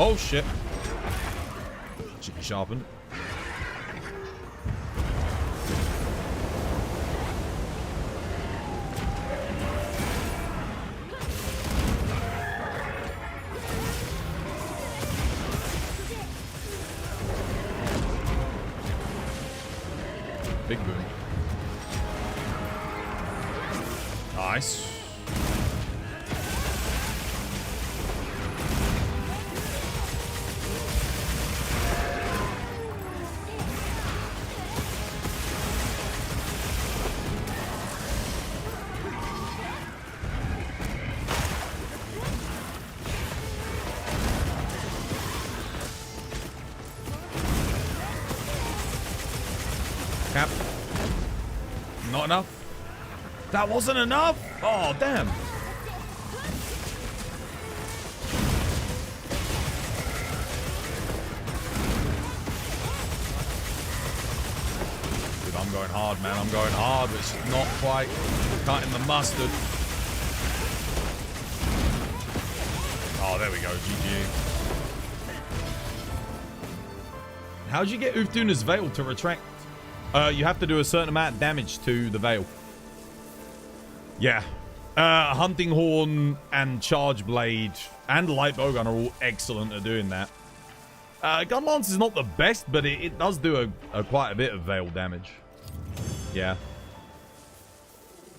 Oh shit. Should be sharpened. Big boom. Nice. Cap. Not enough. That wasn't enough? Oh, damn. Dude, I'm going hard, man. I'm going hard, but it's not quite cutting the mustard. Oh, there we go. GG. How'd you get Ufduna's Veil to retract? You have to do a certain amount of damage to the Veil. Yeah. Hunting Horn and Charge Blade and Light Bowgun are all excellent at doing that. Gun Lance is not the best, but it does do quite a bit of Veil damage. Yeah.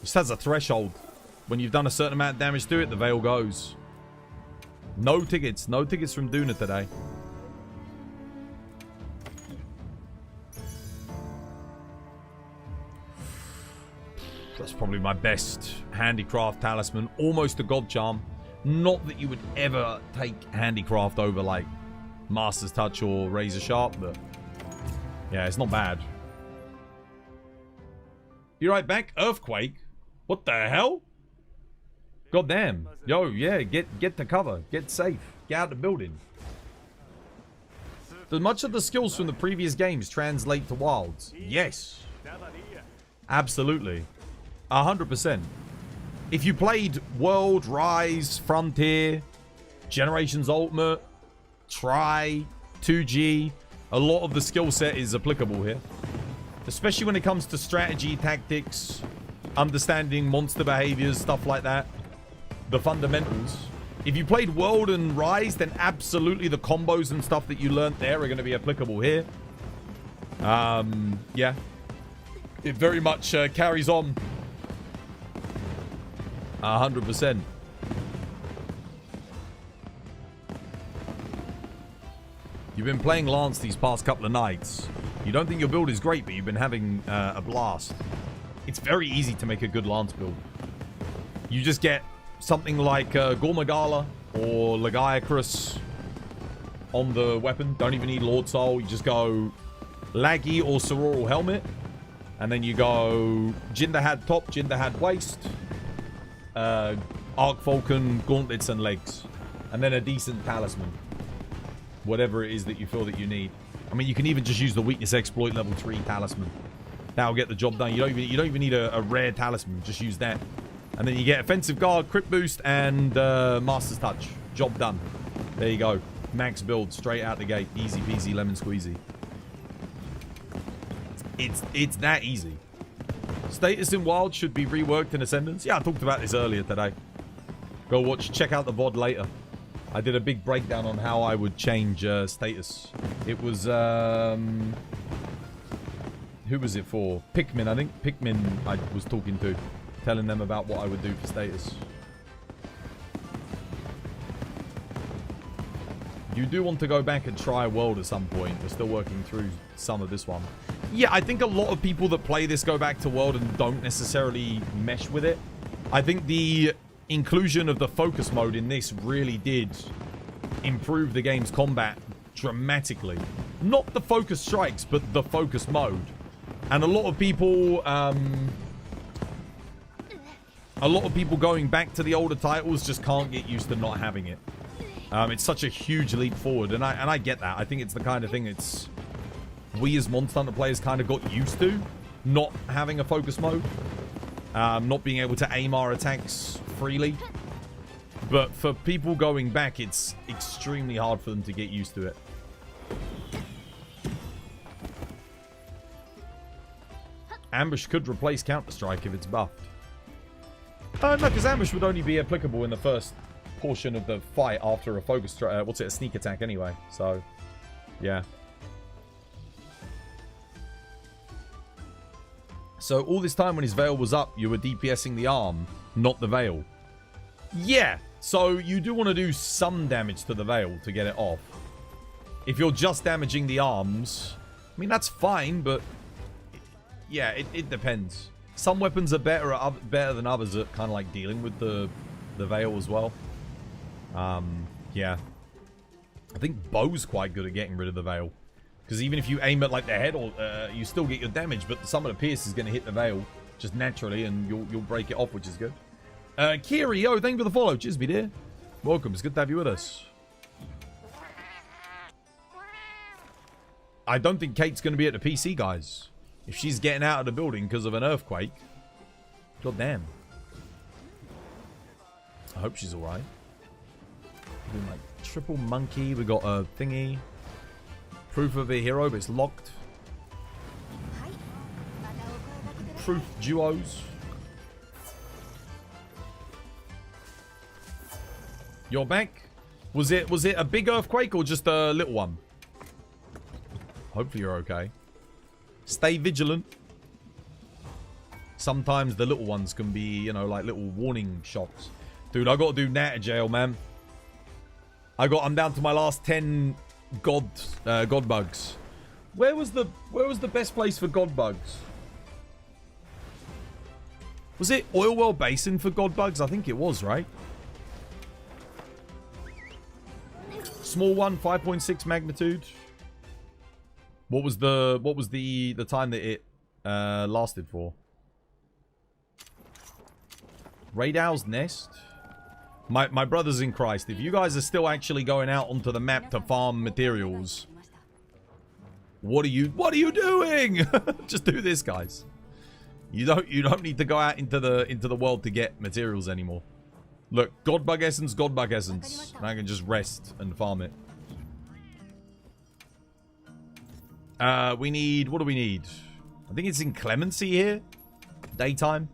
Just has a threshold. When you've done a certain amount of damage to it, the Veil goes. No tickets. No tickets from Duna today. That's probably my best handicraft talisman. Almost a god charm. Not that you would ever take handicraft over like Master's Touch or Razor Sharp, but yeah, it's not bad. You right back? Earthquake? What the hell? God damn. Yo, yeah, get to cover. Get safe. Get out of the building. Does much of the skills from the previous games translate to Wilds? Yes. Absolutely. 100%. If you played World, Rise, Frontier, Generations Ultimate, Tri, 2G, a lot of the skill set is applicable here. Especially when it comes to strategy, tactics, understanding monster behaviors, stuff like that. The fundamentals. If you played World and Rise, then absolutely the combos and stuff that you learned there are going to be applicable here. Yeah. It very much carries on. 100%. You've been playing Lance these past couple of nights. You don't think your build is great, but you've been having a blast. It's very easy to make a good Lance build. You just get something like Gormagala or Lagiacrus on the weapon. Don't even need Lord Soul. You just go Laggy or Sororal Helmet. And then you go Jinderhad top, Jinderhad waist. Arc Falcon, Gauntlets and legs. And then a decent talisman. Whatever it is that you feel that you need. I mean, you can even just use the weakness exploit level 3 talisman. That'll get the job done. You don't even need a rare talisman. Just use that. And then you get offensive guard, crit boost, and master's touch. Job done. There you go. Max build straight out the gate. Easy peasy lemon squeezy. It's that easy. Status in Wild should be reworked in Ascendance. Yeah, I talked about this earlier today. Go check out the VOD later. I did a big breakdown on how I would change status. It was, who was it for? Pikmin, I think. Pikmin I was talking to. Telling them about what I would do for status. You do want to go back and try World at some point. We're still working through some of this one. Yeah, I think a lot of people that play this go back to World and don't necessarily mesh with it. I think the inclusion of the focus mode in this really did improve the game's combat dramatically. Not the focus strikes, but the focus mode. And a lot of people going back to the older titles just can't get used to not having it. It's such a huge leap forward, and I get that. I think it's the kind of thing it's we as Monster Hunter players kind of got used to, not having a focus mode, not being able to aim our attacks freely. But for people going back, it's extremely hard for them to get used to it. Ambush could replace Counter-Strike if it's buffed. No, because Ambush would only be applicable in the first portion of the fight after a focus a sneak attack anyway. So, yeah. So all this time when his veil was up, you were DPSing the arm, not the veil. Yeah, so you do want to do some damage to the veil to get it off. If you're just damaging the arms, I mean, that's fine, but yeah, it depends. Some weapons are better than others at kind of like dealing with the veil as well. Yeah. I think bow's quite good at getting rid of the veil. Because even if you aim at like the head, or you still get your damage, but some of the pierce is going to hit the veil just naturally, and you'll break it off, which is good. Kiri, yo, thank you for the follow. Cheers, me dear. Welcome. It's good to have you with us. I don't think Kate's going to be at the PC, guys. If she's getting out of the building because of an earthquake. God damn. I hope she's alright. Doing like triple monkey. We got a thingy. Proof of a hero, but it's locked. Proof duos. You're back? Was it a big earthquake or just a little one? Hopefully you're okay. Stay vigilant. Sometimes the little ones can be, you know, like little warning shots. Dude, I got to do Nat jail, man. I'm down to my last 10 god bugs. Where was the best place for god bugs? Was it Oil Well Basin for god bugs? I think it was, right? Small one, 5.6 magnitude. What was the time that it lasted for? Raidow's Nest. My brothers in Christ, if you guys are still actually going out onto the map to farm materials, what are you doing? Just do this, guys. You don't need to go out into the world to get materials anymore. Look, Godbug Essence. And I can just rest and farm it. We need, what do we need? I think it's inclemency here. Daytime.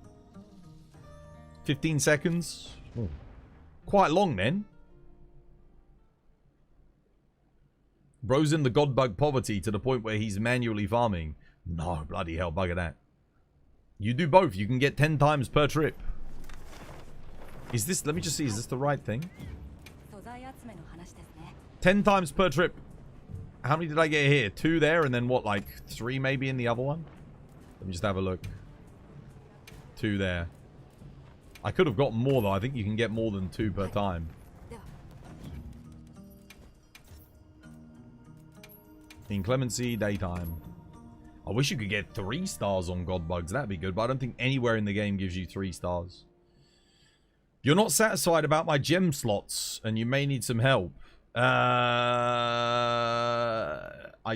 15 seconds. Ooh. Quite long then. Bro's in the godbug poverty to the point where he's manually farming. No, bloody hell, bugger that. You do both. You can get 10 times per trip. Is this, let me just see, is this the right thing? 10 times per trip. How many did I get here? 2 there, and then what, like 3 maybe in the other one? Let me just have a look. 2 there. I could have gotten more though. I think you can get more than 2 per time. Inclemency, daytime. I wish you could get 3 stars on Godbugs. That'd be good, but I don't think anywhere in the game gives you 3 stars. You're not satisfied about my gem slots, and you may need some help. I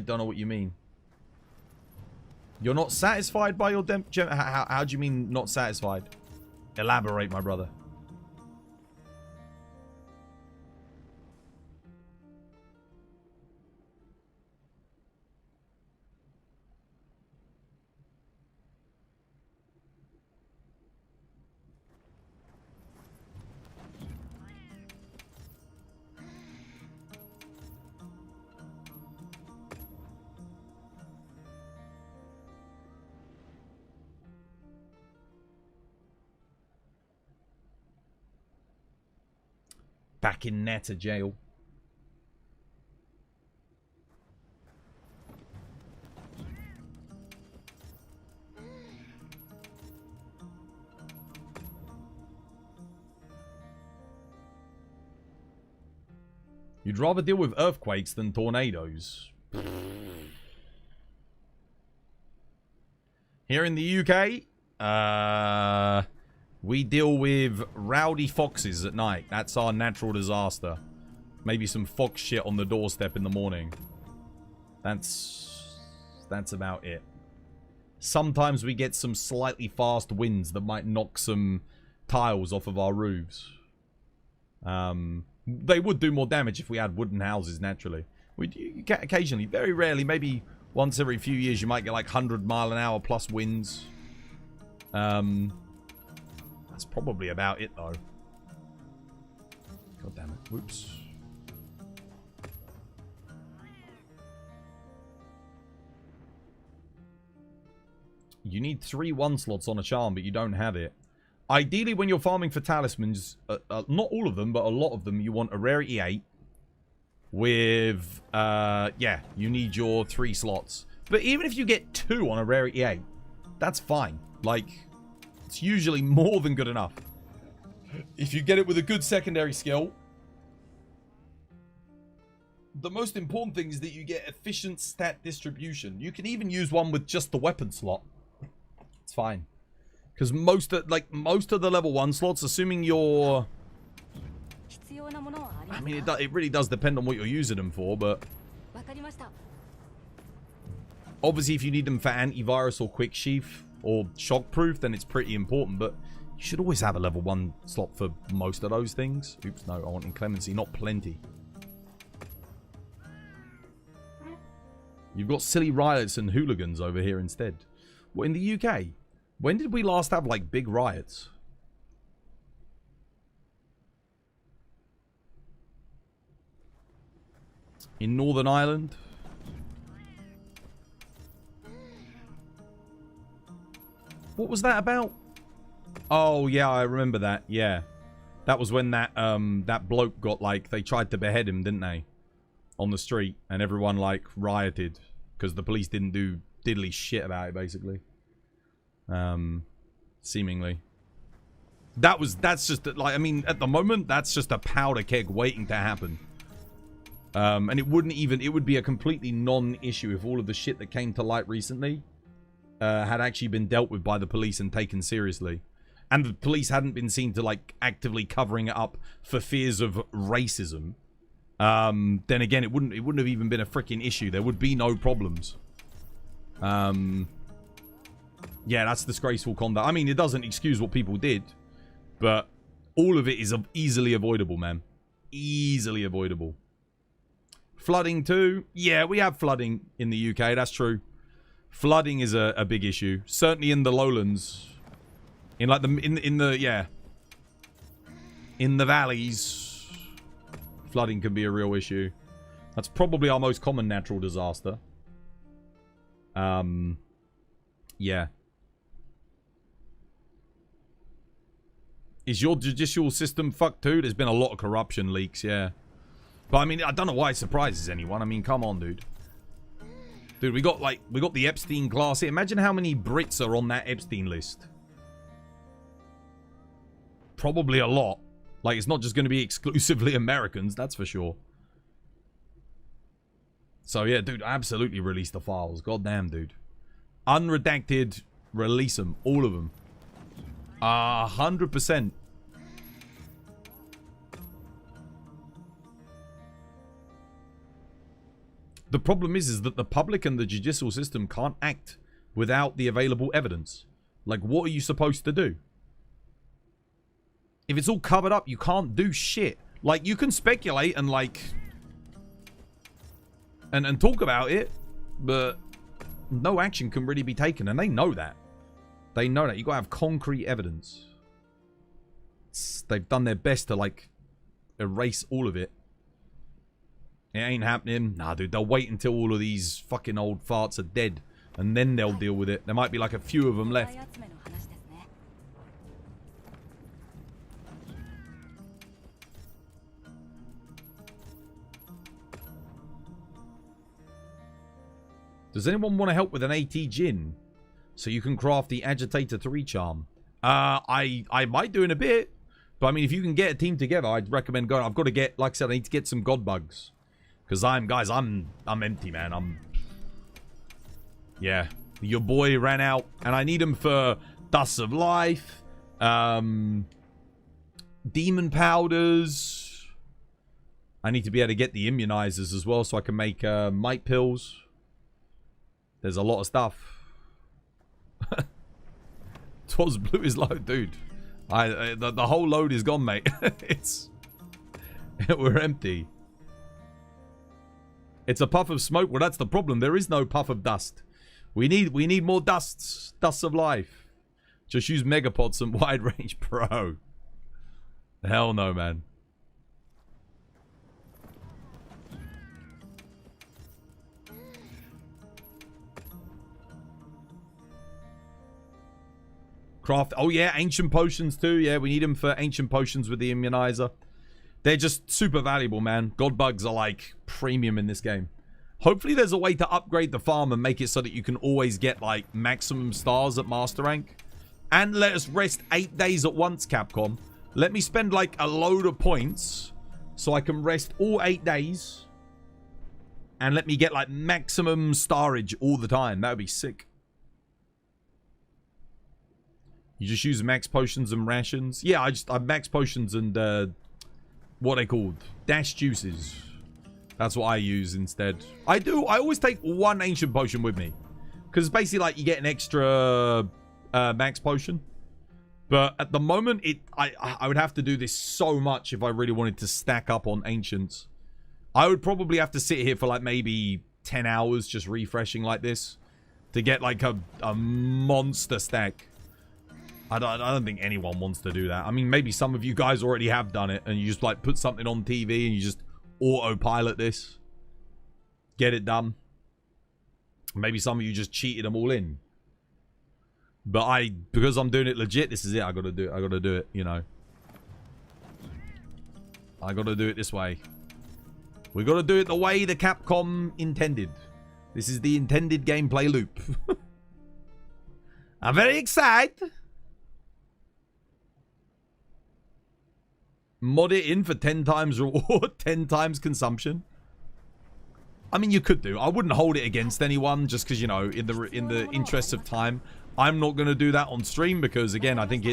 don't know what you mean. You're not satisfied by your gem? How do you mean not satisfied? Elaborate, my brother. Back in Netta jail. You'd rather deal with earthquakes than tornadoes. Here in the UK, we deal with rowdy foxes at night. That's our natural disaster. Maybe some fox shit on the doorstep in the morning. That's about it. Sometimes we get some slightly fast winds that might knock some tiles off of our roofs. They would do more damage if we had wooden houses, naturally. We do occasionally, very rarely, maybe once every few years, you might get like 100-mile-an-hour plus winds. That's probably about it, though. God damn it. Whoops. You need 3 1 slots on a charm, but you don't have it. Ideally, when you're farming for talismans, not all of them, but a lot of them, you want a rarity 8 with, yeah, you need your 3 slots. But even if you get 2 on a rarity 8, that's fine. Like, it's usually more than good enough. If you get it with a good secondary skill, the most important thing is that you get efficient stat distribution. You can even use one with just the weapon slot. It's fine. Because most of the level 1 slots, assuming you're... I mean, it really does depend on what you're using them for, but... Obviously, if you need them for antivirus or quick sheath or shockproof, then it's pretty important, but you should always have a level 1 slot for most of those things. Oops, no, I want inclemency, not plenty. You've got silly riots and hooligans over here instead. What, in the UK? When did we last have, like, big riots? In Northern Ireland? What was that about? Oh, yeah, I remember that. Yeah. That was when that bloke got, like, they tried to behead him, didn't they? On the street. And everyone, like, rioted. Because the police didn't do diddly shit about it, basically. Seemingly. That's just, like, I mean, at the moment, that's just a powder keg waiting to happen. And it would be a completely non-issue if all of the shit that came to light recently had actually been dealt with by the police and taken seriously. And the police hadn't been seen to, like, actively covering it up for fears of racism. Then again, it wouldn't have even been a freaking issue. There would be no problems. Yeah, that's disgraceful conduct. I mean, it doesn't excuse what people did, but all of it is easily avoidable, man. Easily avoidable. Flooding too? Yeah, we have flooding in the UK, that's true. Flooding is a big issue. Certainly in the lowlands. In like the in the valleys, flooding can be a real issue. That's probably our most common natural disaster. Yeah. Is your judicial system fucked too? There's been a lot of corruption leaks, yeah. But I mean, I don't know why it surprises anyone. I mean, come on, dude. Dude, we got the Epstein class here. Imagine how many Brits are on that Epstein list. Probably a lot. Like, it's not just going to be exclusively Americans, that's for sure. So, yeah, dude, absolutely release the files. Goddamn, dude. Unredacted, release them. All of them. 100%. The problem is that the public and the judicial system can't act without the available evidence. Like, what are you supposed to do? If it's all covered up, you can't do shit. Like, you can speculate and, like... And talk about it, but no action can really be taken. And they know that. They know that. You gotta have concrete evidence. They've done their best to, like, erase all of it. It ain't happening. Nah, dude, they'll wait until all of these fucking old farts are dead. And then they'll deal with it. There might be like a few of them left. Does anyone want to help with an AT gin? So you can craft the Agitator 3 charm. I might do in a bit. But I mean, if you can get a team together, I'd recommend going. I've got to get, like I said, I need to get some god bugs. Because I'm empty, man. Yeah. Your boy ran out. And I need him for Dust of Life. Demon powders. I need to be able to get the immunizers as well. So I can make mite pills. There's a lot of stuff. Twas blue is low, dude. The whole load is gone, mate. We're empty. It's a puff of smoke. Well, that's the problem. There is no puff of dust. We need more dusts. Dusts of life. Just use megapods and wide range, bro. Hell no, man. Craft. Oh, yeah. Ancient potions, too. Yeah, we need them for ancient potions with the immunizer. They're just super valuable, man. God bugs are, like, premium in this game. Hopefully there's a way to upgrade the farm and make it so that you can always get, like, maximum stars at Master Rank. And let us rest 8 days at once, Capcom. Let me spend, like, a load of points so I can rest all 8 days. And let me get, like, maximum starage all the time. That would be sick. You just use max potions and rations? Yeah, I max potions and, what are they called? Dash juices. That's what I use instead. I always take one ancient potion with me. Because it's basically like you get an extra max potion. But at the moment, I would have to do this so much if I really wanted to stack up on ancients. I would probably have to sit here for like maybe 10 hours just refreshing like this. To get like a monster stack. I don't think anyone wants to do that. I mean, maybe some of you guys already have done it. And you just, like, put something on TV and you just autopilot this. Get it done. Maybe some of you just cheated them all in. But because I'm doing it legit, this is it. I gotta do it. I gotta do it, you know. I gotta do it this way. We gotta do it the way the Capcom intended. This is the intended gameplay loop. I'm very excited. Mod it in for 10 times reward, 10 times consumption. I mean, you could do. I wouldn't hold it against anyone just because, you know, in the interest of time. I'm not going to do that on stream because, again, I think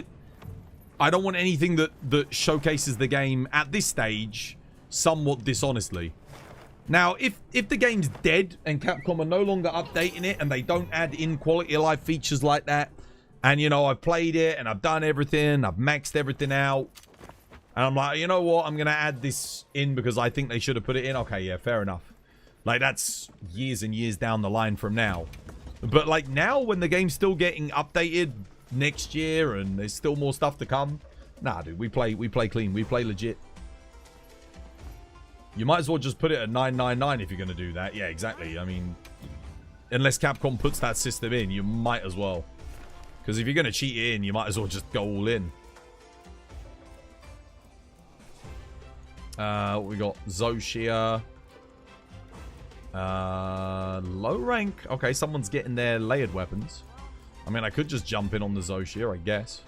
I don't want anything that showcases the game at this stage somewhat dishonestly. Now, if the game's dead and Capcom are no longer updating it and they don't add in quality of life features like that, and, you know, I've played it and I've done everything, I've maxed everything out, and I'm like, you know what? I'm going to add this in because I think they should have put it in. Okay, yeah, fair enough. Like, that's years and years down the line from now. But like now when the game's still getting updated next year and there's still more stuff to come, nah, dude, we play clean. We play legit. You might as well just put it at 999 if you're going to do that. Yeah, exactly. I mean, unless Capcom puts that system in, you might as well. Because if you're going to cheat it in, you might as well just go all in. We got Zoshia. Low rank. Okay, someone's getting their layered weapons. I mean, I could just jump in on the Zoshia, I guess.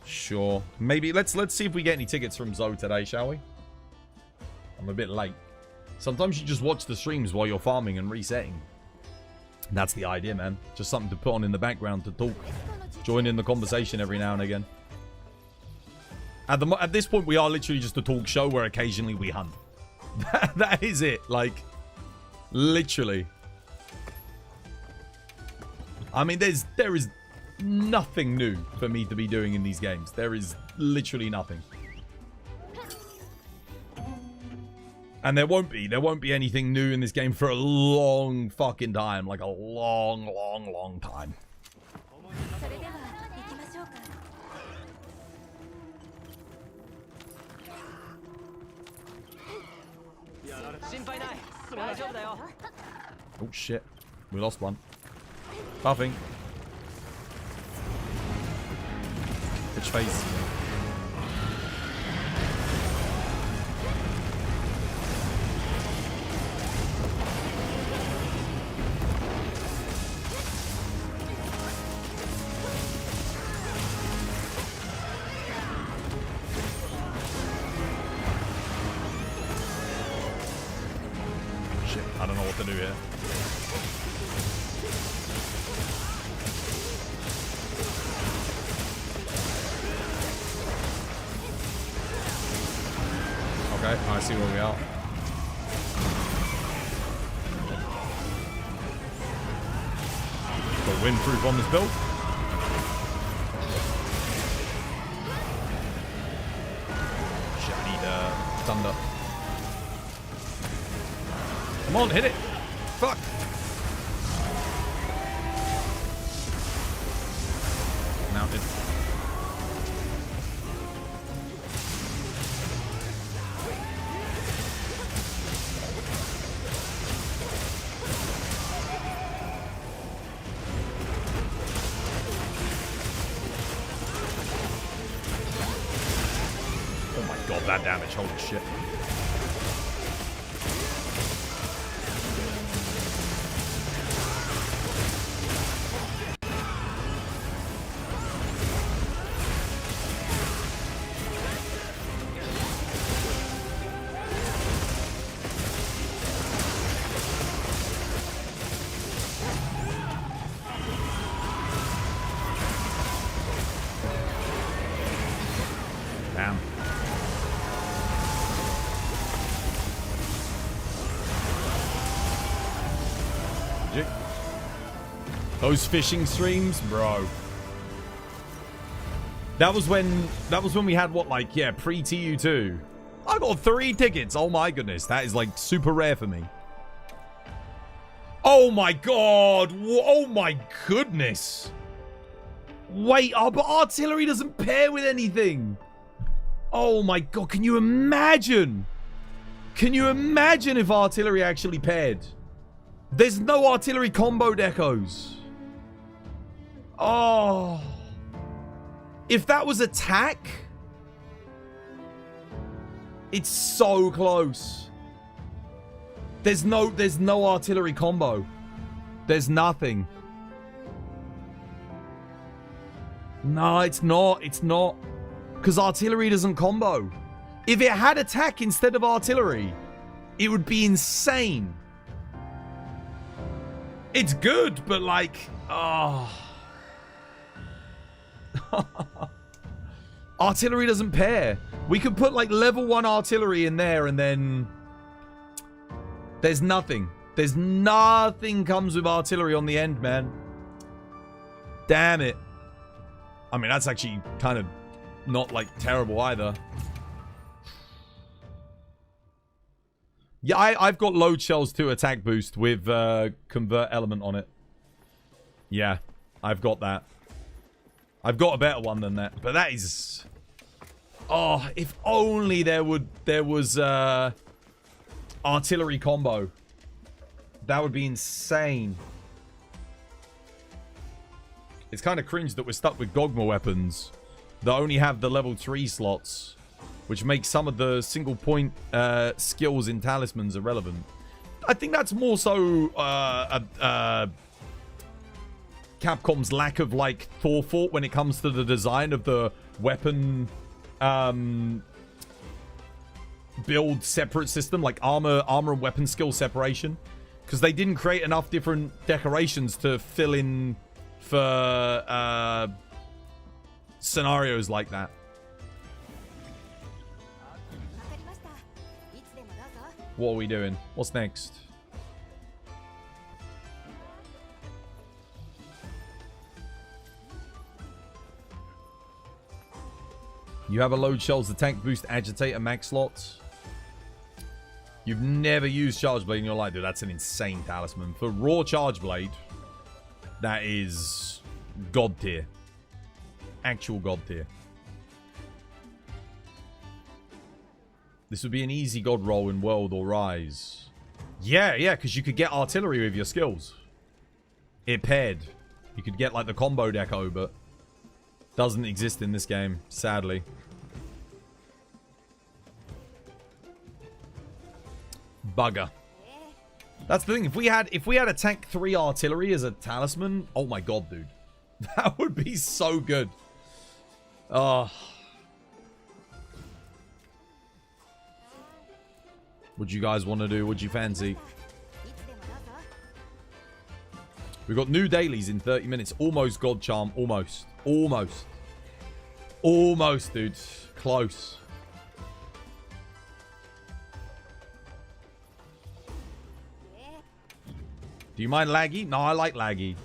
Sure. Maybe let's see if we get any tickets from Zoe today, shall we? I'm a bit late. Sometimes you just watch the streams while you're farming and resetting. That's the idea, man. Just something to put on in the background to talk. Join in the conversation every now and again. At this point, we are literally just a talk show where occasionally we hunt. That is it. Like, literally. I mean, there is nothing new for me to be doing in these games. There is literally nothing. And there won't be anything new in this game for a long fucking time. Like a long, long, long time. それでは行きましょうか。 Oh shit. We lost one. Buffing. Bitch face. Shit, I don't know what to do here. Okay, I see where we are. Got windproof on this build. Shit, I need thunder. Come on, hit it. Fuck. Mounted. Oh my god, that damage. Holy shit. Damn. Those fishing streams, bro. That was when we had what, like, yeah, pre-TU2. I got 3 tickets. Oh my goodness, that is like super rare for me. Oh my god. Oh my goodness. Wait, oh, but artillery doesn't pair with anything. Oh my god, can you imagine? Can you imagine if artillery actually paired? There's no artillery combo decos. Oh. If that was attack, it's so close. There's no artillery combo. There's nothing. No, it's not. It's not. Because artillery doesn't combo. If it had attack instead of artillery, it would be insane. It's good, but like, oh. Artillery doesn't pair. We could put like level 1 artillery in there and then there's nothing. There's nothing comes with artillery on the end, man. Damn it. I mean, that's actually kind of not like terrible either. Yeah, I've got load shells 2 attack boost with convert element on it. Yeah, I've got that. I've got a better one than that, but that is... Oh, if only there was artillery combo. That would be insane. It's kind of cringe that we're stuck with Gogma weapons that only have the level 3 slots, which makes some of the single point skills in talismans irrelevant. I think that's more so Capcom's lack of like forethought when it comes to the design of the weapon build separate system, like armor and weapon skill separation, because they didn't create enough different decorations to fill in for scenarios like that. わかりました。いつでもどうぞ。 What are we doing? What's next? You have a load shells, attack boost, agitator, max slots. You've never used Charge Blade in your life, dude. That's an insane talisman. For raw Charge Blade, that is god tier. Actual god tier. This would be an easy god roll in World or Rise. Yeah, because you could get artillery with your skills. It paired. You could get like the combo deco, but doesn't exist in this game, sadly. Bugger. That's the thing. If we had attack 3 artillery as a talisman, oh my god, dude. That would be so good. Oh. What you guys want to do? What you fancy? いつでもどうぞ。 We've got new dailies in 30 minutes. Almost God Charm. Almost. Almost. Almost, dude. Close. Do you mind laggy? No, I like laggy.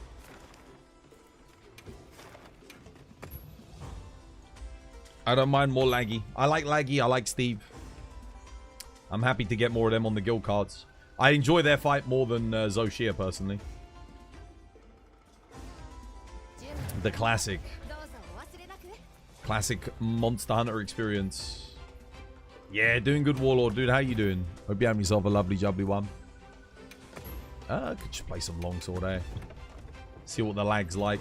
I don't mind more laggy. I like laggy. I like Steve. I'm happy to get more of them on the guild cards. I enjoy their fight more than Zoshia, personally. The classic. どうぞお忘れなく。 Classic Monster Hunter experience. Yeah, doing good, Warlord. Dude, how you doing? Hope you have yourself a lovely, jubbly one. Could just play some longsword, eh? See what the lag's like.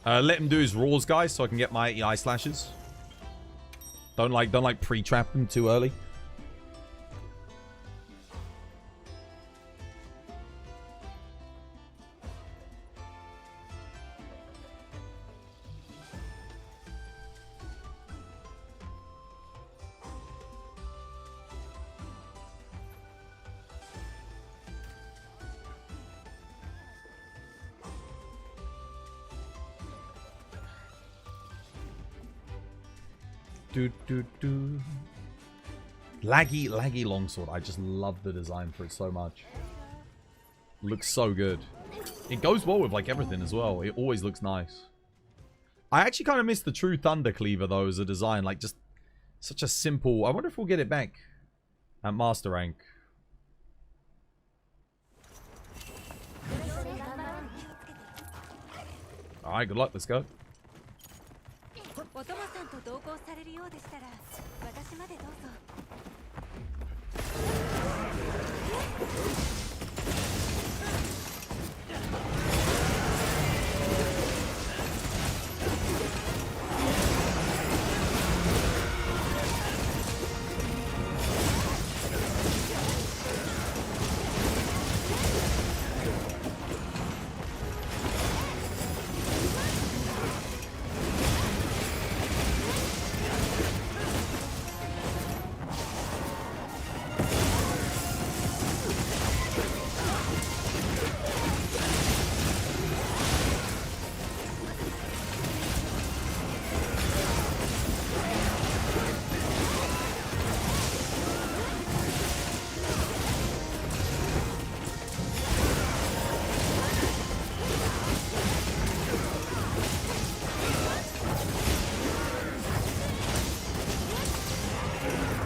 Let him do his roars, guys, so I can get my 80 eye slashes. Don't like pre-trap him too early. Laggy longsword. I just love the design for it so much. Looks so good. It goes well with like everything as well. It always looks nice. I actually kind of miss the true Thunder Cleaver though as a design. Like just such a simple... I wonder if we'll get it back at Master Rank. Alright, good luck. Let's go. お供さんと同行されるようでしたら私までどうぞ。 Alright,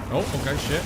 Oh, okay, shit.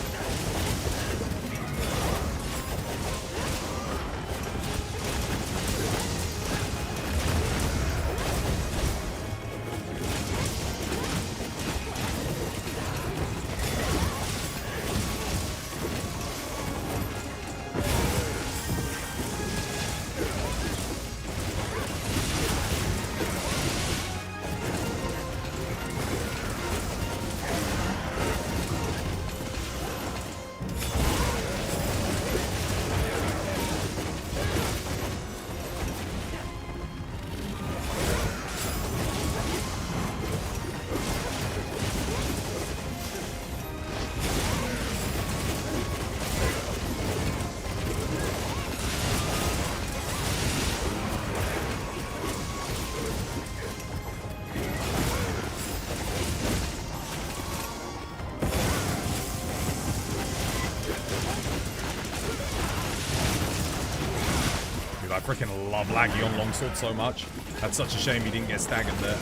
I freaking love Laggy on longsword so much. That's such a shame he didn't get staggered there.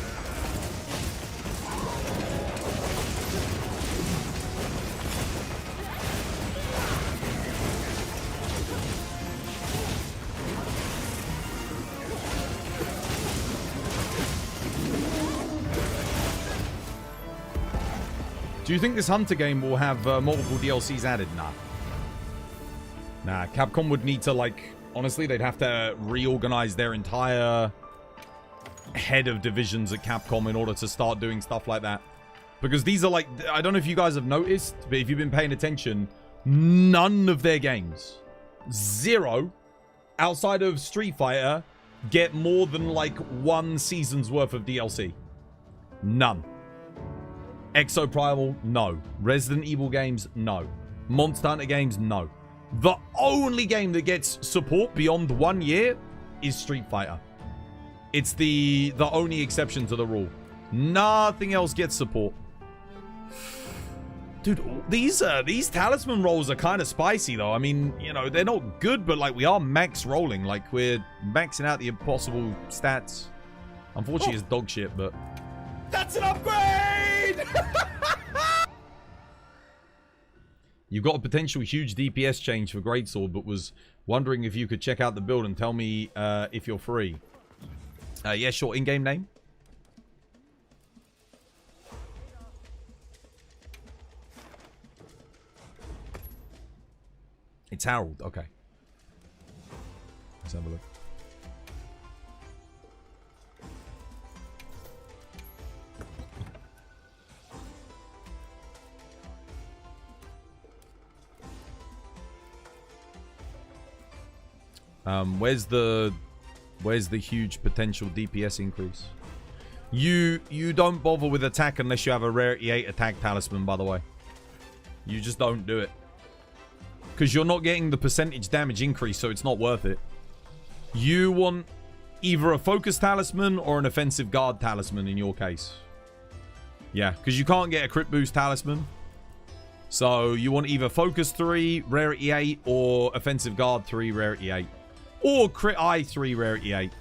Do you think this Hunter game will have multiple DLCs added? Nah. Nah, Capcom would need to, like... Honestly, they'd have to reorganize their entire head of divisions at Capcom in order to start doing stuff like that. Because these are like... I don't know if you guys have noticed, but if you've been paying attention, none of their games, zero, outside of Street Fighter, get more than like one season's worth of DLC. None. Exo Primal, no. Resident Evil games, no. Monster Hunter games, no. The only game that gets support beyond 1 year is Street Fighter. It's the only exception to the rule. Nothing else gets support. Dude, these talisman rolls are kind of spicy though. I mean, you know, they're not good, but like we are max rolling. Like we're maxing out the impossible stats. Unfortunately, it's dog shit, but... That's an upgrade! You've got a potential huge DPS change for Greatsword, but was wondering if you could check out the build and tell me if you're free. Yeah, sure. In-game name? It's Harold. Okay. Let's have a look. Where's the huge potential DPS increase? You don't bother with attack unless you have a rarity 8 attack talisman, by the way. You just don't do it. Because you're not getting the percentage damage increase, so it's not worth it. You want either a focus talisman or an offensive guard talisman in your case. Yeah, because you can't get a crit boost talisman. So you want either focus 3, rarity 8, or offensive guard 3, rarity 8. Or crit eye 3, rarity 8.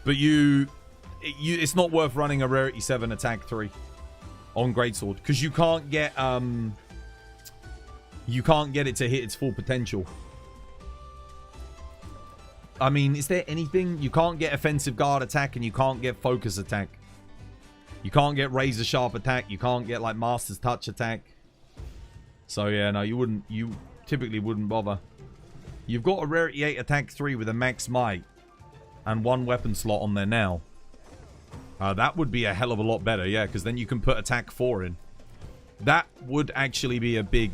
But it's not worth running a rarity 7 attack 3 on Greatsword. Because you can't get it to hit its full potential. I mean, is there anything? You can't get offensive guard attack and you can't get focus attack. You can't get razor sharp attack. You can't get like master's touch attack. So yeah, no, you typically wouldn't bother. You've got a rarity 8 attack 3 with a max might and 1 weapon slot on there now. That would be a hell of a lot better, yeah, because then you can put attack 4 in. That would actually be a big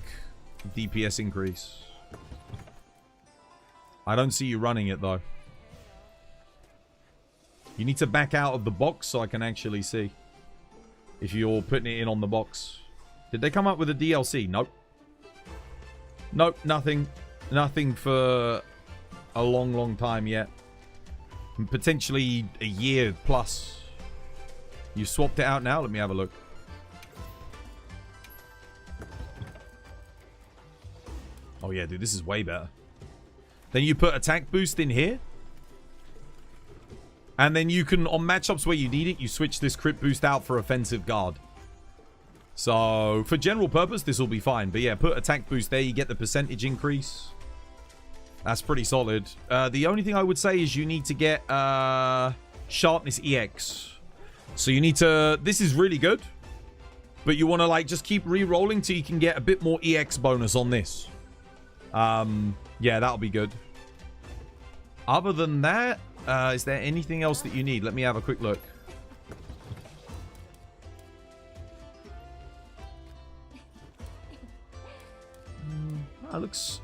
DPS increase. I don't see you running it, though. You need to back out of the box so I can actually see if you're putting it in on the box. Did they come up with a DLC? Nope. Nope, nothing. Nothing for a long, long time yet. Potentially a year plus. You swapped it out now? Let me have a look. Oh yeah, dude, this is way better. Then you put attack boost in here. And then you can, on matchups where you need it, you switch this crit boost out for offensive guard. So, for general purpose, this will be fine. But yeah, put attack boost there. You get the percentage increase. That's pretty solid. The only thing I would say is you need to get Sharpness EX. So you need to... This is really good. But you want to, like, just keep re-rolling till you can get a bit more EX bonus on this. Yeah, that'll be good. Other than that, is there anything else that you need? Let me have a quick look.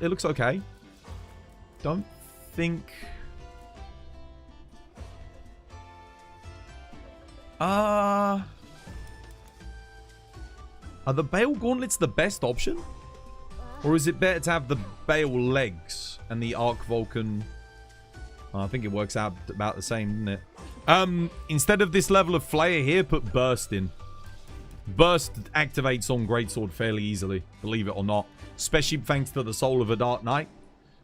It looks okay. Don't think... Are the Bale Gauntlets the best option? Or is it better to have the Bale Legs and the Arc Vulcan? I think it works out about the same, doesn't it? Instead of this level of Flair here, put Burst in. Burst activates on Greatsword fairly easily, believe it or not. Especially thanks to the Soul of a Dark Knight.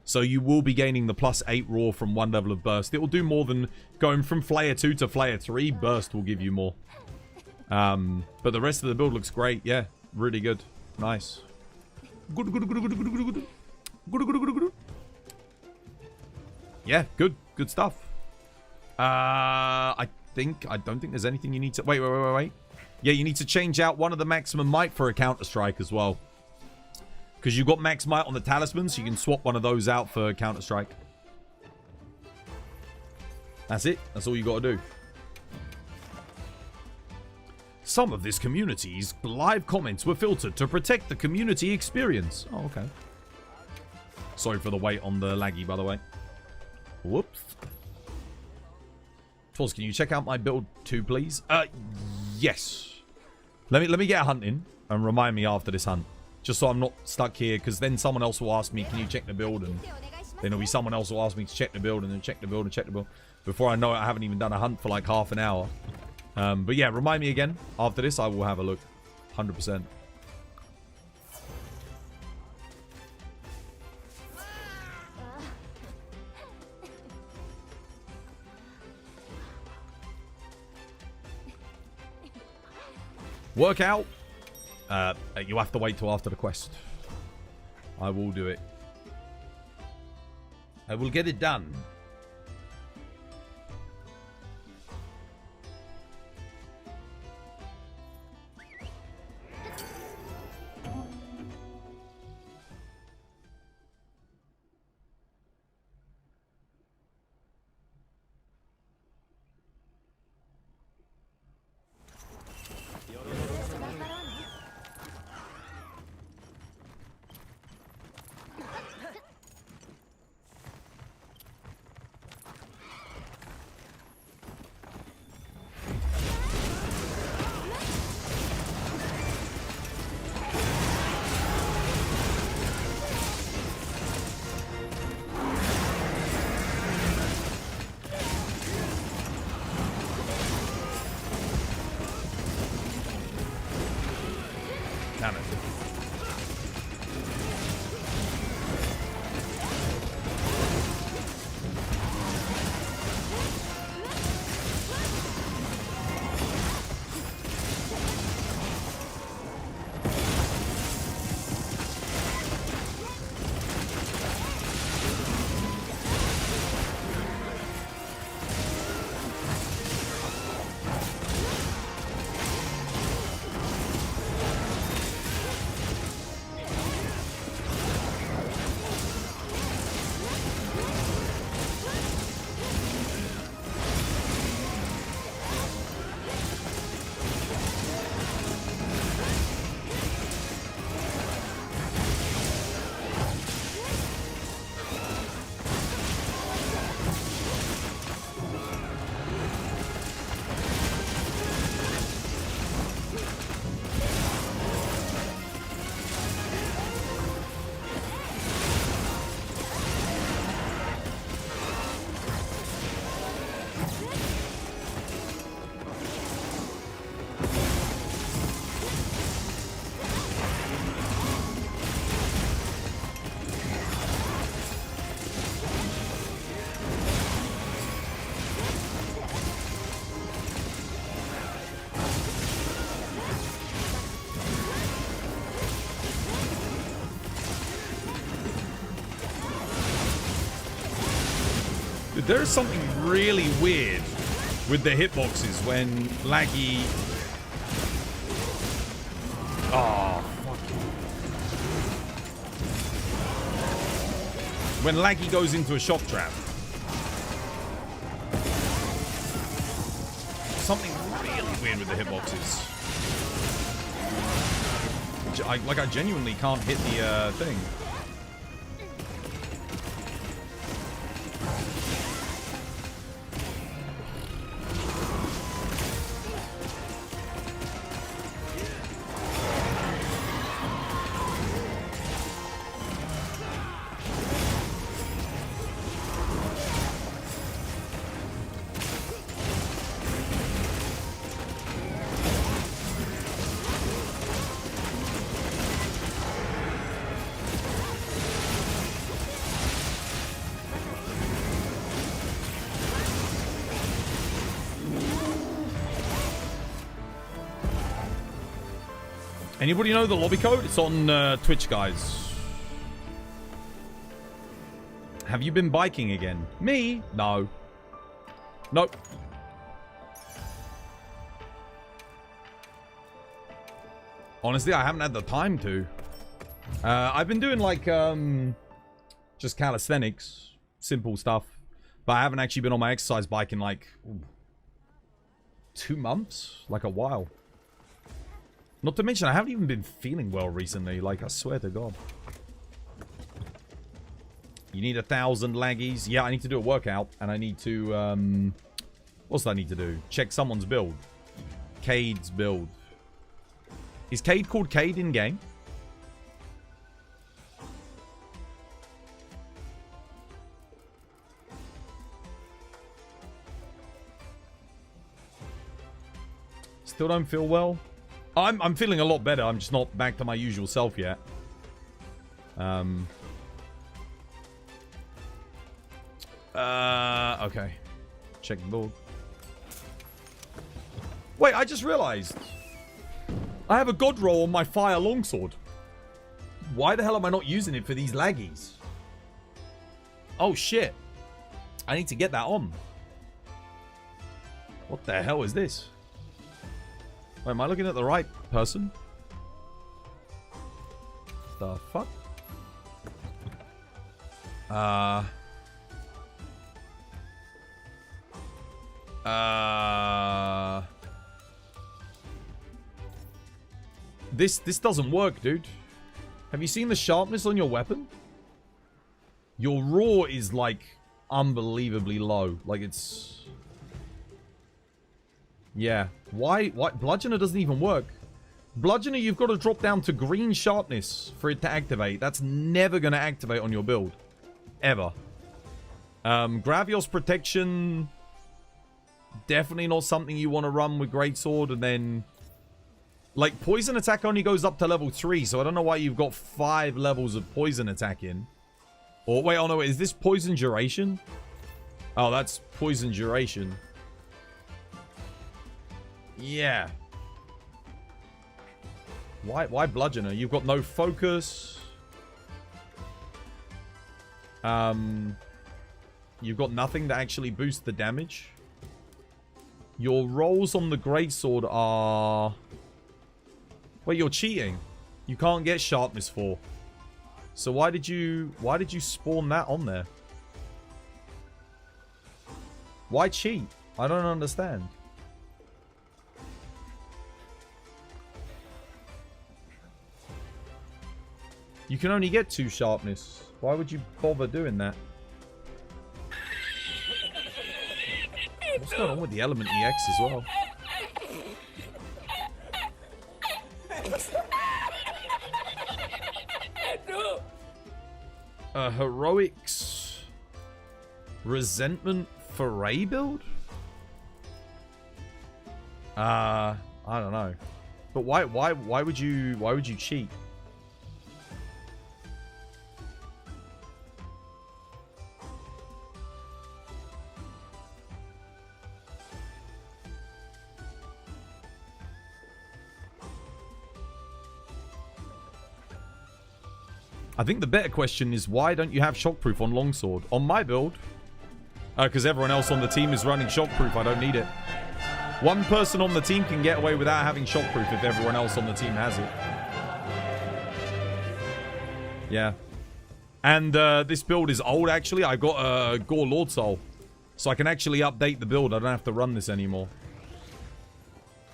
So you will be gaining the +8 Raw from one level of Burst. It will do more than going from Flair 2 to Flair 3. Burst will give you more. But the rest of the build looks great. Yeah, really good. Nice. Good. Yeah, good stuff. I don't think there's anything you need to... Wait. Yeah, you need to change out one of the maximum might for a Counter-Strike as well. Because you've got max might on the talisman, so you can swap one of those out for Counter-Strike. That's it. That's all you got to do. Some of this community's live comments were filtered to protect the community experience. Oh, okay. Sorry for the wait on the laggy, by the way. Whoops. Tools, can you check out my build too, please? Yes. Let me get a hunt in and remind me after this hunt. Just so I'm not stuck here, because then someone else will ask me, can you check the build? And then there'll be someone else who will ask me to check the build, and then check the build and check the build. Before I know it, I haven't even done a hunt for like half an hour. But yeah, remind me again. After this, I will have a look. 100%. Workout. You have to wait till after the quest. I will do it. I will get it done. Damn it. There is something really weird with the hitboxes when laggy... Oh, fuck. When laggy goes into a shock trap. Something really weird with the hitboxes. I genuinely can't hit the thing. Anybody know the lobby code? It's on Twitch, guys. Have you been biking again? Me? No. Nope. Honestly, I haven't had the time to. I've been doing like just calisthenics, simple stuff, but I haven't actually been on my exercise bike in like 2 months, like a while. Not to mention, I haven't even been feeling well recently. Like, I swear to God. You need 1,000 laggies. Yeah, I need to do a workout. And I need to, what's that I need to do? Check someone's build. Cade's build. Is Cade called Cade in-game? Still don't feel well? I'm feeling a lot better. I'm just not back to my usual self yet. Okay. Check the board. Wait, I just realized. I have a god roll on my fire longsword. Why the hell am I not using it for these laggies? Oh, shit. I need to get that on. What the hell is this? Wait, am I looking at the right person? The fuck? This doesn't work, dude. Have you seen the sharpness on your weapon? Your raw is like unbelievably low. Like it's... Yeah. Why? Bludgeoner doesn't even work. Bludgeoner, you've got to drop down to green sharpness for it to activate. That's never going to activate on your build. Ever. Gravios protection. Definitely not something you want to run with Greatsword. And then... Like, poison attack only goes up to level 3. So I don't know why you've got 5 levels of poison attack in. Or, wait, oh no, is this poison duration? Oh, that's poison duration. Yeah. Why Bludgeoner? You've got no focus. You've got nothing to actually boost the damage. Your rolls on the Greatsword are... Wait, you're cheating. You can't get sharpness 4. So why did you spawn that on there? Why cheat? I don't understand. You can only get 2 sharpness. Why would you bother doing that? What's going on with the element EX as well? Heroics resentment foray build? I don't know. But why would you cheat? I think the better question is why don't you have shockproof on longsword? On my build, Because everyone else on the team is running shockproof. I don't need it. One person on the team can get away without having shockproof if everyone else on the team has it. Yeah. And this build is old, actually. I got a Gore Lord Soul. So I can actually update the build. I don't have to run this anymore.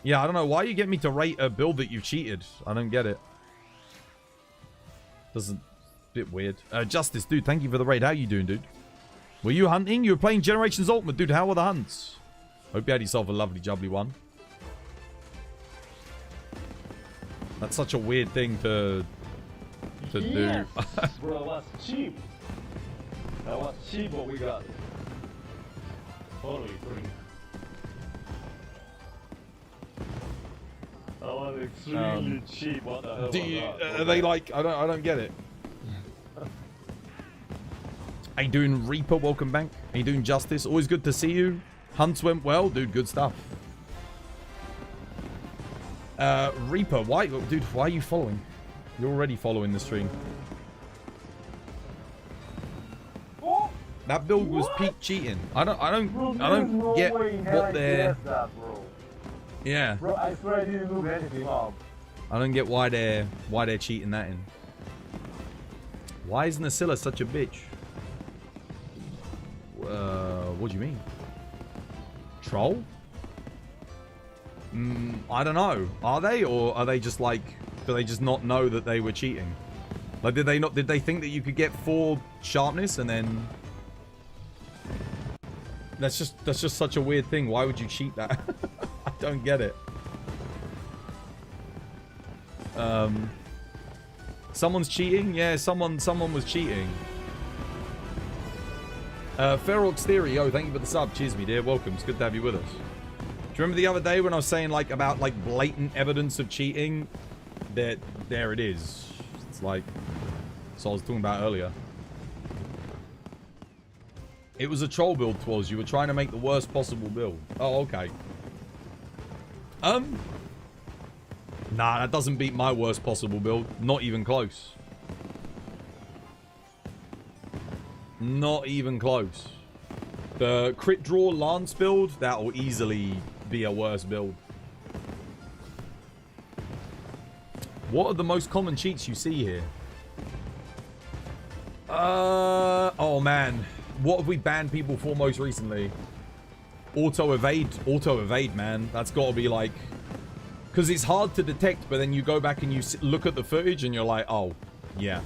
Yeah, I don't know. Why you get me to rate a build that you've cheated? I don't get it. Doesn't... Bit weird. Justice, dude, thank you for the raid. How you doing, dude? Were you hunting? You were playing Generations Ultimate, dude. How were the hunts? Hope you had yourself a lovely, jubbly one. That's such a weird thing to do. Bro, that was cheap. That was cheap what we got. Totally free. That was extremely cheap. What the hell Do was you, that? are they like... I don't get it. How you doing, Reaper? Welcome back. How you doing, Justice? Always good to see you. Hunts went well. Dude, good stuff. Reaper, why... Dude, why are you following? You're already following the stream. That build was peak cheating. I don't get what they're... Yeah. Bro, I swear I didn't move anything up. I don't get why they're cheating that in. Why is Nasilla such a bitch? What do you mean? Troll? I don't know. Are they, or are they just like... Do they just not know that they were cheating? Like, did they think that you could get 4 sharpness and then... That's just such a weird thing. Why would you cheat that? I don't get it. Someone's cheating? Yeah, someone was cheating. Ferox Theory, oh, thank you for the sub. Cheers, me dear. Welcome. It's good to have you with us. Do you remember the other day when I was saying like about like blatant evidence of cheating? There it is. It's like, so I was talking about earlier. It was a troll build, Twas. You were trying to make the worst possible build. Oh, okay. Nah, that doesn't beat my worst possible build. Not even close. Not even close. The crit draw Lance build, that will easily be a worse build. What are the most common cheats you see here? Oh man. What have we banned people for most recently? Auto evade, man. That's got to be like... Because it's hard to detect, but then you go back and you look at the footage and you're like, oh, yeah.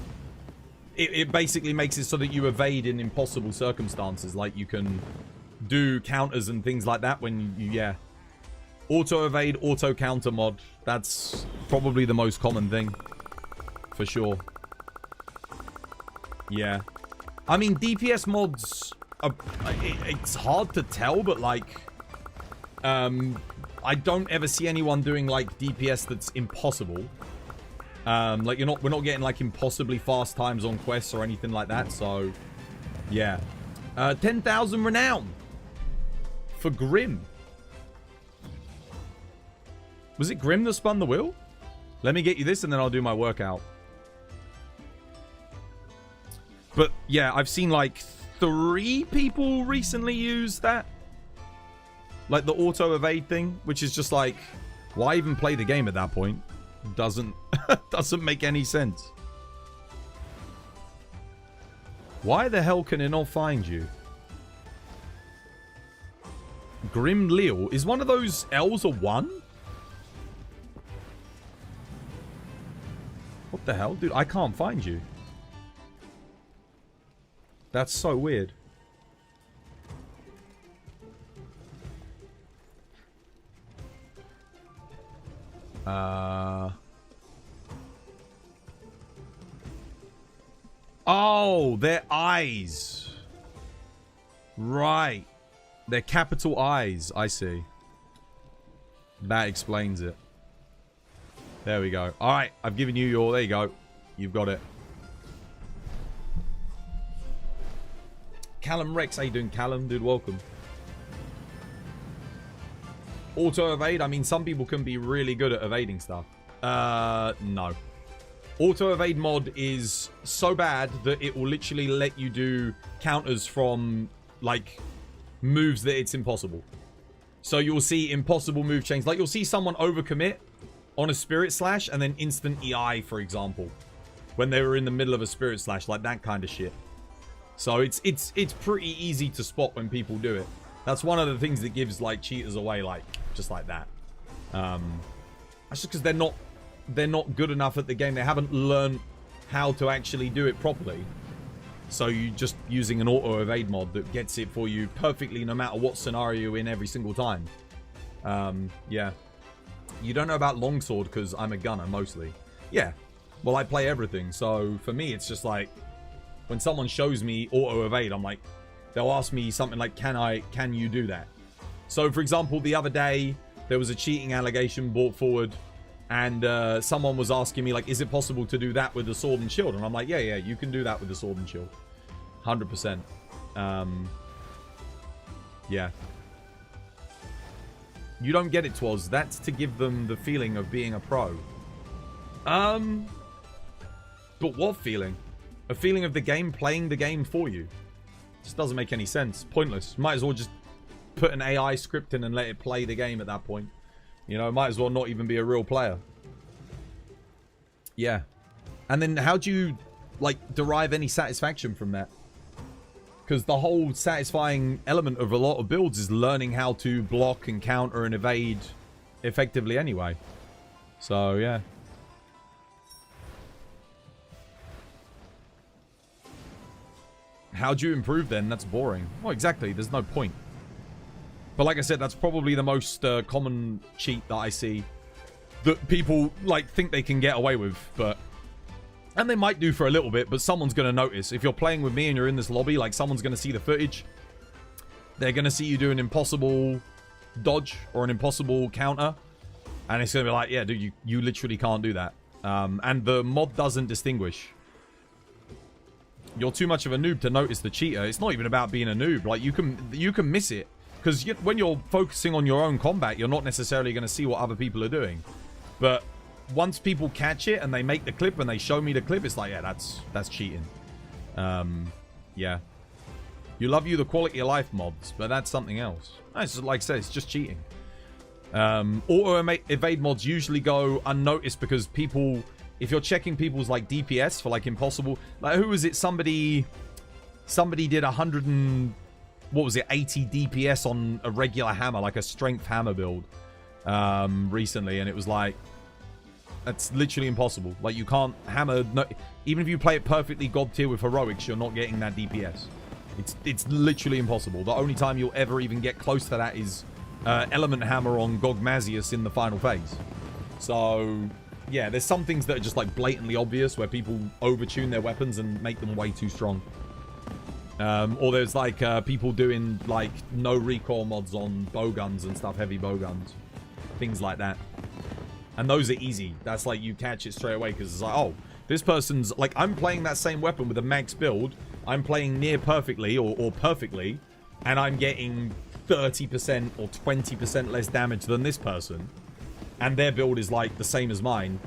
It basically makes it so that you evade in impossible circumstances. Like you can do counters and things like that when you yeah. Auto evade, auto counter mod. That's probably the most common thing. For sure. Yeah. I mean, DPS mods, it's hard to tell, but like, I don't ever see anyone doing like DPS that's impossible. Like we're not getting like impossibly fast times on quests or anything like that. So, yeah. 10,000 renown for Grim. Was it Grim that spun the wheel? Let me get you this and then I'll do my workout. But yeah, I've seen like 3 people recently use that. Like the auto evade thing, which is just like, why even play the game at that point? Doesn't make any sense. Why the hell can it not find you? Grim Leo. Is one of those L's a 1? What the hell? Dude, I can't find you. That's so weird. Oh, their eyes. Right. They're capital I's. I see. That explains it. There we go. All right. I've given you your... There you go. You've got it. Callum Rex. How you doing, Callum? Dude, welcome. Auto evade. I mean, some people can be really good at evading stuff. No. Auto evade mod is so bad that it will literally let you do counters from like moves that it's impossible. So you'll see impossible move chains. Like, you'll see someone overcommit on a Spirit Slash and then instant EI, for example, when they were in the middle of a Spirit Slash, like that kind of shit. So it's pretty easy to spot when people do it. That's one of the things that gives, like, cheaters away, like, just like that. That's just because they're not good enough at the game. They haven't learned how to actually do it properly. So you just using an auto evade mod that gets it for you perfectly no matter what scenario you're in every single time. Yeah. You don't know about longsword because I'm a gunner mostly. Yeah. Well, I play everything. So for me, it's just like when someone shows me auto evade, I'm like, they'll ask me something like, can you do that? So for example, the other day, there was a cheating allegation brought forward and someone was asking me, like, is it possible to do that with the sword and shield? And I'm like, yeah, you can do that with the sword and shield. 100%. Yeah. You don't get it, Twas. That's to give them the feeling of being a pro. But what feeling? A feeling of the game playing the game for you. Just doesn't make any sense. Pointless. Might as well just put an AI script in and let it play the game at that point. You know, might as well not even be a real player. Yeah. And then how do you, like, derive any satisfaction from that? Because the whole satisfying element of a lot of builds is learning how to block and counter and evade effectively anyway. So, yeah. How do you improve then? That's boring. Well, exactly. There's no point. But like I said, that's probably the most common cheat that I see that people, like, think they can get away with. But, and they might do for a little bit, but someone's going to notice. If you're playing with me and you're in this lobby, like, someone's going to see the footage. They're going to see you do an impossible dodge or an impossible counter. And it's going to be like, yeah, dude, you literally can't do that. And the mod doesn't distinguish. You're too much of a noob to notice the cheater. It's not even about being a noob. Like, you can miss it. Because when you're focusing on your own combat, you're not necessarily going to see what other people are doing. But once people catch it and they make the clip and they show me the clip, it's like, yeah, that's cheating. Yeah. You love the quality of life mods, but that's something else. It's just, like I said, it's just cheating. Auto evade mods usually go unnoticed because people, if you're checking people's, like, DPS for, like, impossible, like, who was it? Somebody did 100 and, what was it, 80 DPS on a regular hammer, like a strength hammer build, recently, and it was like, that's literally impossible. Like, you can't hammer, no, even if you play it perfectly god tier with heroics, you're not getting that DPS. It's literally impossible. The only time you'll ever even get close to that is element hammer on Gogmazius in the final phase. So yeah, there's some things that are just, like, blatantly obvious where people overtune their weapons and make them way too strong. Or there's, like, people doing, like, no recoil mods on bow guns and stuff, heavy bow guns. Things like that. And those are easy. That's like, you catch it straight away because it's like, oh, this person's, like, I'm playing that same weapon with a max build. I'm playing near perfectly or perfectly. And I'm getting 30% or 20% less damage than this person. And their build is, like, the same as mine.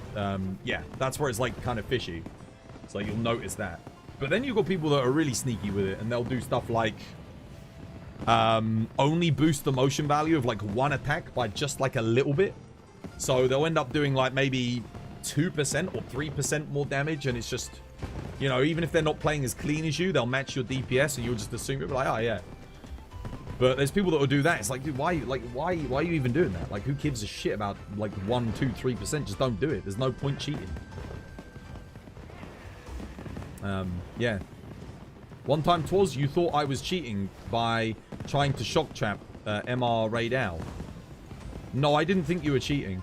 Yeah, that's where it's, like, kind of fishy. It's like, you'll notice that. But then you've got people that are really sneaky with it, and they'll do stuff like only boost the motion value of, like, one attack by just, like, a little bit. So they'll end up doing, like, maybe 2% or 3% more damage, and it's just, you know, even if they're not playing as clean as you, they'll match your DPS, and you'll just assume it'll be like, oh, yeah. But there's people that will do that. It's like, dude, why are you even doing that? Like, who gives a shit about, like, 1, 2, 3%? Just don't do it. There's no point cheating. Yeah. One time, Twas, you thought I was cheating by trying to shock trap MR Raid Owl. No, I didn't think you were cheating.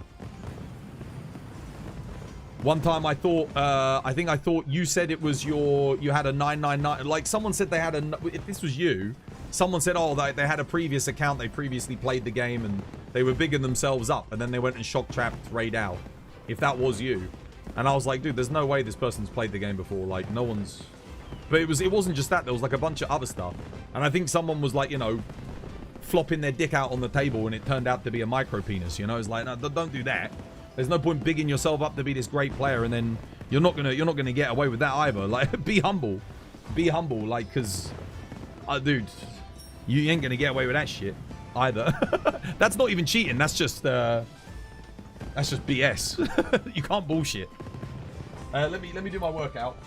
One time I thought, I thought you said it was you had a 999, like someone said they had a, if this was you, someone said, oh, they had a previous account, they previously played the game and they were bigging themselves up and then they went and shock trapped Raid Owl. If that was you. And I was like, dude, there's no way this person's played the game before. Like, no one's... But it wasn't just that. There was, like, a bunch of other stuff. And I think someone was, like, you know, flopping their dick out on the table and it turned out to be a micro penis, you know? It's like, no, don't do that. There's no point bigging yourself up to be this great player and then you're not gonna get away with that either. Like, be humble. Be humble, like, because... dude, You ain't gonna get away with that shit either. That's not even cheating. That's just BS. You can't bullshit. Let me do my workout.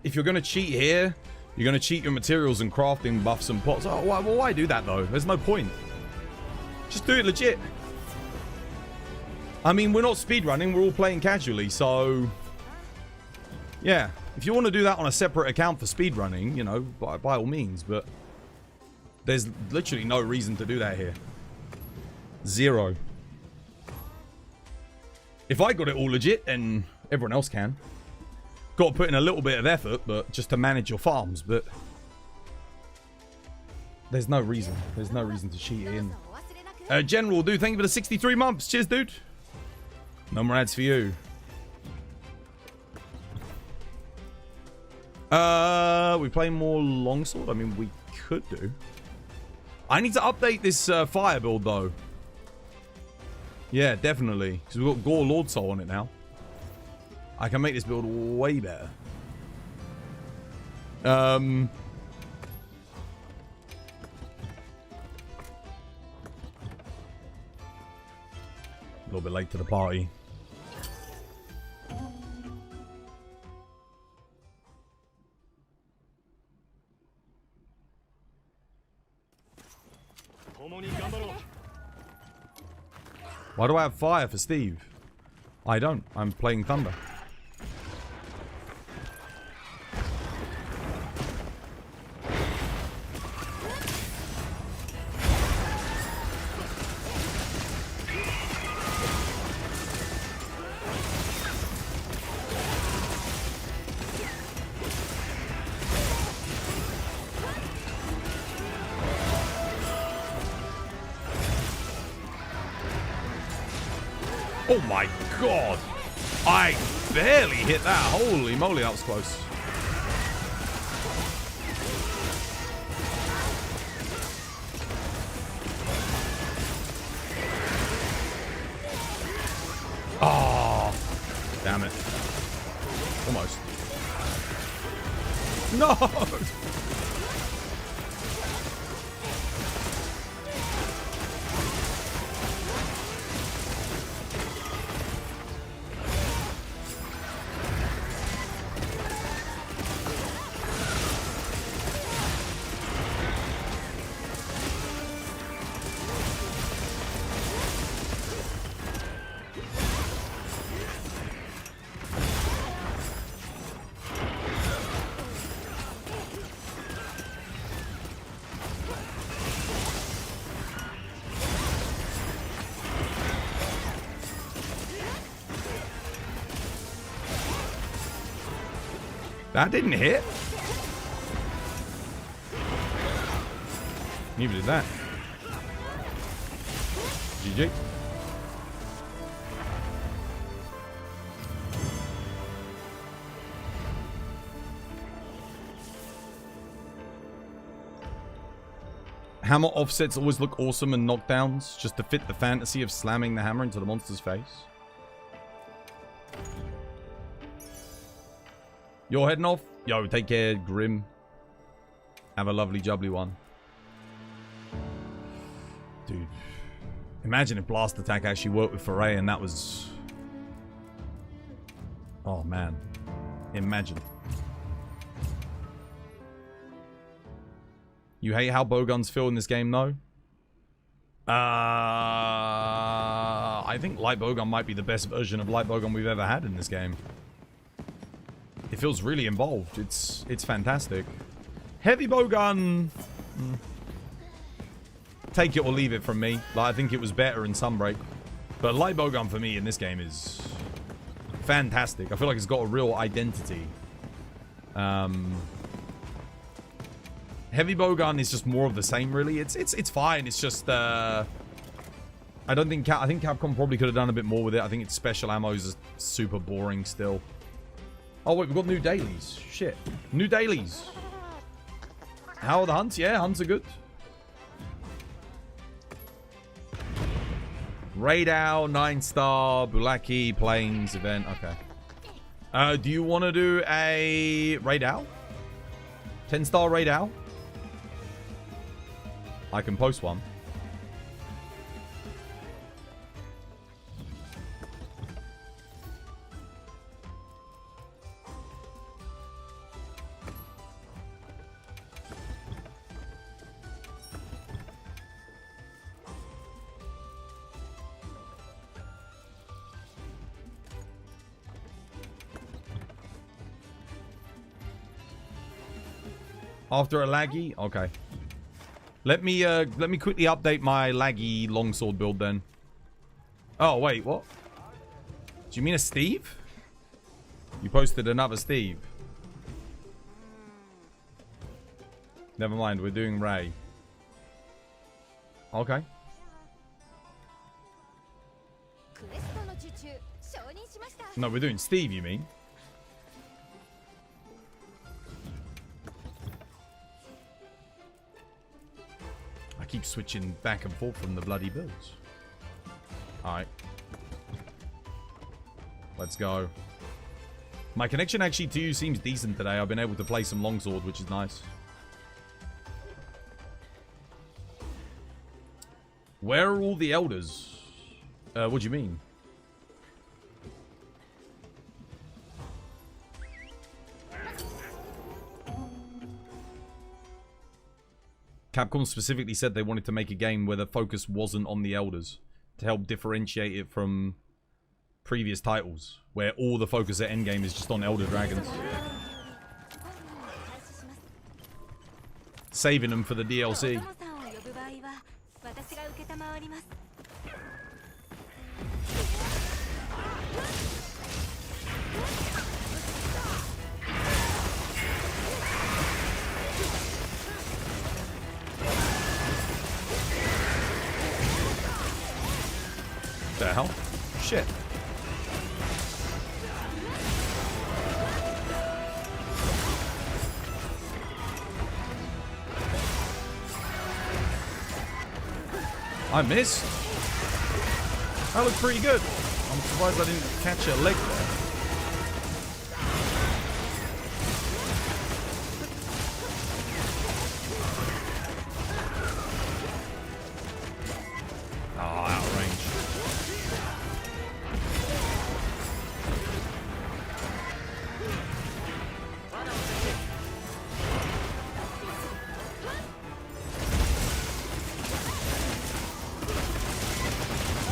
If you're going to cheat here, you're going to cheat your materials and crafting buffs and pots. Oh, why do that, though? There's no point. Just do it legit. I mean, we're not speedrunning. We're all playing casually, so... Yeah. If you want to do that on a separate account for speedrunning, you know, by all means. But there's literally no reason to do that here. Zero. If I got it all legit, then everyone else can. Got to put in a little bit of effort, but just to manage your farms, but there's no reason. There's no reason to cheat in. General, dude, thank you for the 63 months. Cheers, dude. No more ads for you. We play more longsword? I mean, we could do. I need to update this fire build, though. Yeah, definitely. Because we've got Gore Lord Soul on it now. I can make this build way better. A little bit late to the party. Why do I have fire for Steve? I don't. I'm playing Thunder. Oh my god! I barely hit that. Holy moly, that was close. Oh, damn it. Almost. No! That didn't hit. Neither did that. GG. Hammer offsets always look awesome in knockdowns, just to fit the fantasy of slamming the hammer into the monster's face. You're heading off? Yo, take care, Grim. Have a lovely jubbly one. Dude. Imagine if Blast Attack actually worked with Foray and that was... Oh, man. Imagine. You hate how bowguns feel in this game, though? I think Light Bowgun might be the best version of Light Bowgun we've ever had in this game. It feels really involved. It's fantastic. Heavy bowgun. Take it or leave it from me. Like, I think it was better in Sunbreak. But light bowgun for me in this game is fantastic. I feel like it's got a real identity. Heavy bowgun is just more of the same, really. It's fine. It's just I think Capcom probably could have done a bit more with it. I think its special ammo is super boring still. Oh wait, we've got new dailies. Shit, new dailies. How are the hunts? Yeah, hunts are good. Raidao, 9-star, Bulaki, Plains event. Okay. Do you want to do a Raidao? 10-star Raidao? I can post one. After a laggy? Okay. Let me quickly update my laggy longsword build then. Oh, wait, what? Do you mean a Steve? You posted another Steve. Never mind, we're doing Ray. Okay. No, we're doing Steve, you mean? I keep switching back and forth from the bloody builds. Alright. Let's go. My connection actually to you seems decent today. I've been able to play some longsword, which is nice. Where are all the elders? What do you mean? Capcom specifically said they wanted to make a game where the focus wasn't on the elders to help differentiate it from previous titles, where all the focus at Endgame is just on Elder Dragons. Saving them for the DLC. The hell? Shit. I missed. That looked pretty good. I'm surprised I didn't catch a leg there. Oh, out of range.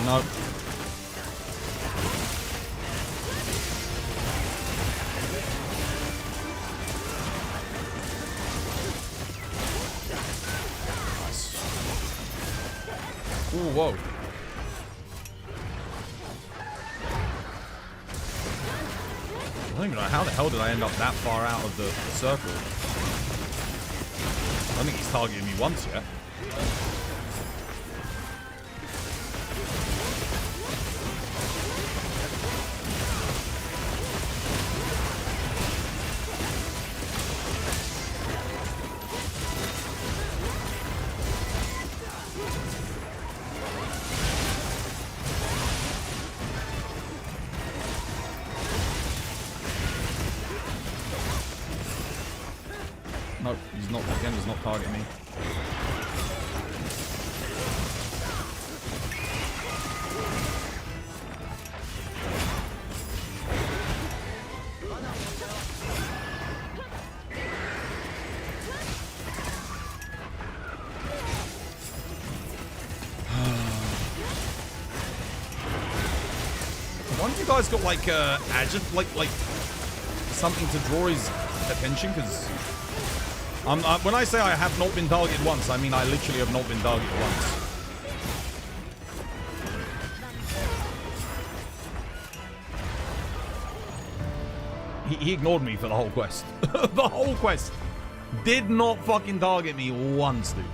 Nope. Nice. Ooh, whoa. I don't even know how the hell did I end up that far out of the circle. I don't think he's targeted me once yet. Nope, he's not, again, does not target me. Why don't you guys got like like something to draw his attention, because when I say I have not been targeted once, I mean I literally have not been targeted once. He ignored me for the whole quest. The whole quest. Did not fucking target me once, dude.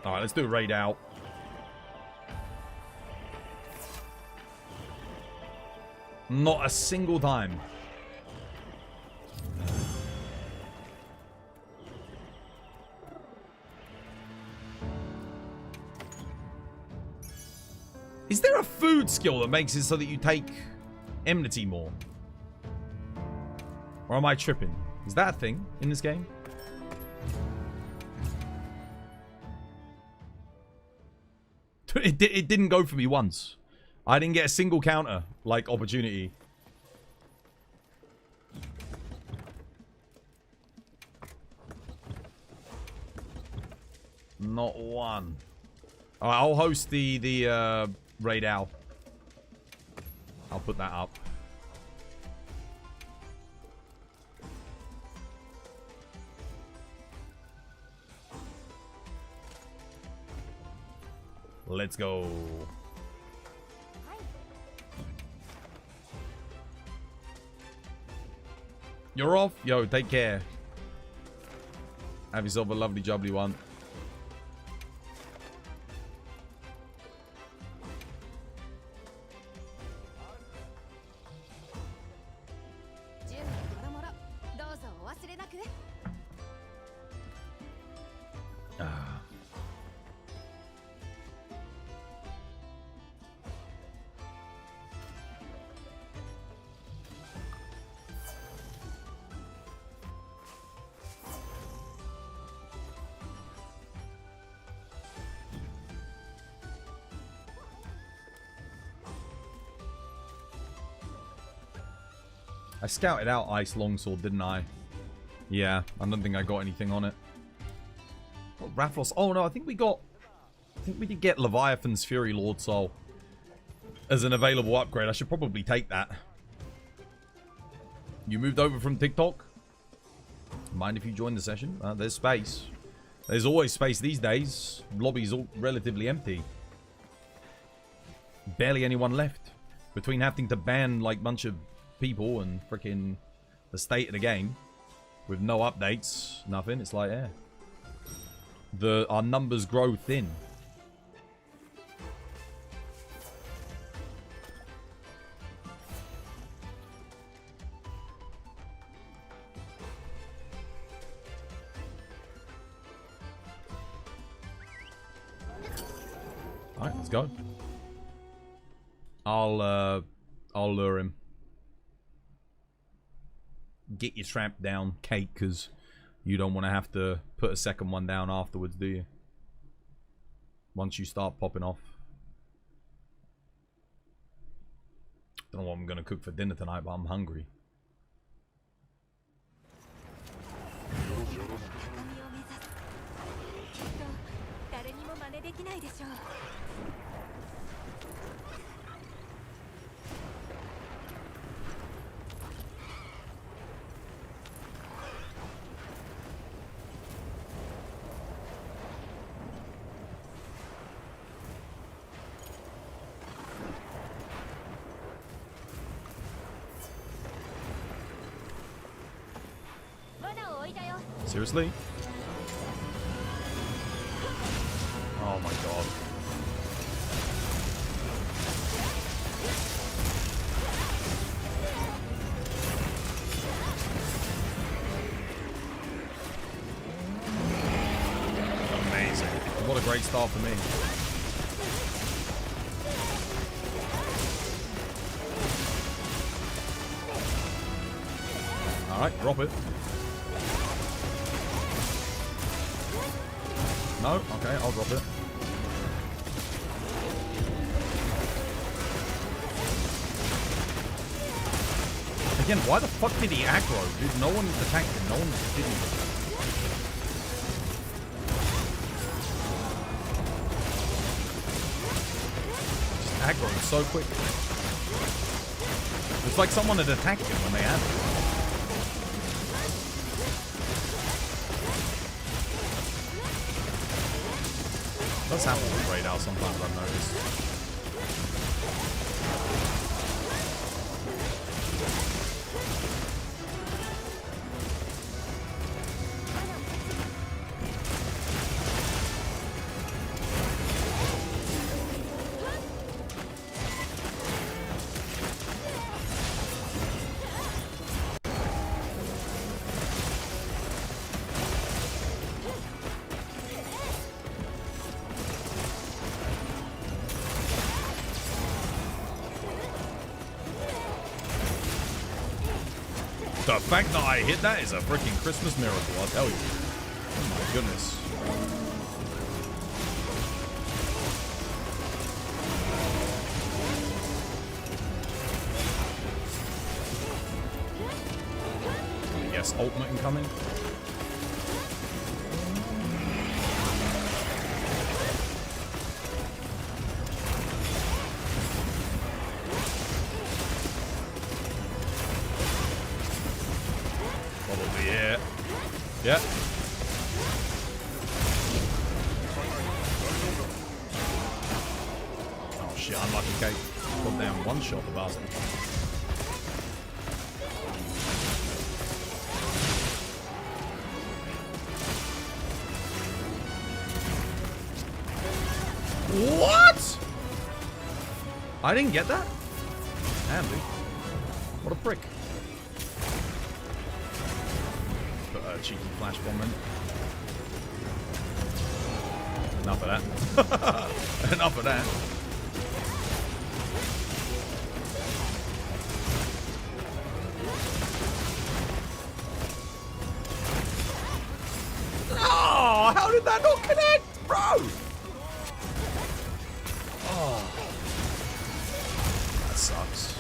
Alright, let's do a raid out. Not a single time. Is there a food skill that makes it so that you take enmity more? Or am I tripping? Is that a thing in this game? It didn't go for me once. I didn't get a single counter, like, opportunity. Not one. Alright, I'll host the raid owl. I'll put that up. Let's go. You're off? Yo, take care. Have yourself a lovely jubbly one. I scouted out Ice Longsword, didn't I? Yeah, I don't think I got anything on it. What, Rathlos? Oh no, I think we did get Leviathan's Fury Lord Soul as an available upgrade. I should probably take that. You moved over from TikTok? Mind if you join the session? There's space. There's always space these days. Lobby's all relatively empty. Barely anyone left. Between having to ban like a bunch of people and freaking the state of the game with no updates, nothing. It's like, yeah, our numbers grow thin. All right, let's go. I'll lure him. Get your tramp down, Kate, because you don't want to have to put a second one down afterwards, do you? Once you start popping off. Don't know what I'm going to cook for dinner tonight, but I'm hungry. Seriously? Oh my god. Amazing. What a great start for me. Alright, drop it. No? Okay, I'll drop it. Again, why the fuck did he aggro? Dude, no one attacked him. No one did anything. Just aggro so quick. It's like someone had attacked him when they had it. Does happen with Raid Out sometimes, I've noticed. The fact that I hit that is a freaking Christmas miracle, I'll tell you. Oh my goodness. Yes, ultimate incoming. Yeah. Oh shit, unlucky cake. Got down one shot, the bastard. What? I didn't get that? Damn, dude. What a prick. Cheeky flash bomb in. Enough of that. Enough of that. Oh, how did that not connect, bro? Oh, that sucks.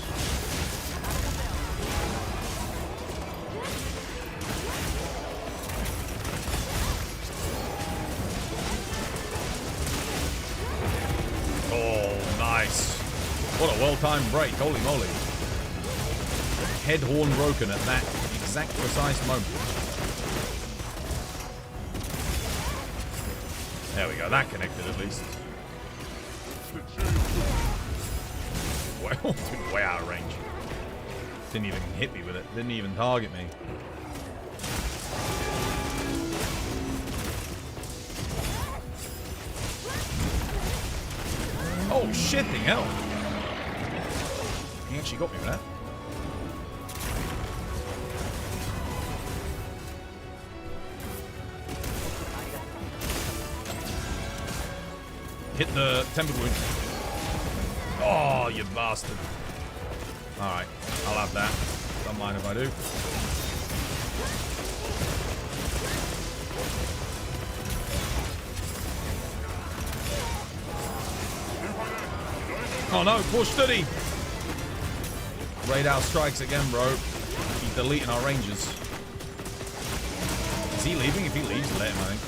What a well-timed break, holy moly. Head horn broken at that exact precise moment. There we go, that connected at least. Well, way out of range. Didn't even hit me with it, didn't even target me. Oh, shitting hell. He actually got me with that. Hit the tempered wound. Oh, you bastard. Alright, I'll have that. Don't mind if I do. Oh no, push study. Raid Out strikes again, bro. He's deleting our rangers. Is he leaving? If he leaves, let him, I think.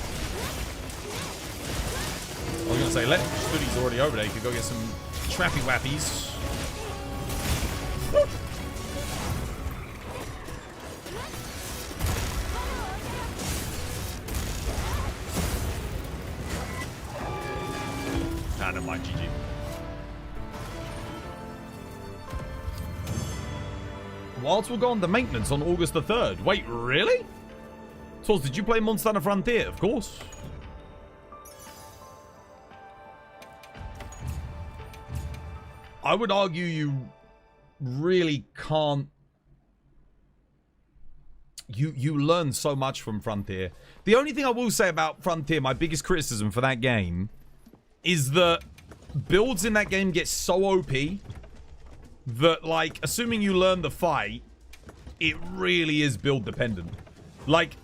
I was gonna say, let Study's already over there. You could go get some trappy wappies. Ah, never mind, GG. Wilds will go on the maintenance on August the 3rd. Wait, really? Tools, did you play Monster Hunter Frontier? Of course. I would argue you really can't. You learn so much from Frontier. The only thing I will say about Frontier, my biggest criticism for that game, is that builds in that game get so OP that, like, assuming you learn the fight, it really is build dependent. Like,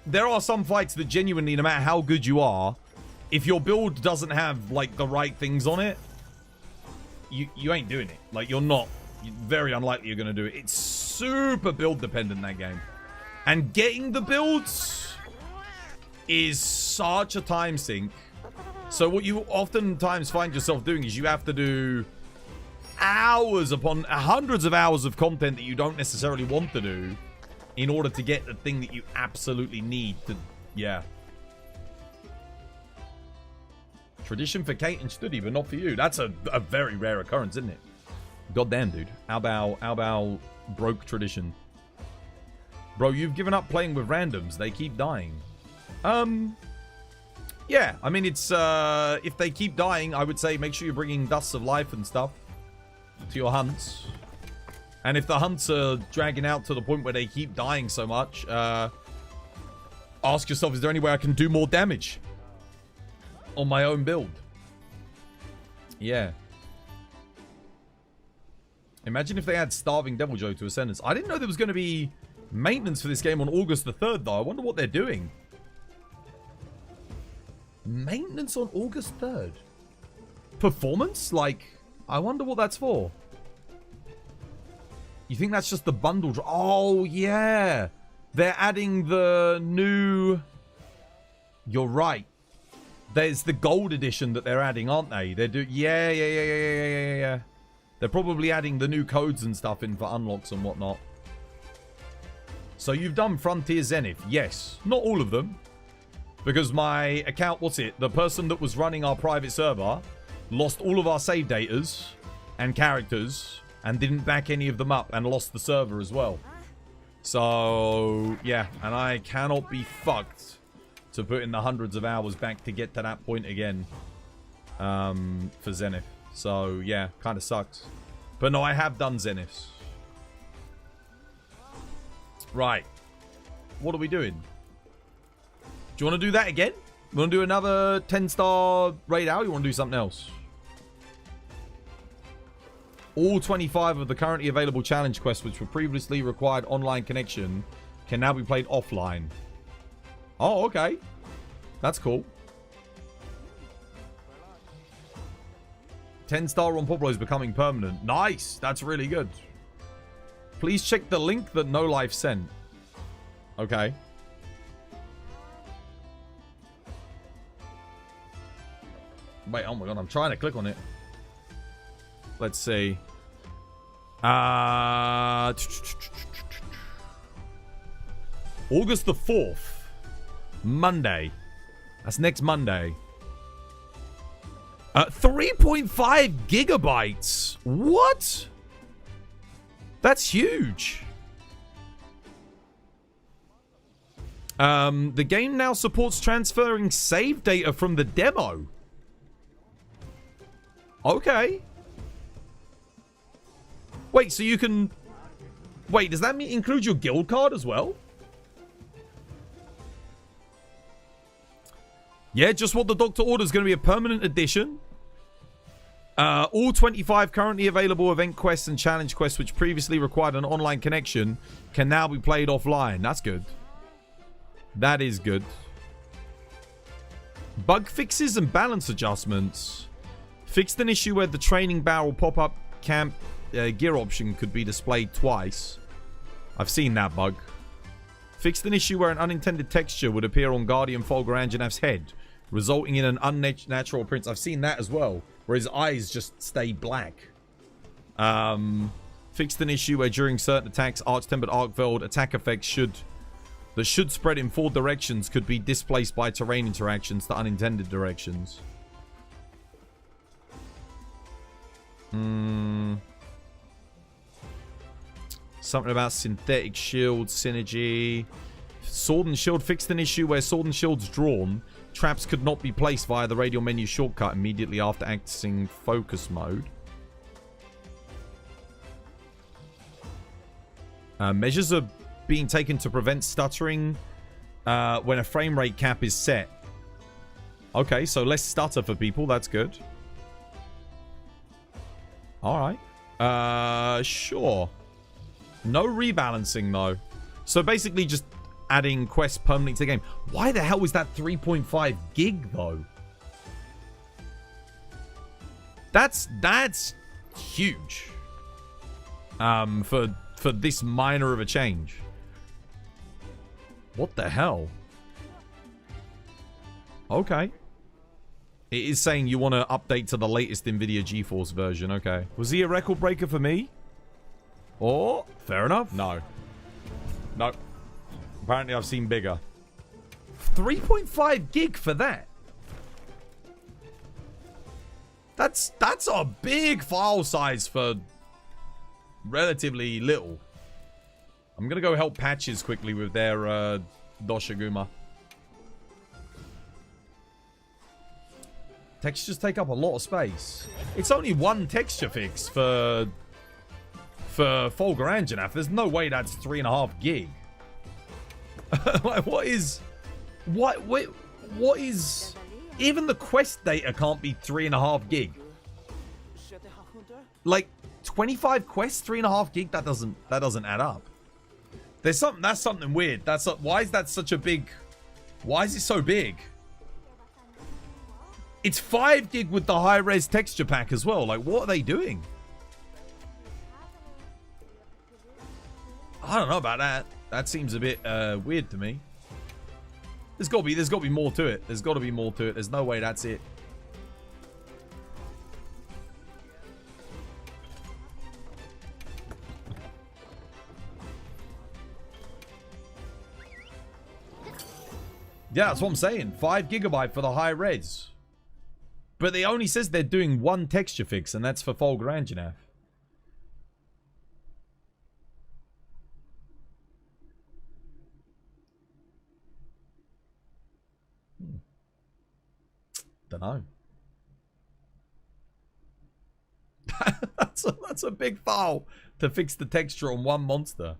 there are some fights that genuinely, no matter how good you are, if your build doesn't have, like, the right things on it, you ain't doing it. Like, you're very unlikely you're going to do it. It's super build dependent, that game. And getting the builds is such a time sink. So what you oftentimes find yourself doing is you have to do hours upon hundreds of hours of content that you don't necessarily want to do in order to get the thing that you absolutely need to, yeah. Tradition for Kate and Studi, but not for you. That's a very rare occurrence, isn't it? Goddamn, dude. How about broke tradition? Bro, you've given up playing with randoms. They keep dying. Yeah, I mean, it's, if they keep dying, I would say make sure you're bringing Dusts of Life and stuff to your hunts. And if the hunts are dragging out to the point where they keep dying so much, ask yourself, is there any way I can do more damage on my own build? Yeah. Imagine if they had Starving Devil Joe to Ascendance. I didn't know there was going to be maintenance for this game on August the 3rd, though. I wonder what they're doing. Maintenance on August 3rd? Performance? Like, I wonder what that's for. You think that's just the bundle? Oh, yeah. They're adding the new... You're right. There's the gold edition that they're adding, aren't they? They're yeah. They're probably adding the new codes and stuff in for unlocks and whatnot. So you've done Frontier Zenith. Yes. Not all of them. Because my account, what's it? The person that was running our private server lost all of our save datas and characters and didn't back any of them up and lost the server as well. So, yeah. And I cannot be fucked to put in the hundreds of hours back to get to that point again for Zenith. So, yeah, kind of sucks. But no, I have done Zeniths. Right. What are we doing? Do you want to do that again? You want to do another 10-star raid out? Or you want to do something else? All 25 of the currently available challenge quests, which were previously required online connection, can now be played offline. Oh, okay. That's cool. 10-star on Poplo is becoming permanent. Nice. That's really good. Please check the link that No Life sent. Okay. Wait, oh my god, I'm trying to click on it. Let's see. August the 4th. Monday. That's next Monday. 3.5 gigabytes. What? That's huge. The game now supports transferring save data from the demo. Okay. Wait, so you can... Wait, does that include your guild card as well? Yeah, just what the doctor ordered is going to be a permanent addition. All 25 currently available event quests and challenge quests which previously required an online connection can now be played offline. That's good. That is good. Bug fixes and balance adjustments. Fixed an issue where the training barrel pop-up camp gear option could be displayed twice. I've seen that bug. Fixed an issue where an unintended texture would appear on Guardian Folger Anjanav's head, resulting in an unnatural appearance. I've seen that as well, where his eyes just stay black. Fixed an issue where during certain attacks, Arch-Tempered Arcveld attack effects that should spread in 4 directions could be displaced by terrain interactions to unintended directions. Something about synthetic shield synergy. Sword and shield fixed an issue where sword and shield's drawn. Traps could not be placed via the radial menu shortcut immediately after accessing focus mode. Measures are being taken to prevent stuttering when a frame rate cap is set. Okay, so less stutter for people. That's good. Alright. Sure. No rebalancing, though. So basically just adding quests permanently to the game. Why the hell is that 3.5 gig, though? That's huge. For this minor of a change. What the hell? Okay. It is saying you want to update to the latest NVIDIA GeForce version. Okay. Was he a record breaker for me? Or, fair enough. No. No. Apparently I've seen bigger. 3.5 gig for that. That's a big file size for relatively little. I'm going to go help Patches quickly with their Doshiguma. Textures take up a lot of space. It's only one texture fix for Folger Anjanath. There's no way that's 3.5 gig. Like, what is even the quest data can't be 3.5 gig. Like 25 quests, 3.5 gig. That doesn't add up. That's something weird. Why is that such a big? Why is it so big? It's 5 gig with the high res texture pack as well. Like, what are they doing? I don't know about that. That seems a bit weird to me. There's got to be more to it. There's got to be more to it. There's no way that's it. Yeah, that's what I'm saying. 5 GB for the high res. But they only says they're doing one texture fix, and that's for Folger Anjanath. Dunno. That's a big file to fix the texture on one monster.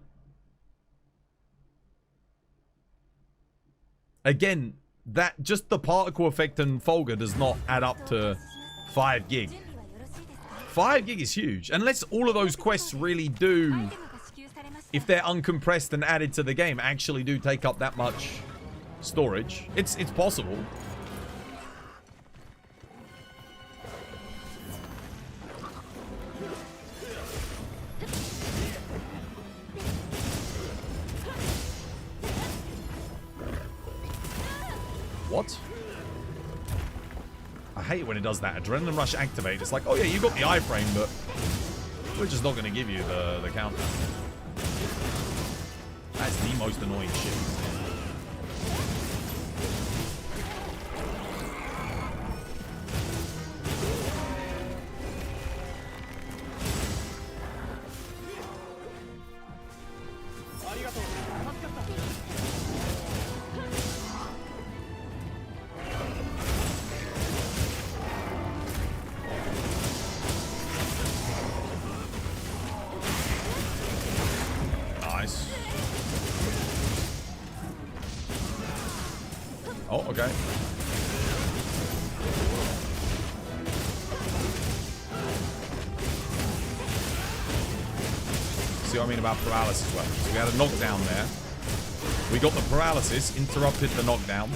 Again, that just the particle effect and Folger does not add up to 5 gig. 5 gig is huge. Unless all of those quests really do, if they're uncompressed and added to the game, actually do take up that much storage. It's possible. What? I hate it when it does that. Adrenaline rush activate. It's like, oh yeah, you got the iframe, but we're just not going to give you the counter. That's the most annoying shit. Oh, okay. See what I mean about paralysis weapons? We had a knockdown there. We got the paralysis, interrupted the knockdown,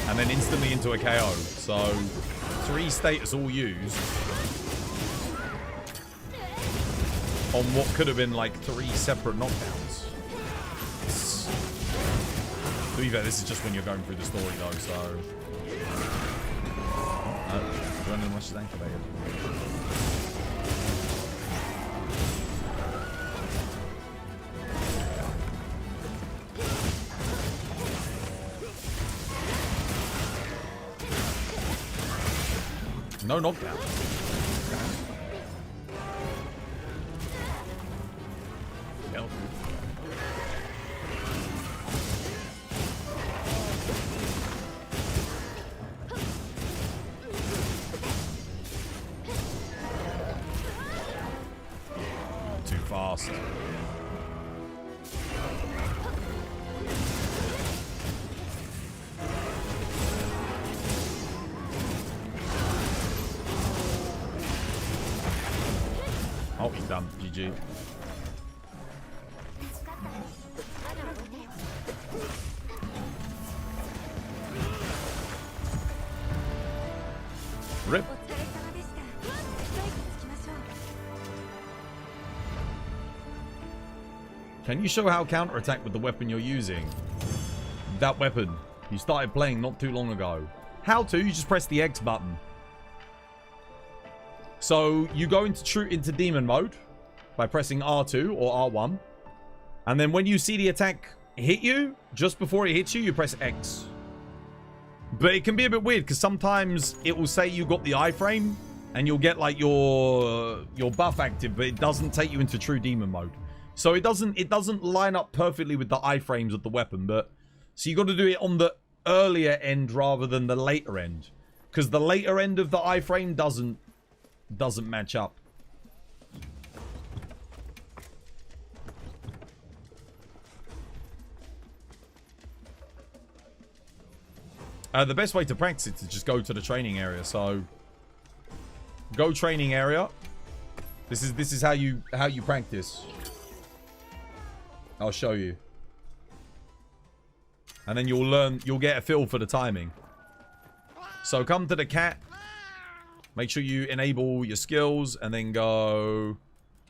and then instantly into a KO. So, 3 status all used on what could have been like 3 separate knockdowns. To be fair, this is just when you're going through the story though, so... Adrenaline rush is activated. No knockdown. Hell. Too fast. Oh, he's done. GG. Rip. Can you show how counterattack with the weapon you're using? That weapon. You started playing not too long ago. How to? You just press the X button. So you go into demon mode by pressing R2 or R1. And then when you see the attack hit you, just before it hits you, you press X. But it can be a bit weird because sometimes it will say you got the iframe and you'll get like your buff active, but it doesn't take you into true demon mode. So it doesn't line up perfectly with the iframes of the weapon, but so you got to do it on the earlier end rather than the later end, because the later end of the iframe doesn't match up. The best way to practice it is just go to the training area. So go training area. This is how you practice. I'll show you. And then you'll get a feel for the timing. So come to the cat. Make sure you enable your skills and then go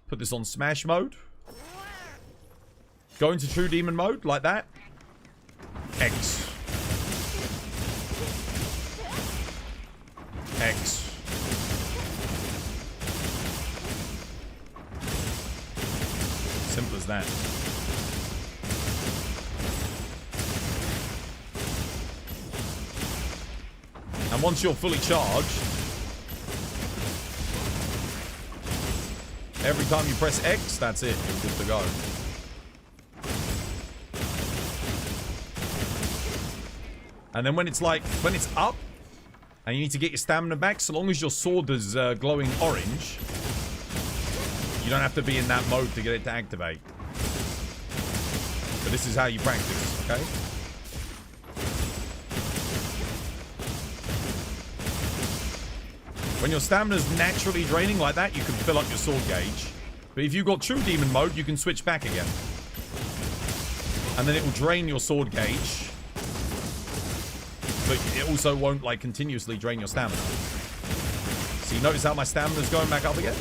put this on smash mode. Go into true demon mode like that. X. X. Simple as that. And once you're fully charged, every time you press X, that's it. You're good to go. And then when it's up, and you need to get your stamina back, so long as your sword is glowing orange, you don't have to be in that mode to get it to activate. But this is how you practice, okay? When your stamina's naturally draining like that, you can fill up your sword gauge. But if you've got true demon mode, you can switch back again. And then it will drain your sword gauge. But it also won't, like, continuously drain your stamina. So you notice how my stamina's going back up again?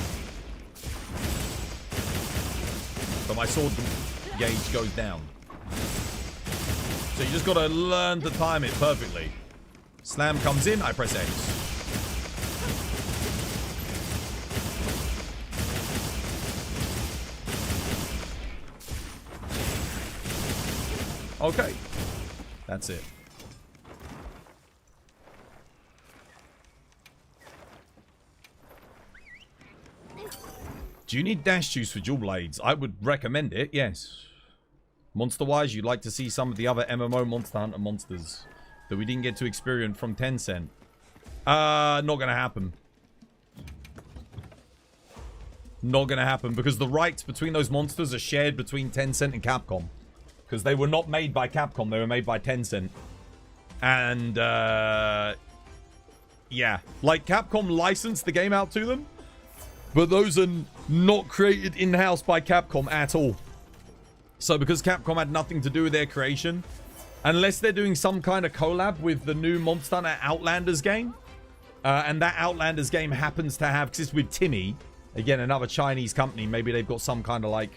But my sword gauge goes down. So you just gotta learn to time it perfectly. Slam comes in, I press X. Okay. That's it. Do you need dash juice for dual blades? I would recommend it, yes. Monster-wise, you'd like to see some of the other MMO Monster Hunter monsters that we didn't get to experience from Tencent. Not gonna happen. Not gonna happen, because the rights between those monsters are shared between Tencent and Capcom. Because they were not made by Capcom, they were made by Tencent. And, yeah. Like, Capcom licensed the game out to them, but those are not created in-house by Capcom at all. So because Capcom had nothing to do with their creation, unless they're doing some kind of collab with the new Monster Hunter Outlanders game, and that Outlanders game happens to have, because it's with Timmy, again, another Chinese company, maybe they've got some kind of, like,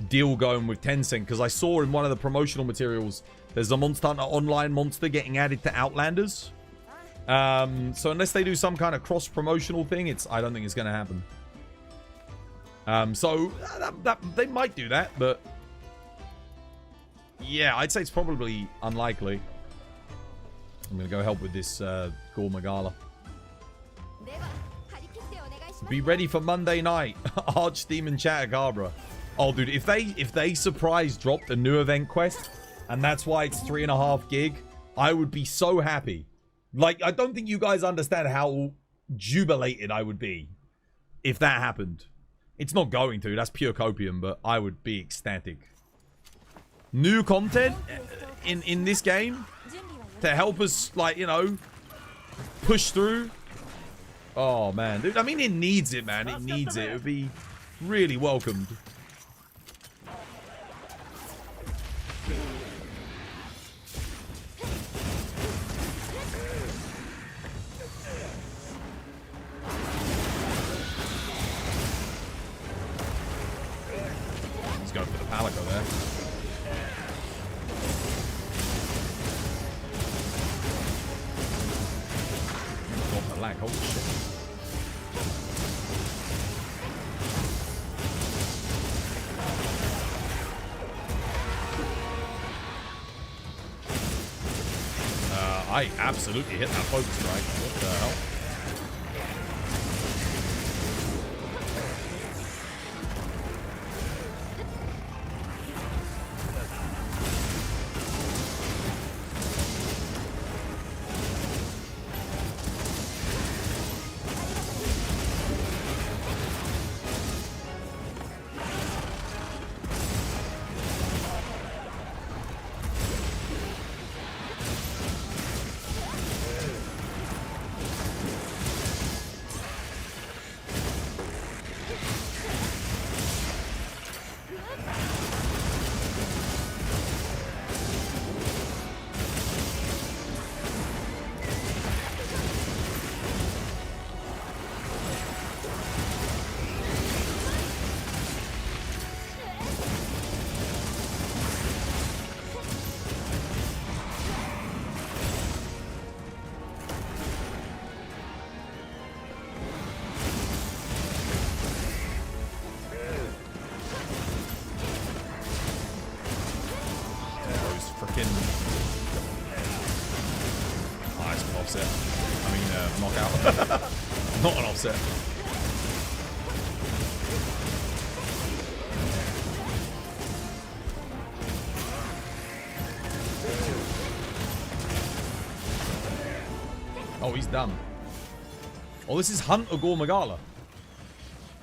deal going with Tencent, because I saw in one of the promotional materials, there's a Monster Hunter Online monster getting added to Outlanders. So unless they do some kind of cross-promotional thing, I don't think it's going to happen. So they might do that, but yeah, I'd say it's probably unlikely. I'm going to go help with this Gormagala. Be ready for Monday night. Archdemon Chatagabra. Oh, dude, if they surprise dropped a new event quest, and that's why it's 3.5 gig, I would be so happy. Like, I don't think you guys understand how jubilated I would be if that happened. It's not going to. That's pure copium, but I would be ecstatic. New content in this game to help us, like, you know, push through. Oh, man. Dude, I mean, it needs it, man. It needs it. It would be really welcomed. Let's go for the Palico there. Got the lag. Holy shit. I absolutely hit that focus strike. What the hell? Offset. I mean, knockout. Not an offset. Oh, he's done. Oh, this is Hunt or Gore Magala.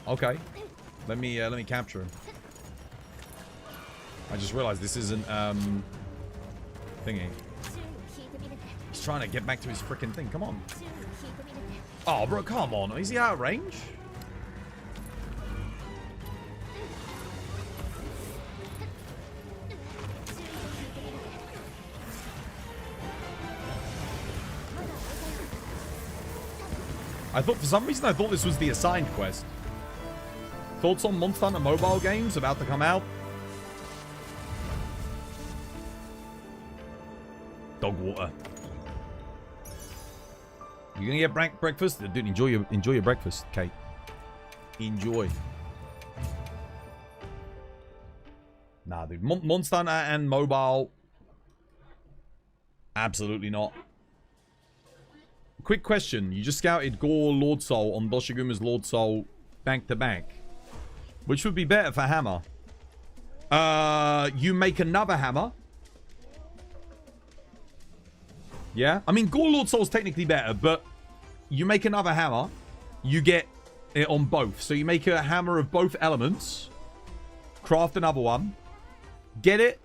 Okay. Let me capture him. I just realized this isn't thingy. He's trying to get back to his freaking thing. Come on. Oh, bro, come on. Is he out of range? I thought, for some reason, I thought this was the assigned quest. Thoughts on Monster Hunter mobile games about to come out? Dog water. You gonna get breakfast? Dude, enjoy your breakfast, Kate. Enjoy. Nah, dude. Monster Hunter and mobile. Absolutely not. Quick question. You just scouted Gore Lord Soul on Doshaguma's Lord Soul back to back. Which would be better for hammer? You make another hammer. Yeah? I mean, Gore Lord Soul's technically better, but you make another hammer, you get it on both. So you make a hammer of both elements, craft another one, get it,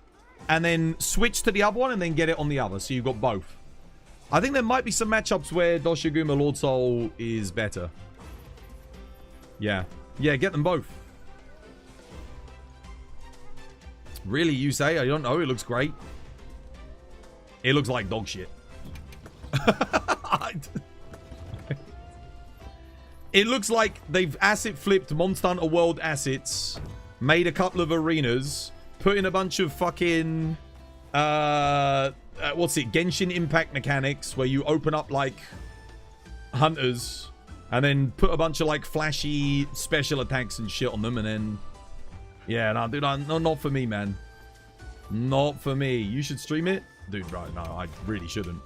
and then switch to the other one, and then get it on the other. So you've got both. I think there might be some matchups where Doshiguma Lord Soul is better. Yeah. Yeah, get them both. Really, you say? I don't know. It looks great. It looks like dog shit. It looks like they've asset flipped Monster Hunter World assets, made a couple of arenas, put in a bunch of fucking what's it, Genshin Impact mechanics where you open up like hunters and then put a bunch of like flashy special attacks and shit on them, and then yeah, no, dude, no, not for me, man. Not for me. You should stream it, dude. Right? No, I really shouldn't.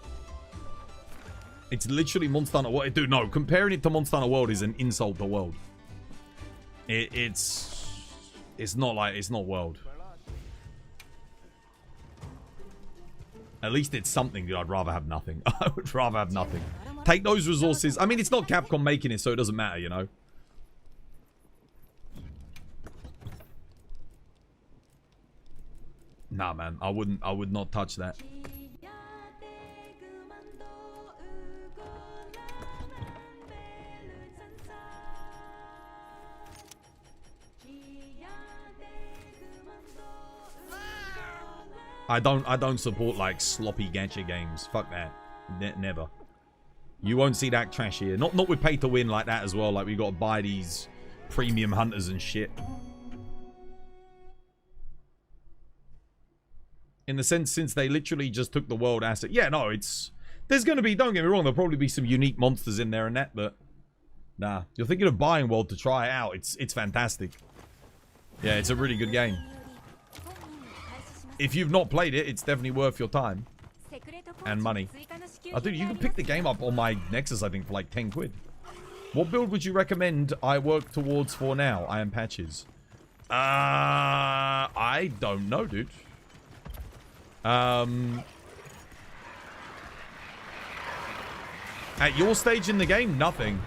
It's literally Monster Hunter World. Dude, no. Comparing it to Monster Hunter World is an insult to World. It's not like... It's not World. At least it's something, dude. I'd rather have nothing. I would rather have nothing. Take those resources. I mean, it's not Capcom making it, so it doesn't matter, you know? Nah, man. I would not touch that. I don't support like sloppy gacha games. Fuck that. Never. You won't see that trash here. Not with pay to win like that as well. Like we got to buy these premium hunters and shit. In the sense, since they literally just took the world asset. Yeah, no, it's... There's going to be... Don't get me wrong, there'll probably be some unique monsters in there and that, but... Nah. You're thinking of buying World to try it out. It's fantastic. Yeah, it's a really good game. If you've not played it, it's definitely worth your time. and money. Oh, dude, you can pick the game up on my Nexus, I think, for like 10 quid. What build would you recommend I work towards for now? I am patches. I don't know, dude. At your stage in the game, nothing.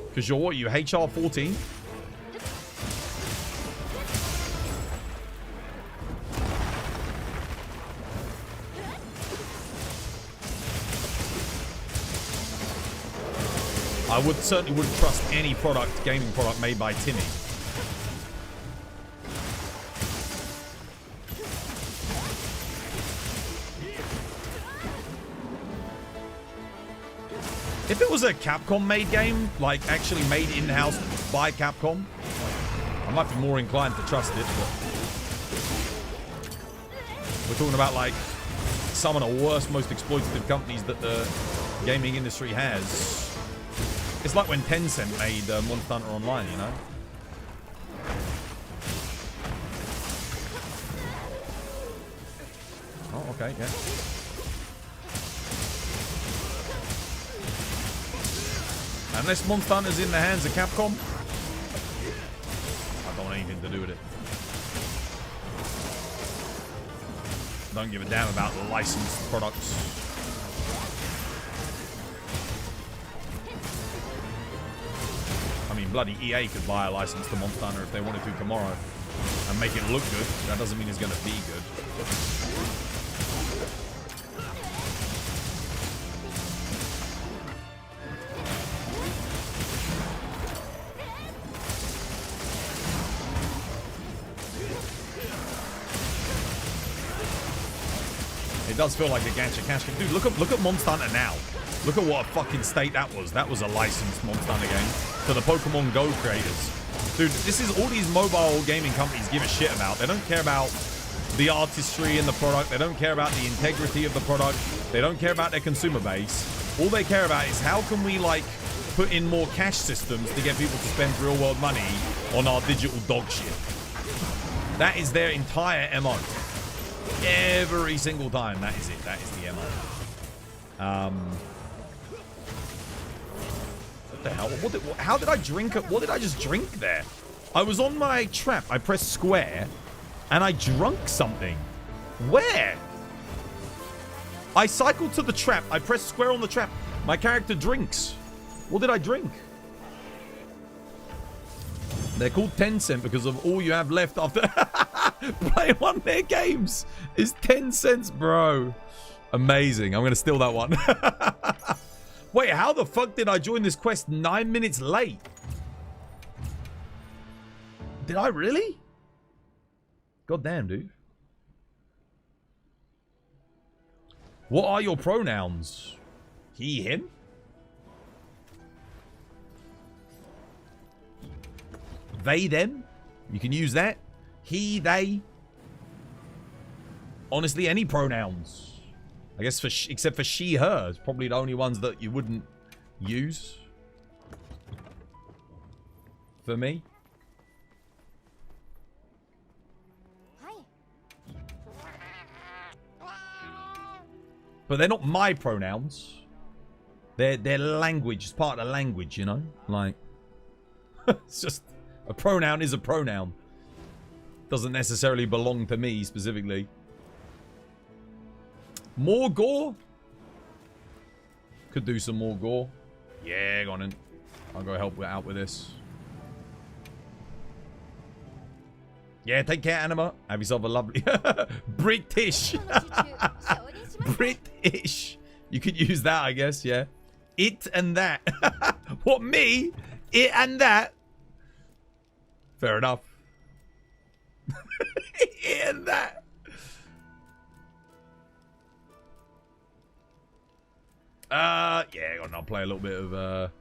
Because you're what? You HR 14? I certainly wouldn't trust any gaming product made by Timmy. If it was a Capcom made game, like actually made in-house by Capcom, I might be more inclined to trust it, but we're talking about like some of the worst, most exploitative companies that the gaming industry has. It's like when Tencent made Monster Hunter Online, you know? Oh, okay, yeah. Unless Monster Hunter's in the hands of Capcom, I don't want anything to do with it. Don't give a damn about the licensed products. I mean, bloody EA could buy a license to Monster Hunter if they wanted to tomorrow and make it look good. That doesn't mean it's going to be good. It does feel like a gacha cash game. Dude, look at Monster Hunter now. Look at what a fucking state that was. That was a licensed Monster Hunter game to the Pokemon Go creators. Dude, this is all these mobile gaming companies give a shit about. They don't care about the artistry in the product. They don't care about the integrity of the product. They don't care about their consumer base. All they care about is how can we, like, put in more cash systems to get people to spend real-world money on our digital dog shit. That is their entire MO. Every single time, that is it. That is the MO. What the hell? How did I drink it? What did I just drink there? I was on my trap. I pressed square, and I drunk something. Where? I cycled to the trap. I pressed square on the trap. My character drinks. What did I drink? They're called Tencent because of all you have left after playing one of their games. Is 10 cents, bro. Amazing. I'm going to steal that one. Wait, how the fuck did I join this quest 9 minutes late? Did I really? God damn, dude. What are your pronouns? He, him? They, them? You can use that. He, they. Honestly, any pronouns. I guess except for she, her. It's probably the only ones that you wouldn't use. For me. But they're not my pronouns. They're language. It's part of the language, you know? Like, it's just, a pronoun is a pronoun. Doesn't necessarily belong to me specifically. More gore? Could do some more gore. Yeah, go on in. I'll go help out with this. Yeah, take care, Anima. Have yourself a lovely... British. British. You could use that, I guess, yeah. It and that. What, me? It and that? Fair enough. It and that. Yeah, I'll play a little bit of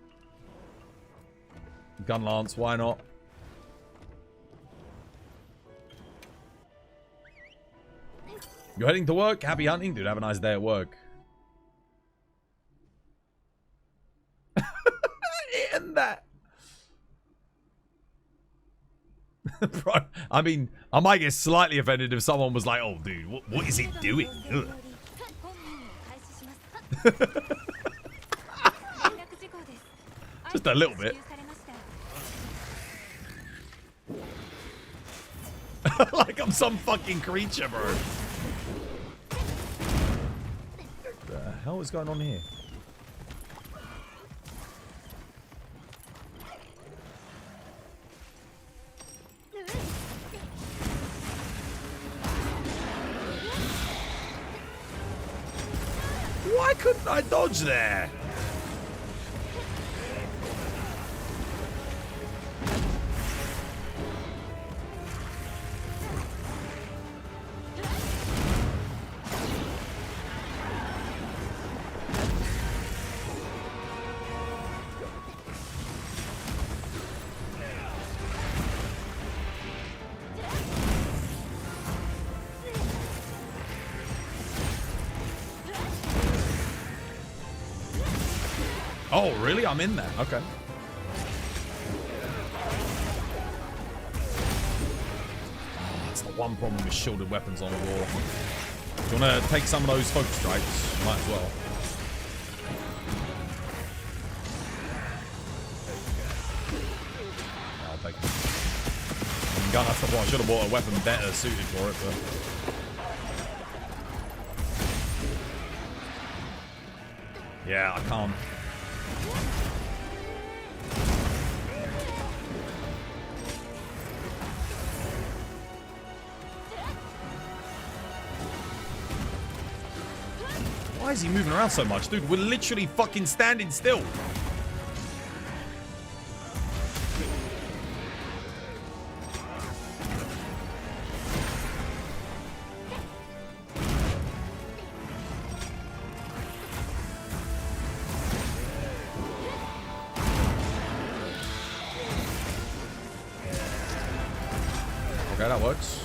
Gun Lance, why not? You're heading to work? Happy hunting, dude. Have a nice day at work. And that. Bro, I mean, I might get slightly offended if someone was like, oh, dude, what is he doing? Ugh. 連絡事項です。 Just a little bit. 支給されました。 Like I'm some fucking creature, bro. The hell is going on here? Why couldn't I dodge there? Oh, really? I'm in there. Okay. Oh, that's the one problem with shielded weapons on a war. Do you want to take some of those focus strikes? Might as well. Yeah, I'll take it. I mean, gun, that's the point. I should have bought a weapon better suited for it, but... Yeah, I can't. Why is he moving around so much? Dude, we're literally fucking standing still. Okay, that works.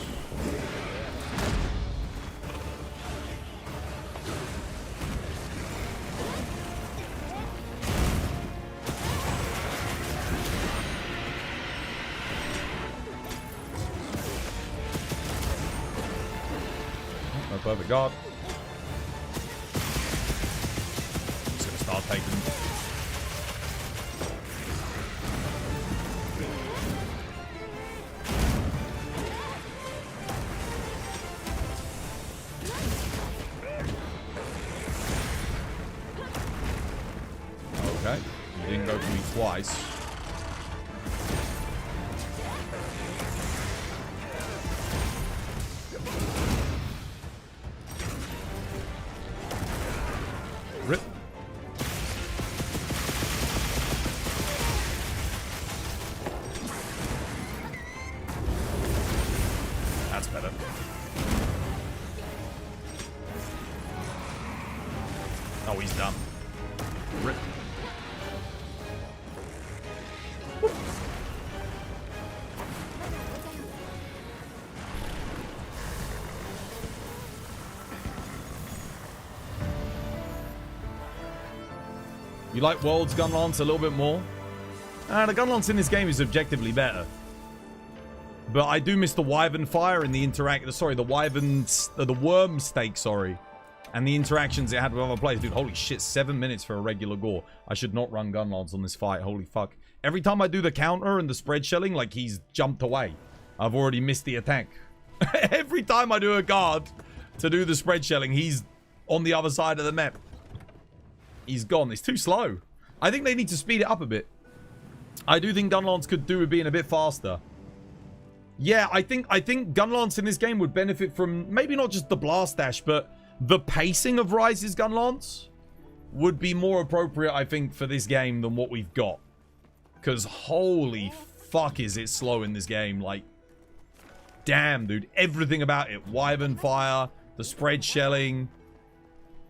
No perfect guard. Just gonna start taking. Okay, you didn't go for me twice. Rip. That's better. Oh, he's done. Rip. You like World's gun lance a little bit more? The gun lance in this game is objectively better. But I do miss the wyvern fire and the the worm stake, sorry. And the interactions it had with other players. Dude, holy shit, 7 minutes for a regular gore. I should not run gun lance on this fight, holy fuck. Every time I do the counter and the spread shelling, like he's jumped away. I've already missed the attack. Every time I do a guard to do the spread shelling, he's on the other side of the map. He's gone. It's too slow. I think they need to speed it up a bit. I do think Gunlance could do with being a bit faster. Yeah, I think Gunlance in this game would benefit from maybe not just the blast dash, but the pacing of Rise's Gunlance would be more appropriate, I think, for this game than what we've got. Because holy fuck is it slow in this game. Like, damn, dude. Everything about it. Wyvern fire, the spread shelling.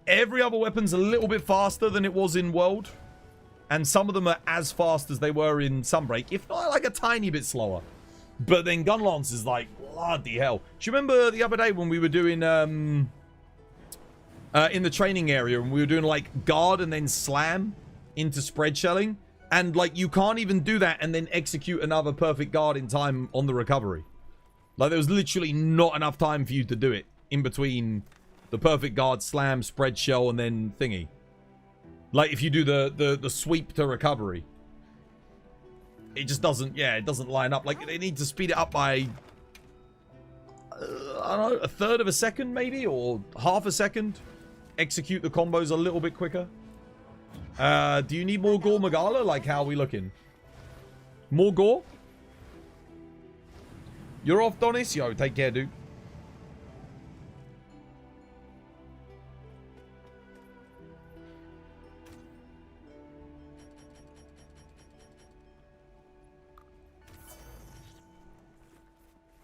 Every other weapon's a little bit faster than it was in World. And some of them are as fast as they were in Sunbreak, if not like a tiny bit slower. But then Gunlance is like, bloody hell. Do you remember the other day when we were doing, in the training area, and we were doing like guard and then slam into spread shelling? And, like, you can't even do that and then execute another perfect guard in time on the recovery. Like, there was literally not enough time for you to do it in between the perfect guard, slam, spread shell, and then thingy. Like, if you do the sweep to recovery. It just doesn't, yeah, it doesn't line up. Like, they need to speed it up by, I don't know, a third of a second, maybe? Or half a second? Execute the combos a little bit quicker. Do you need more gore, Magala? Like, how are we looking? More gore? You're off, Donis? Yo, take care, dude.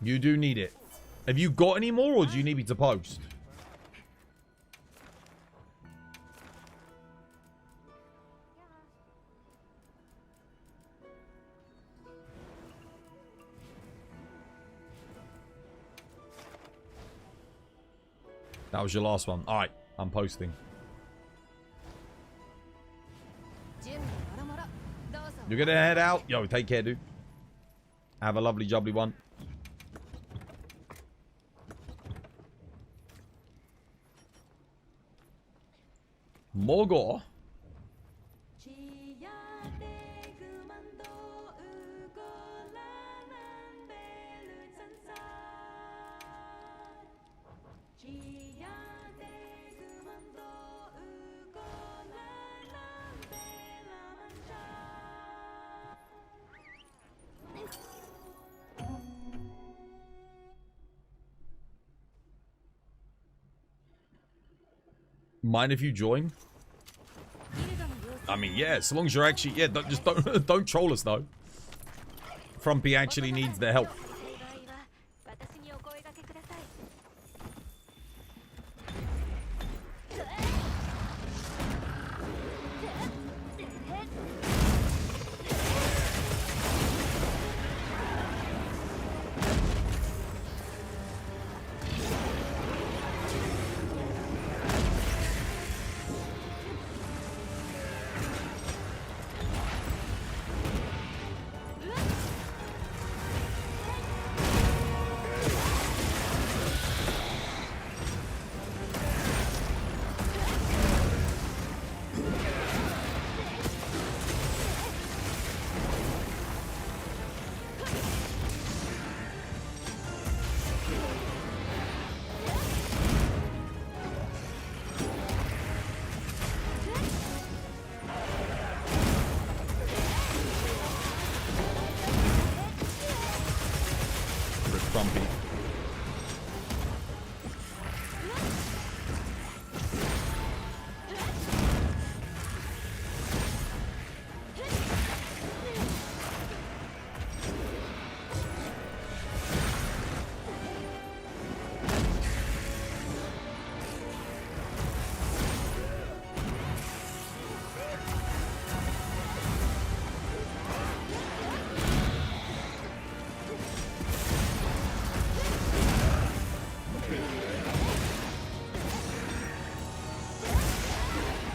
You do need it. Have you got any more, or do you need me to post? That was your last one. Alright, I'm posting. You're gonna head out? Yo, take care, dude. Have a lovely, jubbly one. Mogor. Mind if you join? I mean, yeah, so long as you're actually, yeah, don't troll us though. Frumpy actually needs their help.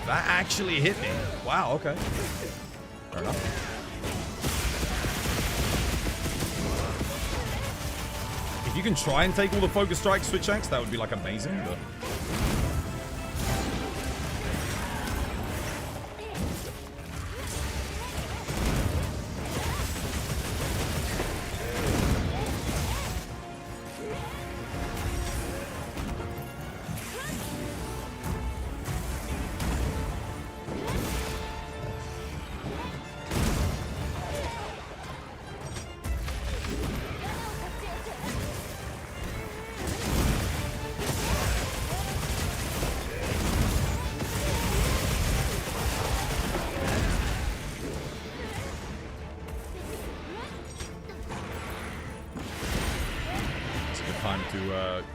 That actually hit me. Wow, okay. Fair enough. If you can try and take all the focus strike switch acts, that would be like amazing, but...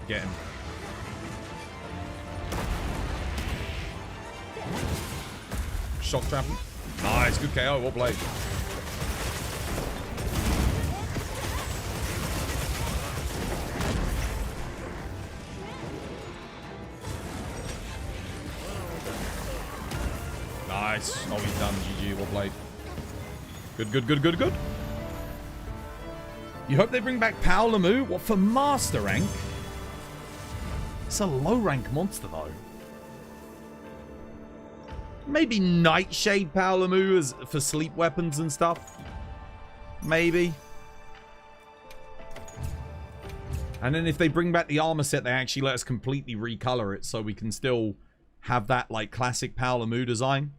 Get him. Shock trap him. Nice, good KO, well played. Nice. Oh, he's done. GG, well played. Good, good, good, good, good. You hope they bring back Paolamu? What, for master rank? It's a low rank monster though. Maybe Nightshade Paolamu as for sleep weapons and stuff. Maybe. And then if they bring back the armor set, they actually let us completely recolor it so we can still have that like classic Paolamu design.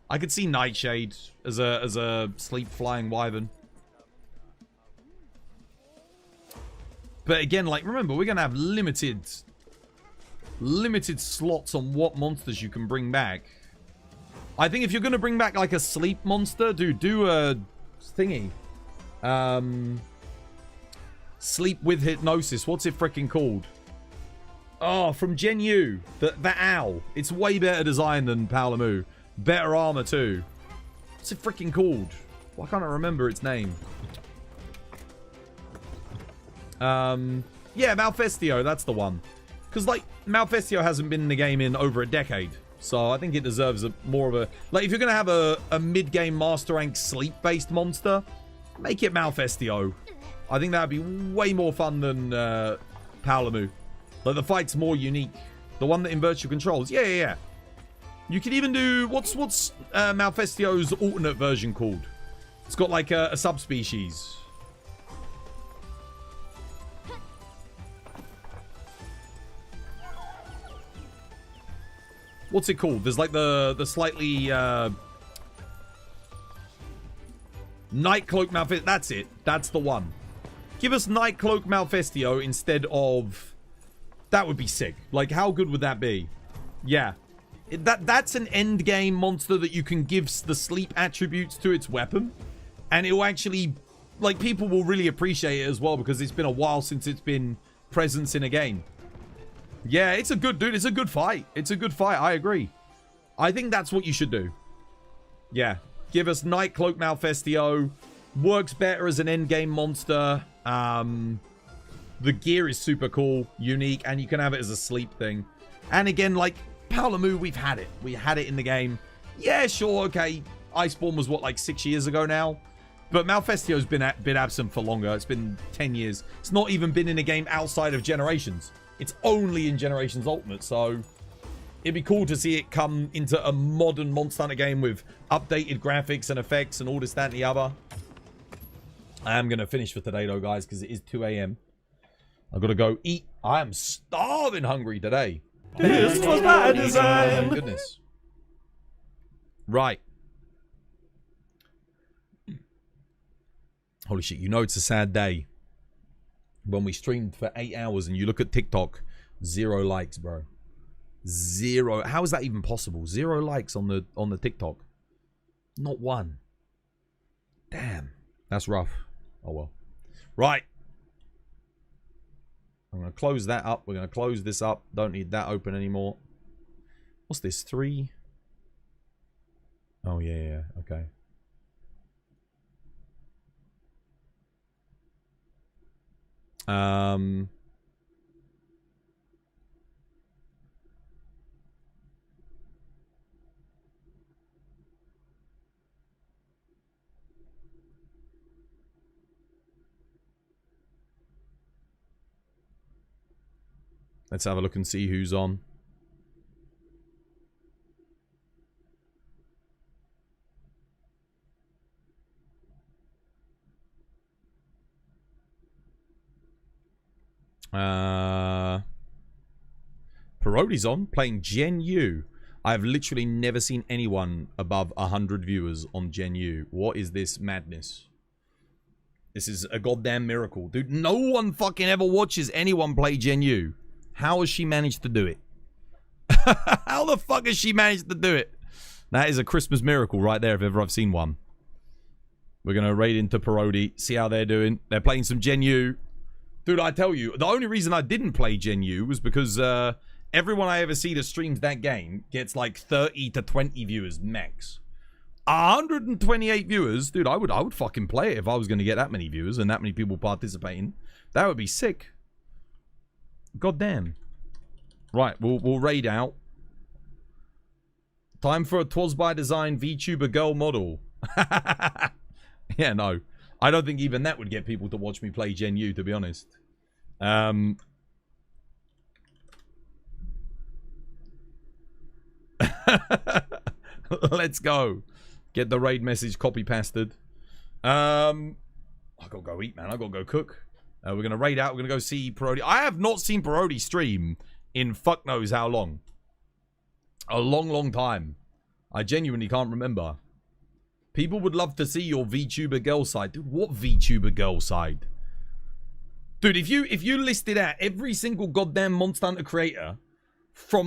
I could see Nightshade as a sleep flying wyvern. But again, like, remember, we're going to have limited slots on what monsters you can bring back. I think if you're going to bring back, like, a sleep monster, dude, do a thingy. Sleep with hypnosis. What's it freaking called? Oh, from Gen U. The owl. It's way better design than Paolamu. Better armor, too. What's it freaking called? Why can't I remember its name? Yeah, Malfestio, that's the one. Because, like, Malfestio hasn't been in the game in over a decade. So I think it deserves more of a... Like, if you're going to have a mid-game master rank sleep-based monster, make it Malfestio. I think that would be way more fun than Paolamu. Like, the fight's more unique. The one that inverts your controls. Yeah. You could even do... What's Malfestio's alternate version called? It's got, like, a subspecies. What's it called? There's like the slightly Nightcloak Malfestio. That's it. That's the one. Give us Nightcloak Malfestio instead of... That would be sick. Like, how good would that be? Yeah. That's an end game monster that you can give the sleep attributes to its weapon. And it will actually... Like, people will really appreciate it as well because it's been a while since it's been presence in a game. Yeah, it's a good, dude. It's a good fight. It's a good fight. I agree. I think that's what you should do. Yeah. Give us Nightcloak Malfestio. Works better as an endgame monster. The gear is super cool, unique, and you can have it as a sleep thing. And again, like, Paolamu, we've had it. We had it in the game. Yeah, sure, okay. Iceborne was, what, like 6 years ago now? But Malfestio's been absent for longer. It's been 10 years. It's not even been in a game outside of Generations. It's only in Generations Ultimate, so it'd be cool to see it come into a modern Monster Hunter game with updated graphics and effects and all this, that, and the other. I am going to finish for today, though, guys, because it is 2 a.m. I've got to go eat. I am starving hungry today. This was my design. Oh, my goodness. Right. Holy shit, you know it's a sad day when we streamed for 8 hours and you look at TikTok, 0 likes, bro. 0. How is that even possible? 0 likes on the TikTok. Not one. Damn. That's rough. Oh well. Right. I'm going to close that up. We're going to close this up. Don't need that open anymore. What's this? 3? Oh, yeah. Okay. Let's have a look and see who's on. Parodi's on, playing Gen U. I've literally never seen anyone above 100 viewers on Gen U. What is this madness? This is a goddamn miracle. Dude, no one fucking ever watches anyone play Gen U. How has she managed to do it? How the fuck has she managed to do it? That is a Christmas miracle right there if ever I've seen one. We're going to raid into Parody, see how they're doing. They're playing some Gen U. Dude, I tell you, the only reason I didn't play Gen U was because everyone I ever see that streams that game gets like 30 to 20 viewers max. 128 viewers? Dude, I would fucking play it if I was going to get that many viewers and that many people participating. That would be sick. God damn. Right, we'll raid out. Time for a Twas by Design VTuber girl model. Yeah, no. I don't think even that would get people to watch me play Gen U, to be honest. Let's go. Get the raid message copy pasted. I gotta go eat, man. I gotta go cook. We're gonna raid out. We're gonna go see Parody. I have not seen Parody stream in fuck knows how long. A long, long time. I genuinely can't remember. People would love to see your VTuber girl side. Dude, what VTuber girl side? Dude, if you listed out every single goddamn Monster Hunter creator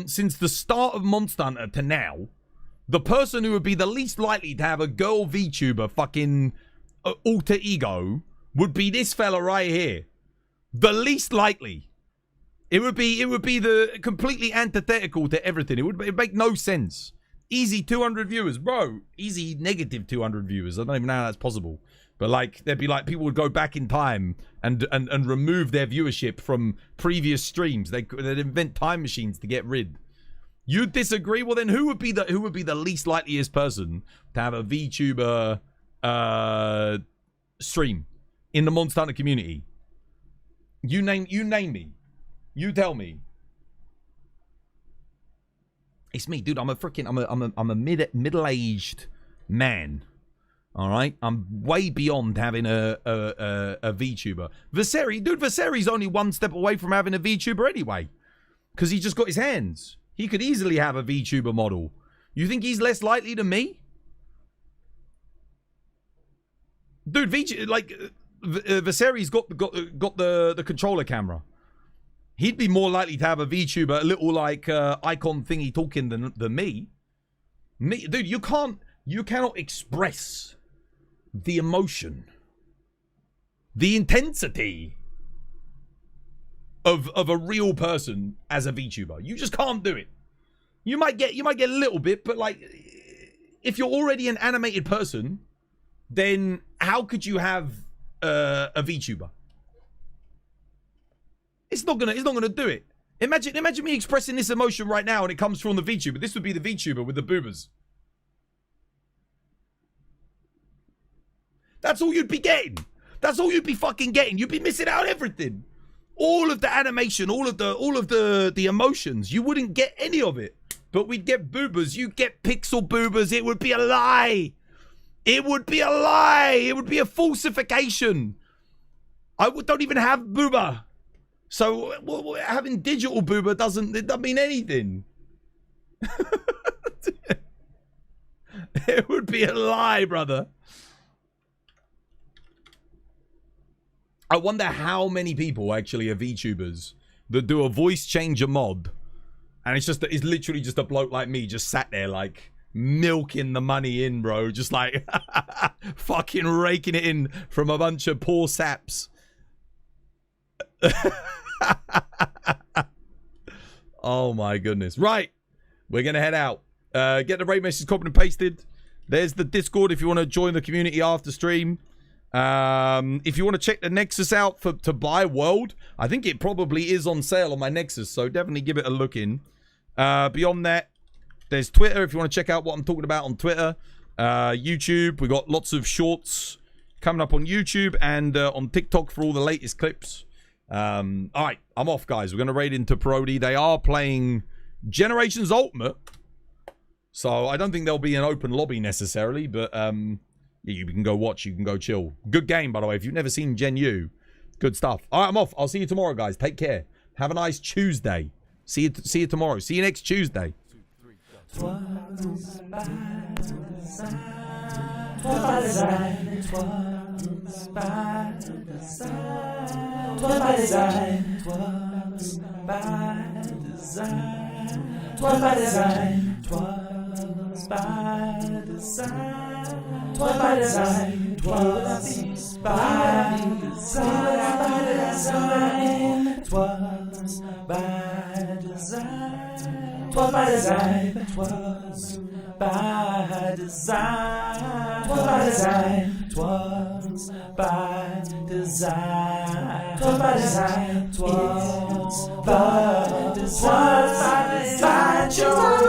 since the start of Monster Hunter to now, the person who would be the least likely to have a girl VTuber fucking alter ego would be this fella right here. The least likely. It would be the completely antithetical to everything. It'd make no sense. Easy 200 viewers, bro. Easy negative 200 viewers. I don't even know how that's possible. But like, there'd be like people would go back in time and remove their viewership from previous streams. They'd invent time machines to get rid. You disagree? Well, then who would be the least likeliest person to have a VTuber stream in the Monster Hunter community? You name me. You tell me. It's me, dude. I'm a middle-aged man. All right, I'm way beyond having a VTuber. Viseri's only one step away from having a VTuber anyway, because he just got his hands. He could easily have a VTuber model. You think he's less likely than me? Dude, Viseri's got the controller camera. He'd be more likely to have a VTuber, a little like icon thingy talking than me. Dude, you cannot express the emotion, the intensity of a real person as a VTuber. You just can't do it. You might get a little bit, but like, if you're already an animated person, then how could you have a VTuber? It's not gonna do it. Imagine me expressing this emotion right now and it comes from the VTuber. This would be the VTuber with the boobers. That's all you'd be getting. That's all you'd be fucking getting. You'd be missing out on everything. All of the animation, all of the emotions. You wouldn't get any of it. But we'd get boobers. You'd get pixel boobers. It would be a lie. It would be a lie. It would be a falsification. Don't even have boober. So having digital boober doesn't mean anything. It would be a lie, brother. I wonder how many people actually are VTubers that do a voice changer mod, and it's literally just a bloke like me just sat there like milking the money in, bro, just like fucking raking it in from a bunch of poor saps. Oh my goodness. Right, we're gonna head out. Get the raid message copied and pasted. There's the Discord if you want to join the community after stream. If you want to check the Nexus out to buy World, I think it probably is on sale on my Nexus, so definitely give it a look in. Beyond that, there's Twitter if you want to check out what I'm talking about on Twitter. YouTube, we got lots of shorts coming up on YouTube and on TikTok for all the latest clips. Alright, I'm off, guys. We're going to raid into Parody. They are playing Generations Ultimate, so I don't think there'll be an open lobby necessarily, but yeah, you can go watch, you can go chill. Good game, by the way. If you've never seen Gen U, good stuff. Alright, I'm off. I'll see you tomorrow, guys. Take care. Have a nice Tuesday. See you tomorrow. See you next Tuesday. Twas by design.